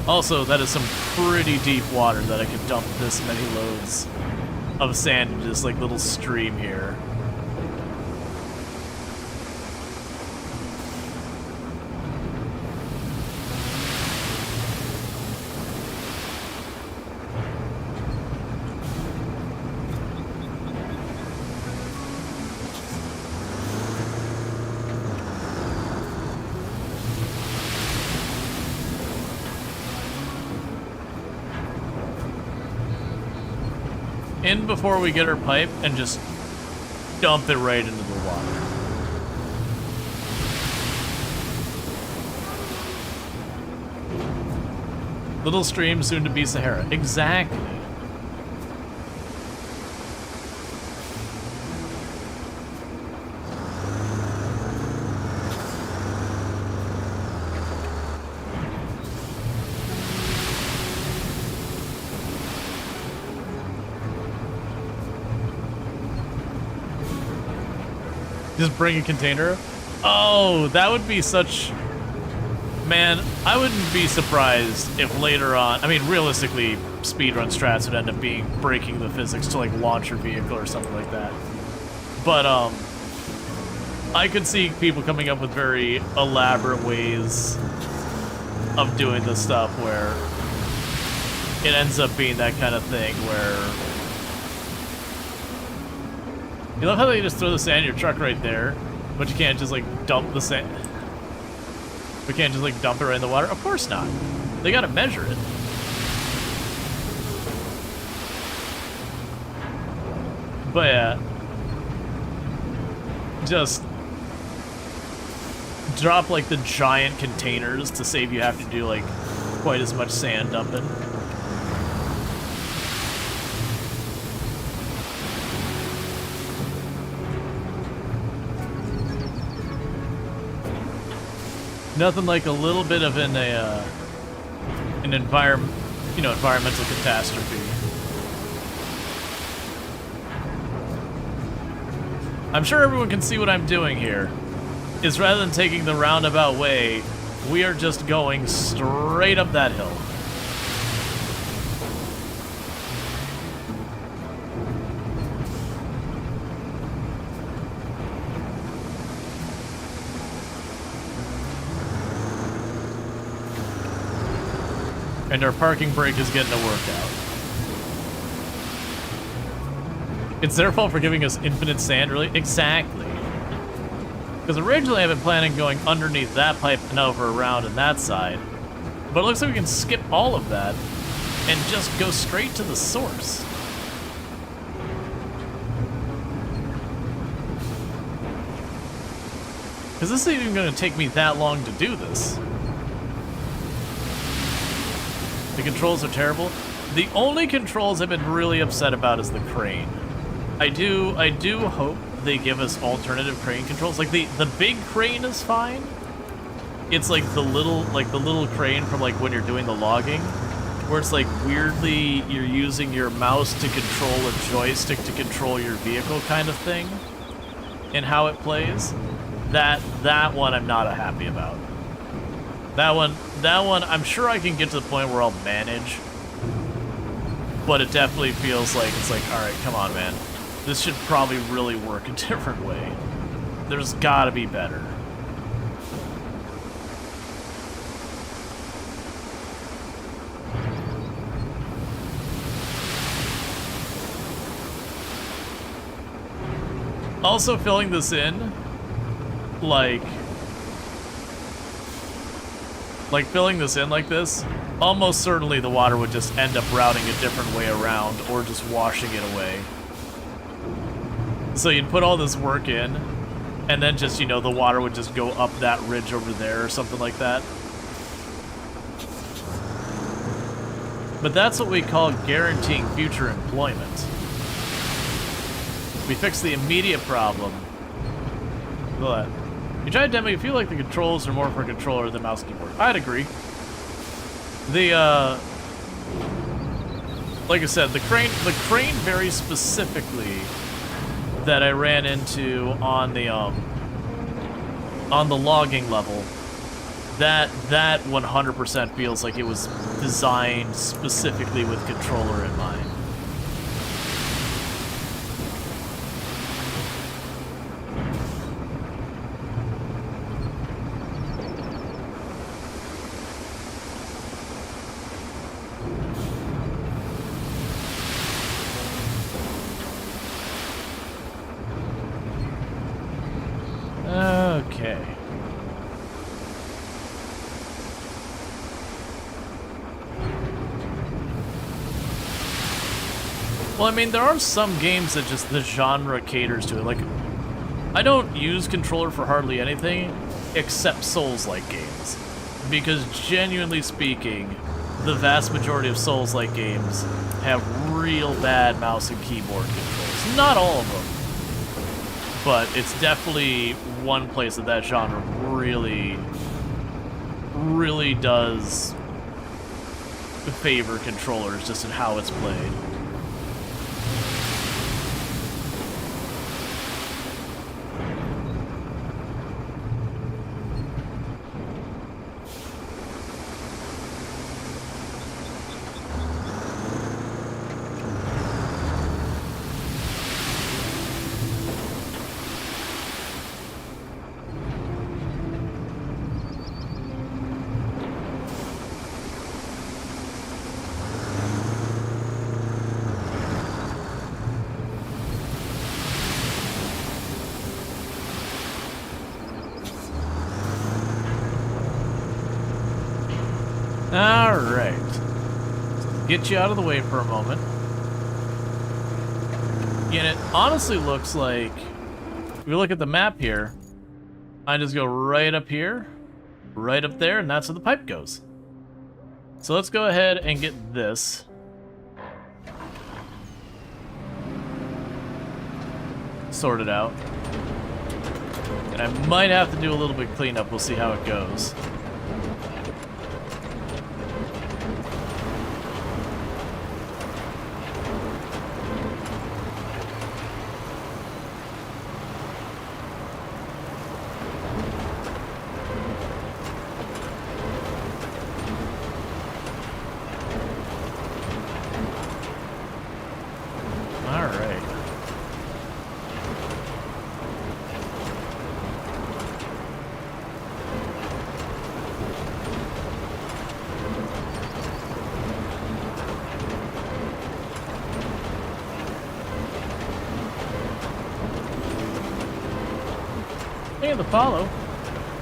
Also, that is some pretty deep water that I could dump this many loads of sand into this like little stream here. in before we get our pipe and just dump it right into the water. Little stream, soon to be Sahara. Exactly. Just bring a container? Oh, that would be such... Man, I wouldn't be surprised if later on... I mean, realistically, speedrun strats would end up being breaking the physics to, like, launch your vehicle or something like that. But, I could see people coming up with very elaborate ways of doing this stuff where it ends up being that kind of thing where... You love how they just throw the sand in your truck right there, but you can't just, like, dump the sand... We can't just, like, dump it right in the water? Of course not. They gotta measure it. But, yeah. Just... drop, like, the giant containers to save you have to do, like, quite as much sand dumping. Nothing like a little bit of an environmental catastrophe. I'm sure everyone can see what I'm doing here. Is rather than taking the roundabout way, we are just going straight up that hill. And our parking brake is getting a workout. It's their fault for giving us infinite sand, really? Exactly. Because originally I've been planning going underneath that pipe and over around on that side. But it looks like we can skip all of that and just go straight to the source. Because this isn't even going to take me that long to do this. The controls are terrible. The only controls I've been really upset about is the crane. I do hope they give us alternative crane controls. Like the big crane is fine. It's like the little crane from like when you're doing the logging, where it's like weirdly you're using your mouse to control a joystick to control your vehicle kind of thing, and how it plays. That one I'm not happy about. That one, I'm sure I can get to the point where I'll manage, but it definitely feels like, it's like, alright, come on, man. This should probably really work a different way. There's gotta be better. Also, filling this in, like filling this in like this, almost certainly the water would just end up routing a different way around or just washing it away. So you'd put all this work in, and then just, you know, the water would just go up that ridge over there or something like that. But that's what we call guaranteeing future employment. We fix the immediate problem. But you try to demo, you feel like the controls are more for a controller than mouse and keyboard. I'd agree. The like I said, the crane very specifically that I ran into on the logging level, that 100% feels like it was designed specifically with controller in mind. Okay. Well, I mean, there are some games that just the genre caters to it. Like, I don't use controller for hardly anything except Souls-like games. Because genuinely speaking, the vast majority of Souls-like games have real bad mouse and keyboard controls. Not all of them, but it's definitely one place that genre really, really does favor controllers just in how it's played. Alright. Get you out of the way for a moment. And it honestly looks like, if we look at the map here, I just go right up here, right up there, and that's where the pipe goes. So let's go ahead and get this. Sorted out. And I might have to do a little bit of cleanup, we'll see how it goes. The follow.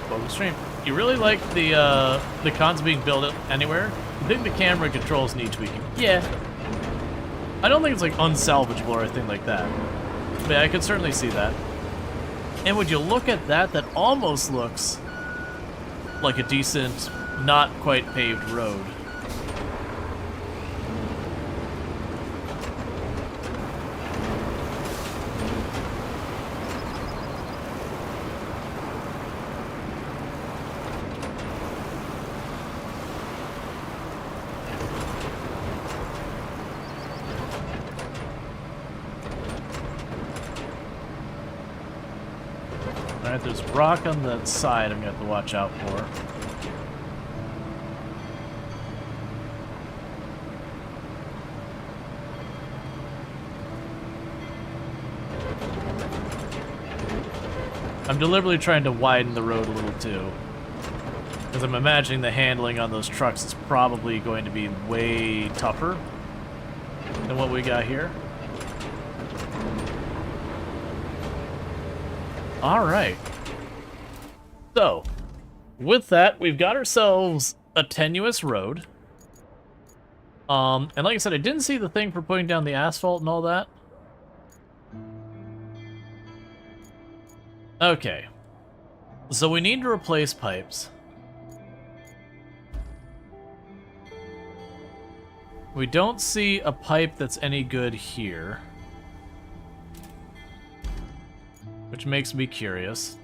Focus stream. You really like the cons being built anywhere? You think the camera controls need tweaking? Yeah. I don't think it's like unsalvageable or anything like that. But yeah, I could certainly see that. And would you look at that? That almost looks like a decent, not quite paved road. Alright, there's rock on that side I'm gonna have to watch out for. I'm deliberately trying to widen the road a little too, because I'm imagining the handling on those trucks is probably going to be way tougher than what we got here. Alright. So, with that, we've got ourselves a tenuous road. And like I said, I didn't see the thing for putting down the asphalt and all that. Okay. So we need to replace pipes. We don't see a pipe that's any good here, which makes me curious.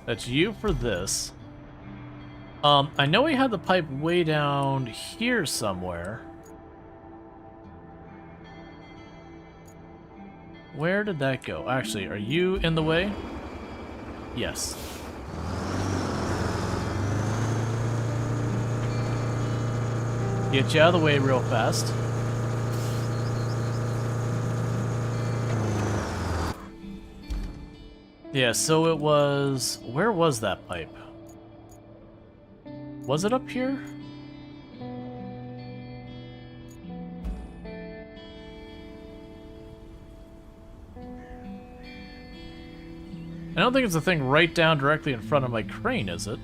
That's you for this. I know we had the pipe way down here somewhere. Where did that go? Actually, are you in the way? Yes. Get you out of the way real fast. Yeah, so it was... Where was that pipe? Was it up here? I don't think it's the thing right down directly in front of my crane, is it?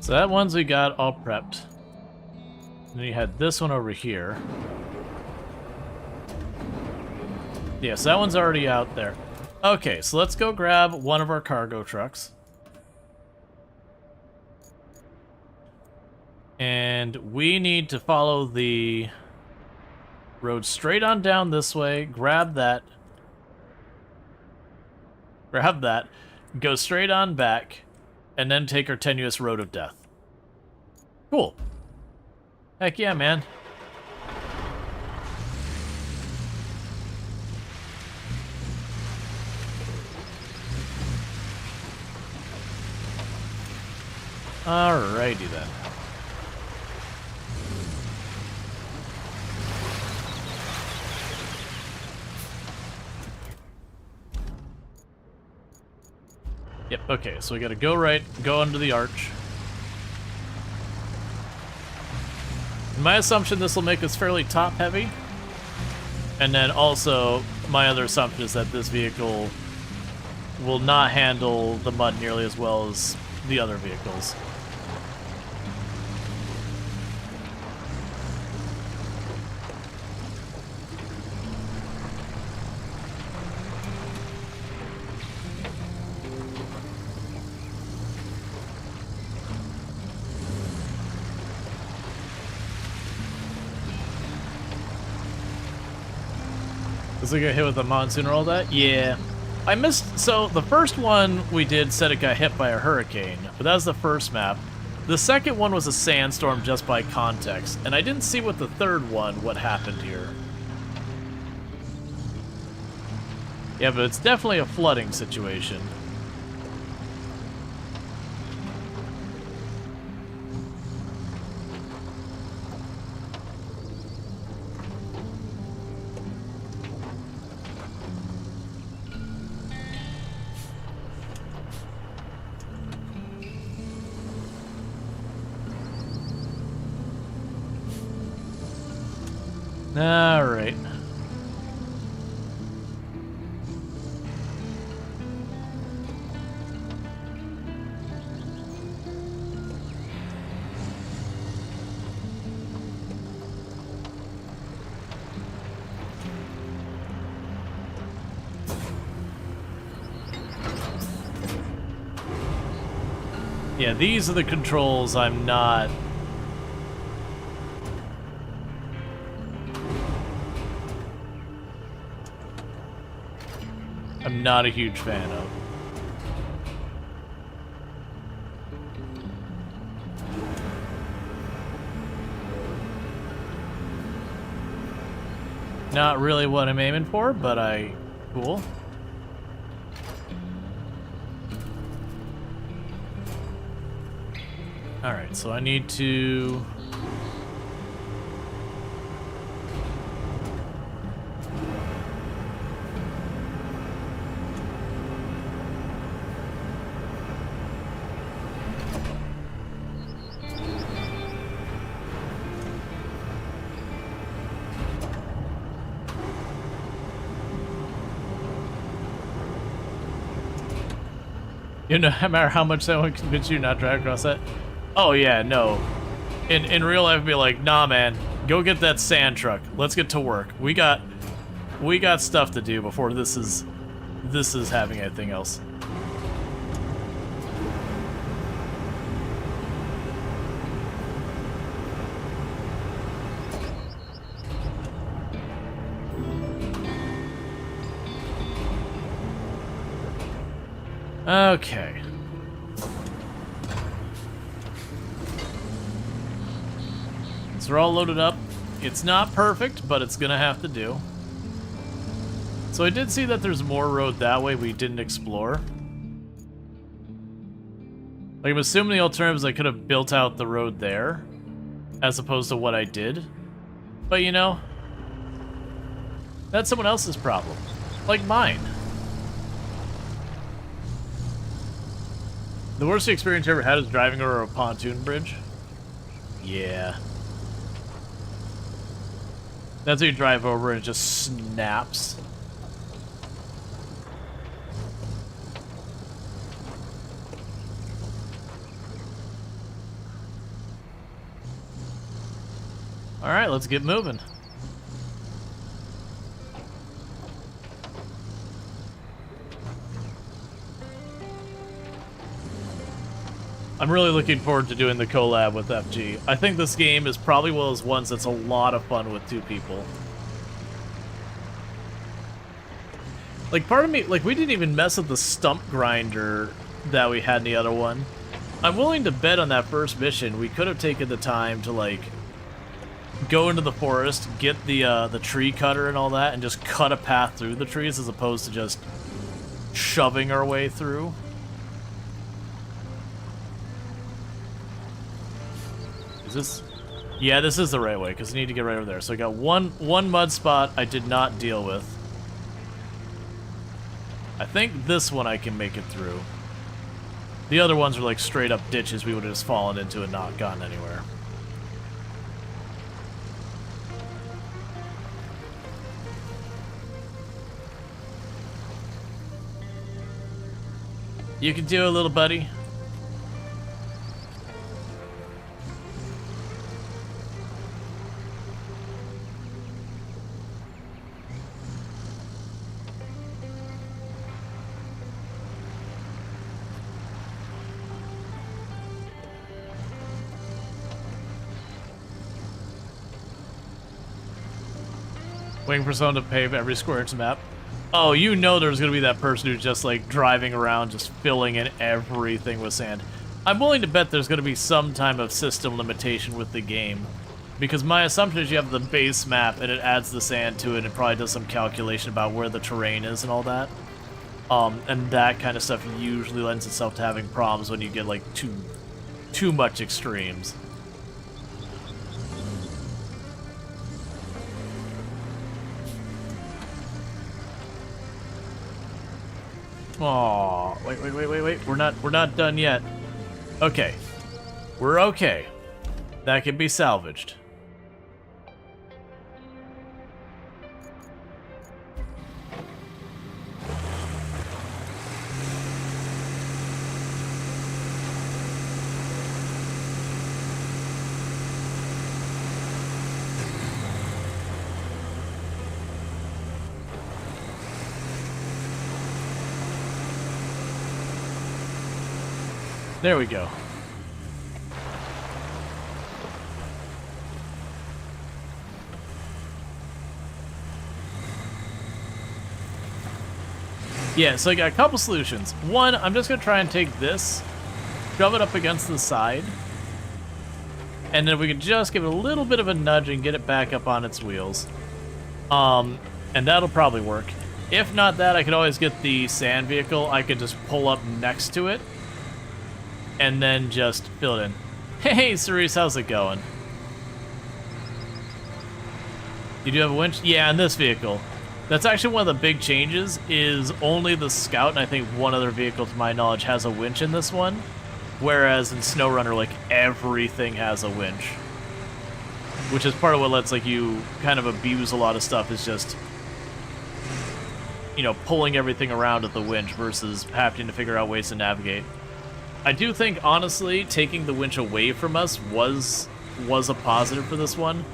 So that one's we got all prepped. And then you had this one over here. Yeah, so that one's already out there. Okay, so let's go grab one of our cargo trucks. And we need to follow the road straight on down this way, grab that, go straight on back, and then take our tenuous road of death. Cool. Heck yeah, man. Alrighty then. Yep, okay, so we gotta go right, go under the arch. My assumption this will make us fairly top-heavy. And then also, my other assumption is that this vehicle will not handle the mud nearly as well as the other vehicles. Does it get hit with a monsoon or all that? Yeah. I missed, so the first one we did said it got hit by a hurricane, but that was the first map. The second one was a sandstorm just by context, and I didn't see what the third one, what happened here. Yeah, but it's definitely a flooding situation. All right. Yeah, these are the controls I'm not... I'm not a huge fan of. Not really what I'm aiming for, but cool. Alright, so I need to... You know, no matter how much someone convince you not to drive across that. Oh yeah, no. In real life, I'd be like, nah, man, go get that sand truck. Let's get to work. We got stuff to do before this is having anything else. Okay. So we're all loaded up. It's not perfect, but it's gonna have to do. So I did see that there's more road that way we didn't explore. Like, I'm assuming the alternative is I could have built out the road there, as opposed to what I did. But you know, that's someone else's problem. Like mine. The worst experience I ever had is driving over a pontoon bridge. Yeah. That's when you drive over and it just snaps. Alright, let's get moving. I'm really looking forward to doing the collab with FG. I think this game is probably one of those ones that's a lot of fun with 2 people. Like, part of me, like, we didn't even mess with the stump grinder that we had in the other one. I'm willing to bet on that first mission we could have taken the time to, like, go into the forest, get the tree cutter and all that, and just cut a path through the trees as opposed to just shoving our way through. Is this? Yeah, this is the right way, because I need to get right over there. So I got one mud spot I did not deal with. I think this one I can make it through. The other ones are like straight up ditches we would have just fallen into and not gotten anywhere. You can do it, little buddy. Waiting for someone to pave every square inch of the map. Oh, you know there's gonna be that person who's just like driving around, just filling in everything with sand. I'm willing to bet there's gonna be some type of system limitation with the game. Because my assumption is you have the base map and it adds the sand to it and it probably does some calculation about where the terrain is and all that. And that kind of stuff usually lends itself to having problems when you get like too much extremes. Oh, wait. We're not done yet. Okay. We're okay. That can be salvaged. There we go. Yeah, so I got a couple solutions. One, I'm just gonna try and take this, shove it up against the side, and then we can just give it a little bit of a nudge and get it back up on its wheels. And that'll probably work. If not that, I could always get the sand vehicle. I could just pull up next to it and then just fill it in. Hey, Cerise, how's it going? You do have a winch? Yeah, in this vehicle. That's actually one of the big changes, is only the Scout, and I think one other vehicle, to my knowledge, has a winch in this one. Whereas in SnowRunner, like, everything has a winch. Which is part of what lets, like, you kind of abuse a lot of stuff, is just, you know, pulling everything around with the winch versus having to figure out ways to navigate. I do think, honestly, taking the winch away from us was a positive for this one.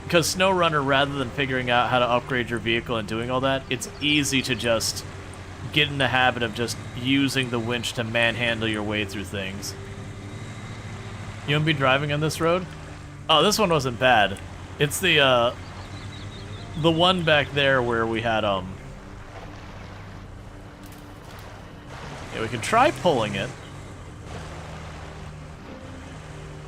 Because SnowRunner, rather than figuring out how to upgrade your vehicle and doing all that, it's easy to just get in the habit of just using the winch to manhandle your way through things. You want to be driving on this road? Oh, this one wasn't bad. It's the one back there where we had, yeah, we can try pulling it.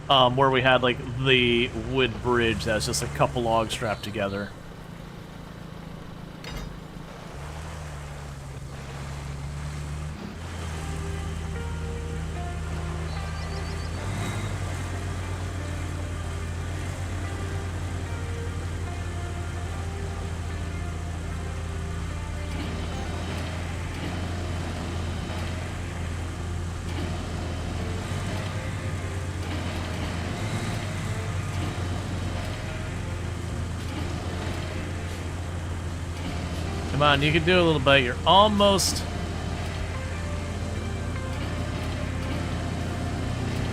Where we had, like, the wood bridge that's just a couple logs strapped together. Come on, you can do a little bit. You're almost...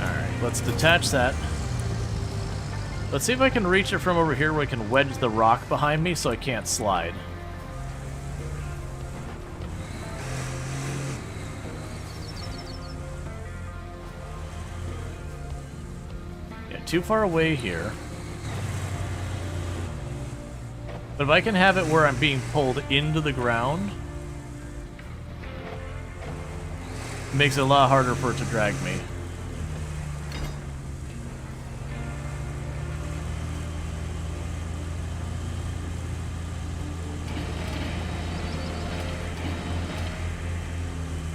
Alright, let's detach that. Let's see if I can reach it from over here where I can wedge the rock behind me so I can't slide. Yeah, too far away here. But if I can have it where I'm being pulled into the ground, it makes it a lot harder for it to drag me.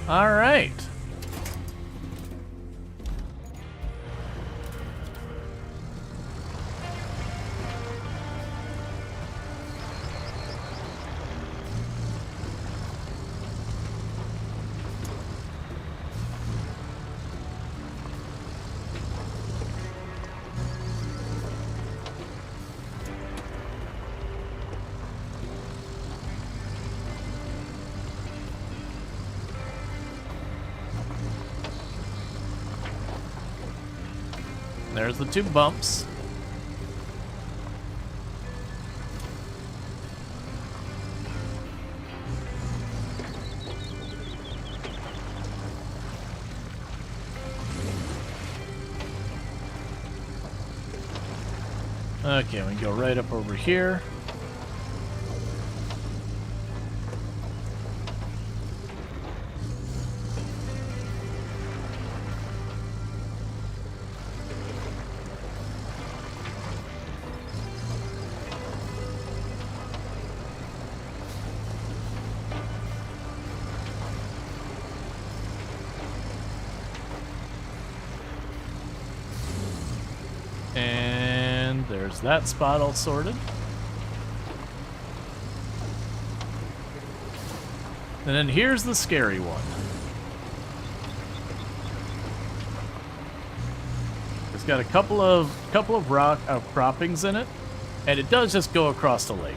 All right. There's the 2 bumps. Okay, we can go right up over here. And there's that spot all sorted. And then here's the scary one. It's got a couple of rock outcroppings in it, and it does just go across the lake.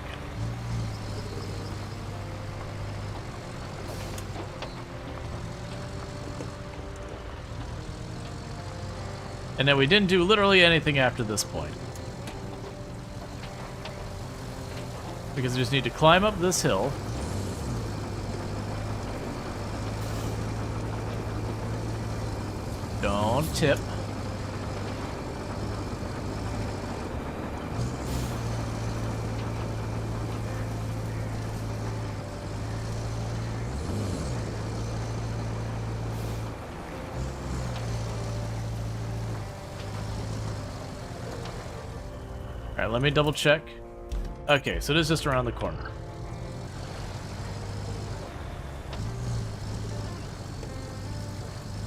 And then we didn't do literally anything after this point. Because we just need to climb up this hill. Don't tip. Alright, let me double check. Okay, so it is just around the corner.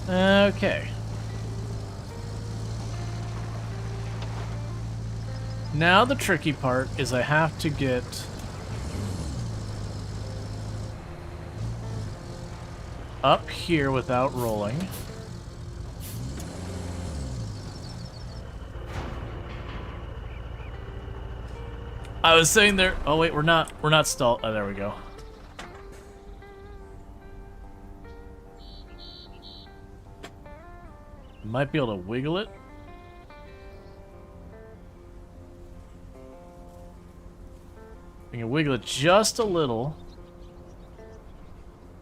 Okay. Now the tricky part is I have to get up here without rolling. I was saying there. Oh wait, we're not stalled. Oh, there we go. Might be able to wiggle it. I can wiggle it just a little.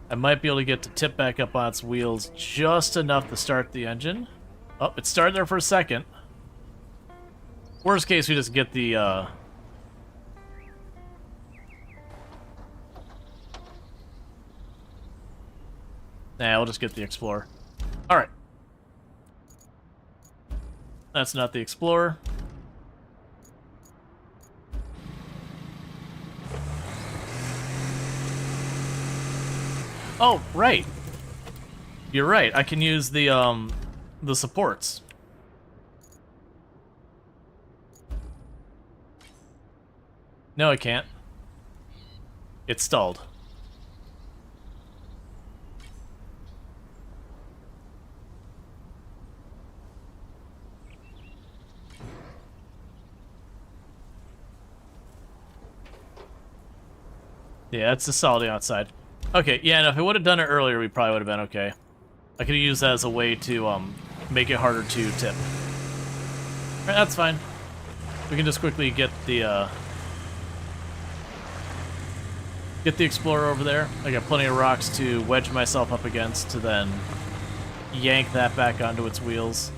I might be able to get to tip back up on its wheels just enough to start the engine. Oh, it started there for a second. Worst case, we just get the Nah, we'll just get the Explorer. Alright. That's not the Explorer. Oh, right. You're right. I can use the supports. No, I can't. It's stalled. Yeah, it's the solid outside. Okay, yeah, and if I would have done it earlier, we probably would have been okay. I could have used that as a way to make it harder to tip. Alright, that's fine. We can just quickly get the Explorer over there. I got plenty of rocks to wedge myself up against to then yank that back onto its wheels.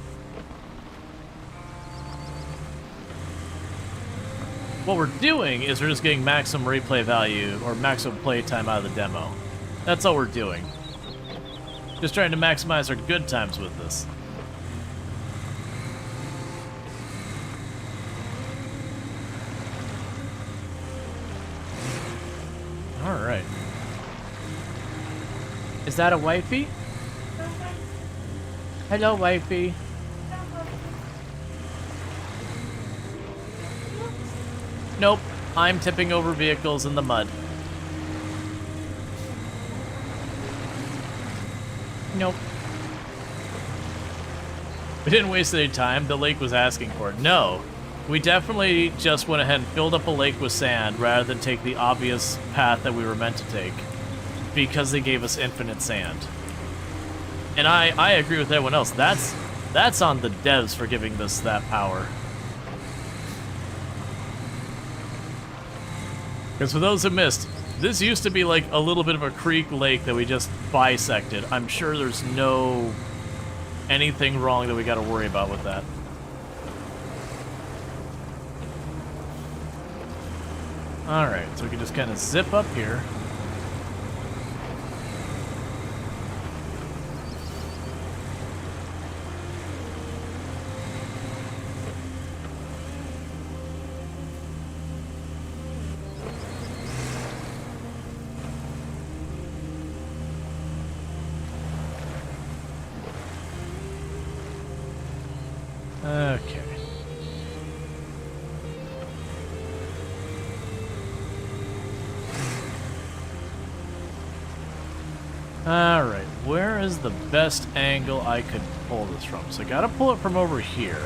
What we're doing is we're just getting maximum replay value or maximum play time out of the demo. That's all we're doing. Just trying to maximize our good times with this. Alright. Is that a wifey? Hello, wifey. Nope, I'm tipping over vehicles in the mud. Nope. We didn't waste any time. The lake was asking for it. No, we definitely just went ahead and filled up a lake with sand rather than take the obvious path that we were meant to take because they gave us infinite sand. And I agree with everyone else. That's on the devs for giving this that power. Because for those who missed, this used to be like a little bit of a creek lake that we just bisected. I'm sure there's no anything wrong that we got to worry about with that. Alright, so we can just kind of zip up here. Okay. Alright, where is the best angle I could pull this from? So I gotta pull it from over here.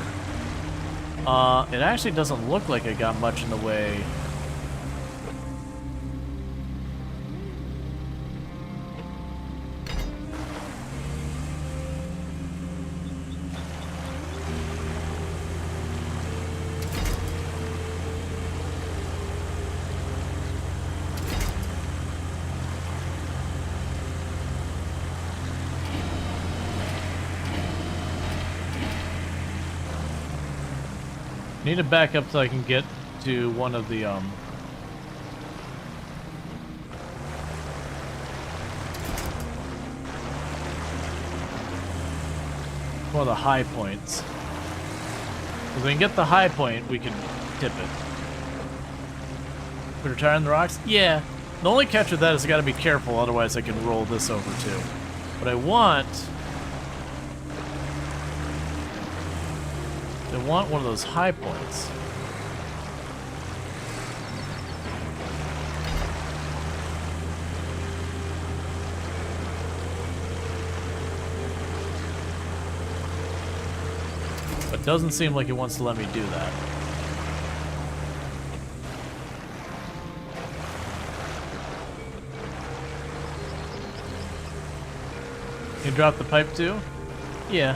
It actually doesn't look like I got much in the way. Need to back up so I can get to one of the high points. If we can get the high point, we can tip it. We're retiring the rocks? Yeah. The only catch with that is I gotta be careful, otherwise I can roll this over too. What I want one of those high points. But it doesn't seem like it wants to let me do that. You drop the pipe too? Yeah.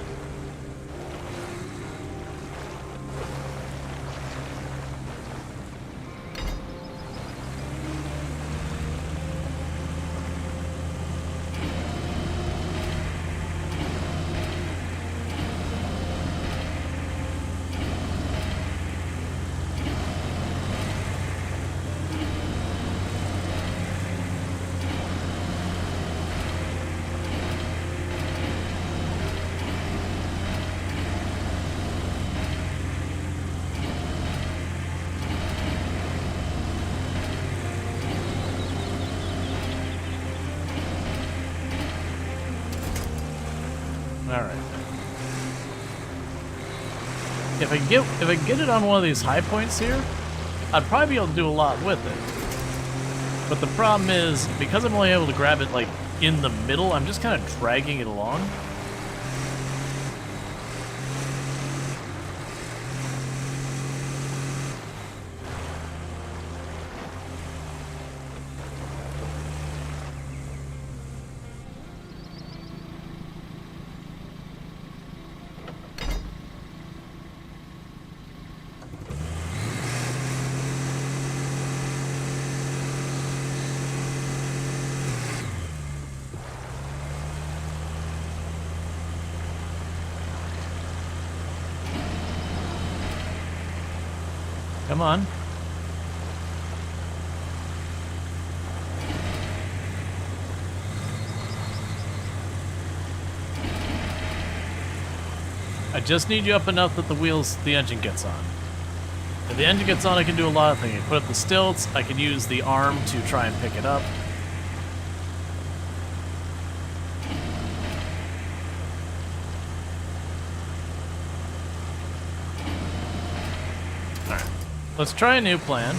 Alright. If I get it on one of these high points here, I'd probably be able to do a lot with it. But the problem is, because I'm only able to grab it like in the middle, I'm just kind of dragging it along. Come on. I just need you up enough that the engine gets on. If the engine gets on, I can do a lot of things. I can put up the stilts, I can use the arm to try and pick it up. Alright, let's try a new plan.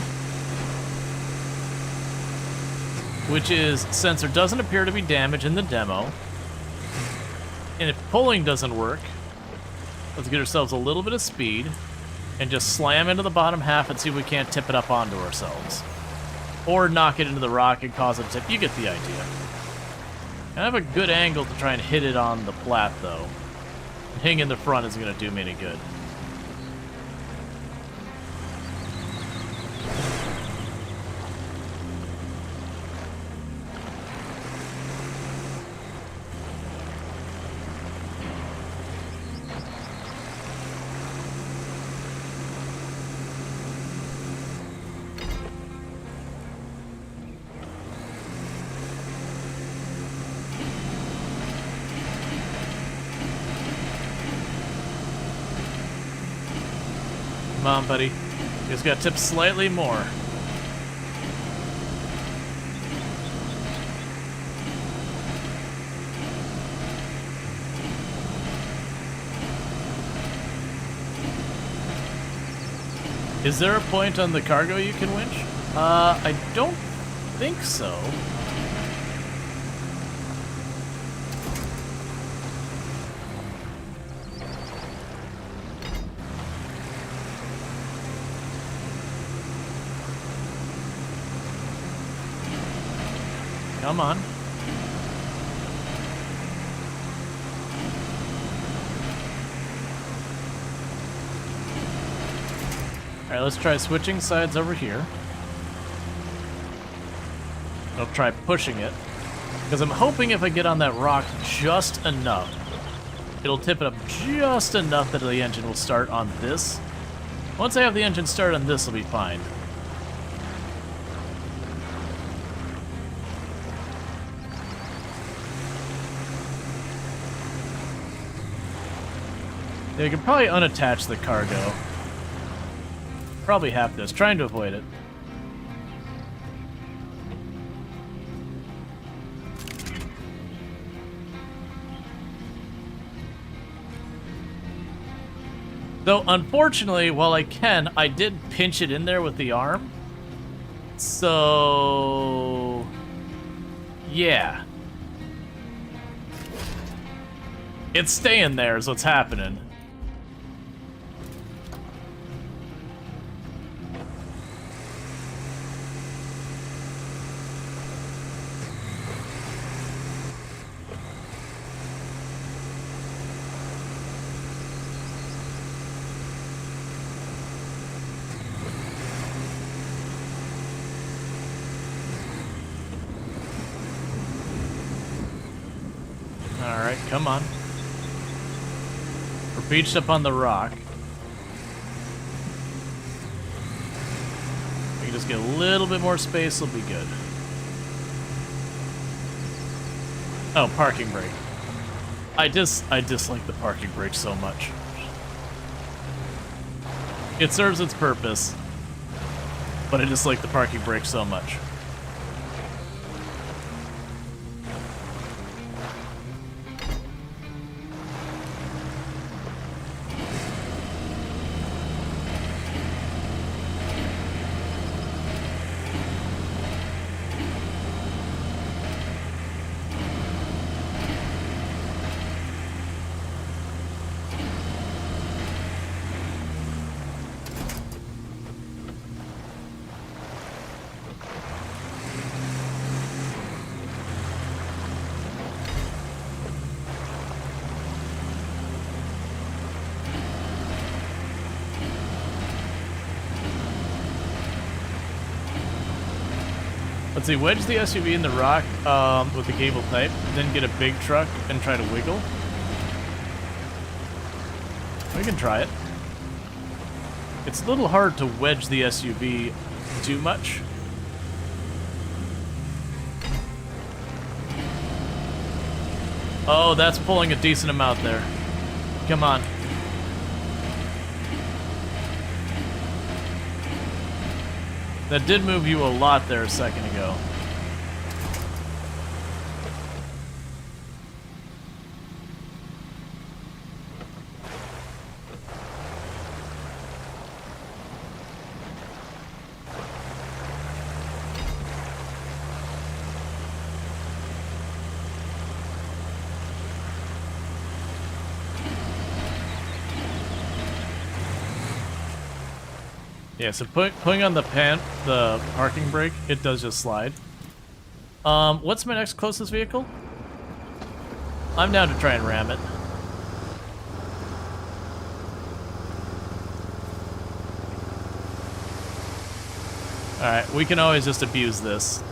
Which is, sensor doesn't appear to be damaged in the demo. And if pulling doesn't work, let's get ourselves a little bit of speed and just slam into the bottom half and see if we can't tip it up onto ourselves. Or knock it into the rock and cause it to tip. You get the idea. I have a good angle to try and hit it on the flat, though. Hitting in the front isn't going to do me any good. Come on, buddy. You just gotta tip slightly more. Is there a point on the cargo you can winch? I don't think so. Come on. Alright, let's try switching sides over here. I'll try pushing it. Because I'm hoping if I get on that rock just enough, it'll tip it up just enough that the engine will start on this. Once I have the engine started on this, it'll be fine. Yeah, you can probably unattach the cargo. Probably have this, trying to avoid it. Though, unfortunately, while I can, I did pinch it in there with the arm. So... yeah. It's staying there is what's happening. Alright, come on. We're beached up on the rock. We can just get a little bit more space, will be good. Oh, parking brake. I dislike the parking brake so much. It serves its purpose, but I dislike the parking brake so much. Let's see, wedge the SUV in the rock with the cable type, then get a big truck and try to wiggle. We can try it. It's a little hard to wedge the SUV too much. Oh, that's pulling a decent amount there. Come on. That did move you a lot there a second ago. Yeah, so putting on the parking brake, it does just slide. What's my next closest vehicle? I'm down to try and ram it. Alright, we can always just abuse this.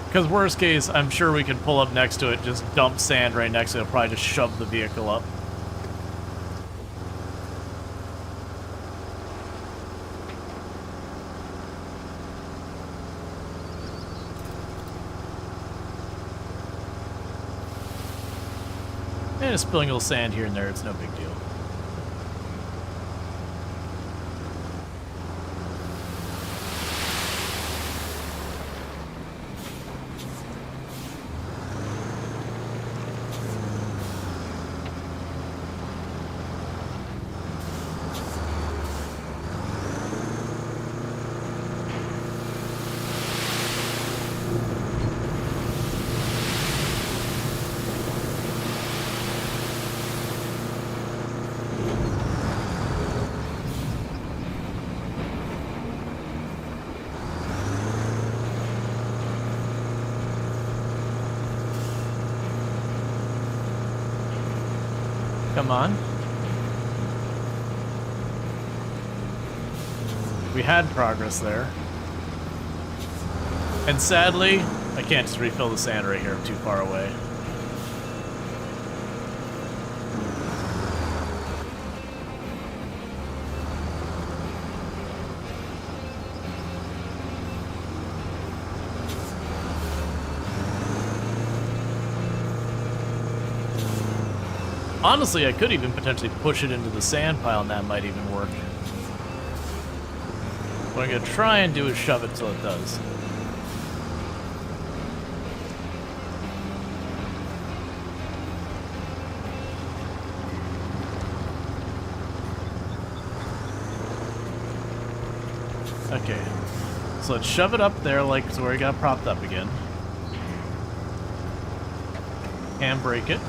Because worst case, I'm sure we can pull up next to it, just dump sand right next to it, probably just shove the vehicle up. And just spilling a little sand here and there, it's no big deal. Come on. We had progress there. And sadly, I can't just refill the sand right here, I'm too far away. Honestly, I could even potentially push it into the sand pile and that might even work. What I'm gonna try and do is shove it till it does. Okay, so let's shove it up there like so where it got propped up again. Handbrake it.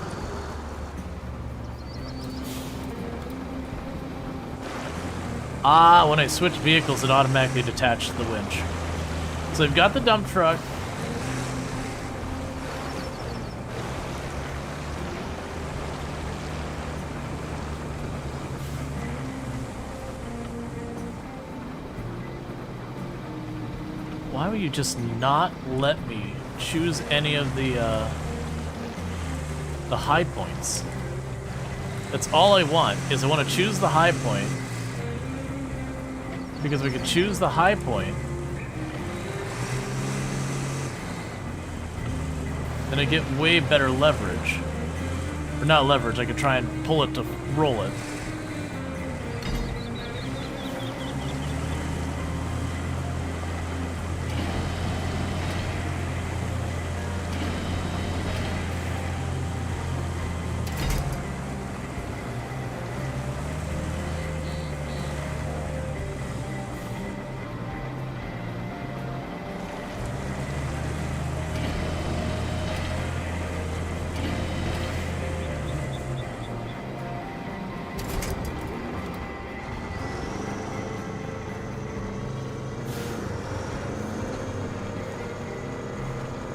Ah, when I switch vehicles, it automatically detached the winch. So we've got the dump truck. Why would you just not let me choose any of the high points? That's all I want, is I want to choose the high point. Because we could choose the high point. Then I get way better leverage. Or not leverage, I could try and pull it to roll it.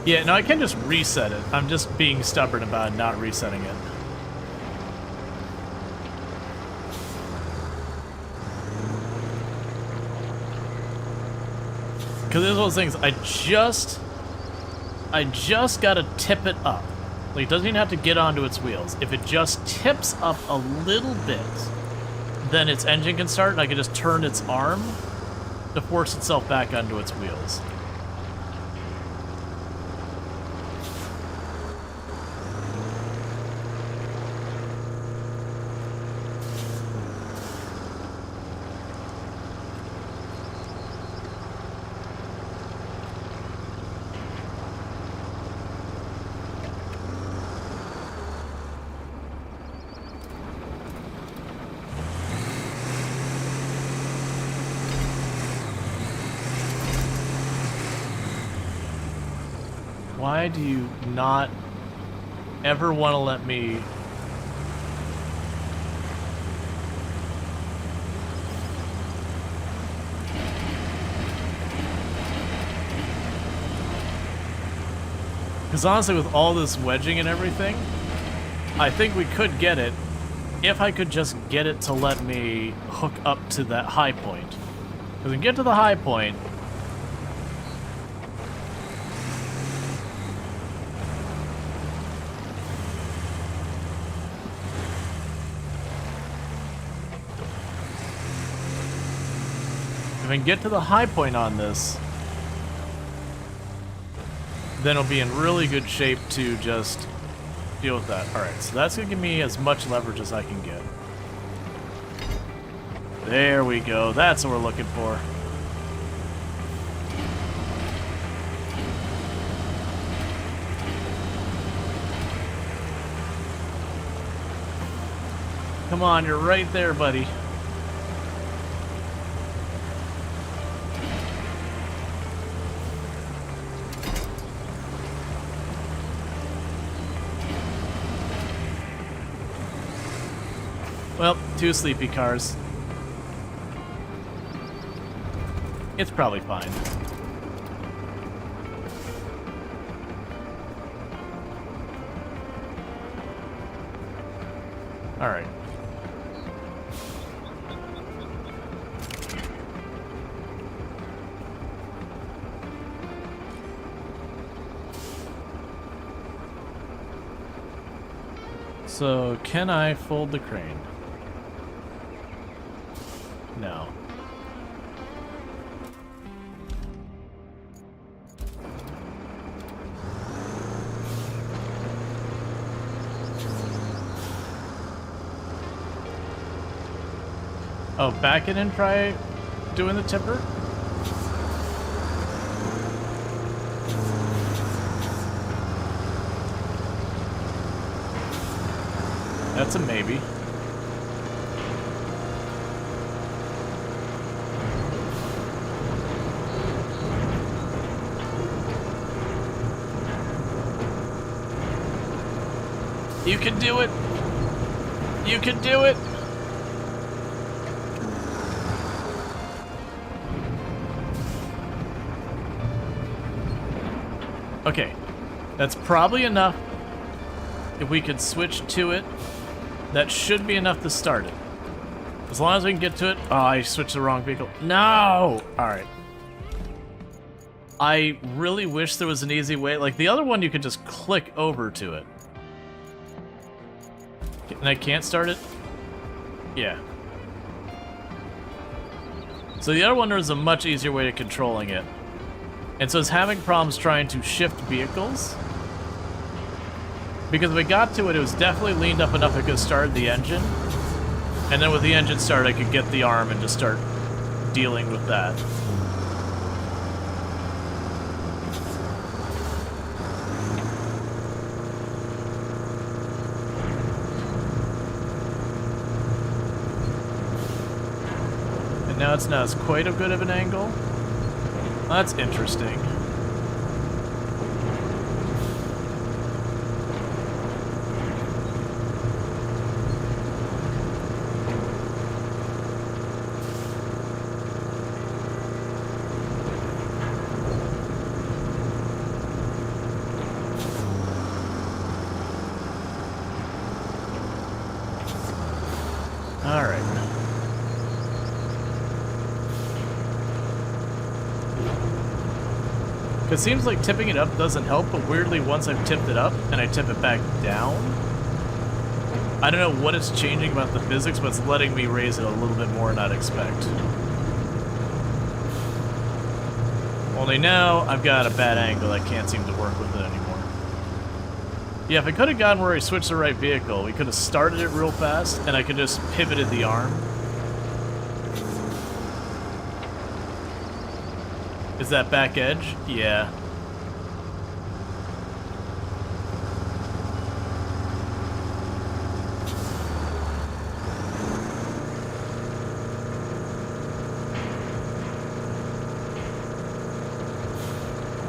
Yeah, no, I can just reset it. I'm just being stubborn about not resetting it. Because it's one of those things, I just I just gotta tip it up. Like, it doesn't even have to get onto its wheels. If it just tips up a little bit, then its engine can start, and I can just turn its arm to force itself back onto its wheels. Why do you not ever want to let me... Because honestly, with all this wedging and everything, I think we could get it if I could just get it to let me hook up to that high point. Because we can get to the high point. If I can get to the high point on this, then it'll be in really good shape to just deal with that. Alright, so that's going to give me as much leverage as I can get. There we go. That's what we're looking for. Come on, you're right there, buddy. Well, 2 sleepy cars. It's probably fine. All right. So, can I fold the crane? No. Oh, back it and try doing the tipper? That's a maybe. You can do it. You can do it. Okay. That's probably enough. If we could switch to it, that should be enough to start it. As long as we can get to it. Oh, I switched the wrong vehicle. No! Alright. I really wish there was an easy way. Like, the other one, you could just click over to it. And I can't start it? Yeah. So the other one, there's a much easier way to controlling it. And so it's having problems trying to shift vehicles. Because if we got to it, it was definitely leaned up enough it could start the engine. And then with the engine started, I could get the arm and just start dealing with that. Now it's not as quite a good of an angle. That's interesting. All right. It seems like tipping it up doesn't help, but weirdly once I've tipped it up and I tip it back down, I don't know what it's changing about the physics, but it's letting me raise it a little bit more than I'd expect. Only now, I've got a bad angle. I can't seem to work with it anymore. Yeah, if I could have gotten where I switched the right vehicle, we could have started it real fast, and I could just pivoted the arm. Is that back edge? Yeah.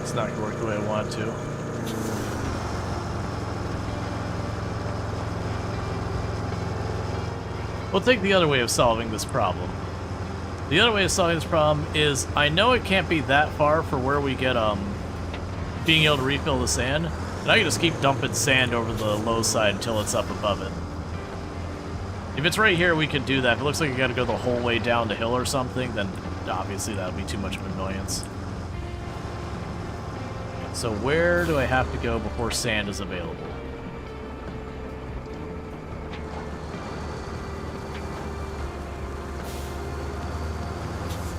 It's not gonna work the way I want it to. We'll take the other way of solving this problem. The other way of solving this problem is, I know it can't be that far for where we get, being able to refill the sand, and I can just keep dumping sand over the low side until it's up above it. If it's right here, we could do that. If it looks like you gotta go the whole way down the hill or something, then obviously that would be too much of an annoyance. So where do I have to go before sand is available?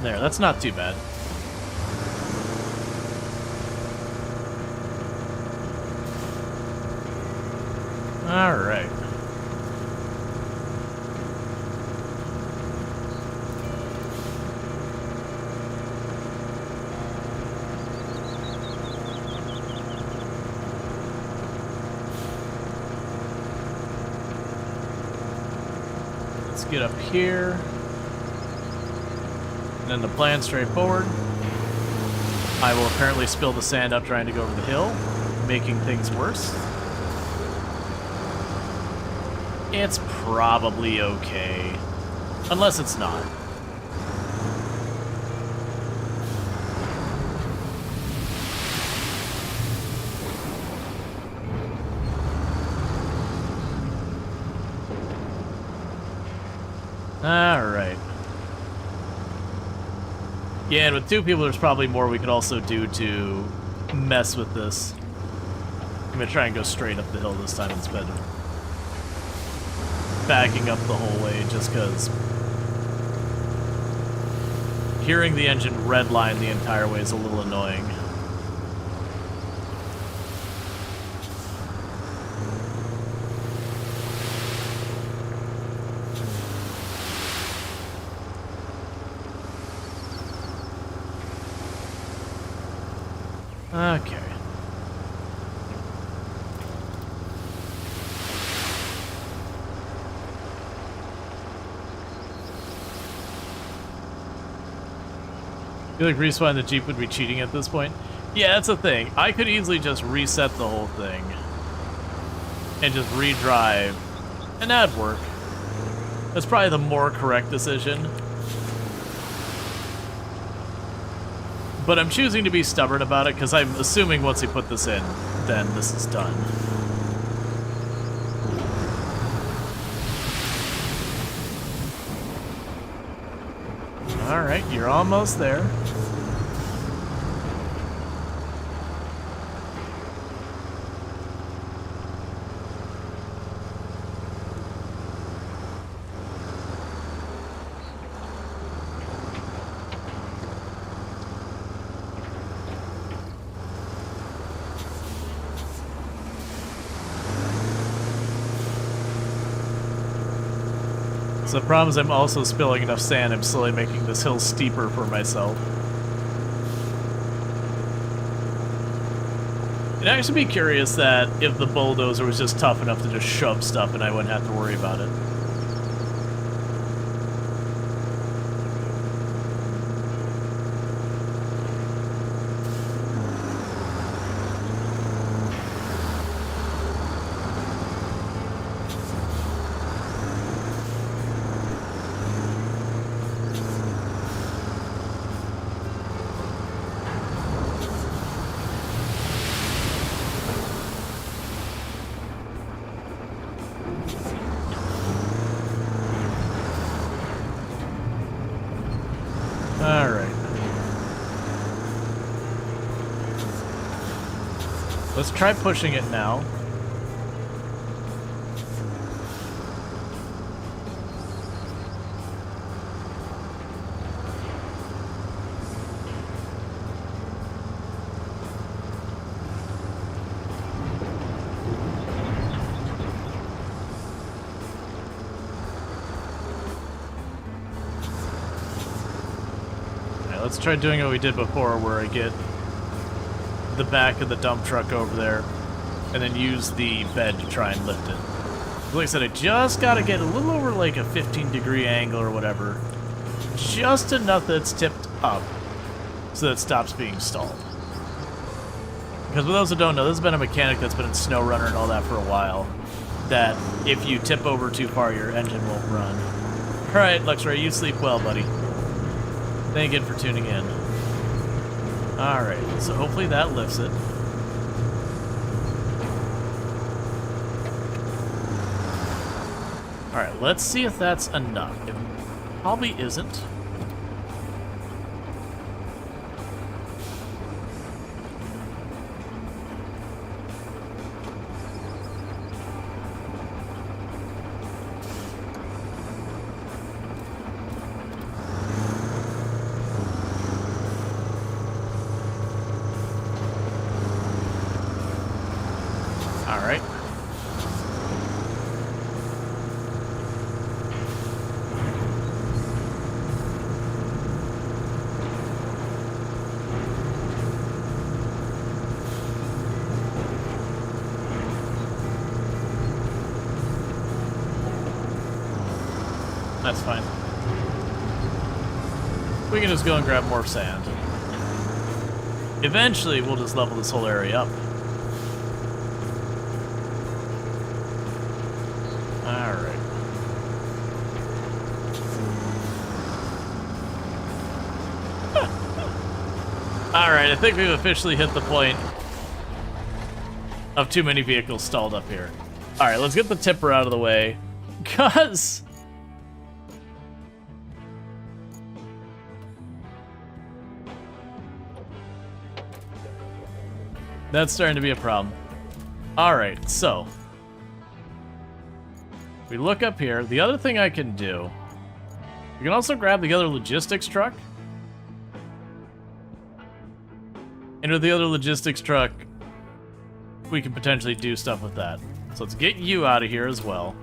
There, that's not too bad. All right. Let's get up here. And then the plan's straightforward. I will apparently spill the sand up trying to go over the hill, making things worse. It's probably okay. Unless it's not. Alright. Yeah, and with two people, there's probably more we could also do to mess with this. I'm gonna try and go straight up the hill this time instead of backing up the whole way, just because hearing the engine redline the entire way is a little annoying. Okay. You feel like respawning the Jeep would be cheating at this point? Yeah, that's the thing. I could easily just reset the whole thing and just redrive, and that'd work. That's probably the more correct decision. But I'm choosing to be stubborn about it because I'm assuming once we put this in, then this is done. Alright, you're almost there. So the problem is I'm also spilling enough sand, I'm slowly making this hill steeper for myself. I'd actually be curious that if the bulldozer was just tough enough to just shove stuff and I wouldn't have to worry about it. Let's try pushing it now. Let's try doing what we did before, where I get the back of the dump truck over there and then use the bed to try and lift it. Like I said, I just gotta get a little over like a 15-degree angle or whatever. Just enough that it's tipped up so that it stops being stalled. Because for those who don't know, this has been a mechanic that's been in SnowRunner and all that for a while. That if you tip over too far, your engine won't run. Alright, Luxray, you sleep well, buddy. Thank you for tuning in. Alright, so hopefully that lifts it. Alright, let's see if that's enough. It probably isn't. Alright. That's fine. We can just go and grab more sand. Eventually, we'll just level this whole area up. Alright. Alright, I think we've officially hit the point of too many vehicles stalled up here. Alright, let's get the tipper out of the way. Cause that's starting to be a problem. Alright, so we look up here. The other thing I can do, we can also grab the other logistics truck. And with the other logistics truck, we can potentially do stuff with that. So let's get you out of here as well.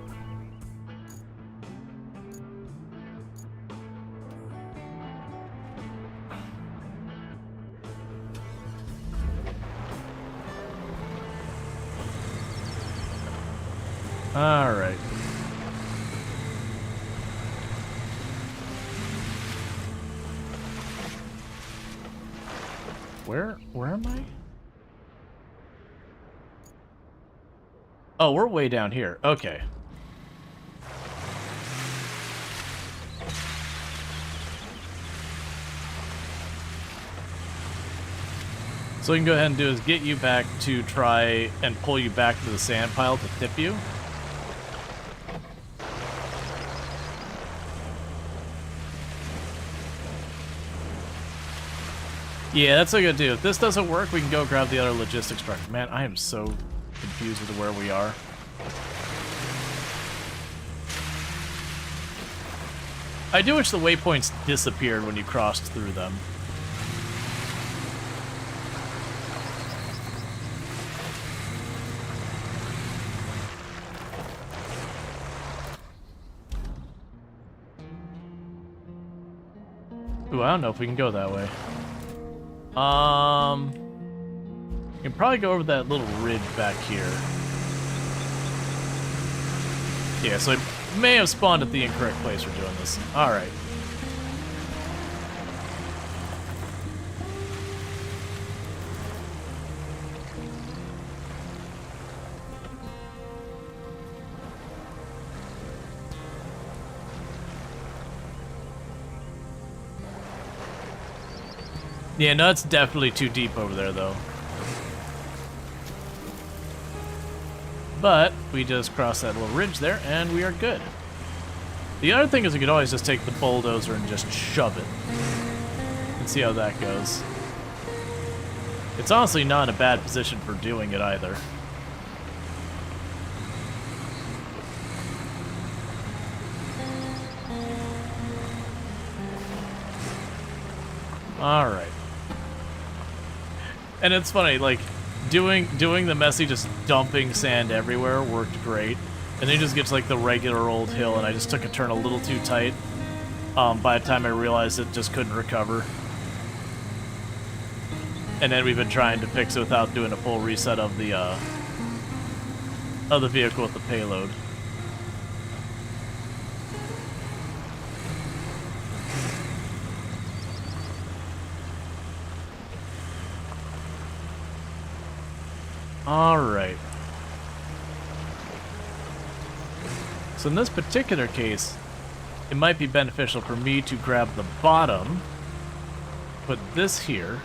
All right. Where am I? Oh, we're way down here. Okay. So we can go ahead and do is get you back to try and pull you back to the sand pile to tip you. Yeah, that's what I'm gonna do. If this doesn't work, we can go grab the other logistics truck. Man, I am so confused with where we are. I do wish the waypoints disappeared when you crossed through them. Ooh, I don't know if we can go that way. You can probably go over that little ridge back here. Yeah, so I may have spawned at the incorrect place for doing this. Alright. Yeah, no, it's definitely too deep over there, though. But we just crossed that little ridge there, and we are good. The other thing is we could always just take the bulldozer and just shove it. And see how that goes. It's honestly not a bad position for doing it either. All right. And it's funny, like, doing the messy just dumping sand everywhere worked great. And then you just get to, like, the regular old hill, and I just took a turn a little too tight. By the time I realized it just couldn't recover. And then we've been trying to fix it without doing a full reset of the vehicle with the payload. Alright. So in this particular case, it might be beneficial for me to grab the bottom, put this here,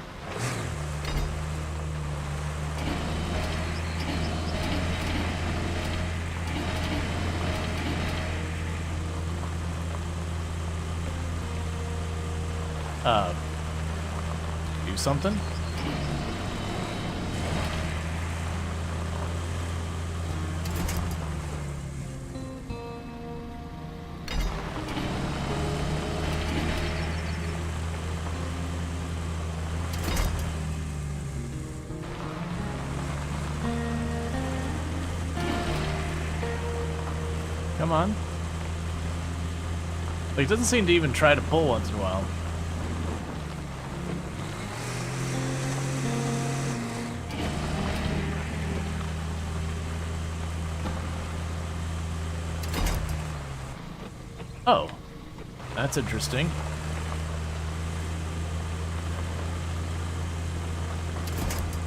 do something. Come on. Like, it doesn't seem to even try to pull once in a while. Oh, that's interesting.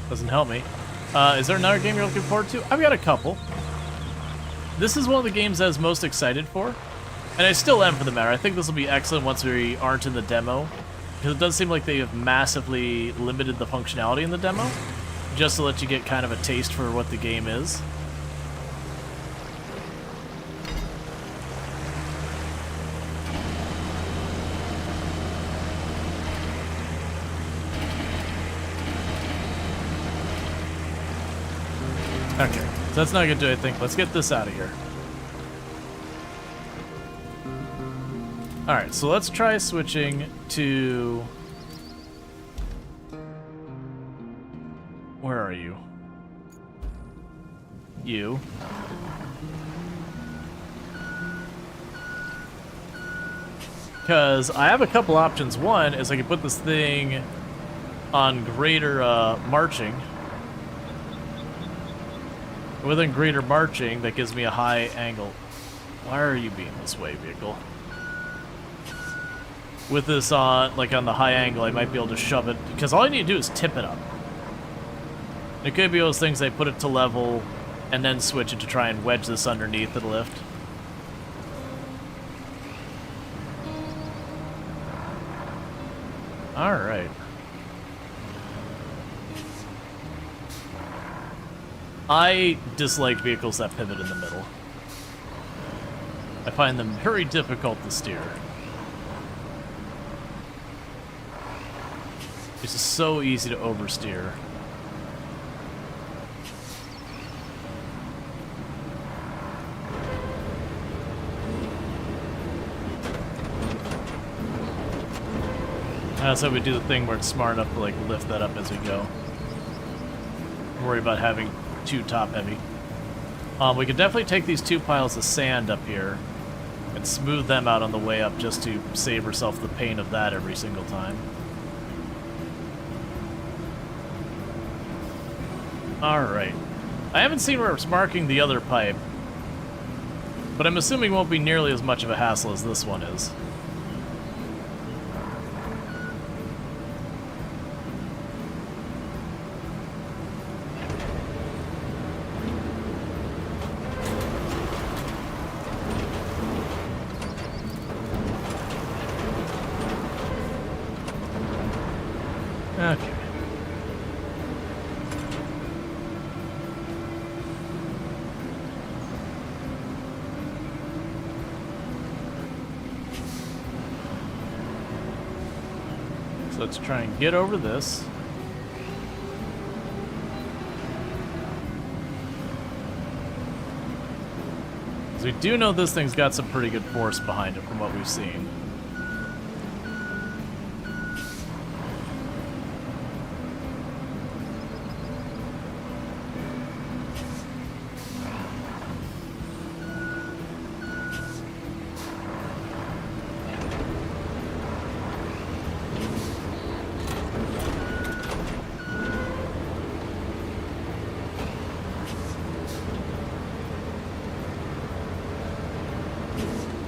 Doesn't help me. Is there another game you're looking forward to? I've got a couple. This is one of the games I was most excited for, and I still am for the matter. I think this will be excellent once we aren't in the demo, because it does seem like they have massively limited the functionality in the demo, just to let you get kind of a taste for what the game is. Okay, so that's not gonna do anything. Let's get this out of here. Alright, so let's try switching to... Where are you? You. Because I have a couple options. One is I can put this thing on greater marching. Within greater marching, that gives me a high angle. Why are you being this way, vehicle? With this on, like on the high angle, I might be able to shove it, because all I need to do is tip it up. It could be those things I put it to level, and then switch it to try and wedge this underneath the lift. Alright. I dislike vehicles that pivot in the middle. I find them very difficult to steer. It's just so easy to oversteer. That's how we do the thing where it's smart enough to like lift that up as we go. Don't worry about having too top heavy. We could definitely take these two piles of sand up here and smooth them out on the way up just to save ourselves the pain of that every single time. Alright. I haven't seen where it's marking the other pipe, but I'm assuming it won't be nearly as much of a hassle as this one is. Okay. So let's try and get over this. we do know this thing's got some pretty good force behind it from what we've seen.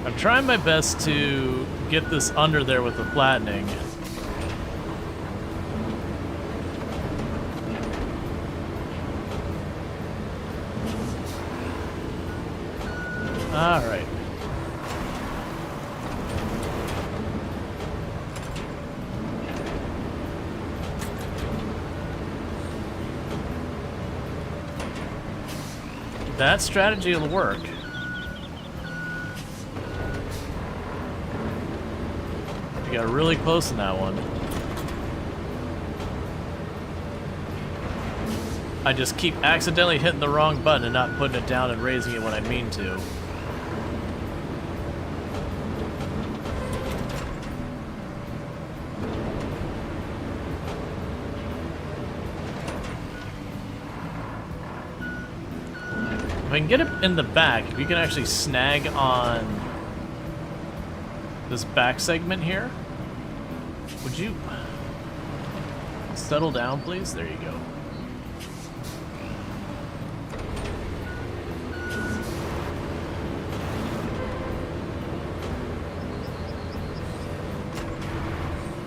I'm trying my best to get this under there with the flattening. All right. That strategy will work. We got really close in that one. I just keep accidentally hitting the wrong button and not putting it down and raising it when I mean to. If I can get it in the back, if you can actually snag on this back segment here, would you settle down, please? There you go.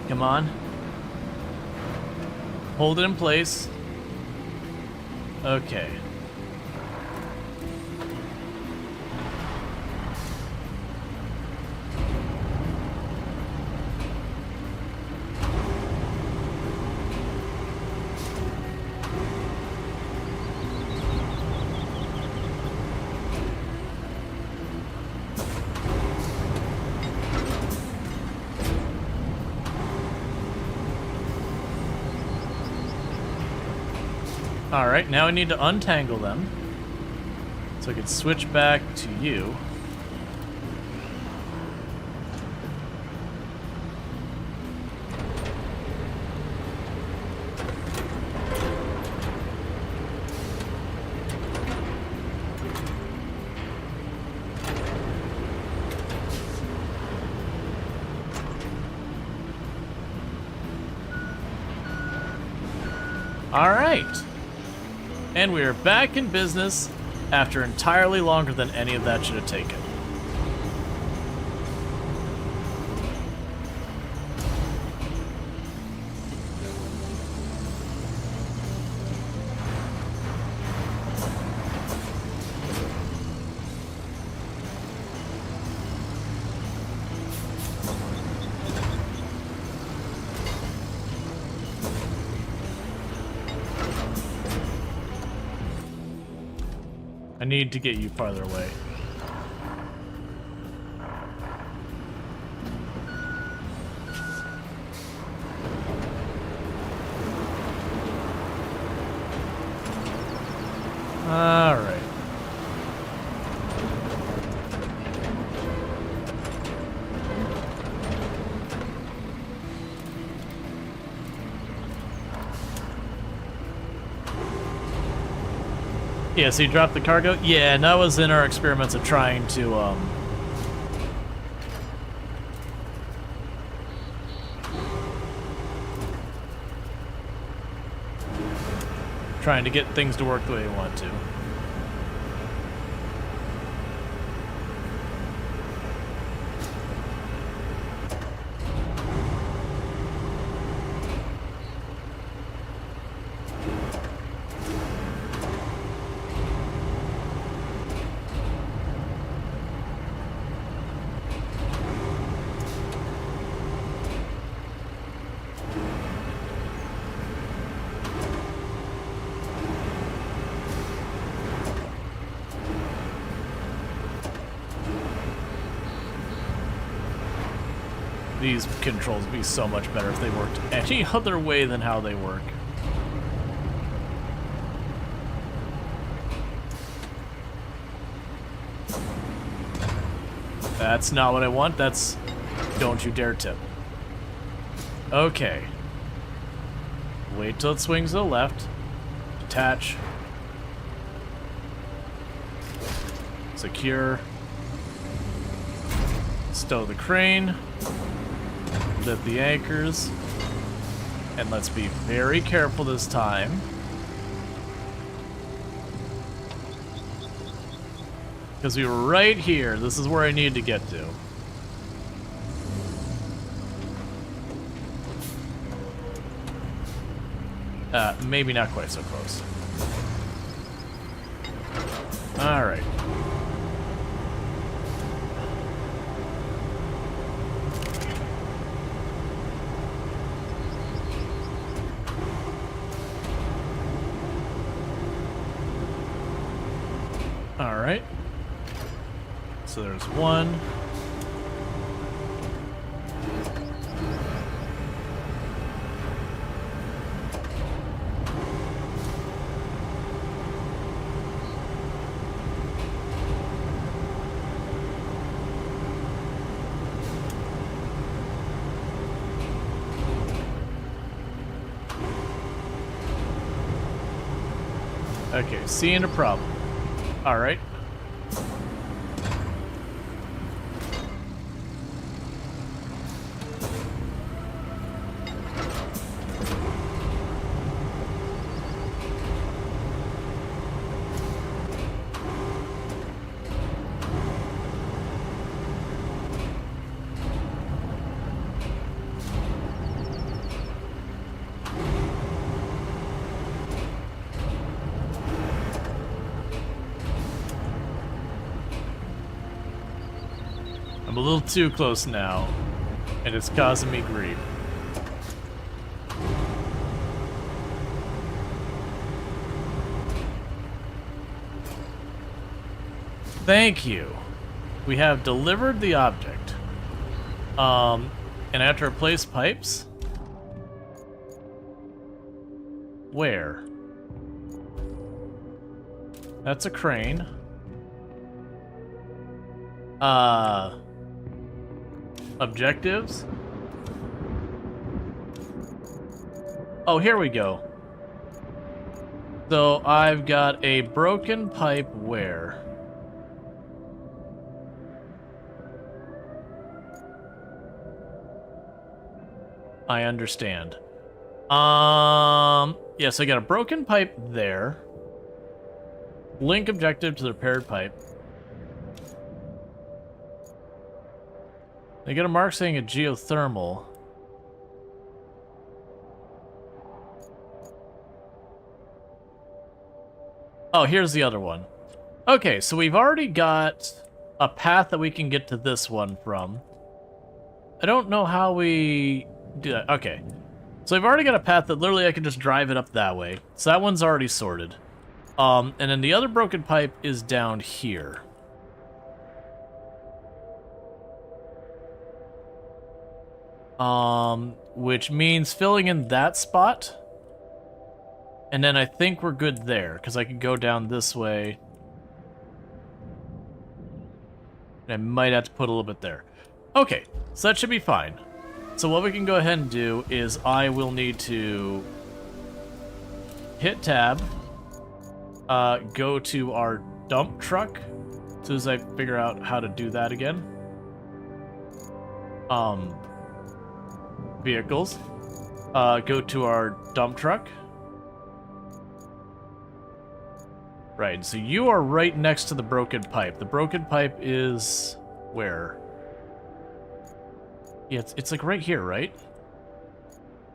Come on. Hold it in place. Okay. Alright, now I need to untangle them. So I can switch back to you. Alright. And we are back in business after entirely longer than any of that should have taken. I need to get you farther away. All right. Yeah, so you dropped the cargo? Yeah, and that was in our experiments of trying to, trying to get things to work the way we want to. These controls would be so much better if they worked any other way than how they work. That's not what I want. That's... Don't you dare tip. Okay. Wait till it swings to the left. Detach. Secure. Stow the crane. Lift the anchors. And let's be very careful this time. Because we were right here. This is where I need to get to. Maybe not quite so close. Alright. Alright. So there's one. Okay, seeing a problem. Alright. I'm a little too close now, and it's causing me grief. Thank you. We have delivered the object. And I have to replace pipes? Where? That's a crane. Objectives? Oh, here we go. So I've got a broken pipe where? I understand. Yes, I got a broken pipe there. Link objective to the repaired pipe. I get a mark saying a geothermal. Oh, here's the other one. Okay, so we've already got a path that we can get to this one from. I don't know how we do that. Okay. So I've already got a path that literally I can just drive it up that way. So that one's already sorted. And then the other broken pipe is down here. Which means filling in that spot. And then I think we're good there, because I can go down this way. And I might have to put a little bit there. Okay, so that should be fine. So what we can go ahead and do is I will need to hit tab, go to our dump truck, as soon as I figure out how to do that again. Vehicles, go to our dump truck. Right, so you are right next to the broken pipe. The broken pipe is where? Yeah, it's like right here, right?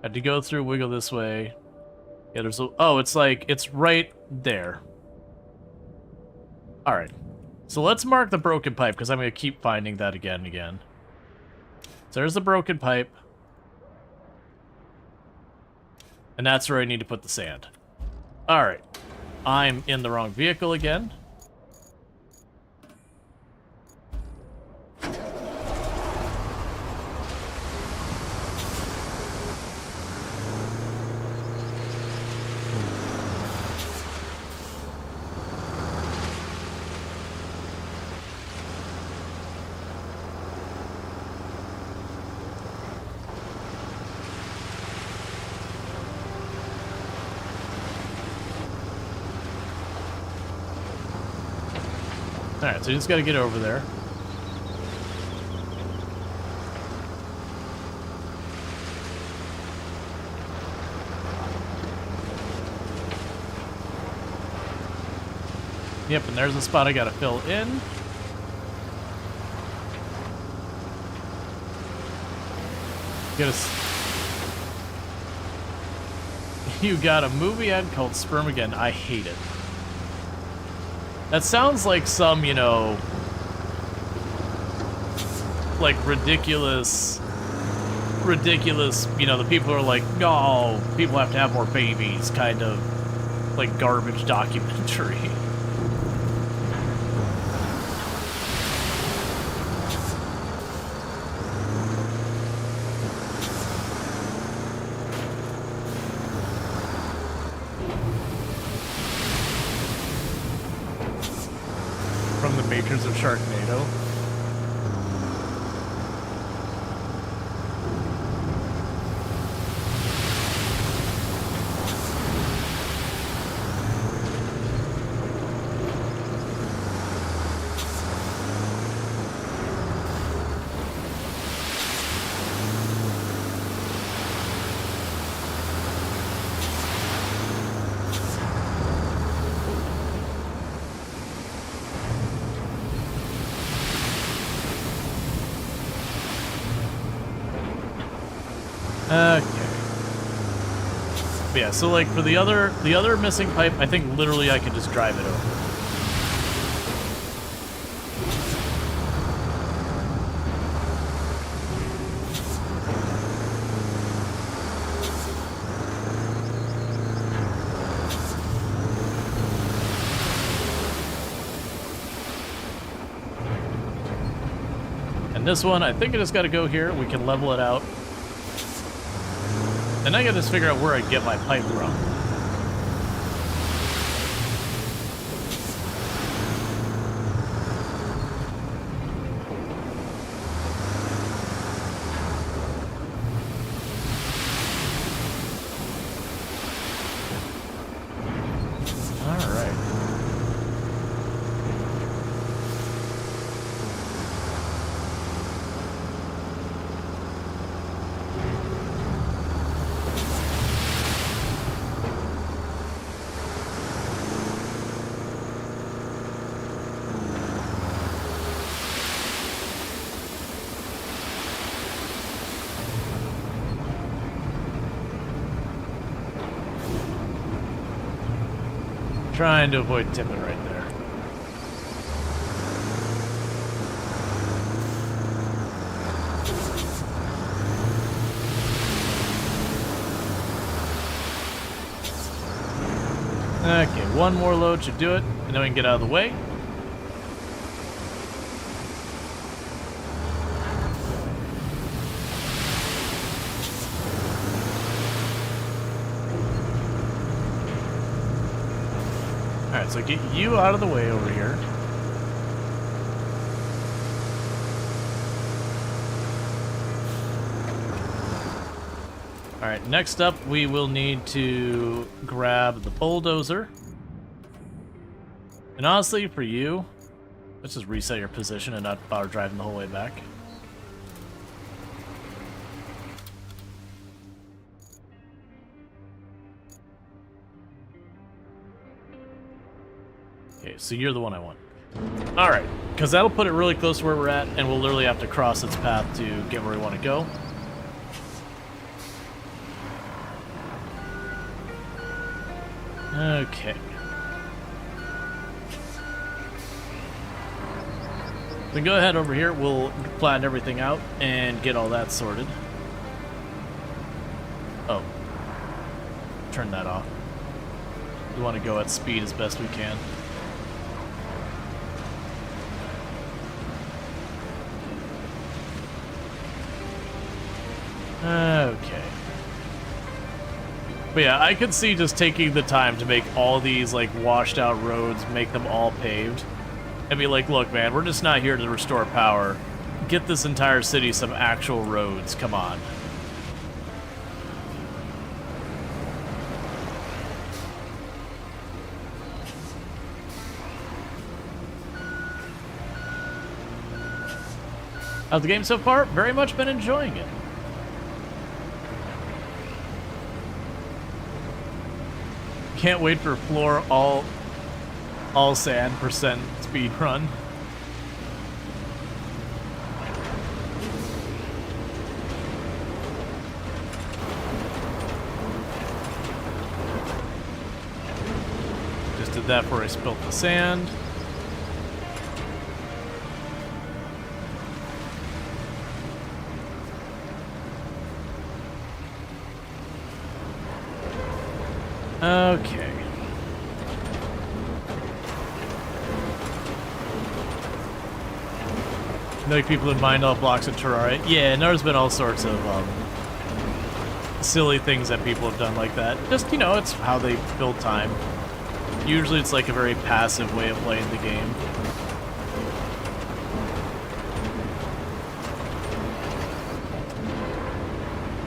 Had to go through, wiggle this way. Yeah, there's a... Oh, it's like, it's right there. Alright. So let's mark the broken pipe, because I'm going to keep finding that again and again. So there's the broken pipe. And that's where I need to put the sand. Alright. I'm in the wrong vehicle again. Alright, so you just gotta get over there. Yep, and there's the spot I gotta fill in. You got a movie ad called Sperm Again. I hate it. That sounds like some, you know, like ridiculous, you know, the people who are like, no, people have to have more babies, kind of like garbage documentary. From the makers of Sharknado. Okay. But yeah, so like for the other missing pipe, I think literally I could just drive it over. And this one, I think I just gotta go here. We can level it out. Then I gotta just figure out where I get my pipe from. Alright. Trying to avoid tipping right there. Okay, one more load should do it, and then we can get out of the way. Alright, so get you out of the way over here. Alright, next up we will need to grab the bulldozer. And honestly, for you, let's just reset your position and not bother driving the whole way back. Okay, so you're the one I want. Alright, because that'll put it really close to where we're at, and we'll literally have to cross its path to get where we want to go. Okay. Then go ahead over here, we'll flatten everything out and get all that sorted. Oh. Turn that off. We want to go at speed as best we can. Okay. But yeah, I could see just taking the time to make all these like washed out roads, make them all paved, and be like, look man, we're just not here to restore power. Get this entire city some actual roads, come on. How's the game so far? Very much been enjoying it. Can't wait for floor all sand percent speed run. Just did that before I spilt the sand. Okay. Like people in mind all blocks in Terraria. Yeah, there's been all sorts of silly things that people have done like that. Just, you know, it's how they build time. Usually it's like a very passive way of playing the game.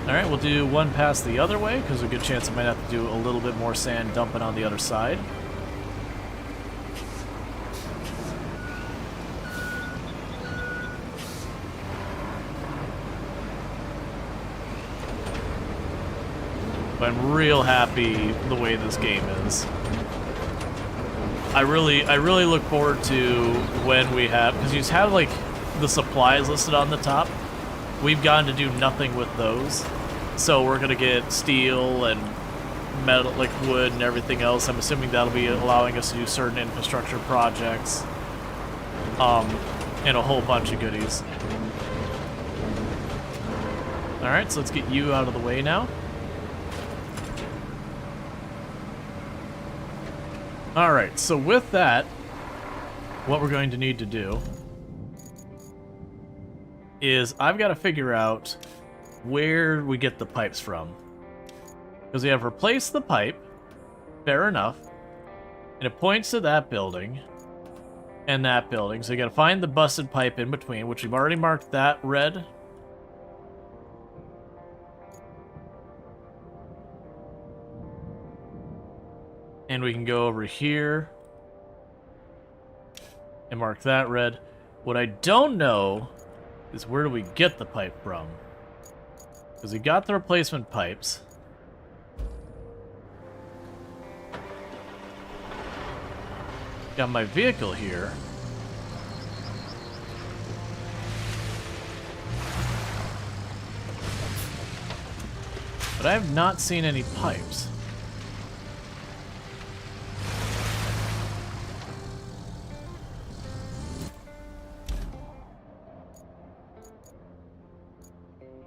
Alright, we'll do one pass the other way, because there's a good chance I might have to do a little bit more sand dumping on the other side. But I'm real happy the way this game is. I really look forward to when we have, because you have like the supplies listed on the top. We've gotten to do nothing with those. So we're gonna get steel and metal, like wood and everything else. I'm assuming that'll be allowing us to do certain infrastructure projects. And a whole bunch of goodies. Alright, so let's get you out of the way now. Alright, so with that, what we're going to need to do is I've got to figure out where we get the pipes from. Because we have replaced the pipe, fair enough, and it points to that building and that building. So you got to find the busted pipe in between, which we've already marked that red. And we can go over here and mark that red. What I don't know is where do we get the pipe from? Because we got the replacement pipes. Got my vehicle here. But I have not seen any pipes.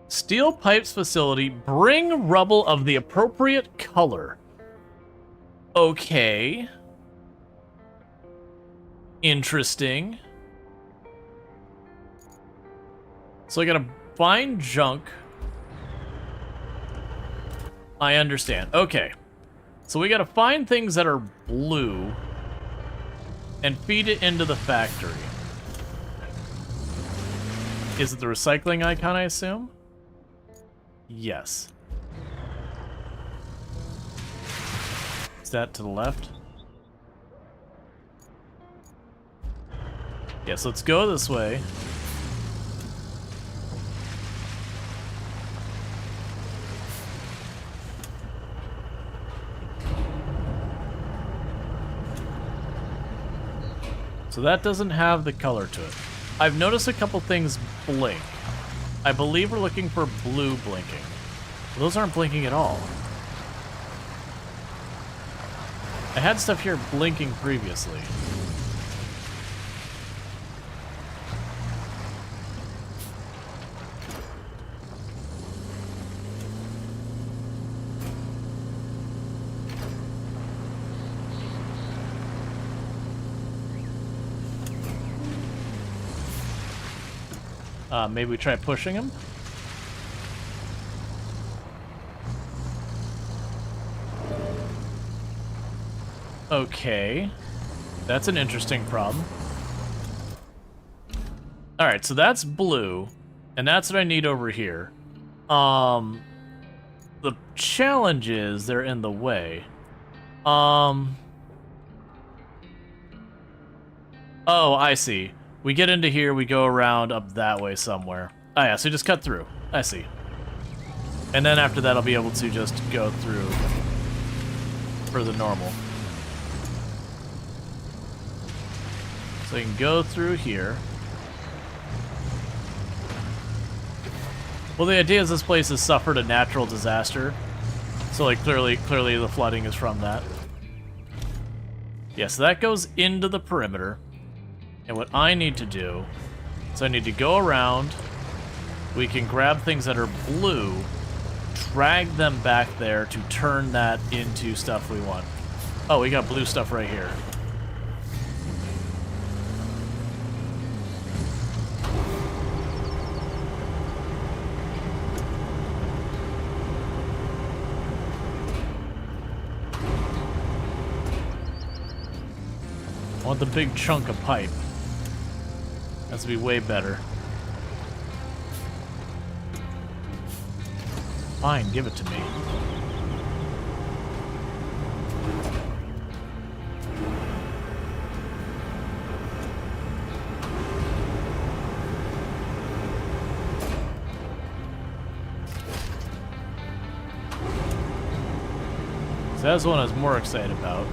Steel pipes facility, bring rubble of the appropriate color. Okay. Interesting. So I gotta find junk. I understand. Okay. So we gotta find things that are blue and feed it into the factory. Is it the recycling icon, I assume? Yes. Is that to the left? Yes, let's go this way. So that doesn't have the color to it. I've noticed a couple things blink. I believe we're looking for blue blinking. Those aren't blinking at all. I had stuff here blinking previously. Maybe we try pushing him? Okay. That's an interesting problem. Alright, so that's blue, and that's what I need over here. The challenge is they're in the way. Oh, I see. We get into here, we go around up that way somewhere. Oh yeah, so just cut through. I see. And then after that, I'll be able to just go through for the normal. So you can go through here. Well, the idea is this place has suffered a natural disaster. So, like, clearly the flooding is from that. Yeah, so that goes into the perimeter. And what I need to do is I need to go around. We can grab things that are blue, drag them back there to turn that into stuff we want. Oh, we got blue stuff right here. I want the big chunk of pipe. That's to be way better. Fine, give it to me. So that's the one I was more excited about.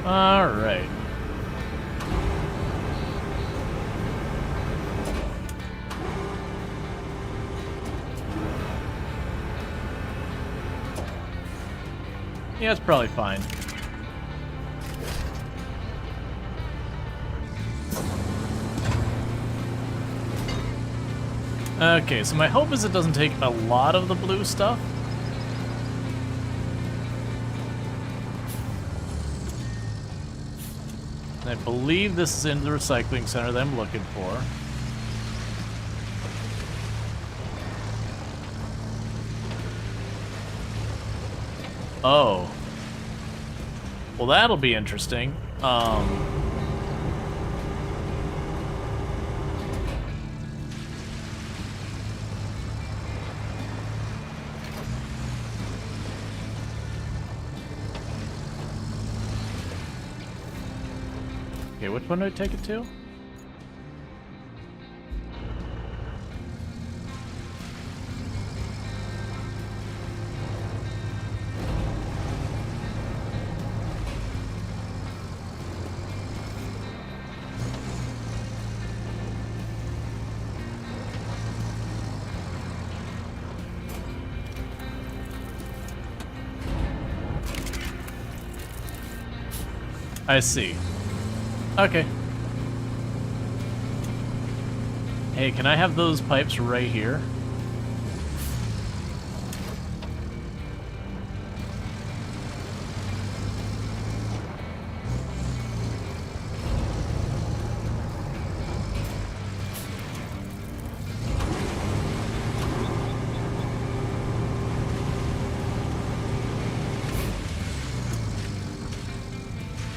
All right. Yeah, it's probably fine. Okay, so my hope is it doesn't take a lot of the blue stuff. I believe this is in the recycling center that I'm looking for. Oh. Well, that'll be interesting. Okay, which one do I take it to? I see. Okay. Hey, can I have those pipes right here?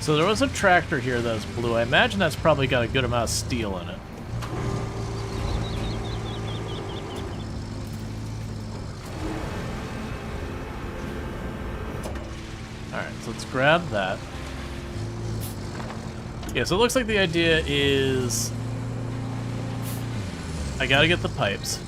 So there was a tractor here that was blue. I imagine that's probably got a good amount of steel in it. Alright, so let's grab that. Yeah, so it looks like the idea is I gotta get the pipes.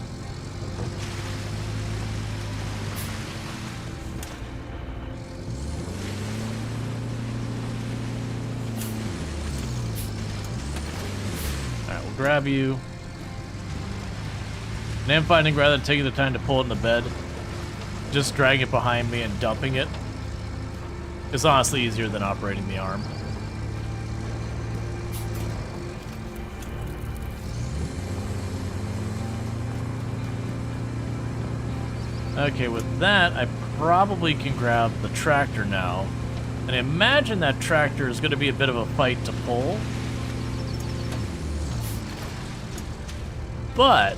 Grab you. And I'm finding rather than taking the time to pull it in the bed, just dragging it behind me and dumping it is honestly easier than operating the arm. Okay, with that, I probably can grab the tractor now. And I imagine that tractor is going to be a bit of a fight to pull. But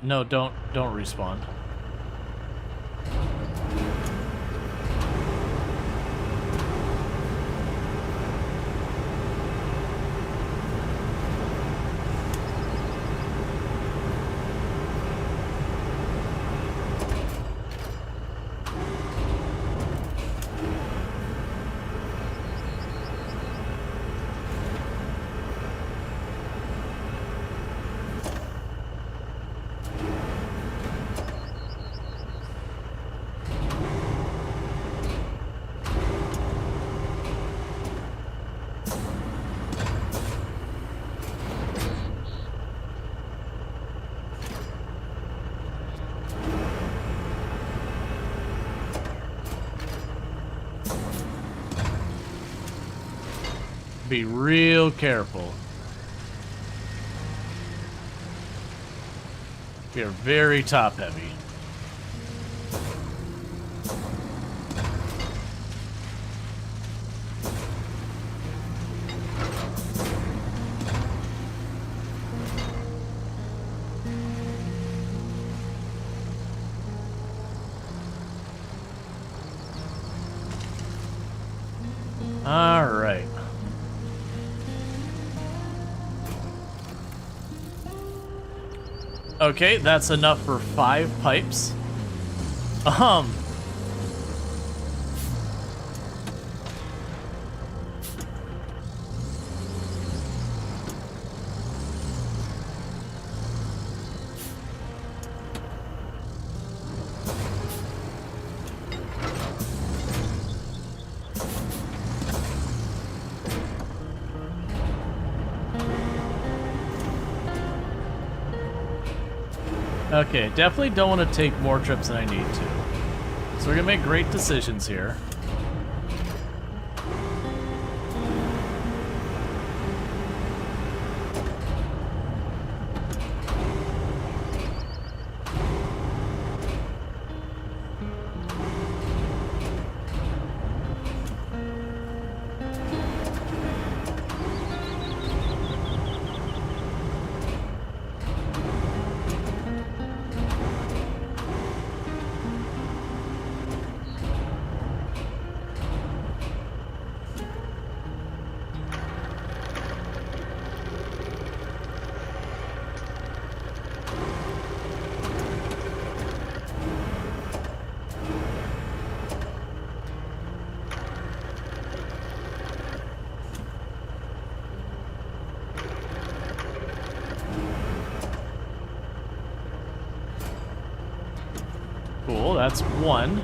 no, don't respawn. Be real careful. We are very top heavy. All right. Okay, that's enough for 5 pipes. Okay, definitely don't want to take more trips than I need to. So we're gonna make great decisions here. Cool, that's 1.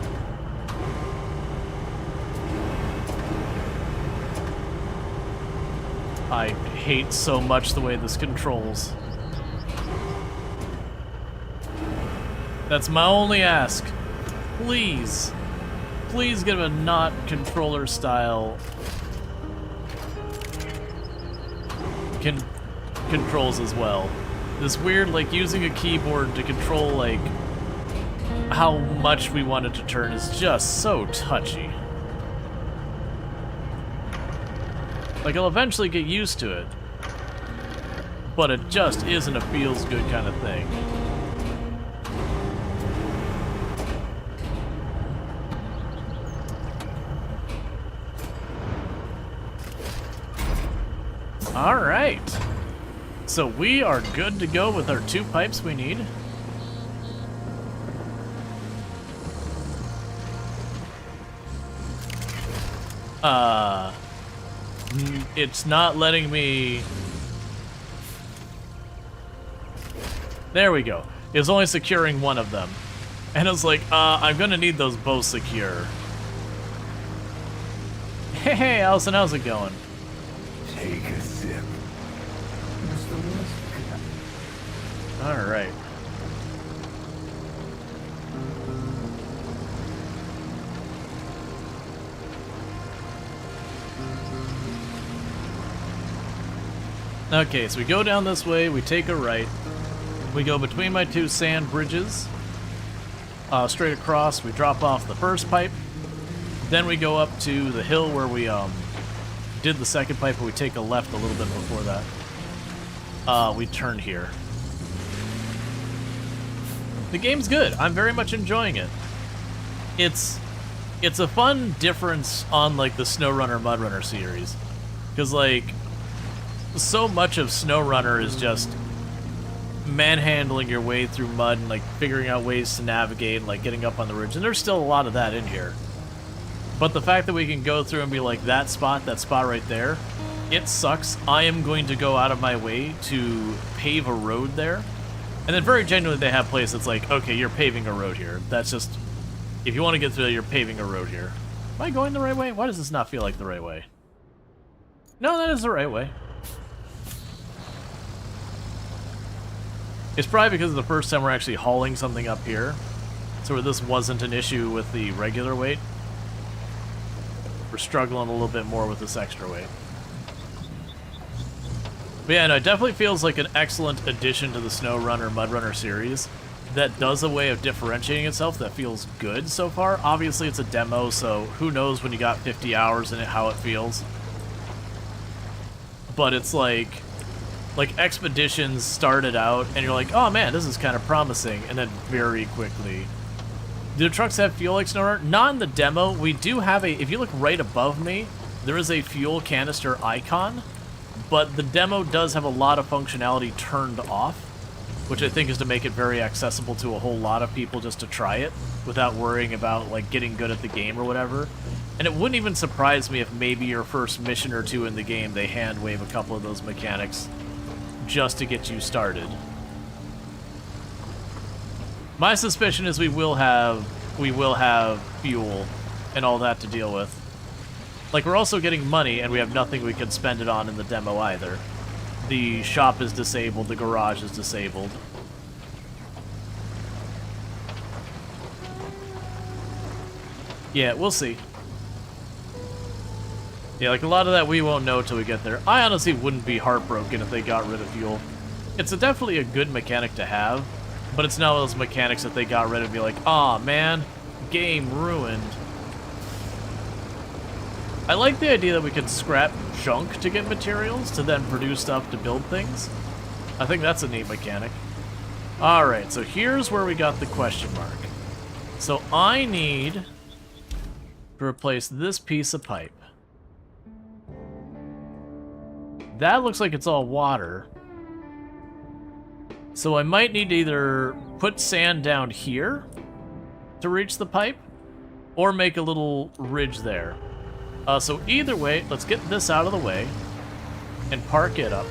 I hate so much the way this controls. That's my only ask. Please. Please give a not controller style controls as well. This weird, like, using a keyboard to control, like, how much we want it to turn is just so touchy. Like, I'll eventually get used to it, but it just isn't a feels good kind of thing. All right, so we are good to go with our 2 pipes we need. It's not letting me... There we go. It's only securing 1 of them. And it's like, I'm gonna need those both secure. Hey, Allison, how's it going? Take a sip. Alright. Okay, so we go down this way, we take a right. We go between my two sand bridges. Straight across, we drop off the first pipe. Then we go up to the hill where we did the second pipe, but we take a left a little bit before that. We turn here. The game's good. I'm very much enjoying it. It's a fun difference on like the SnowRunner Mudrunner series, because like so much of SnowRunner is just manhandling your way through mud and like figuring out ways to navigate and like getting up on the ridge, and there's still a lot of that in here. But the fact that we can go through and be like, that spot right there, it sucks. I am going to go out of my way to pave a road there. And then very genuinely they have places that's like, okay, you're paving a road here. That's just, if you want to get through there, you're paving a road here. Am I going the right way? Why does this not feel like the right way? No, that is the right way. It's probably because of the first time we're actually hauling something up here. So where this wasn't an issue with the regular weight. We're struggling a little bit more with this extra weight. But yeah, no, it definitely feels like an excellent addition to the SnowRunner Mudrunner series that does a way of differentiating itself that feels good so far. Obviously, it's a demo, so who knows when you got 50 hours in it how it feels. But it's like Expeditions started out, and you're like, oh man, this is kind of promising, and then very quickly. Do the trucks have fuel like SnowRunner? Not in the demo. We do have a, if you look right above me, there is a fuel canister icon, but the demo does have a lot of functionality turned off, which I think is to make it very accessible to a whole lot of people just to try it without worrying about like getting good at the game or whatever. And it wouldn't even surprise me if maybe your first mission or two in the game they hand wave a couple of those mechanics just to get you started. My suspicion is we will have fuel and all that to deal with. Like, we're also getting money, and we have nothing we can spend it on in the demo either. The shop is disabled, the garage is disabled. Yeah, we'll see. Yeah, like a lot of that we won't know till we get there. I honestly wouldn't be heartbroken if they got rid of fuel. It's definitely a good mechanic to have, but it's not one of those mechanics that they got rid of and be like, aw man, game ruined. I like the idea that we can scrap junk to get materials to then produce stuff to build things. I think that's a neat mechanic. Alright, so here's where we got the question mark. So I need to replace this piece of pipe. That looks like it's all water. So I might need to either put sand down here to reach the pipe, or make a little ridge there. So either way, let's get this out of the way and park it up.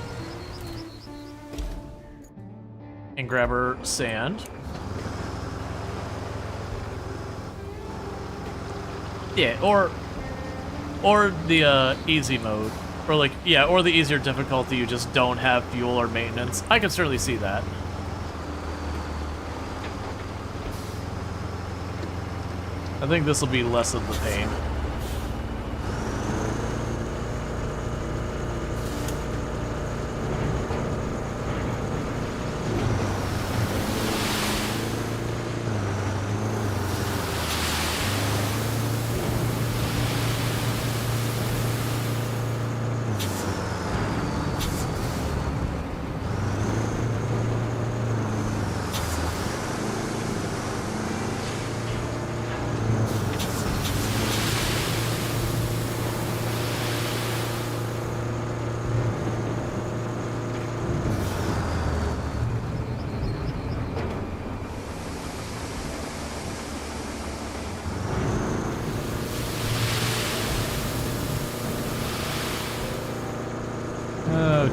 And grab our sand. Yeah, or the easy mode. Or like, yeah, or the easier difficulty, you just don't have fuel or maintenance. I can certainly see that. I think this will be less of the pain. Okay.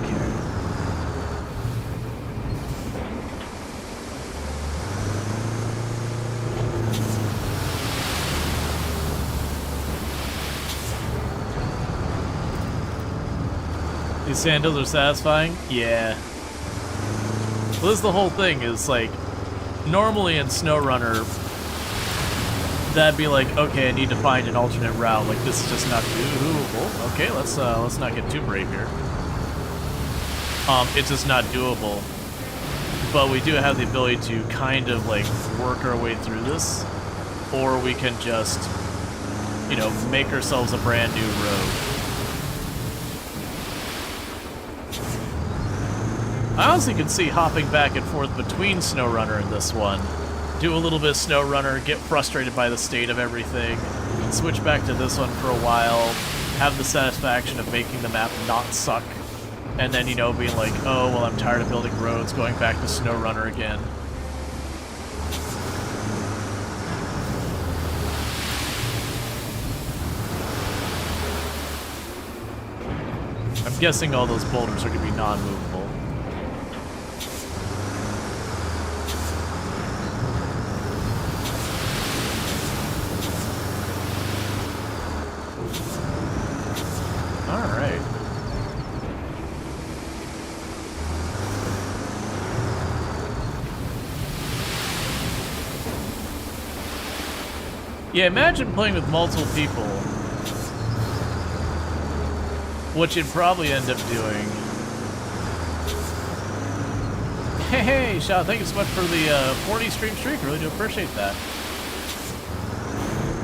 These sandals are satisfying? Yeah. Well, this is the whole thing, is like, normally in SnowRunner, that'd be like, okay, I need to find an alternate route, like this is just not doable. Okay, let's not get too brave here. It's just not doable. But we do have the ability to kind of like work our way through this, or we can just, you know, make ourselves a brand new road. I honestly could see hopping back and forth between SnowRunner and this one. Do a little bit of SnowRunner, get frustrated by the state of everything, switch back to this one for a while, have the satisfaction of making the map not suck, and then, you know, being like, oh, well, I'm tired of building roads, going back to SnowRunner again. I'm guessing all those boulders are going to be non-movable. Alright. Yeah, imagine playing with multiple people. What you'd probably end up doing. Hey, Shaw, thank you so much for the 40 stream streak. Really do appreciate that.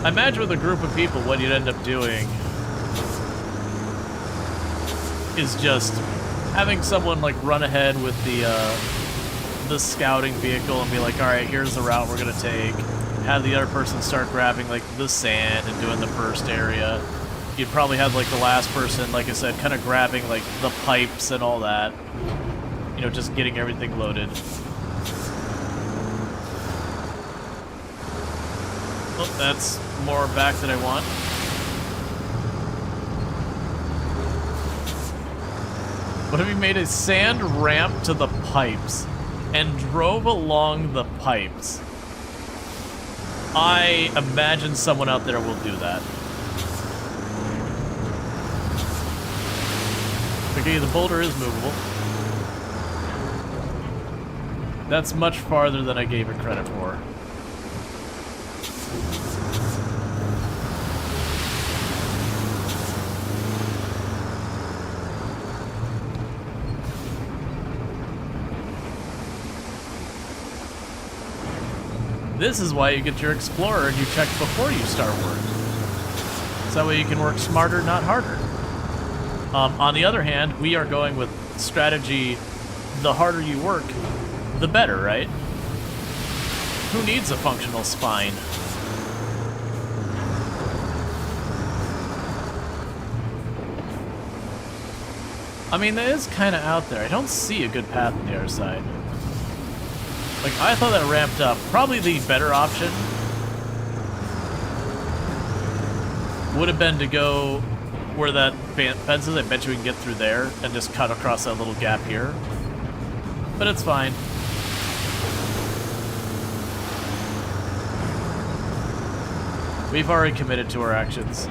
I imagine with a group of people, what you'd end up doing is just having someone like run ahead with the scouting vehicle and be like, all right, here's the route we're gonna take. Have the other person start grabbing like the sand and doing the first area. You'd probably have like the last person, like I said, kind of grabbing like the pipes and all that. You know, just getting everything loaded. Oh, that's more back than I want. What if we made a sand ramp to the pipes and drove along the pipes? I imagine someone out there will do that. Okay, the boulder is movable. That's much farther than I gave it credit for. This is why you get your Explorer and you check before you start work. So that way you can work smarter, not harder. On the other hand, we are going with strategy, the harder you work, the better, right? Who needs a functional spine? I mean, that is kind of out there. I don't see a good path on the other side. Like, I thought that ramped up. Probably the better option would have been to go where that fence is. I bet you we can get through there and just cut across that little gap here. But it's fine. We've already committed to our actions.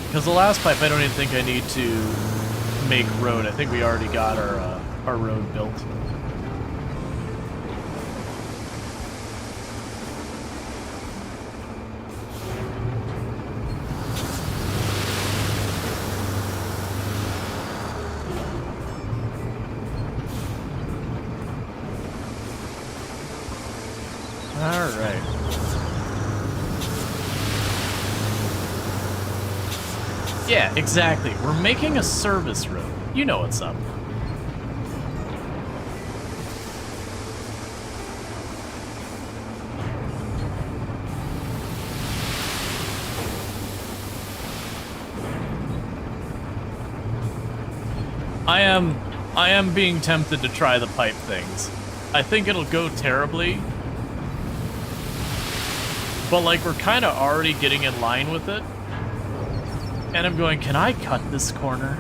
Because the last pipe, I don't even think I need to make road. I think we already got our road built. All right. Yeah, exactly. We're making a service road. You know what's up. I am being tempted to try the pipe things. I think it'll go terribly. But like we're kind of already getting in line with it. And I'm going, can I cut this corner?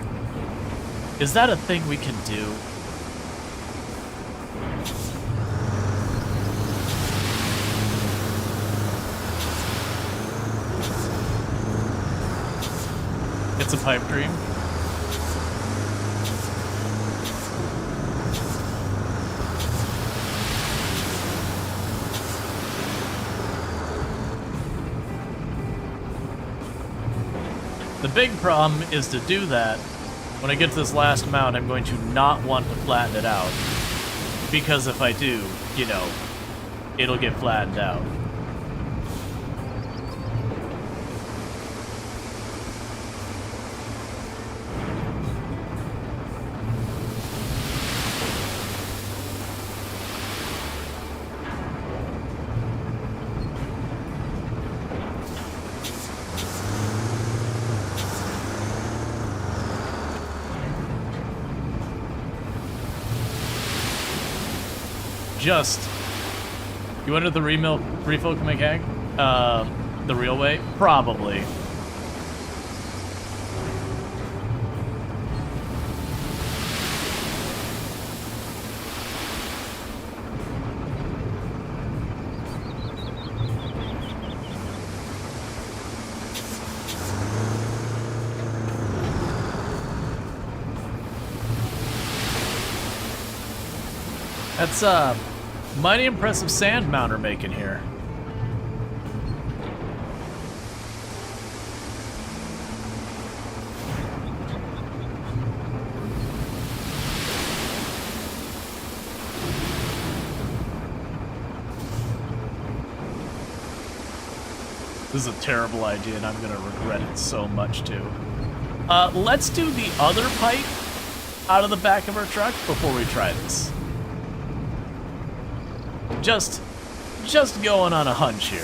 Is that a thing we can do? It's a pipe dream. The big problem is to do that, when I get to this last mound, I'm going to not want to flatten it out. Because if I do, you know, it'll get flattened out. You wonder the refill mechanic? The real way? Probably. That's mighty impressive sand mount we're making here. This is a terrible idea, and I'm gonna regret it so much too. Let's do the other pipe out of the back of our truck before we try this. Just going on a hunch here.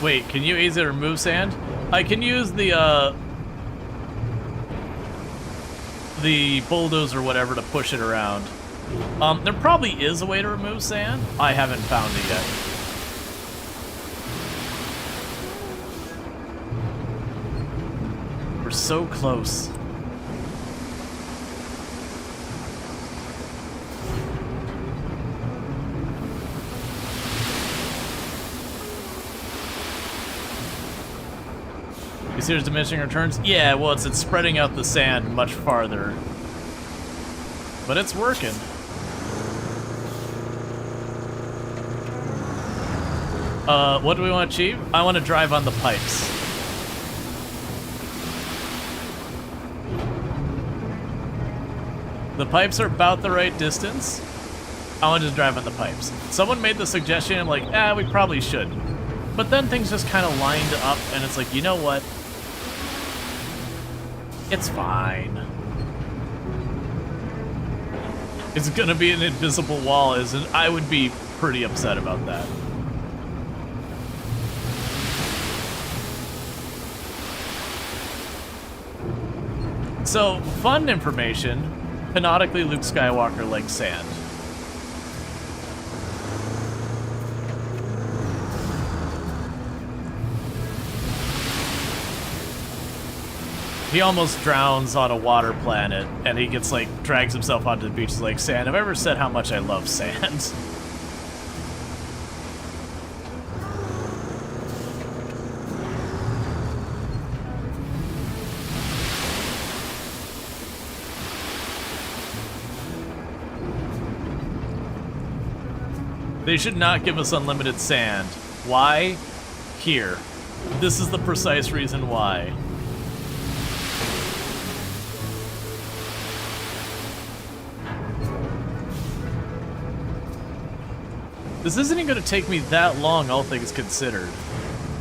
Wait, can you easily remove sand? I can use the bulldozer or whatever to push it around. There probably is a way to remove sand. I haven't found it yet. We're so close. You see there's diminishing returns? Yeah, well, it's spreading out the sand much farther. But it's working. What do we want to achieve? I want to drive on the pipes. The pipes are about the right distance. I want to just drive on the pipes. Someone made the suggestion, I'm like, we probably should. But then things just kind of lined up, and it's like, you know what? It's fine. It's gonna be an invisible wall, isn't? I would be pretty upset about that. So, fun information. Canonically, Luke Skywalker likes sand. He almost drowns on a water planet, and he gets drags himself onto the beach like sand. Have I ever said how much I love sand? They should not give us unlimited sand. Why? Here. This is the precise reason why. This isn't even going to take me that long, all things considered.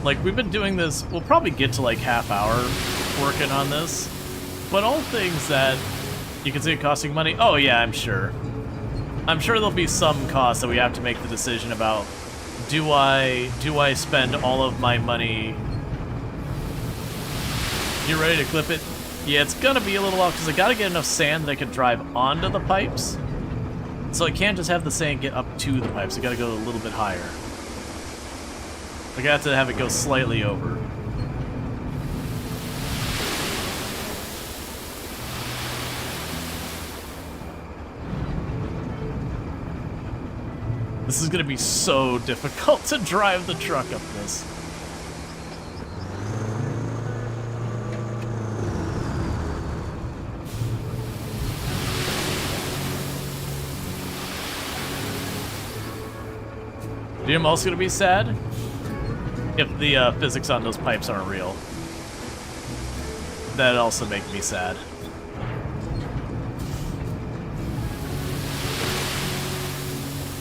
We've been doing this, we'll probably get to half hour working on this. But all things that you can see it costing money, oh yeah, I'm sure. I'm sure there'll be some cost that we have to make the decision about. Do I spend all of my money? You ready to clip it? Yeah, it's gonna be a little while because I gotta get enough sand that I can drive onto the pipes. So I can't just have the sand get up to the pipes. I gotta go a little bit higher. I got to have it go slightly over. This is gonna be so difficult to drive the truck up this. You know, I'm also gonna be sad if the physics on those pipes aren't real. That'd also make me sad.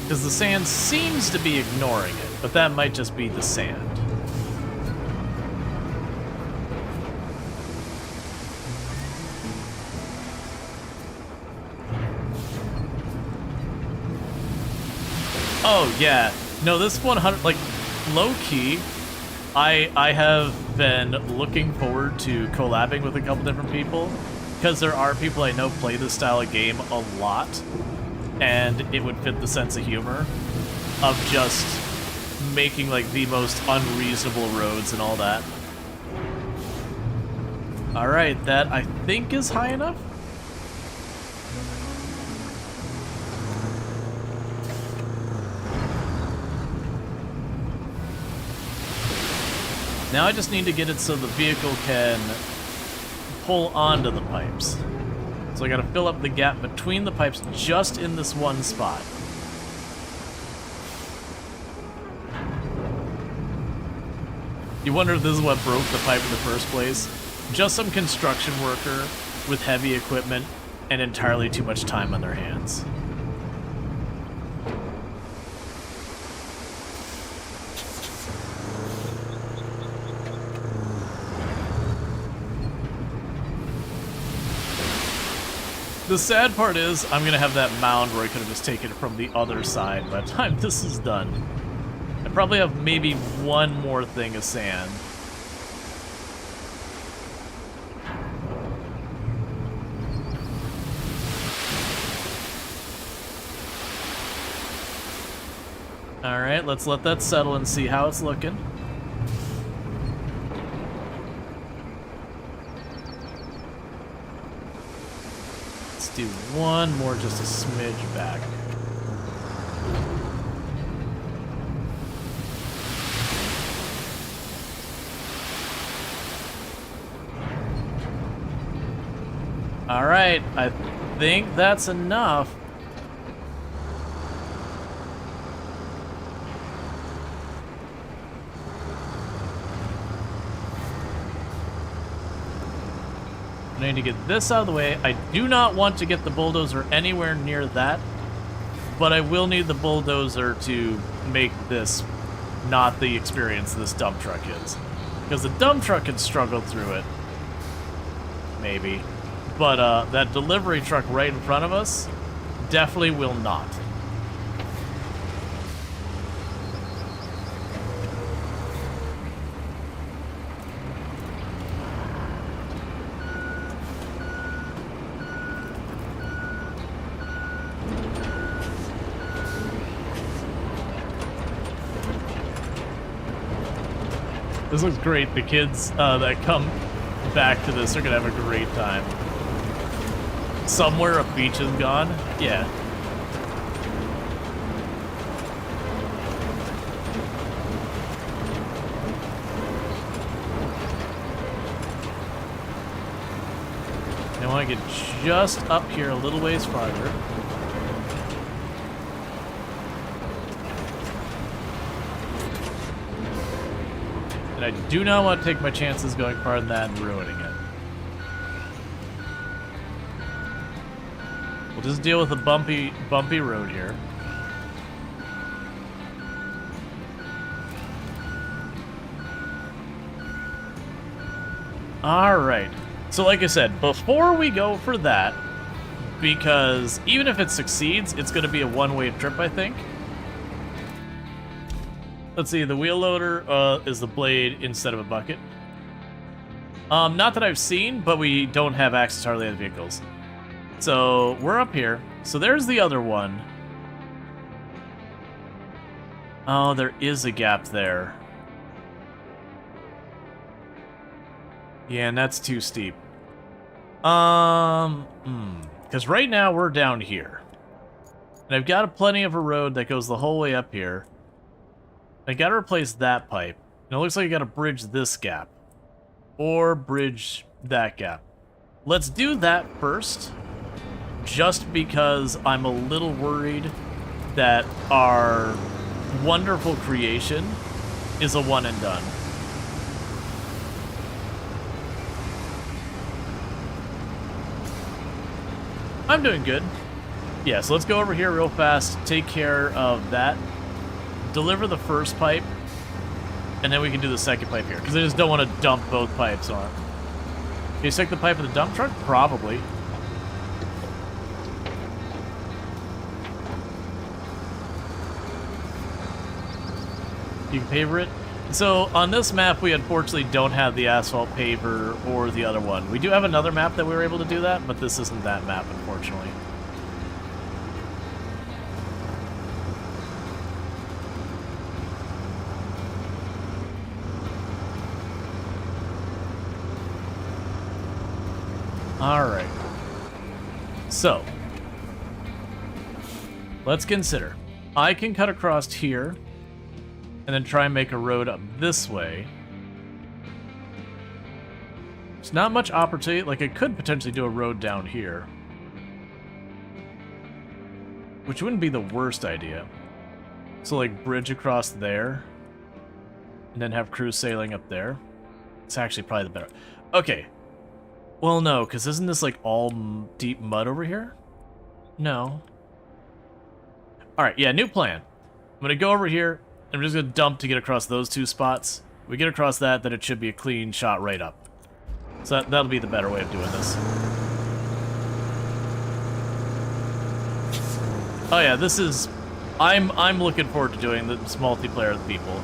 Because the sand seems to be ignoring it, but that might just be the sand. Oh yeah, no, this 100, like, low-key, I have been looking forward to collabing with a couple different people, because there are people I know play this style of game a lot, and it would fit the sense of humor of just making, like, the most unreasonable roads and all that. Alright, that I think is high enough? Now I just need to get it so the vehicle can pull onto the pipes. So I gotta fill up the gap between the pipes just in this one spot. You wonder if this is what broke the pipe in the first place? Just some construction worker with heavy equipment and entirely too much time on their hands. The sad part is, I'm gonna have that mound where I could have just taken it from the other side by the time this is done. I probably have maybe one more thing of sand. Alright, let's let that settle and see how it's looking. Do one more, just a smidge back. All right, I think that's enough. I need to get this out of the way. I do not want to get the bulldozer anywhere near that, but I will need the bulldozer to make this not the experience this dump truck is. Because the dump truck can struggle through it. Maybe. But that delivery truck right in front of us definitely will not. This looks great. The kids that come back to this are gonna have a great time. Somewhere a beach is gone? Yeah. I want to get just up here a little ways farther. I do not want to take my chances going farther than that and ruining it. We'll just deal with a bumpy road here. Alright. So like I said, before we go for that, because even if it succeeds, it's going to be a one-way trip, I think. Let's see, the wheel loader is the blade instead of a bucket. Not that I've seen, but we don't have access to hardly any vehicles. So, we're up here. So there's the other one. Oh, there is a gap there. Yeah, and that's too steep. Because right now we're down here. And I've got plenty of a road that goes the whole way up here. I gotta replace that pipe. And it looks like I gotta bridge this gap. Or bridge that gap. Let's do that first. Just because I'm a little worried that our wonderful creation is a one and done. I'm doing good. Yeah, so let's go over here real fast, take care of that, deliver the first pipe, and then we can do the second pipe here, because I just don't want to dump both pipes on. Can you stick the pipe in the dump truck? Probably. You can paver it. So on this map, we unfortunately don't have the asphalt paver or the other one. We do have another map that we were able to do that, but this isn't that map, unfortunately. Alright. So, let's consider. I can cut across here, and then try and make a road up this way. There's not much opportunity. Like, I could potentially do a road down here, which wouldn't be the worst idea. So, like, bridge across there, and then have crews sailing up there. It's actually probably the better. Okay. Well, no, because isn't this, like, all deep mud over here? No. Alright, yeah, new plan. I'm going to go over here, and I'm just going to dump to get across those two spots. We get across that, then it should be a clean shot right up. So that'll be the better way of doing this. Oh yeah, this is... I'm looking forward to doing this multiplayer with people.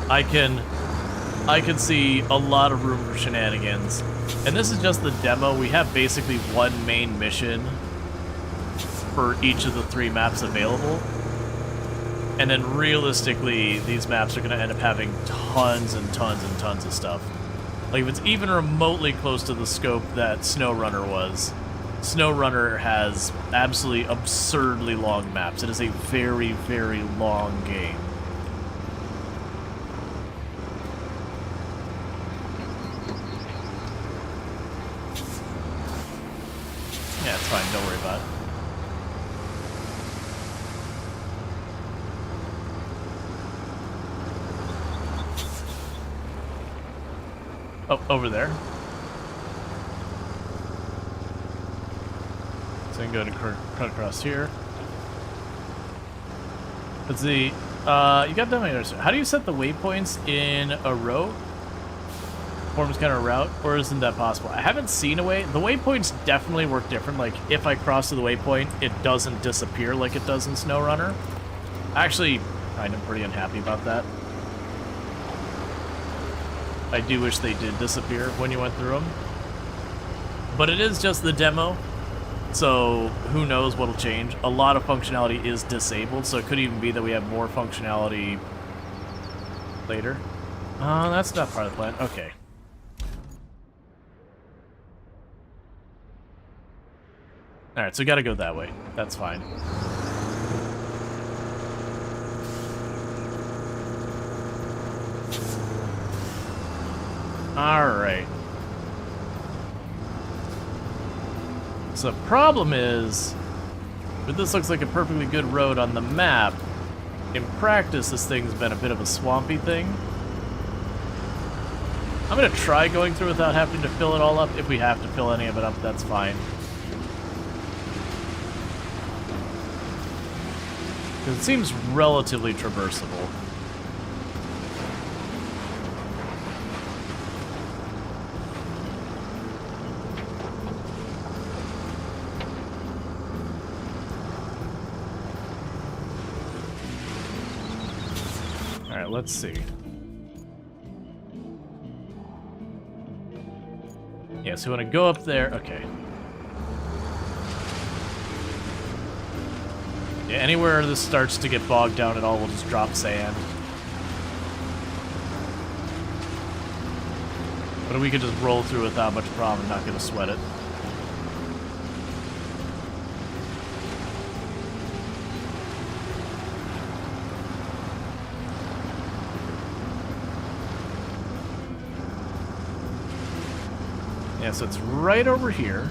I can see a lot of room for shenanigans. And this is just the demo. We have basically one main mission for each of the 3 maps available. And then realistically, these maps are going to end up having tons and tons and tons of stuff. Like, if it's even remotely close to the scope that SnowRunner was, SnowRunner has absolutely absurdly long maps. It is a very, very long game. Yeah, it's fine. Don't worry about it. Oh, over there. So I can go to cut across here. Let's see. You got definitely. How do you set the waypoints in a row? Forms kind of a route, or isn't that possible? I haven't seen a way. The waypoints definitely work different. Like, if I cross to the waypoint, it doesn't disappear like it does in SnowRunner. Actually, I'm pretty unhappy about that. I do wish they did disappear when you went through them. But it is just the demo, so who knows what'll change. A lot of functionality is disabled, so it could even be that we have more functionality later. That's not part of the plan. Okay. Alright, so we gotta go that way. That's fine. Alright. So the problem is, but this looks like a perfectly good road on the map. In practice, this thing's been a bit of a swampy thing. I'm gonna try going through without having to fill it all up. If we have to fill any of it up, that's fine. It seems relatively traversable. Alright, let's see. Yeah, so we want to go up there. Okay. Yeah, anywhere this starts to get bogged down at all, we'll just drop sand. But we could just roll through without much problem, not gonna sweat it. Yeah, so it's right over here.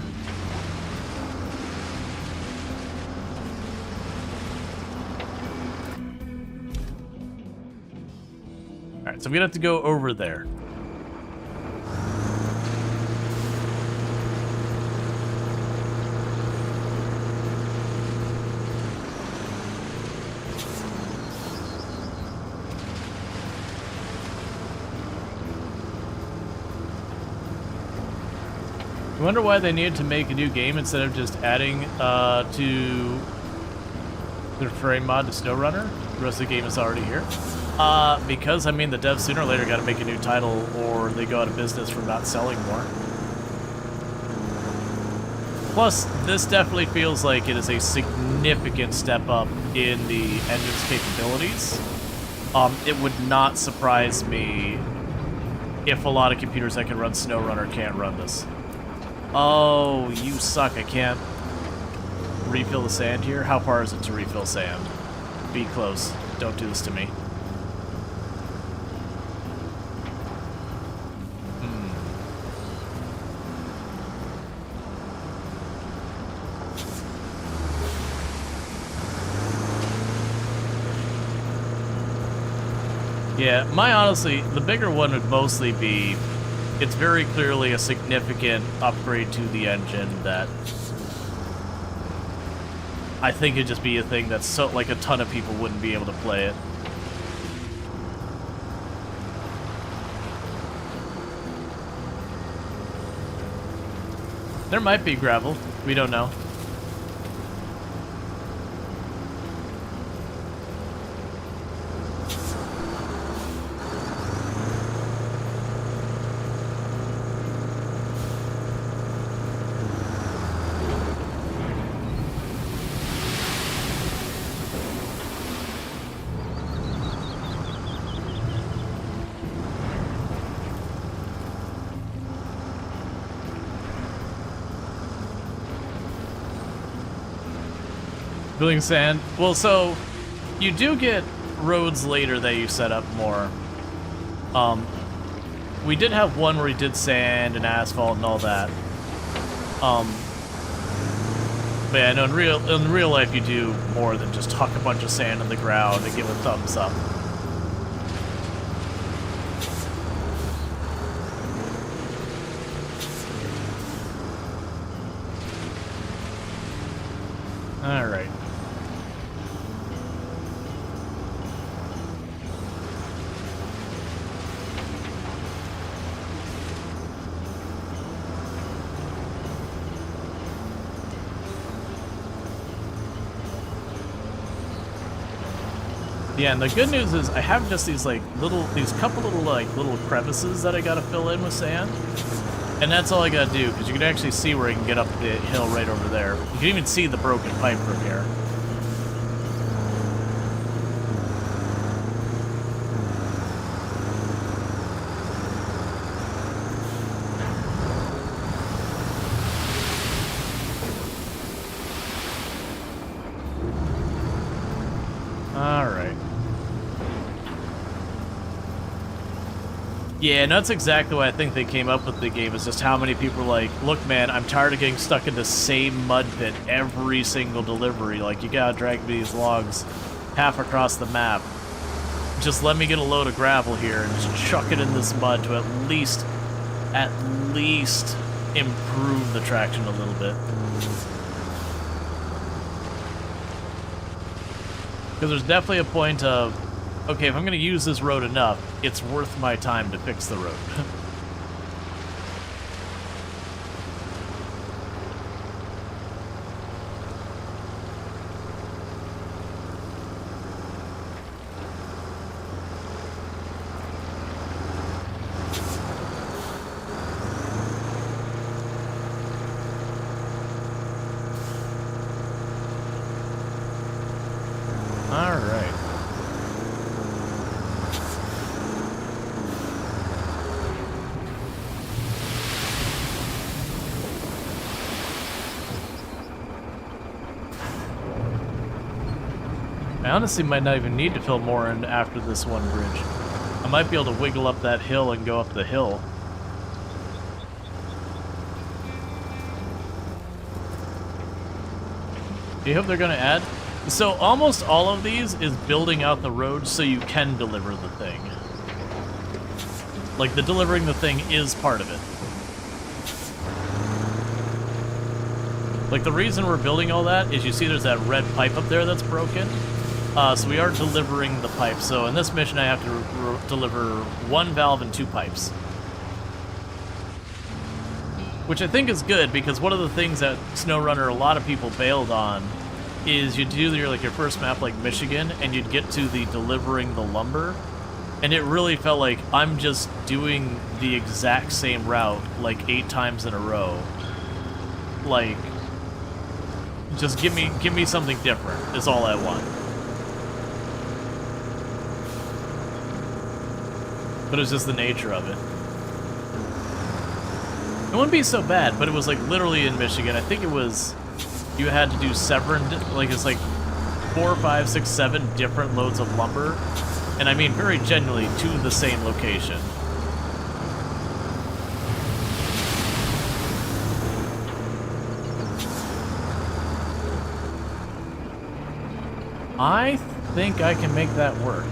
Alright, so I'm gonna have to go over there. I wonder why they needed to make a new game instead of just adding to the frame mod to SnowRunner. The rest of the game is already here. Because, I mean, the devs sooner or later got to make a new title or they go out of business from not selling more. Plus, this definitely feels like it is a significant step up in the engine's capabilities. It would not surprise me if a lot of computers that can run SnowRunner can't run this. Oh, you suck. I can't refill the sand here. How far is it to refill sand? Be close. Don't do this to me. Yeah, honestly, the bigger one would mostly be, it's very clearly a significant upgrade to the engine that I think it'd just be a thing that's so, like, a ton of people wouldn't be able to play it. There might be gravel. We don't know. Filling sand. Well, so you do get roads later that you set up more. We did have one where we did sand and asphalt and all that. But yeah, no, in real life you do more than just huck a bunch of sand in the ground and give a thumbs up. All right. Yeah, and the good news is I have just these couple little crevices that I gotta fill in with sand. And that's all I gotta do, because you can actually see where I can get up the hill right over there. You can even see the broken pipe from here. Alright. Yeah, and that's exactly why I think they came up with the game, is just how many people are like, look man, I'm tired of getting stuck in the same mud pit every single delivery. Like, you gotta drag me these logs half across the map. Just let me get a load of gravel here and just chuck it in this mud to at least improve the traction a little bit. Because there's definitely a point of, okay, if I'm going to use this road enough, it's worth my time to fix the road. All right. I honestly might not even need to fill more in after this one bridge. I might be able to wiggle up that hill and go up the hill. You hope they're gonna add? So almost all of these is building out the road so you can deliver the thing. Like, the delivering the thing is part of it. Like, the reason we're building all that is you see there's that red pipe up there that's broken. So we are delivering the pipe. So in this mission I have to deliver 1 valve and 2 pipes. Which I think is good, because one of the things that SnowRunner a lot of people bailed on is you'd do your first map like Michigan, and you'd get to the delivering the lumber, and it really felt like I'm just doing the exact same route like 8 times in a row. Like, just give me something different is all I want. But it's just the nature of it. It wouldn't be so bad, but it was like literally in Michigan. I think it was, you had to do like it's like 4, 5, 6, 7 different loads of lumber. And I mean very genuinely to the same location. I think I can make that work.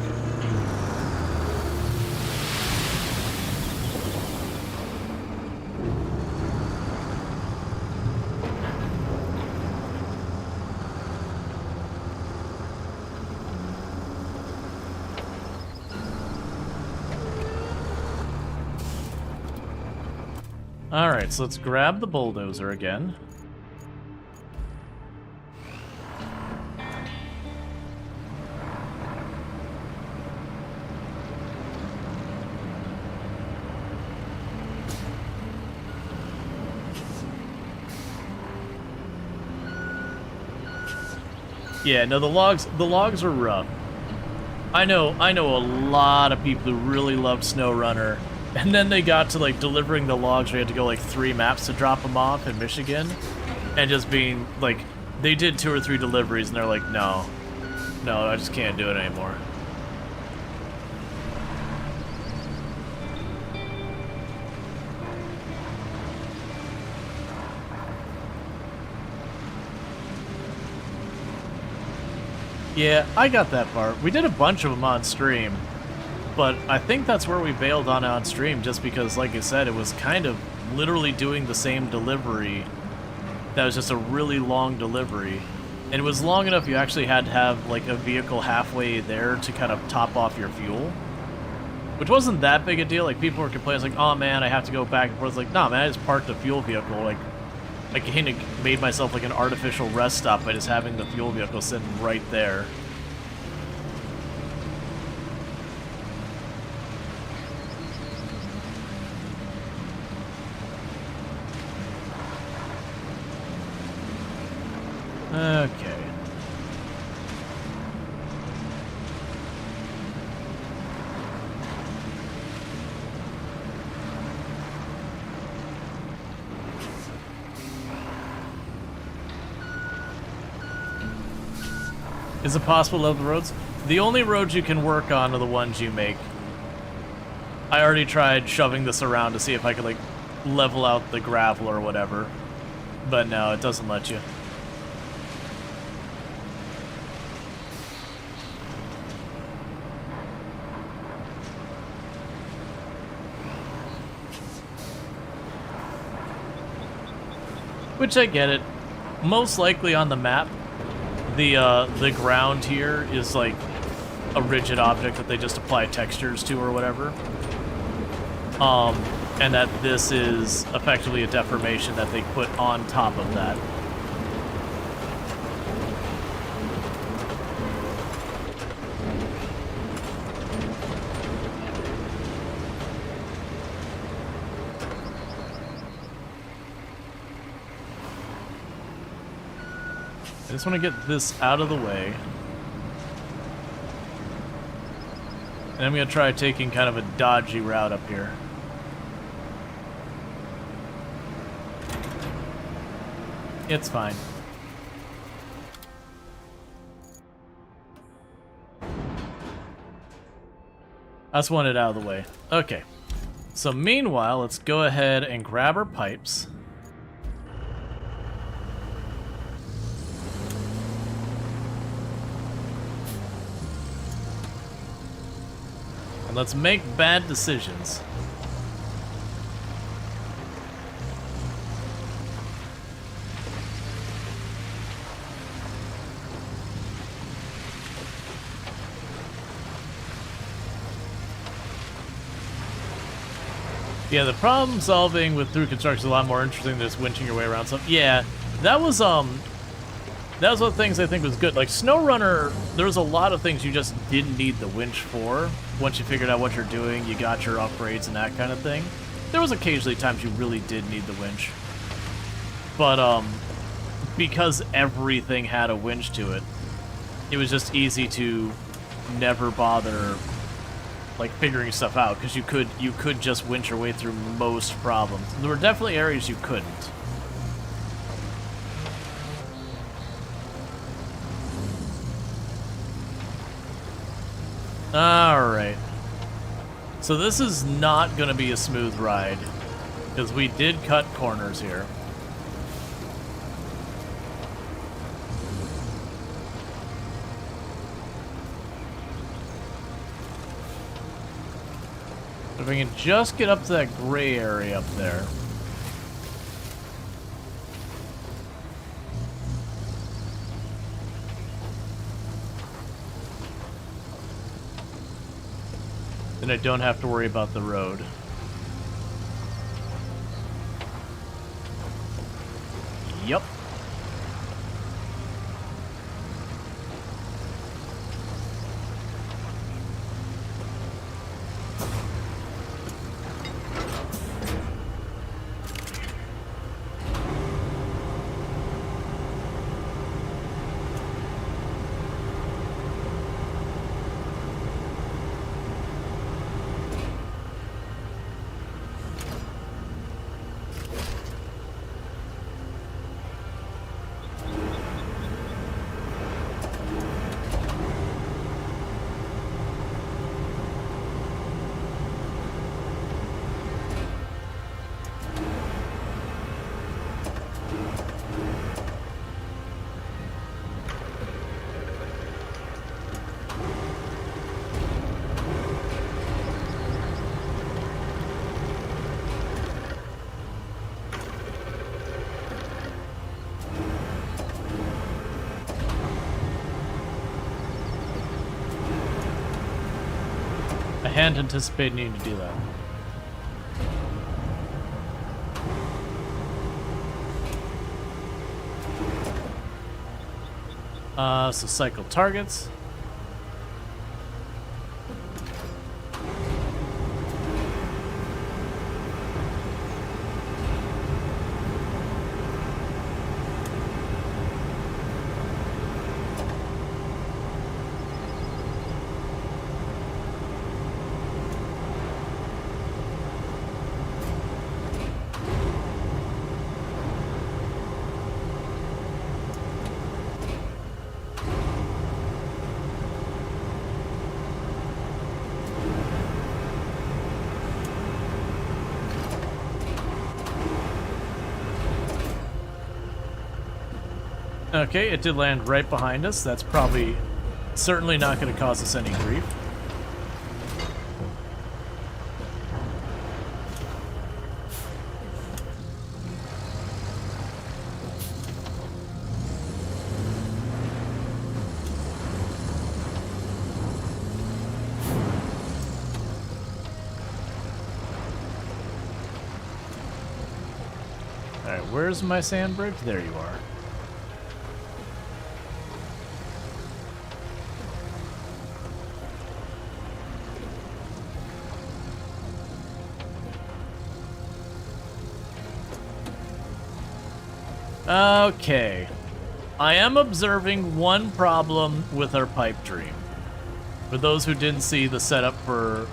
Alright, so let's grab the bulldozer again. Yeah, no, the logs are rough. I know a lot of people who really loved SnowRunner, and then they got to like delivering the logs where you had to go like 3 maps to drop them off in Michigan, and just being like, they did 2 or 3 deliveries and they're like, no, I just can't do it anymore. Yeah, I got that part. We did a bunch of them on stream, but I think that's where we bailed on stream, just because, like I said, it was kind of literally doing the same delivery. That was just a really long delivery. And it was long enough you actually had to have like a vehicle halfway there to kind of top off your fuel. Which wasn't that big a deal. Like, people were complaining, like, oh man, I have to go back and forth. Like, nah man, I just parked the fuel vehicle. Like, I kind of made myself like an artificial rest stop by just having the fuel vehicle sitting right there. Okay. Is it possible to level the roads? The only roads you can work on are the ones you make. I already tried shoving this around to see if I could like level out the gravel or whatever, but no, it doesn't let you. Which I get it. Most likely on the map, the ground here is like a rigid object that they just apply textures to or whatever. And that this is effectively a deformation that they put on top of that. I just want to get this out of the way. And I'm going to try taking kind of a dodgy route up here. It's fine. I just want it out of the way. Okay. So meanwhile, let's go ahead and grab our pipes. Let's make bad decisions. Yeah, the problem solving with through construction is a lot more interesting than just winching your way around stuff. Yeah, that was one of the things I think was good. Like SnowRunner, there was a lot of things you just didn't need the winch for. Once you figured out what you're doing, you got your upgrades and that kind of thing. There was occasionally times you really did need the winch. But because everything had a winch to it, it was just easy to never bother like figuring stuff out, because you could just winch your way through most problems. There were definitely areas you couldn't. Alright. So this is not going to be a smooth ride, because we did cut corners here. If we can just get up to that gray area up there. Then I don't have to worry about the road. Yep. I hadn't anticipated needing to do that. So cycle targets. Okay, it did land right behind us. That's certainly not going to cause us any grief. Alright, where's my sand bridge? There you are. Okay. I am observing one problem with our pipe dream. For those who didn't see the setup for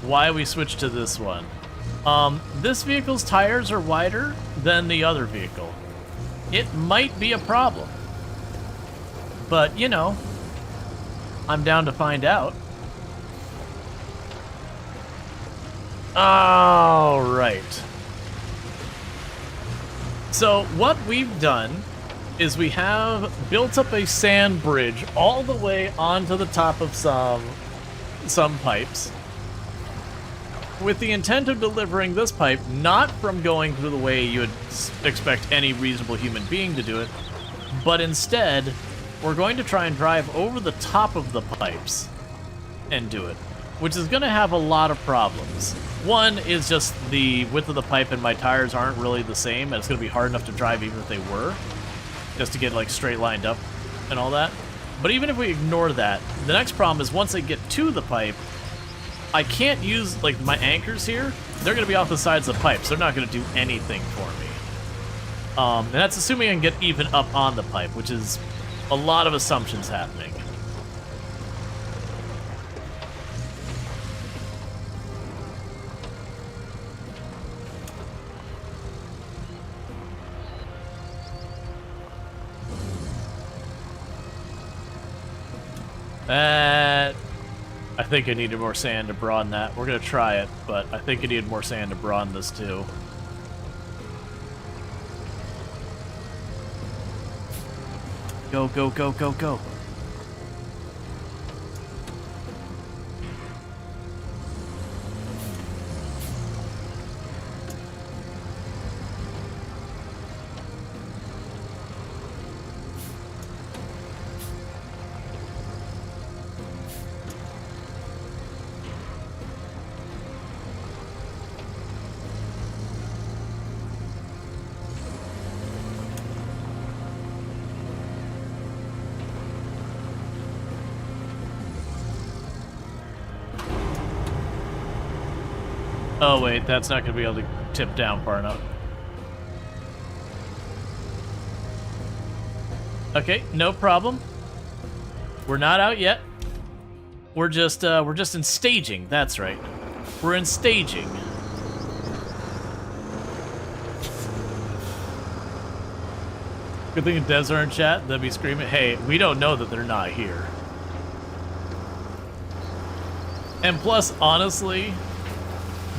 why we switched to this one. This vehicle's tires are wider than the other vehicle. It might be a problem. But, you know, I'm down to find out. All right. So what we've done is we have built up a sand bridge all the way onto the top of some pipes. with the intent of delivering this pipe not from going through the way you would expect any reasonable human being to do it, but instead, we're going to try and drive over the top of the pipes and do it, which is going to have a lot of problems. One is just the width of the pipe and my tires aren't really the same, and it's going to be hard enough to drive even if they were, just to get like straight lined up and all that. But even if we ignore that, the next problem is once I get to the pipe, I can't use like my anchors here. They're going to be off the sides of the pipe, so they're not going to do anything for me. And that's assuming I can get even up on the pipe, which is a lot of assumptions happening. I think I needed more sand to broaden that. We're gonna try it, but I think I needed more sand to broaden this too. Go, go, go, go, go. Oh wait, that's not gonna be able to tip down far enough. Okay, no problem. We're not out yet. We're just in staging. That's right. We're in staging. Good thing the devs are in chat. They'll be screaming, "Hey, we don't know that they're not here." And plus, honestly,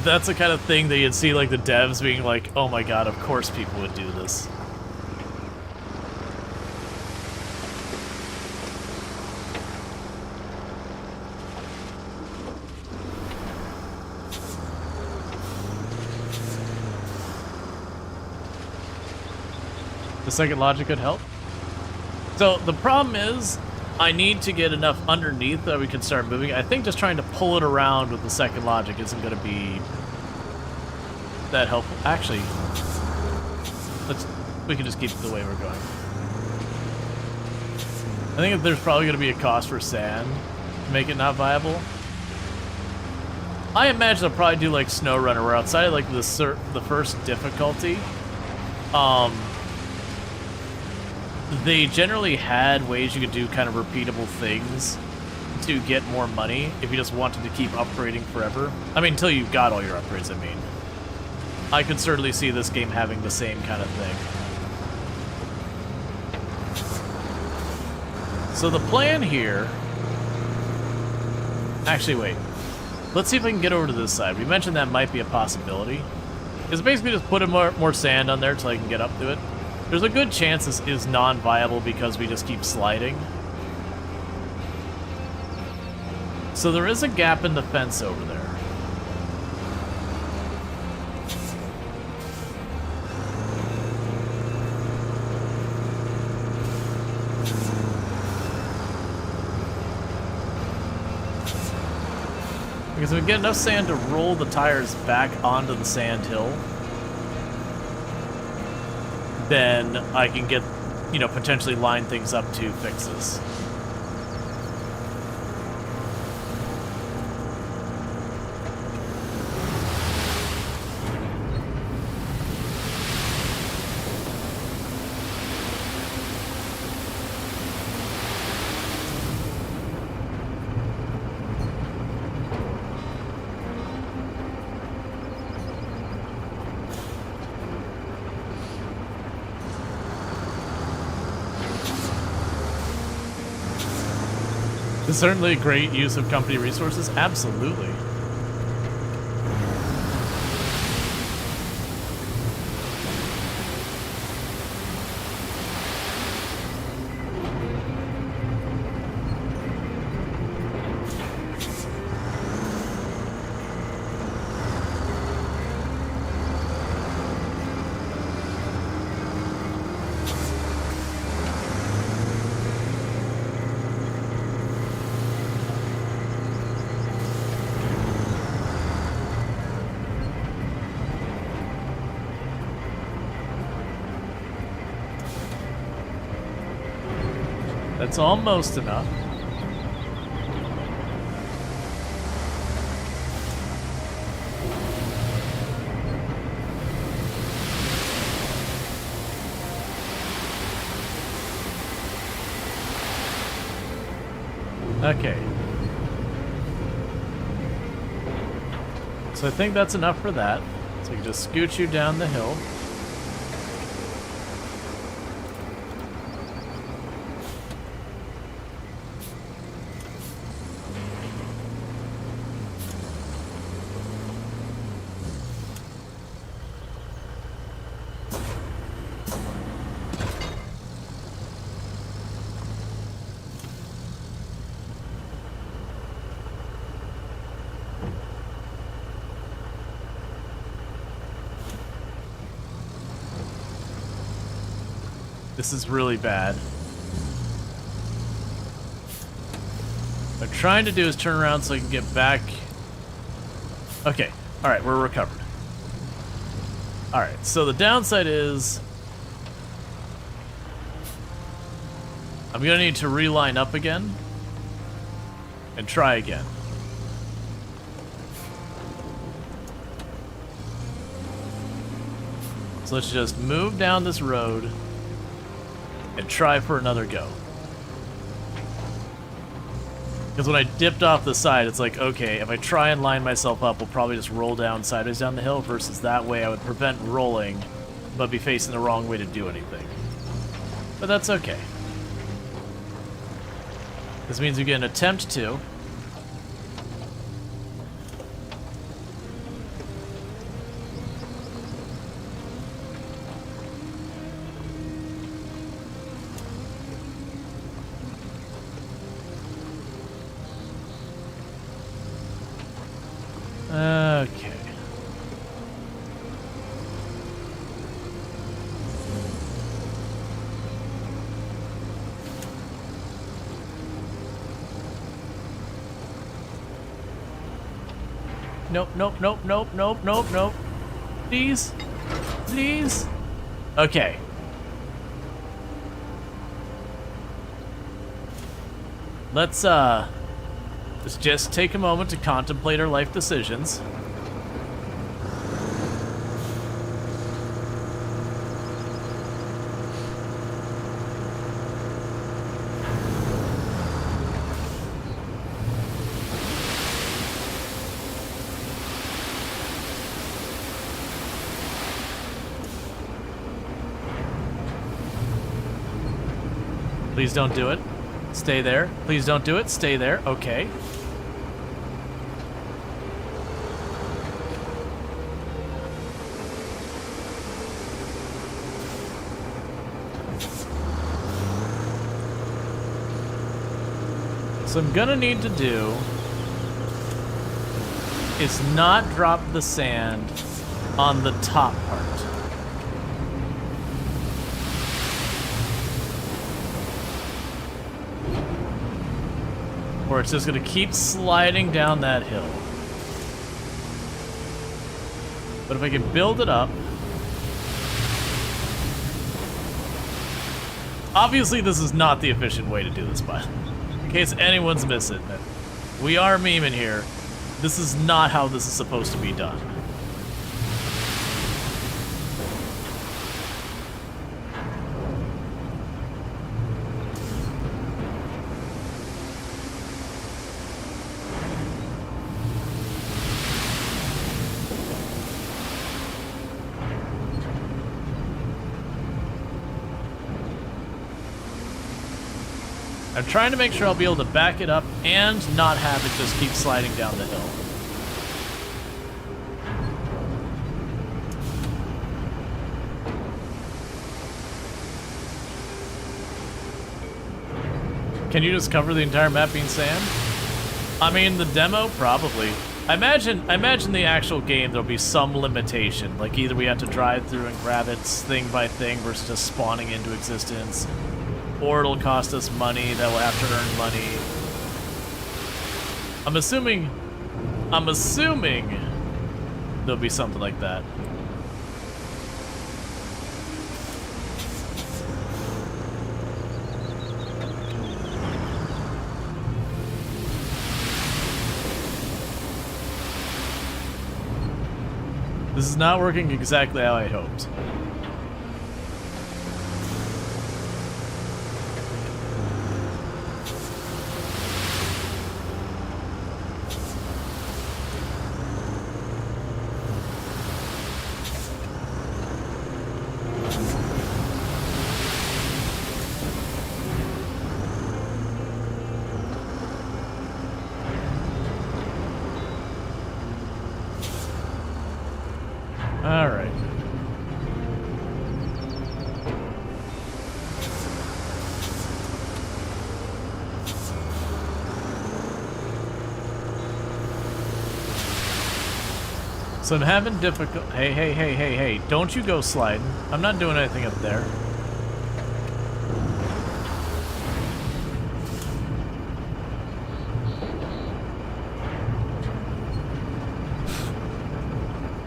that's the kind of thing that you'd see like the devs being like, "Oh my god, of course people would do this." The second logic could help. So the problem is, I need to get enough underneath that we can start moving. I think just trying to pull it around with the second logic isn't going to be that helpful. Actually, we can just keep it the way we're going. I think that there's probably going to be a cost for sand to make it not viable. I imagine I'll probably do like SnowRunner, where outside of like the first difficulty, they generally had ways you could do kind of repeatable things to get more money if you just wanted to keep upgrading forever. I mean, until you got all your upgrades, I mean. I could certainly see this game having the same kind of thing. So the plan here... Actually, wait. Let's see if I can get over to this side. We mentioned that might be a possibility. It's basically just put more sand on there until I can get up to it. There's a good chance this is non-viable because we just keep sliding. So there is a gap in the fence over there. Because if we get enough sand to roll the tires back onto the sand hill, then I can get, you know, potentially line things up to fix this. It's certainly a great use of company resources, absolutely. That's almost enough. Okay. So I think that's enough for that. So I can just scoot you down the hill. This is really bad. What I'm trying to do is turn around so I can get back. Okay, alright, we're recovered. Alright, so the downside is I'm gonna need to reline up again and try again. So let's just move down this road and try for another go. Because when I dipped off the side, it's like, okay, if I try and line myself up, we'll probably just roll down sideways down the hill, versus that way I would prevent rolling, but be facing the wrong way to do anything. But that's okay. This means we get an attempt to. Okay. Nope, nope, nope, nope, nope, nope, nope. Please? Please? Okay. Let's just take a moment to contemplate our life decisions. Please don't do it. Stay there. Please don't do it. Stay there. Okay. So I'm gonna need to do is not drop the sand on the top part. Or it's just gonna keep sliding down that hill. But if I can build it up. Obviously this is not the efficient way to do this, but in case anyone's missing it, we are memeing here. This is not how this is supposed to be done. I'm trying to make sure I'll be able to back it up and not have it just keep sliding down the hill. Can you just cover the entire map being sand? I mean, the demo, probably. I imagine the actual game there'll be some limitation, like either we have to drive through and grab it thing by thing versus just spawning into existence. Or it'll cost us money that we'll have to earn money. I'm assuming there'll be something like that. This is not working exactly how I hoped. Alright. So I'm having difficult. Hey, don't you go sliding. I'm not doing anything up there.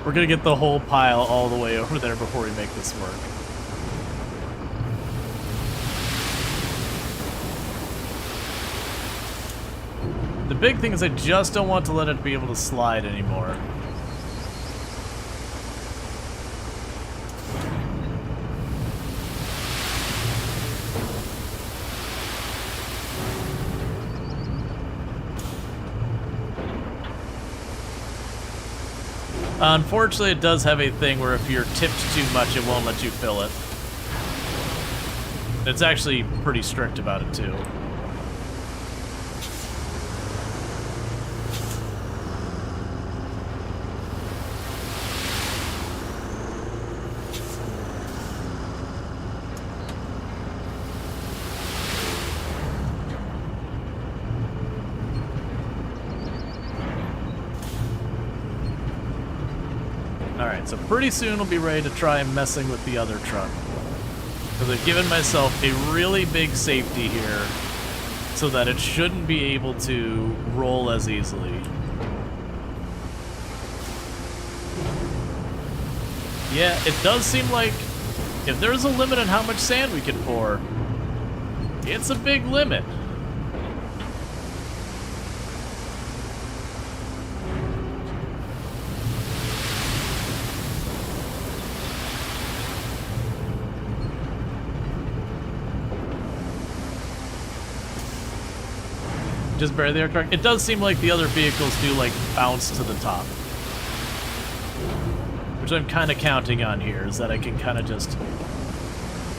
We're gonna get the whole pile all the way over there before we make this work. The big thing is I just don't want to let it be able to slide anymore. Unfortunately, it does have a thing where if you're tipped too much, it won't let you fill it. It's actually pretty strict about it, too. Alright, so pretty soon we'll be ready to try messing with the other truck. Because I've given myself a really big safety here so that it shouldn't be able to roll as easily. Yeah, it does seem like if there's a limit on how much sand we can pour, it's a big limit. Just barely the air truck. It does seem like the other vehicles do like bounce to the top, which I'm kind of counting on here, is that I can kind of just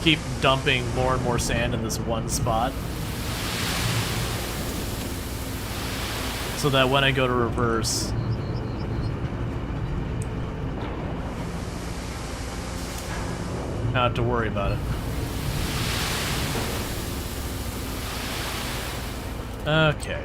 keep dumping more and more sand in this one spot, so that when I go to reverse, I don't have to worry about it. Okay.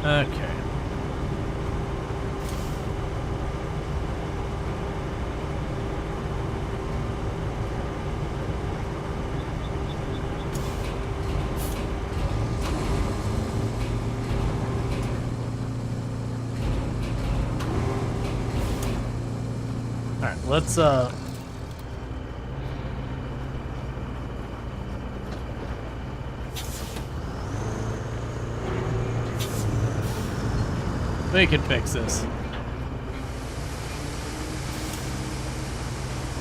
Okay. All right, let's we can fix this.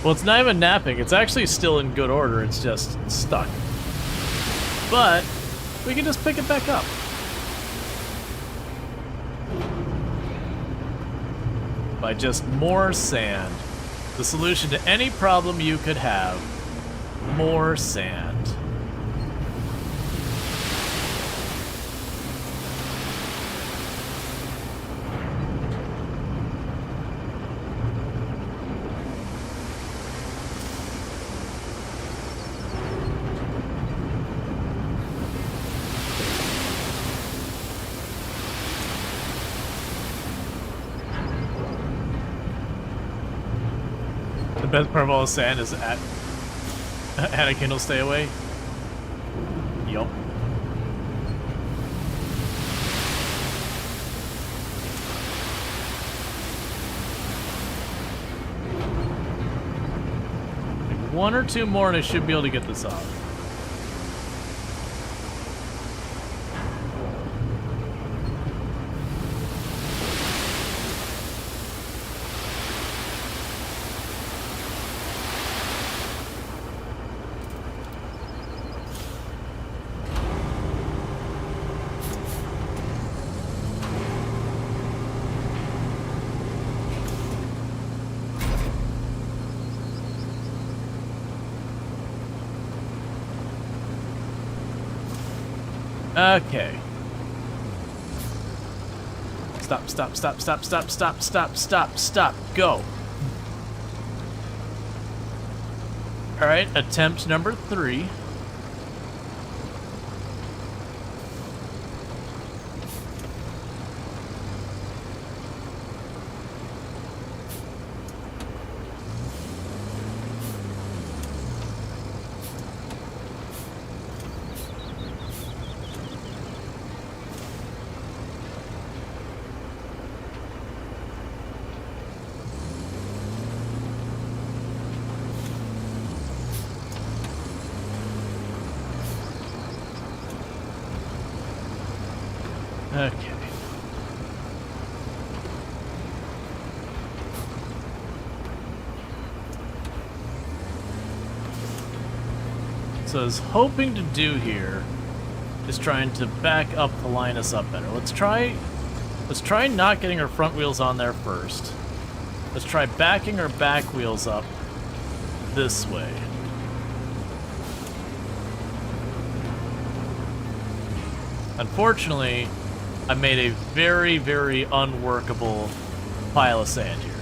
Well, it's not even napping. It's actually still in good order. It's just stuck. but we can just pick it back up. By just more sand. The solution to any problem you could have. More sand. The best part of all the sand is at Anakin will stay away. Yup. One or two more and I should be able to get this off. Okay. Stop, stop, stop, stop, stop, stop, stop, stop, stop, go. Alright, attempt number 3. Okay. So I was hoping to do here is trying to back up to line us up better. Let's try not getting our front wheels on there first. Let's try backing our back wheels up this way. Unfortunately, I made a very, very unworkable pile of sand here.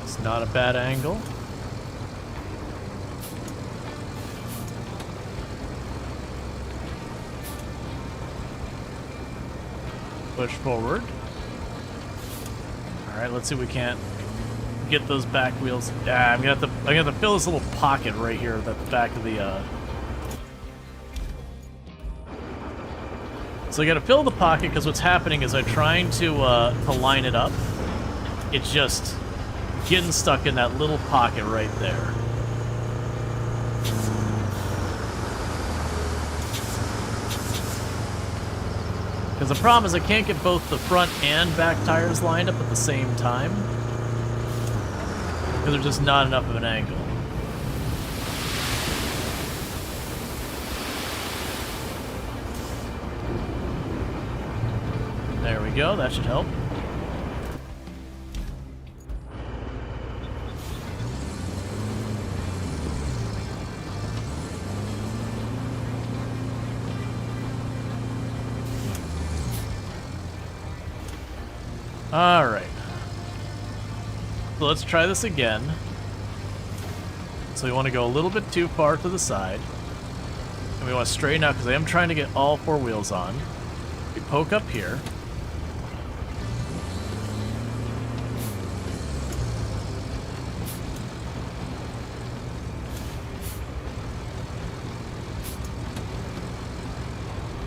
It's not a bad angle. Push forward. Alright, let's see if we can't get those back wheels. Yeah, I'm gonna have to fill this little pocket right here at the back of the So I gotta fill the pocket because what's happening is I'm trying to line it up. It's just getting stuck in that little pocket right there. Because the problem is I can't get both the front and back tires lined up at the same time. Because there's just not enough of an angle. There we go, that should help. Alright. So let's try this again. So we want to go a little bit too far to the side. And we want to straighten out because I am trying to get all 4 wheels on. We poke up here.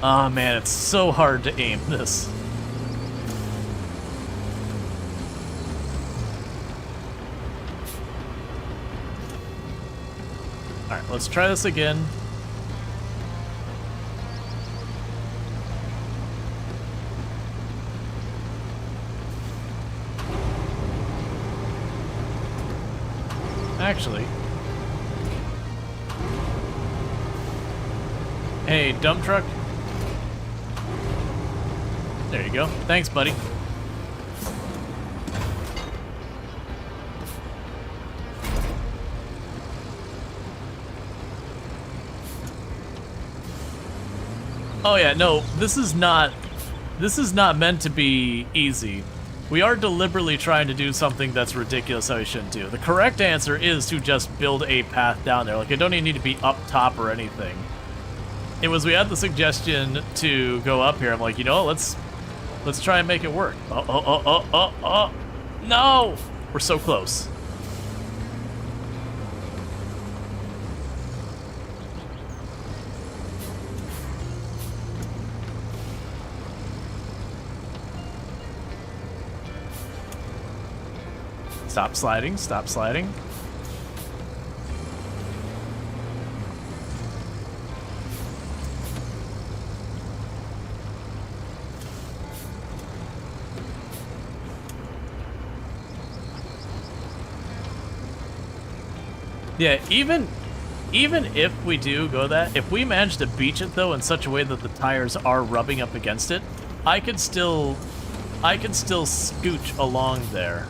Oh man, it's so hard to aim this. let's try this again. Actually. Hey, dump truck. There you go. Thanks, buddy. Oh yeah, no, this is not meant to be easy. We are deliberately trying to do something that's ridiculous that we shouldn't do. The correct answer is to just build a path down there. Like, it don't even need to be up top or anything. It was, we had the suggestion to go up here. I'm like, you know, let's try and make it work. Oh. No! We're so close. Stop sliding, stop sliding. Yeah, even if we do go that, if we manage to beach it though in such a way that the tires are rubbing up against it, I could still scooch along there.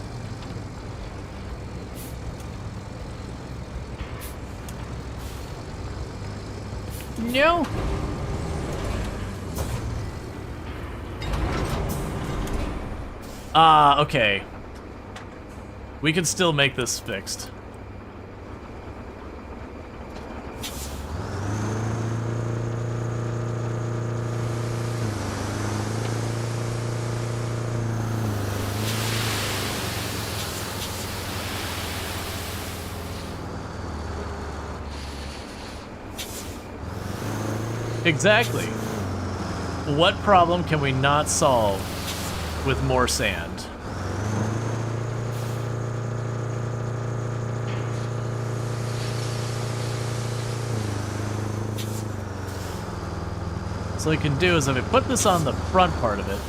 No. Okay. We can still make this fixed. Exactly. What problem can we not solve with more sand? So what we can do is if we put this on the front part of it,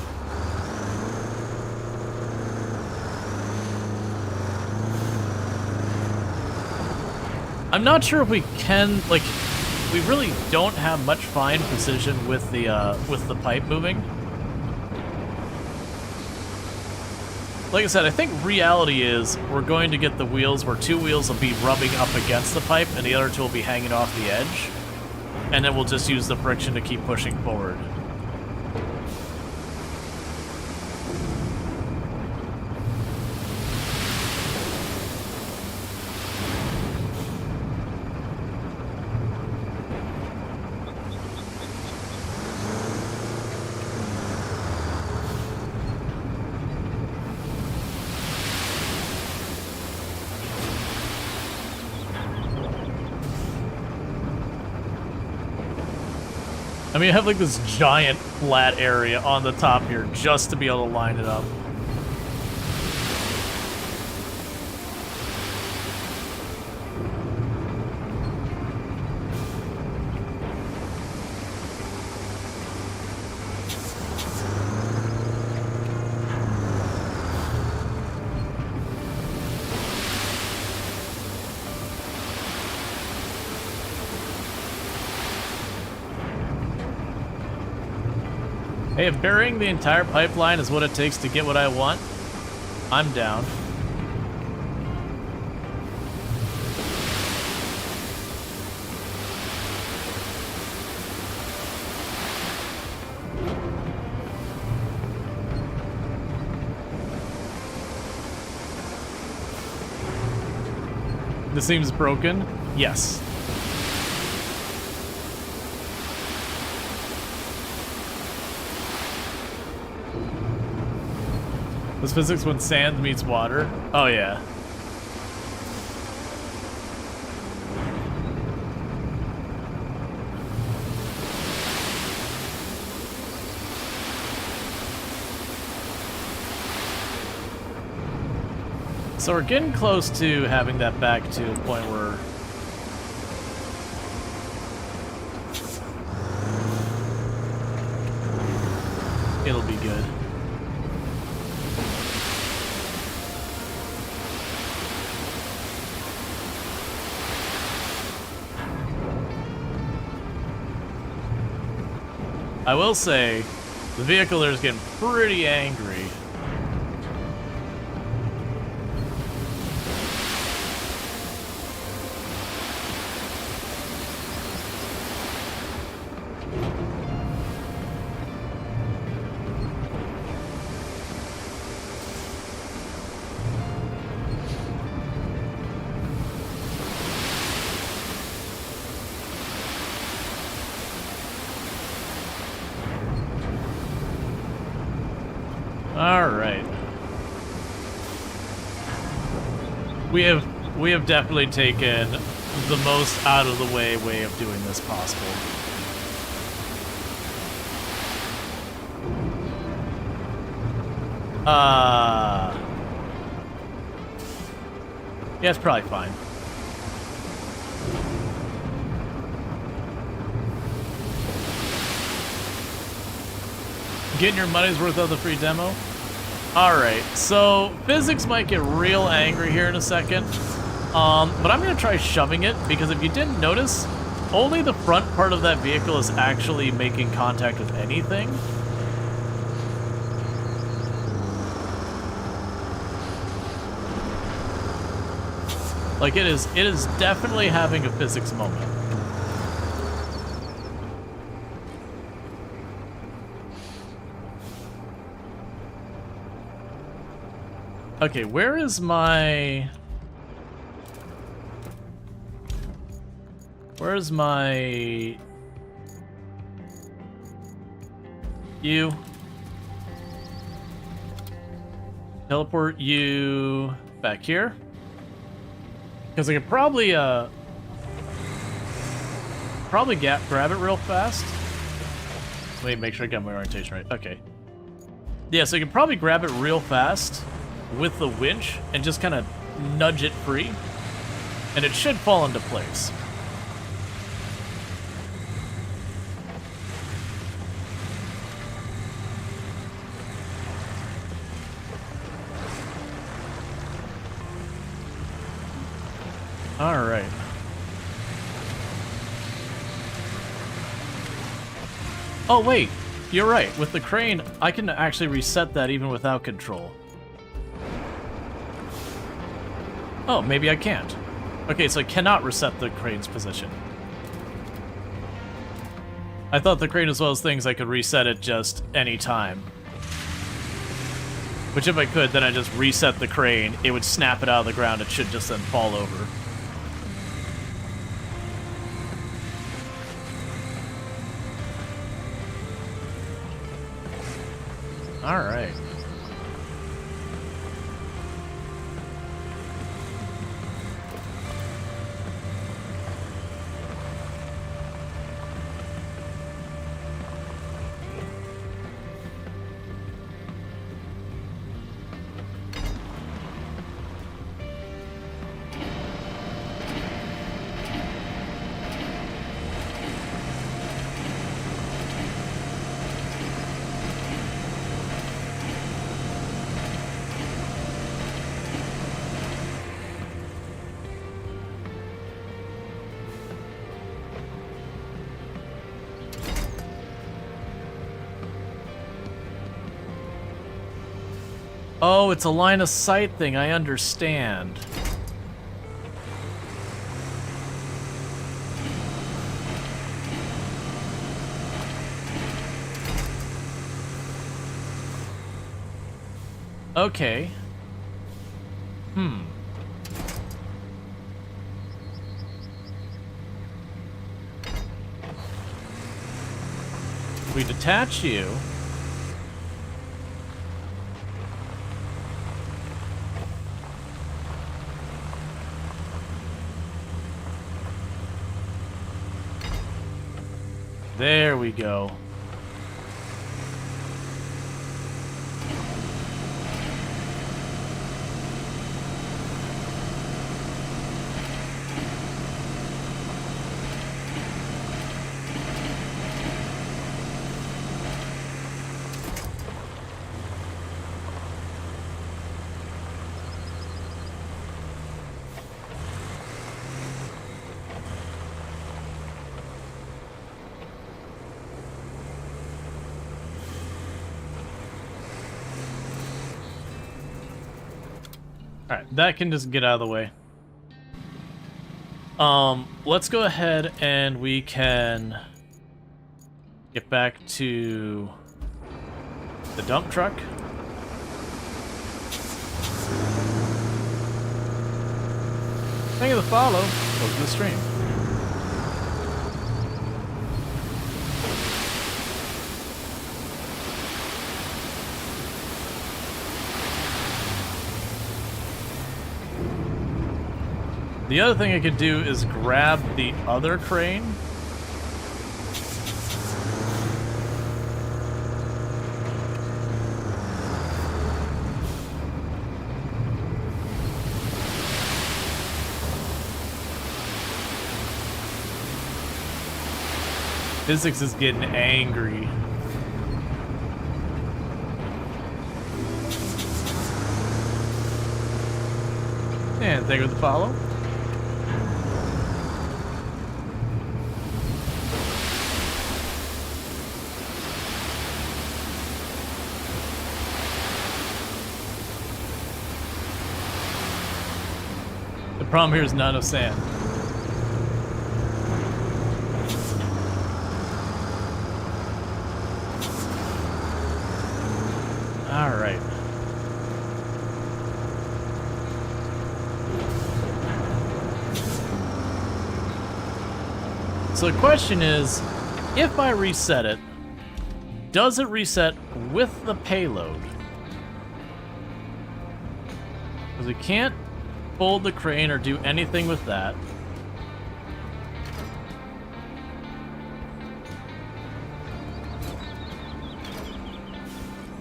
I'm not sure if we can, like, we really don't have much fine precision with the pipe moving. Like I said, I think reality is we're going to get the wheels where two wheels will be rubbing up against the pipe and the other two will be hanging off the edge. And then we'll just use the friction to keep pushing forward. I mean, I have like this giant flat area on the top here just to be able to line it up. Hey, if burying the entire pipeline is what it takes to get what I want, I'm down. This seems broken. Yes. Was physics when sand meets water? Oh yeah. So we're getting close to having that back to a point where it'll be good. I will say, the vehicle there is getting pretty angry. All right. We have definitely taken the most out of the way of doing this possible. Yeah, it's probably fine. Getting your money's worth of the free demo? Alright, so physics might get real angry here in a second. But I'm gonna try shoving it, because if you didn't notice, only the front part of that vehicle is actually making contact with anything. Like it is definitely having a physics moment. Okay, where's my you? Teleport you back here. Because I could probably grab it real fast. Let me make sure I got my orientation right. Okay. Yeah, so you can probably grab it real fast with the winch and just kind of nudge it free, and it should fall into place. All right. Oh wait, you're right. With the crane, I can actually reset that even without control. Oh, maybe I can't. Okay, so I cannot reset the crane's position. I thought the crane was one of those things I could reset it just any time. Which if I could, then I just reset the crane, it would snap it out of the ground, it should just then fall over. Alright. Oh, it's a line of sight thing, I understand. Okay. We detach you. There we go. Alright, that can just get out of the way. Let's go ahead and we can get back to the dump truck. Thank you for the follow. Welcome to the stream. The other thing I could do is grab the other crane. Physics is getting angry. And thank you for the follow. The problem here is not enough sand. All right. So the question is, if I reset it, does it reset with the payload? Because we can't fold the crane or do anything with that.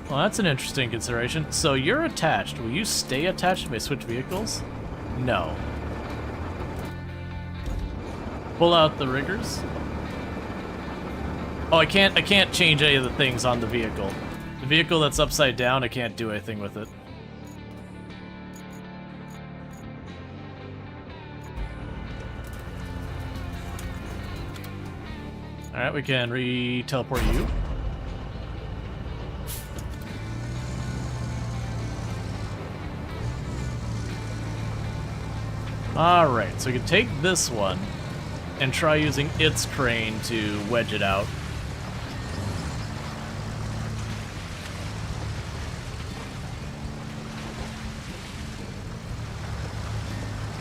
Well, that's an interesting consideration. So you're attached. Will you stay attached if I switch vehicles? No. Pull out the riggers. Oh, I can't change any of the things on the vehicle. The vehicle that's upside down, I can't do anything with it. Alright, we can re-teleport you. Alright, so we can take this one and try using its crane to wedge it out.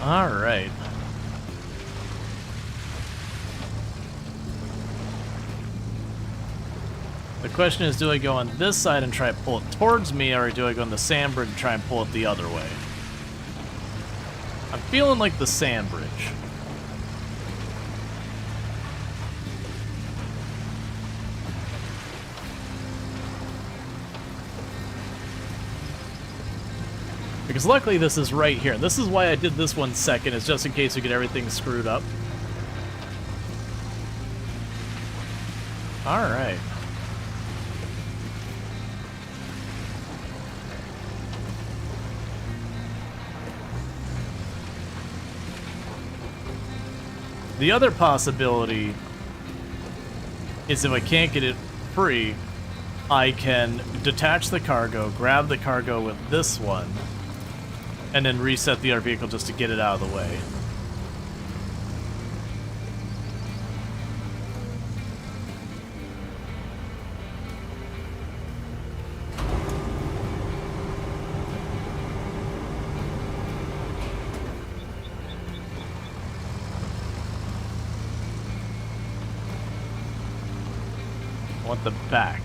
Alright. The question is, do I go on this side and try to pull it towards me, or do I go on the sand bridge and try and pull it the other way? I'm feeling like the sand bridge. Because luckily this is right here. This is why I did this one second, is just in case we get everything screwed up. Alright. The other possibility is if I can't get it free, I can detach the cargo, grab the cargo with this one, and then reset the other vehicle just to get it out of the way. I want the back.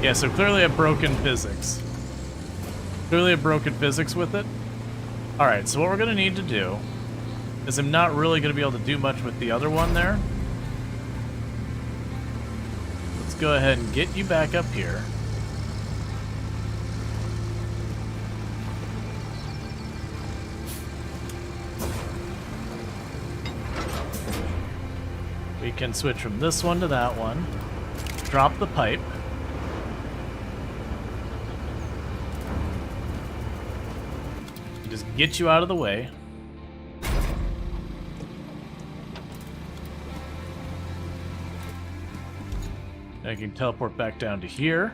Yeah, so clearly I've broken physics. Clearly I've broken physics with it. Alright, so what we're going to need to do is I'm not really going to be able to do much with the other one there. Let's go ahead and get you back up here. We can switch from this one to that one. Drop the pipe. Just get you out of the way. I can teleport back down to here.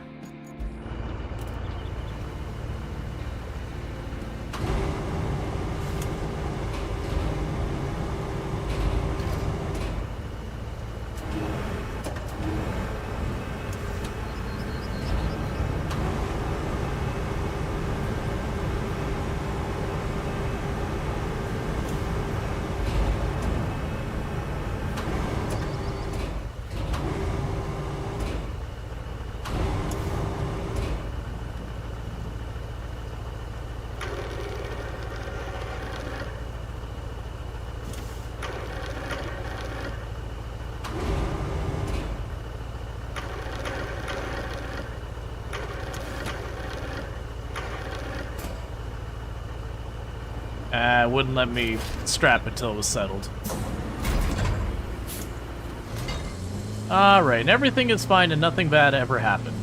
Wouldn't let me strap it till it was settled. Alright, and everything is fine and nothing bad ever happened.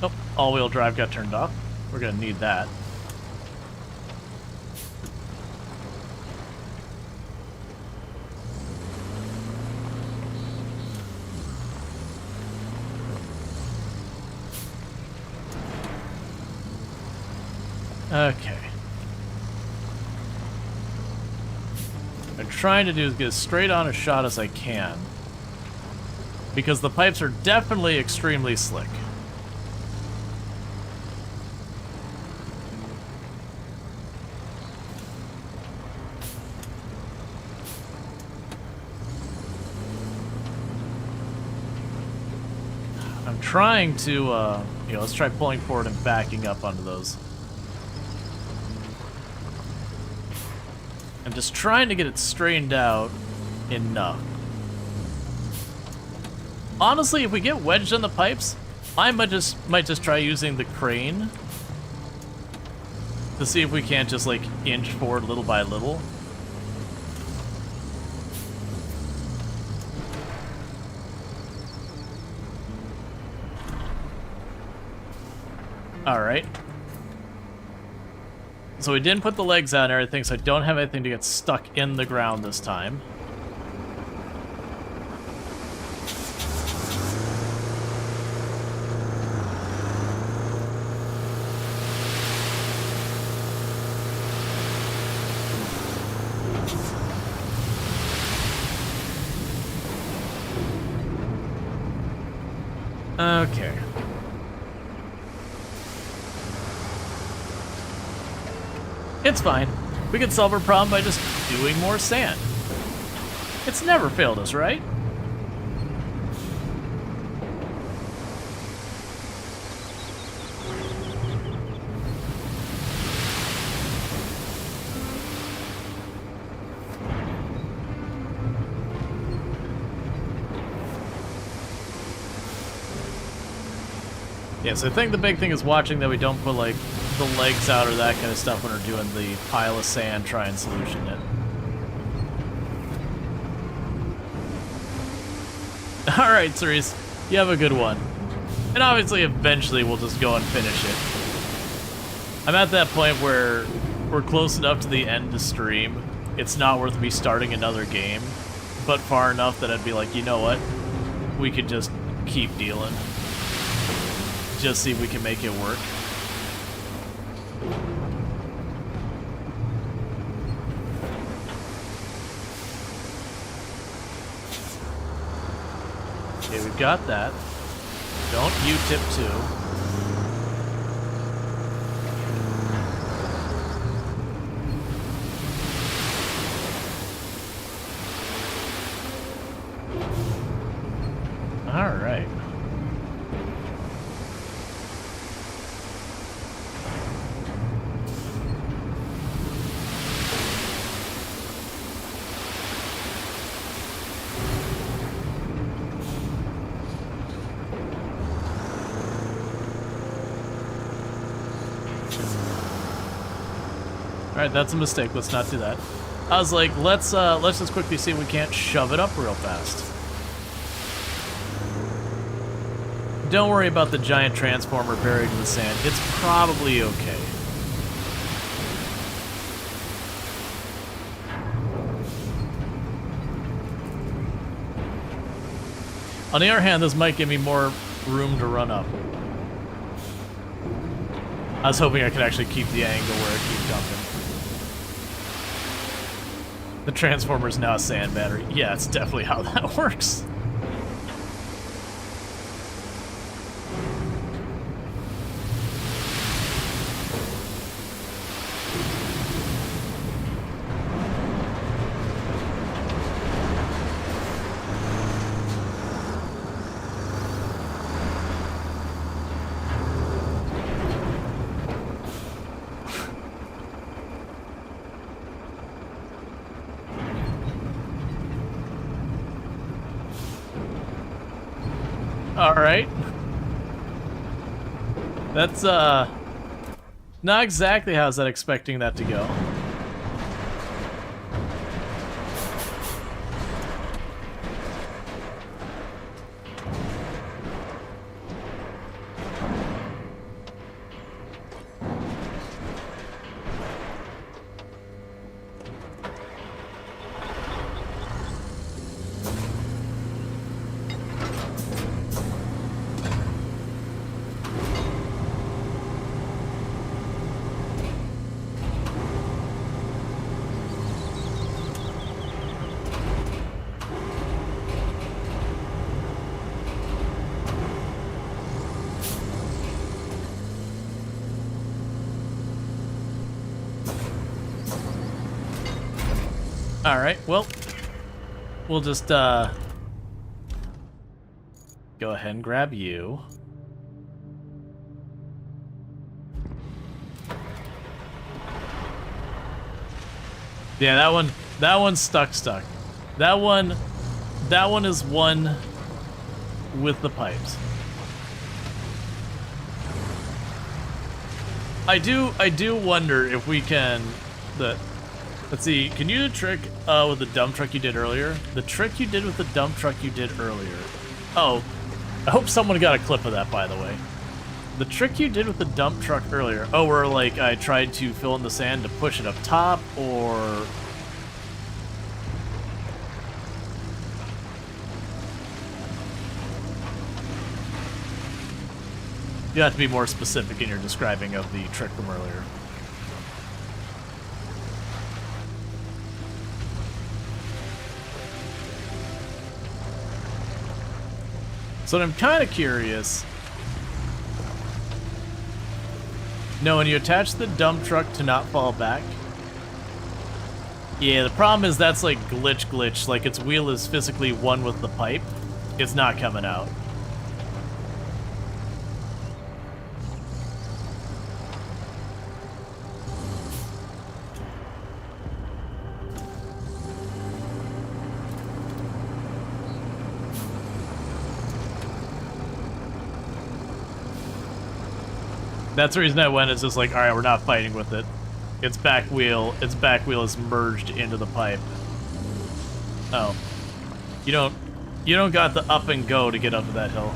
Oh, all-wheel drive got turned off. We're gonna need that. Okay. What I'm trying to do is get as straight on a shot as I can, because the pipes are definitely extremely slick. I'm trying to, let's try pulling forward and backing up onto those. I'm just trying to get it straightened out enough. Honestly, if we get wedged in the pipes, I might just try using the crane to see if we can't just like inch forward little by little. Alright. So we didn't put the legs out and everything, so I don't have anything to get stuck in the ground this time. Okay. It's fine. We can solve our problem by just doing more sand. It's never failed us, right? Yeah, so I think the big thing is watching that we don't put, like, the legs out or that kind of stuff when we're doing the pile of sand, try and solution it. Alright, Cerise, you have a good one. And obviously, eventually, we'll just go and finish it. I'm at that point where we're close enough to the end to stream. It's not worth me starting another game, but far enough that I'd be like, you know what? We could just keep dealing. Just see if we can make it work. Okay, we've got that. Don't you tip too. All right. Alright, that's a mistake. Let's not do that. I was like, let's just quickly see if we can't shove it up real fast. Don't worry about the giant transformer buried in the sand. It's probably okay. On the other hand, this might give me more room to run up. I was hoping I could actually keep the angle where it keeps dumping. The transformer's now a sand battery. Yeah, that's definitely how that works. Alright. That's, not exactly how I was expecting that to go. Alright, well, we'll just, go ahead and grab you. Yeah, that one's stuck. That one is one with the pipes. I do wonder if we can, let's see, can you do the trick with the dump truck you did earlier? The trick you did with the dump truck you did earlier. Oh, I hope someone got a clip of that, by the way. The trick you did with the dump truck earlier. Oh, where like I tried to fill in the sand to push it up top, or... You have to be more specific in your describing of the trick from earlier. So I'm kind of curious. No, when you attach the dump truck to not fall back. Yeah, the problem is that's like glitch. Like its wheel is physically one with the pipe. It's not coming out. That's the reason I went. It's just like, all right, we're not fighting with it. Its back wheel is merged into the pipe. Oh, you don't got the up and go to get up to that hill.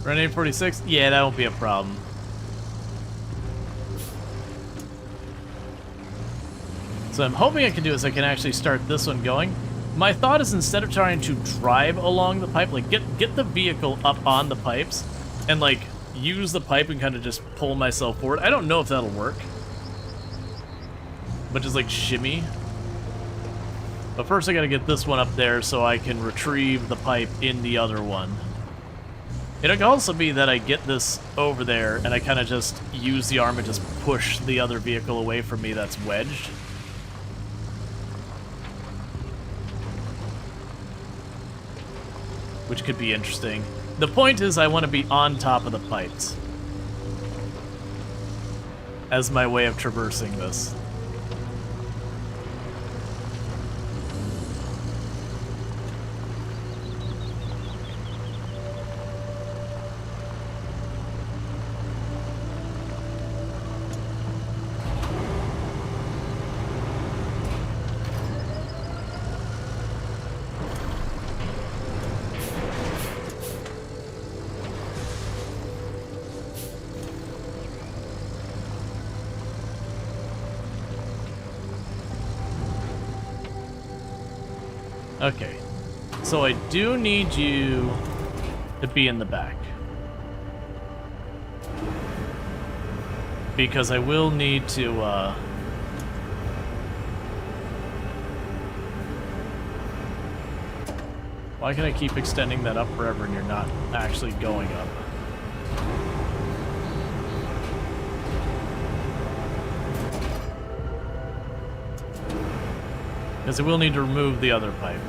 Run 846? Yeah, that won't be a problem. So I'm hoping I can do is I can actually start this one going. My thought is instead of trying to drive along the pipe, like get the vehicle up on the pipes and like use the pipe and kind of just pull myself forward. I don't know if that'll work. But just like shimmy. But first I gotta get this one up there so I can retrieve the pipe in the other one. It could also be that I get this over there and I kind of just use the arm and just push the other vehicle away from me that's wedged. Which could be interesting. The point is I want to be on top of the pipes as my way of traversing this. Okay. So I do need you to be in the back. Because I will need to, Why can I keep extending that up forever and you're not actually going up? Because I will need to remove the other pipe.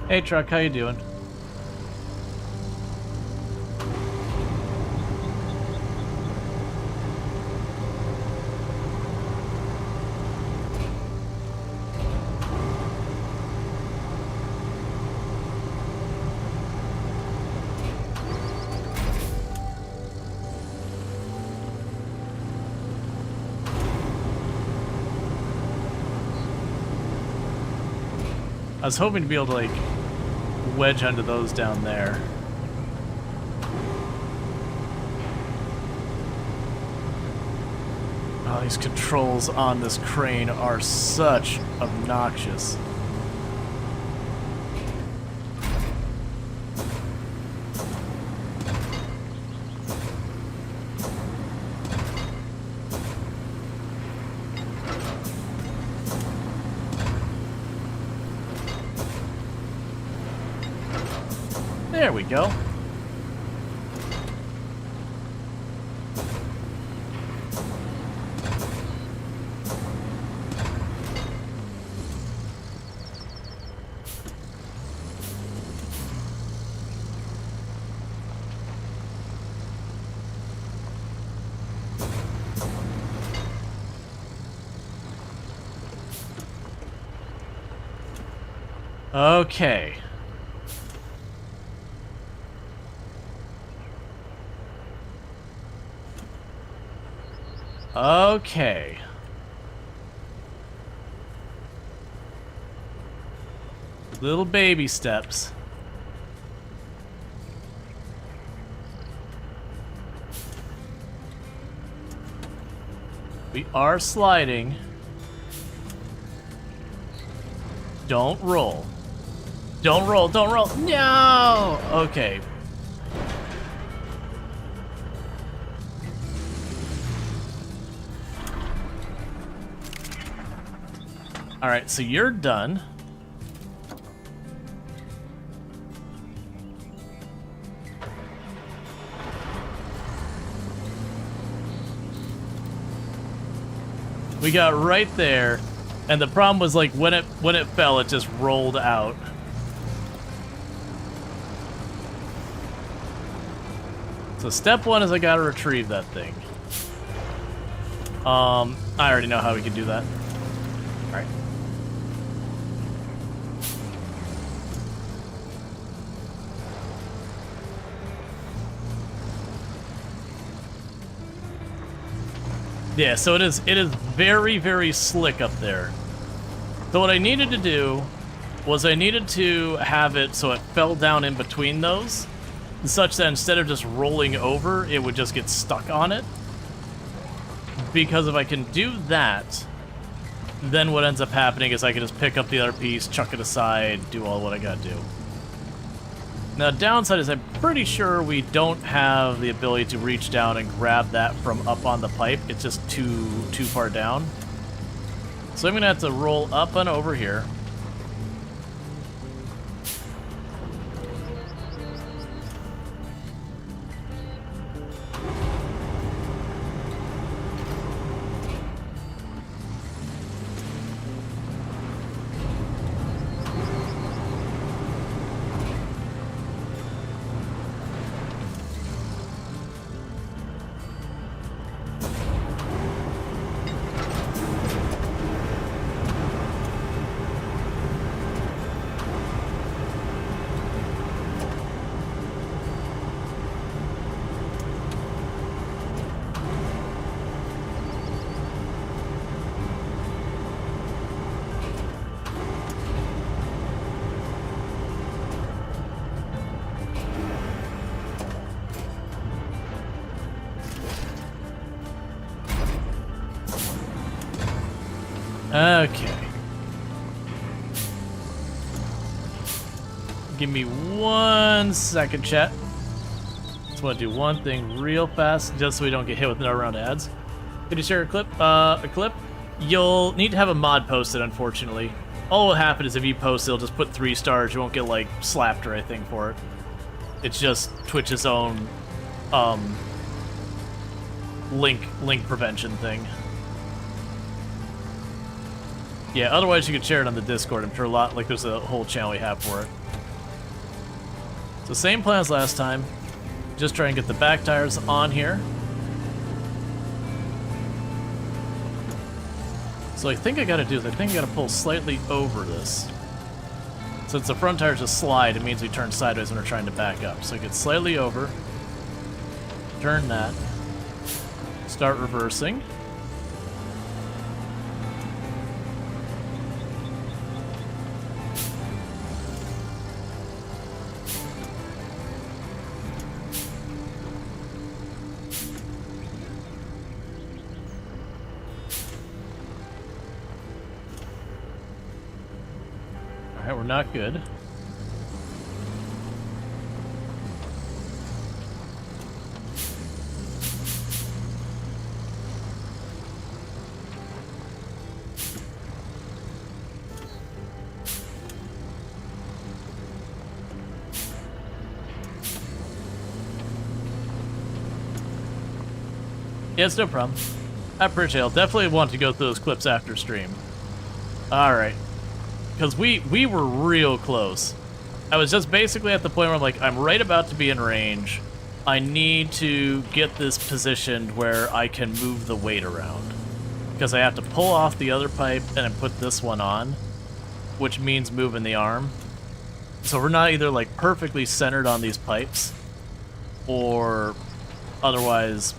Hey truck, how you doing? I was hoping to be able to like wedge onto those down there. Oh, these controls on this crane are such obnoxious. There we go. Okay. Okay. Little baby steps. We are sliding. Don't roll. Don't roll, don't roll. No! Okay. Alright, so you're done. We got right there, and the problem was like when it fell, it just rolled out. So step one is I gotta retrieve that thing. I already know how we can do that. Alright. Yeah, so it is very, very slick up there. So what I needed to do was I needed to have it so it fell down in between those, such that instead of just rolling over, it would just get stuck on it. Because if I can do that, then what ends up happening is I can just pick up the other piece, chuck it aside, do all what I gotta do. Now, the downside is I'm pretty sure we don't have the ability to reach down and grab that from up on the pipe. It's just too far down. So I'm gonna have to roll up and over here. Okay. Give me 1 second, chat. Just want to do one thing real fast, just so we don't get hit with another round of ads. Could you share a clip? You'll need to have a mod posted, unfortunately. All will happen is if you post it, it'll just put 3 stars. You won't get, like, slapped or anything for it. It's just Twitch's own, link prevention thing. Yeah, otherwise you could share it on the Discord. I'm sure there's a whole channel we have for it. So same plan as last time. Just try and get the back tires on here. So I think I gotta do is I think I gotta pull slightly over this. Since the front tires just slide, it means we turn sideways when we're trying to back up. So get slightly over. Turn that. Start reversing. Alright, we're not good. Yeah, it's no problem. I appreciate it. I'll definitely want to go through those clips after stream. Alright. Because we were real close. I was just basically at the point where I'm like, I'm right about to be in range. I need to get this positioned where I can move the weight around. Because I have to pull off the other pipe and then put this one on, which means moving the arm. So we're not either like perfectly centered on these pipes, or otherwise,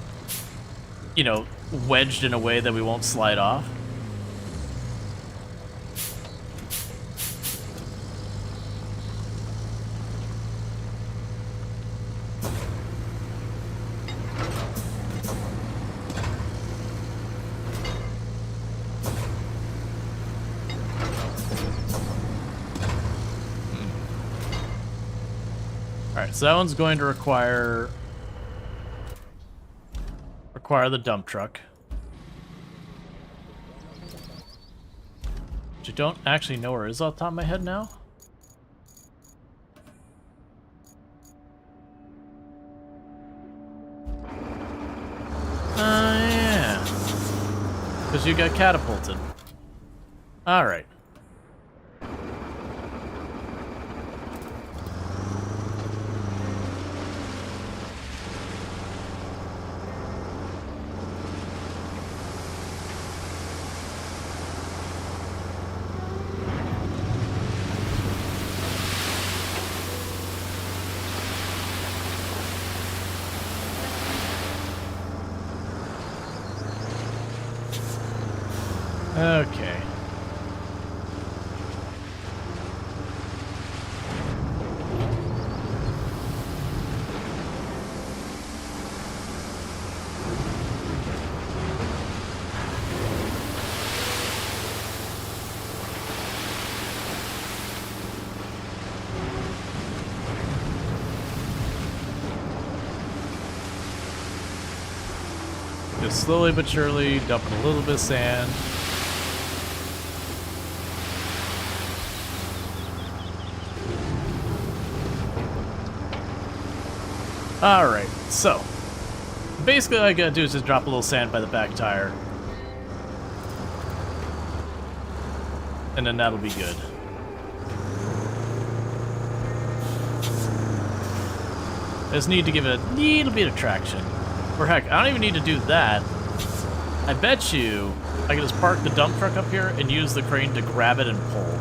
you know, wedged in a way that we won't slide off. Alright, so that one's going to require the dump truck. Which I don't actually know where it is off the top of my head now. Yeah. Because you got catapulted. Alright. Okay. Just slowly but surely dumping a little bit of sand. Alright, so basically all I gotta do is just drop a little sand by the back tire. And then that'll be good. I just need to give it a little bit of traction. Or heck, I don't even need to do that. I bet you I can just park the dump truck up here and use the crane to grab it and pull.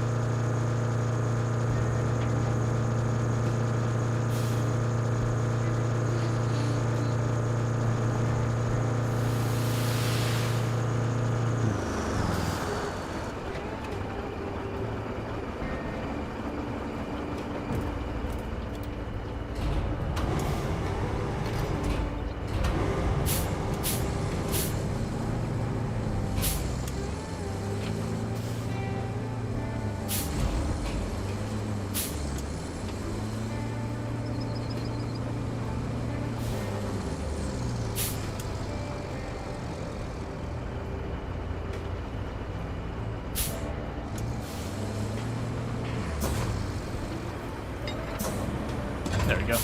There we go.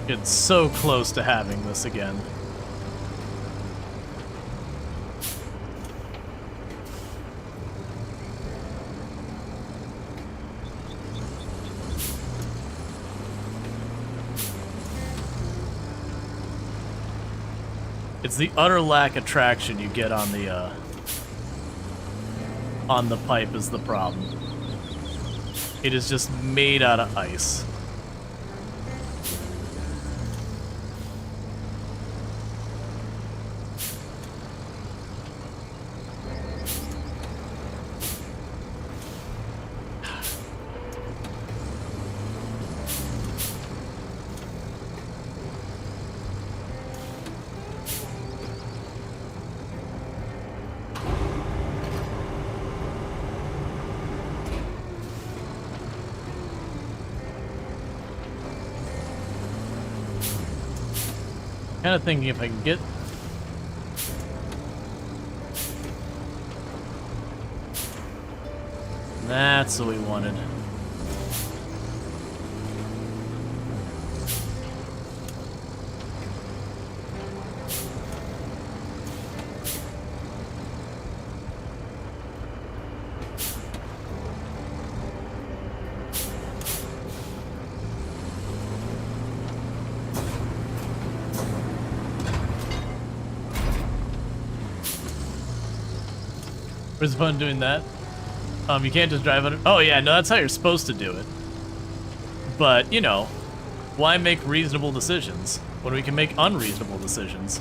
It's so close to having this again. It's the utter lack of traction you get on the pipe is the problem. It is just made out of ice. Kind of thinking if I can get... That's what we wanted. Where's the fun doing that? You can't just drive under... Oh yeah, no, that's how you're supposed to do it. But, you know, why make reasonable decisions when we can make unreasonable decisions?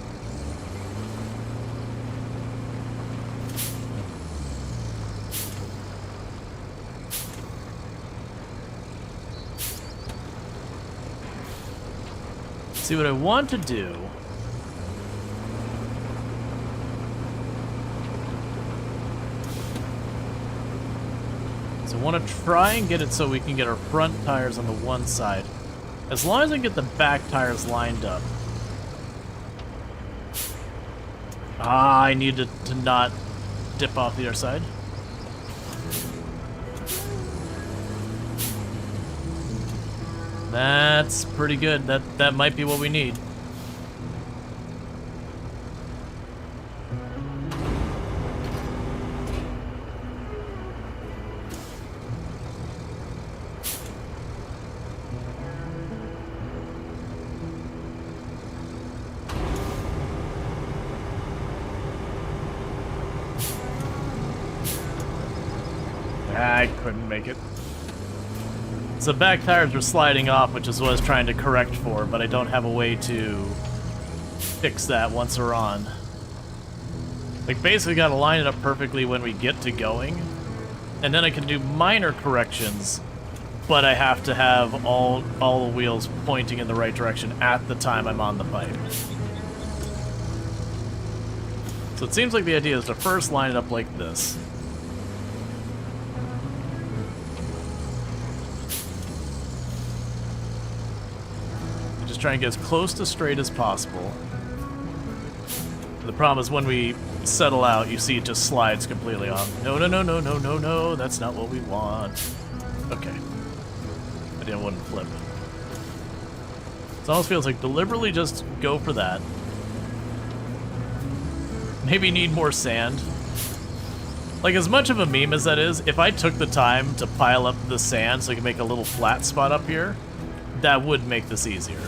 See, what I want to do... I want to try and get it so we can get our front tires on the one side. As long as I get the back tires lined up. Ah, I need to not dip off the other side. That's pretty good. That might be what we need. I couldn't make it. So back tires were sliding off, which is what I was trying to correct for, but I don't have a way to fix that once we're on. Like, basically gotta line it up perfectly when we get to going, and then I can do minor corrections, but I have to have all the wheels pointing in the right direction at the time I'm on the pipe. So it seems like the idea is to first line it up like this. Try and get as close to straight as possible. The problem is when we settle out, you see it just slides completely off. No, no, no, no, no, no, no. That's not what we want. Okay. I didn't want to flip. It almost feels like deliberately just go for that. Maybe need more sand. Like, as much of a meme as that is, if I took the time to pile up the sand so I can make a little flat spot up here, that would make this easier.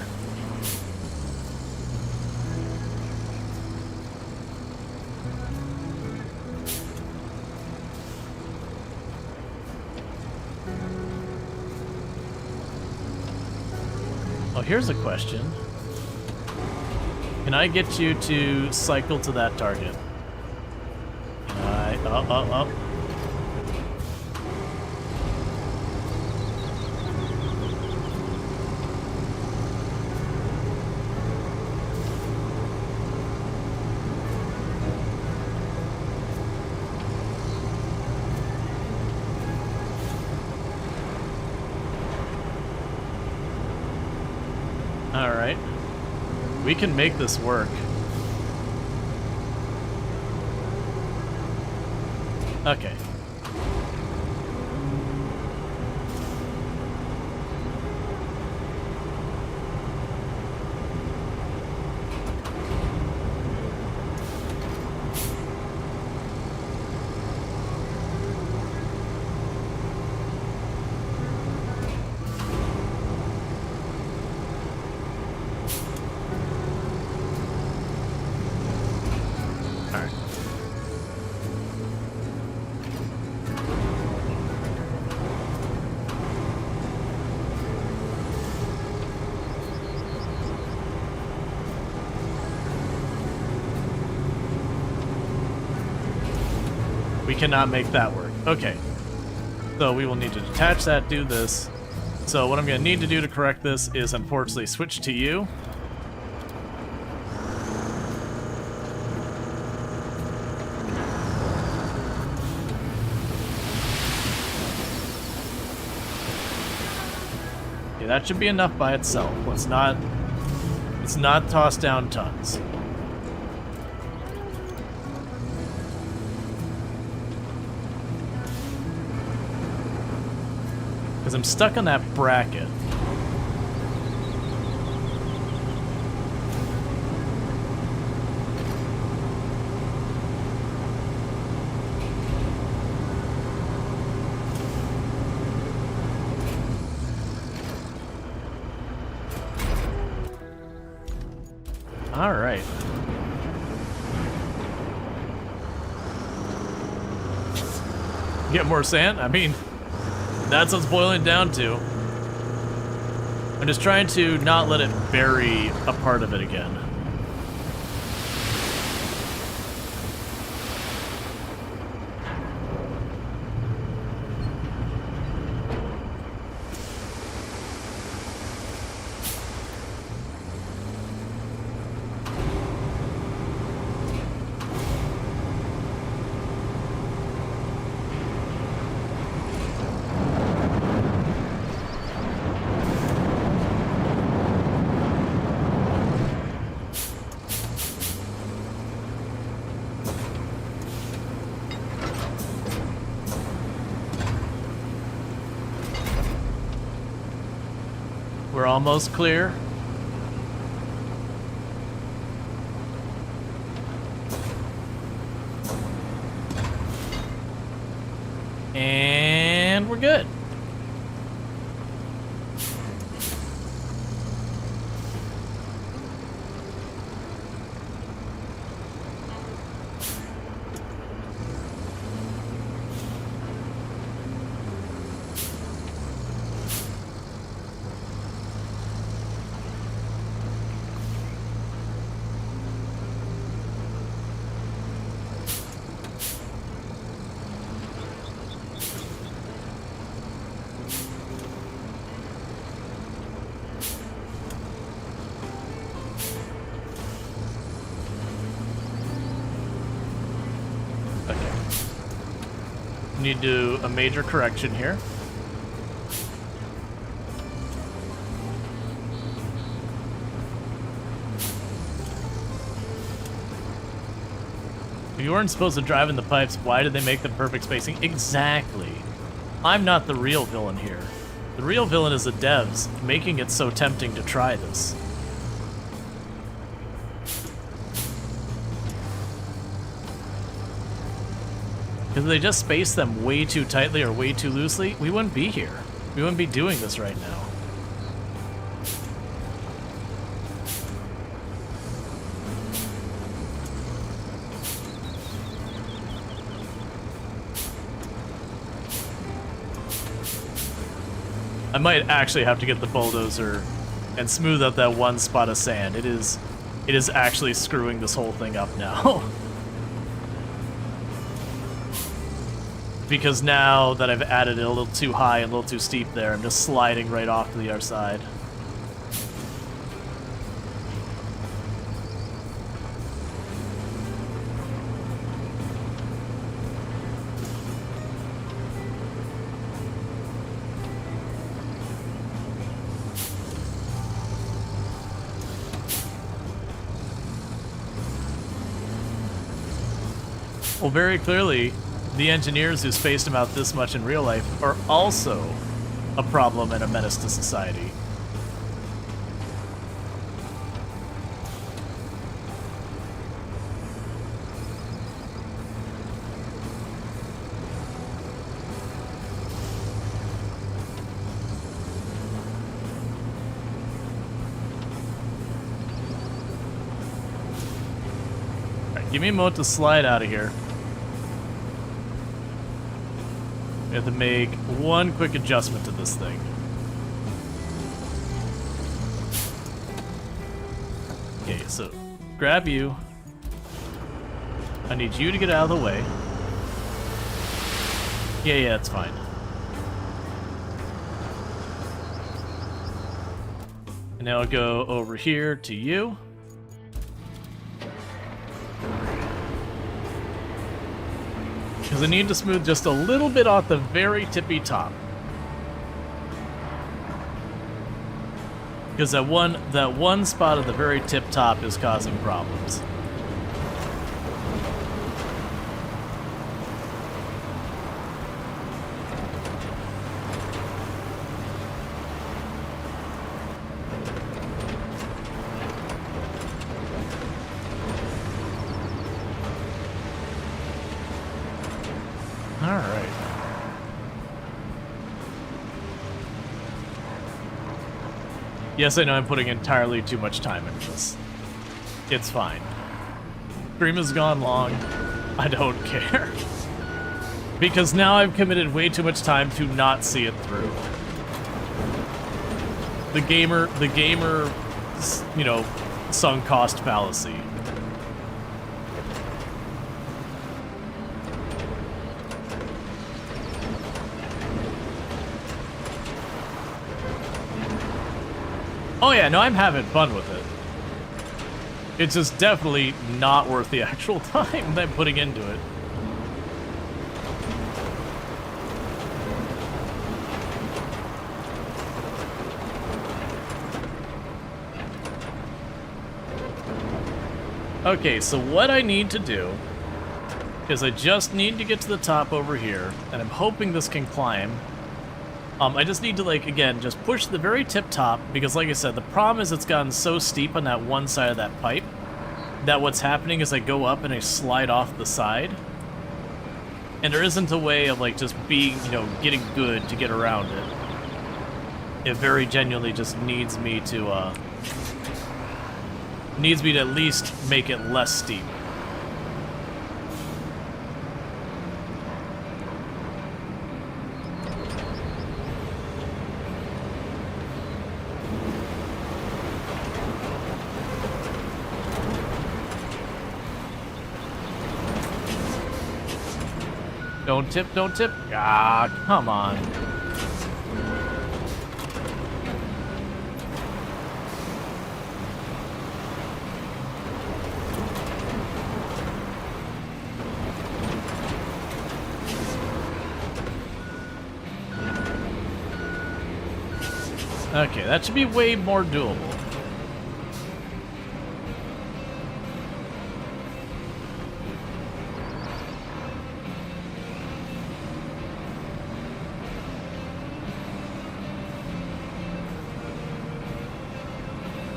Oh, here's a question. Can I get you to cycle to that target? Up. Alright. We can make this work. Okay. We cannot make that work. Okay. So we will need to detach that, do this. So what I'm going to need to do to correct this is unfortunately switch to you. Okay, that should be enough by itself. Let's not toss down tons. Because I'm stuck on that bracket. All right. Get more sand? I mean, that's what it's boiling down to. I'm just trying to not let it bury a part of it again. We're almost clear. And we're good. Need to do a major correction here. If you weren't supposed to drive in the pipes, why did they make the perfect spacing? Exactly. I'm not the real villain here. The real villain is the devs, making it so tempting to try this. If they just spaced them way too tightly or way too loosely, we wouldn't be here. We wouldn't be doing this right now. I might actually have to get the bulldozer and smooth out that one spot of sand. It is actually screwing this whole thing up now. Because now that I've added it a little too high and a little too steep there, I'm just sliding right off to the other side. Well, very clearly, the engineers who spaced him out this much in real life are also a problem and a menace to society. Alright, give me a moment to slide out of here. We have to make one quick adjustment to this thing. Okay, so grab you. I need you to get out of the way. Yeah, it's fine. And now I'll go over here to you. Because I need to smooth just a little bit off the very tippy top. Because that one spot at the very tip top is causing problems. Alright. Yes, I know I'm putting entirely too much time into this. It's fine. Stream has gone long. I don't care. Because now I've committed way too much time to not see it through. The gamer, you know, sunk cost fallacy. Oh yeah, no, I'm having fun with it. It's just definitely not worth the actual time that I'm putting into it. Okay, so what I need to do is I just need to get to the top over here, and I'm hoping this can climb. I just need to, like, again, just push the very tip top, because like I said, the problem is it's gotten so steep on that one side of that pipe that what's happening is I go up and I slide off the side. And there isn't a way of, like, just being, you know, getting good to get around it. It very genuinely just needs me to at least make it less steep. Don't tip, don't tip. Ah, come on. Okay, that should be way more doable.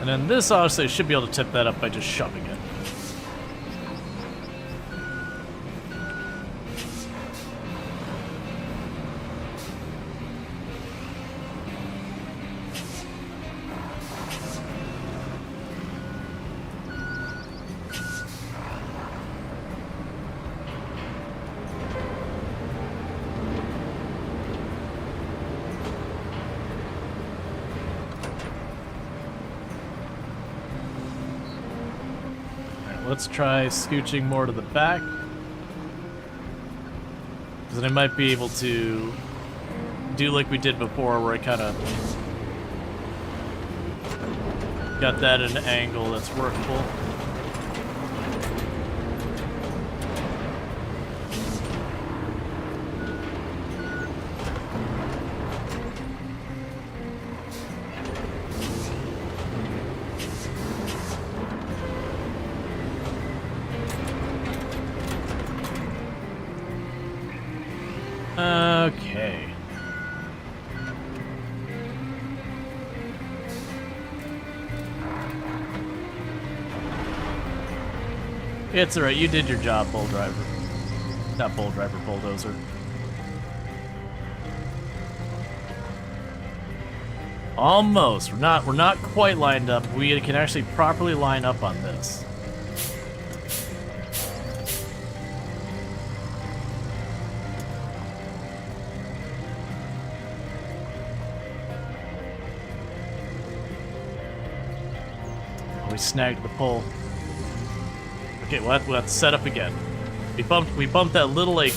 And then this, honestly, should be able to tip that up by just shoving it. Let's try scooching more to the back. Because then I might be able to do like we did before, where I kind of got that at an angle that's workable. It's alright, you did your job, bull driver. Not bull driver, bulldozer. Almost. We're not quite lined up. We can actually properly line up on this. Oh, we snagged the pole. Okay, we'll have to set up again. We bumped that little like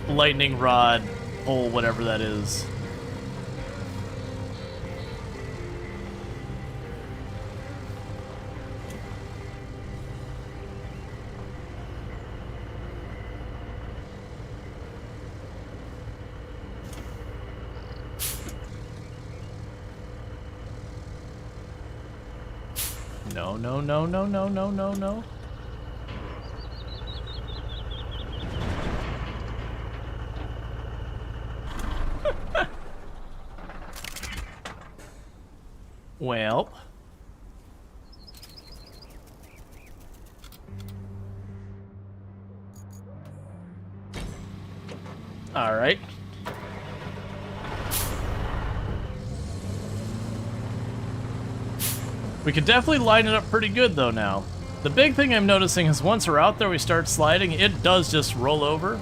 lightning rod pole, whatever that is. No, no, no, no, no, no, no, no. Well. All right. We could definitely line it up pretty good though now. The big thing I'm noticing is once we're out there, we start sliding, it does just roll over.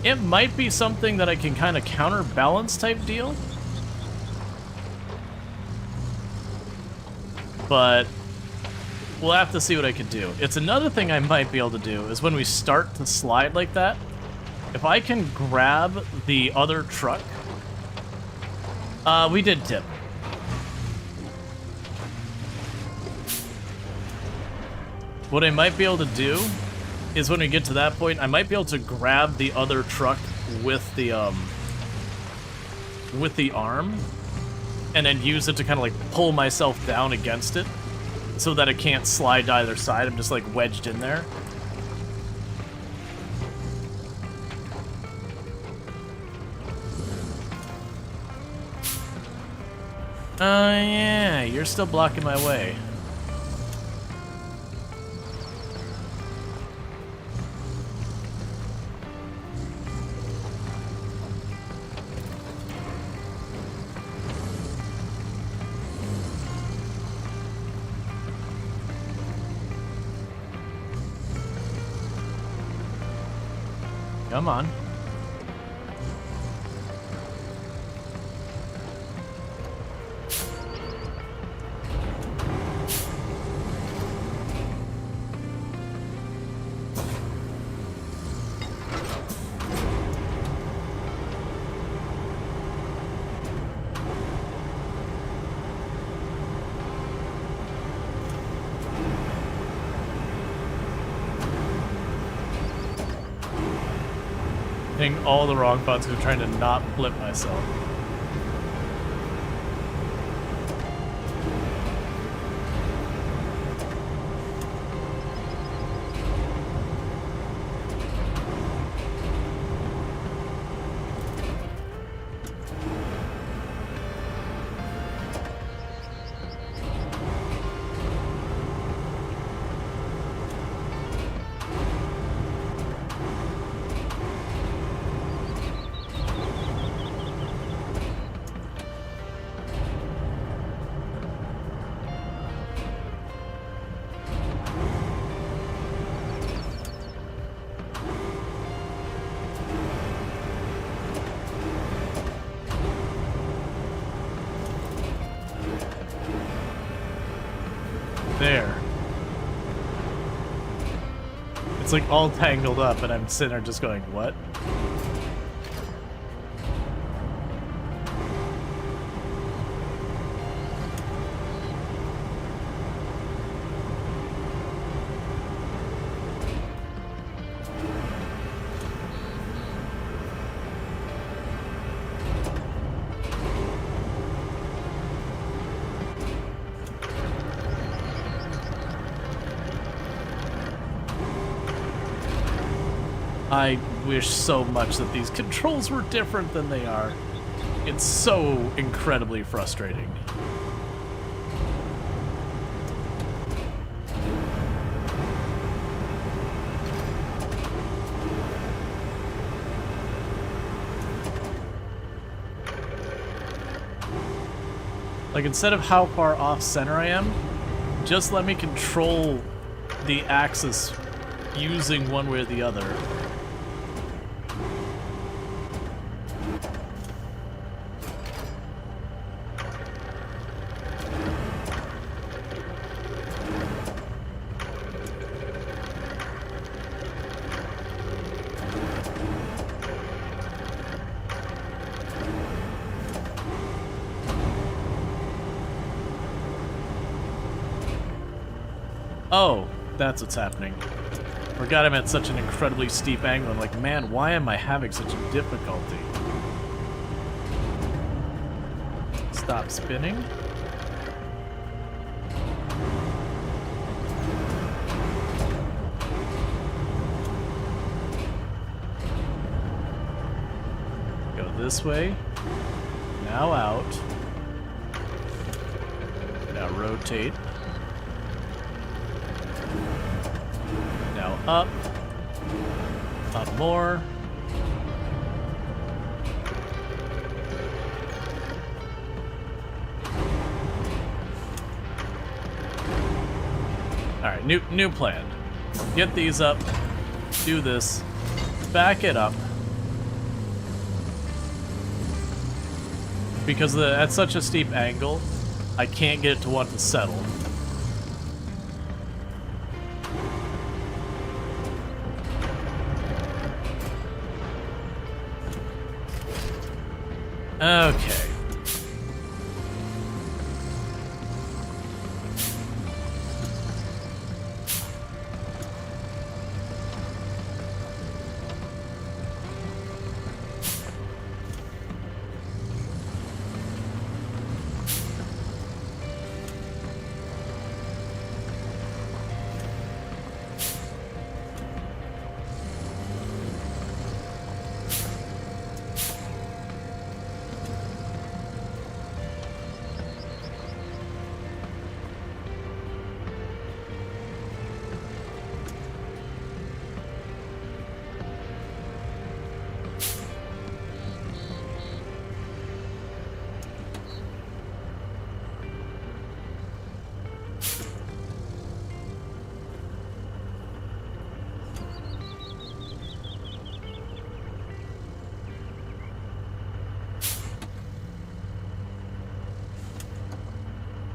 It might be something that I can kind of counterbalance type deal. But we'll have to see what I can do. It's another thing I might be able to do is when we start to slide like that, if I can grab the other truck. We did tip. What I might be able to do is when we get to that point, I might be able to grab the other truck with the arm and then use it to kind of like pull myself down against it so that it can't slide to either side. I'm just like wedged in there. Oh yeah, you're still blocking my way. Come on. All the wrong buttons because I'm trying to not flip myself. There. It's like all tangled up and I'm sitting there just going, what? I wish so much that these controls were different than they are. It's so incredibly frustrating. Like, instead of how far off center I am, just let me control the axis using one way or the other. Oh, that's what's happening. Forgot I'm at such an incredibly steep angle. I'm like, man, why am I having such a difficulty? Stop spinning. Go this way. Now out. Now rotate. Now up. Up more. Alright, new plan. Get these up. Do this. Back it up. Because at such a steep angle, I can't get it to want to settle. Okay.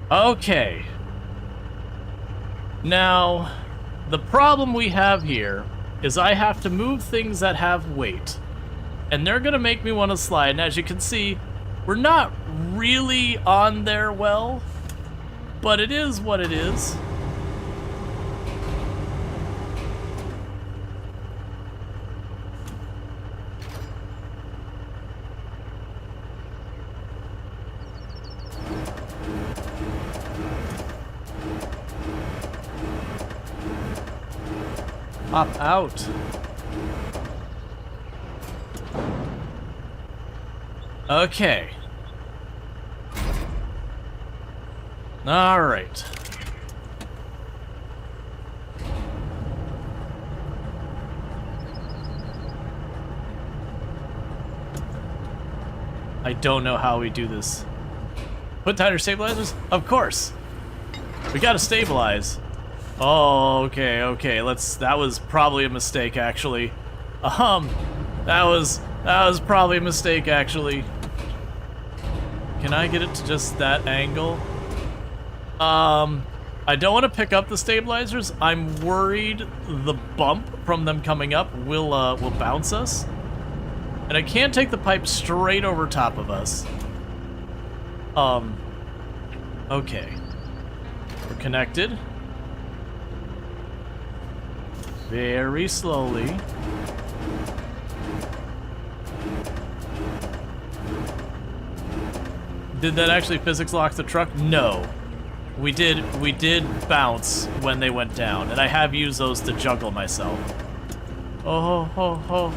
Okay. Now, the problem we have here is I have to move things that have weight. And they're gonna make me want to slide. And as you can see, we're not really on there well, but it is what it is. Pop out. Okay. All right. I don't know how we do this. Put tighter stabilizers? Of course. We gotta stabilize. Oh, okay, okay. That was probably a mistake, actually. That was probably a mistake, actually. Can I get it to just that angle? I don't want to pick up the stabilizers. I'm worried the bump from them coming up will bounce us. And I can't take the pipe straight over top of us. Okay. We're connected. Very slowly. Did that actually physics lock the truck? No. We did bounce when they went down, and I have used those to juggle myself. Oh ho ho.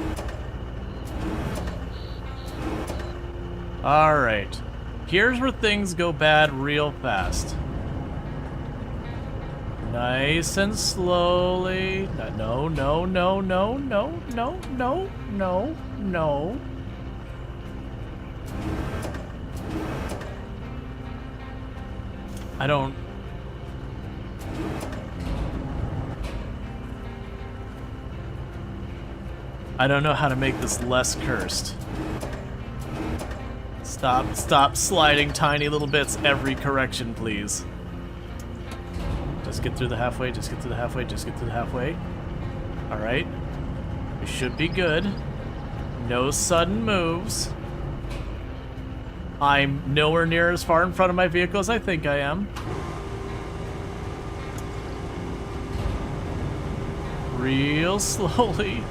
Alright. Here's where things go bad real fast. Nice and slowly. No, no, no, no, no, no, no, no, no. I don't... I don't know how to make this less cursed. Stop sliding tiny little bits every correction, please. Just get through the halfway, just get through the halfway, just get through the halfway. Alright. We should be good. No sudden moves. I'm nowhere near as far in front of my vehicle as I think I am. Real slowly.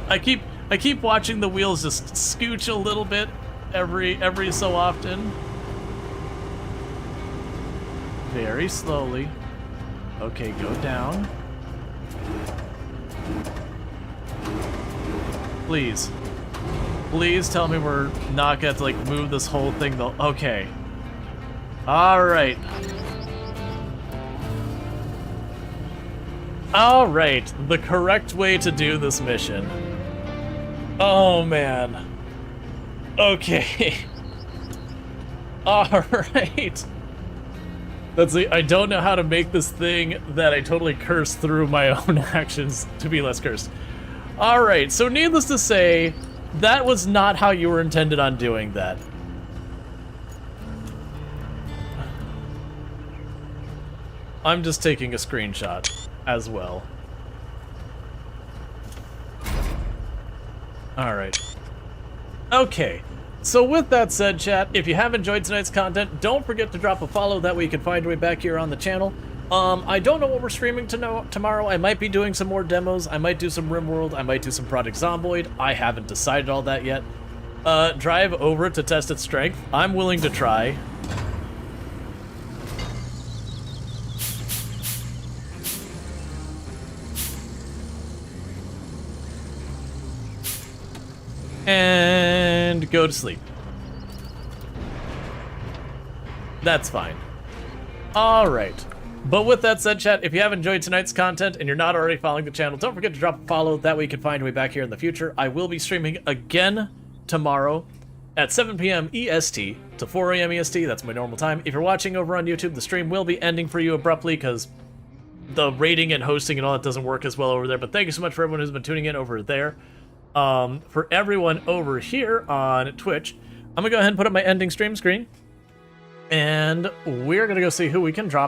I keep watching the wheels just scooch a little bit every so often. Very slowly. Okay, go down. Please. Please tell me we're not gonna have to like move this whole thing though. Okay. Alright. Alright, the correct way to do this mission. Oh man. Okay. Alright. That's the, I don't know how to make this thing that I totally cursed through my own actions to be less cursed. Alright, so needless to say, that was not how you were intended on doing that. I'm just taking a screenshot as well. Alright. Okay. So with that said, chat, if you have enjoyed tonight's content, don't forget to drop a follow, that way you can find your way back here on the channel. I don't know what we're streaming tomorrow. I might be doing some more demos, I might do some RimWorld, I might do some Project Zomboid. I haven't decided all that yet. Drive over to test its strength. I'm willing to try. And go to sleep. That's fine. Alright. But with that said, chat, if you have enjoyed tonight's content and you're not already following the channel, don't forget to drop a follow, that way you can find your way back here in the future. I will be streaming again tomorrow at 7 p.m. EST to 4 a.m. EST, that's my normal time. If you're watching over on YouTube, the stream will be ending for you abruptly because the rating and hosting and all that doesn't work as well over there, but thank you so much for everyone who's been tuning in over there. For everyone over here on Twitch, I'm gonna go ahead and put up my ending stream screen, and we're gonna go see who we can drop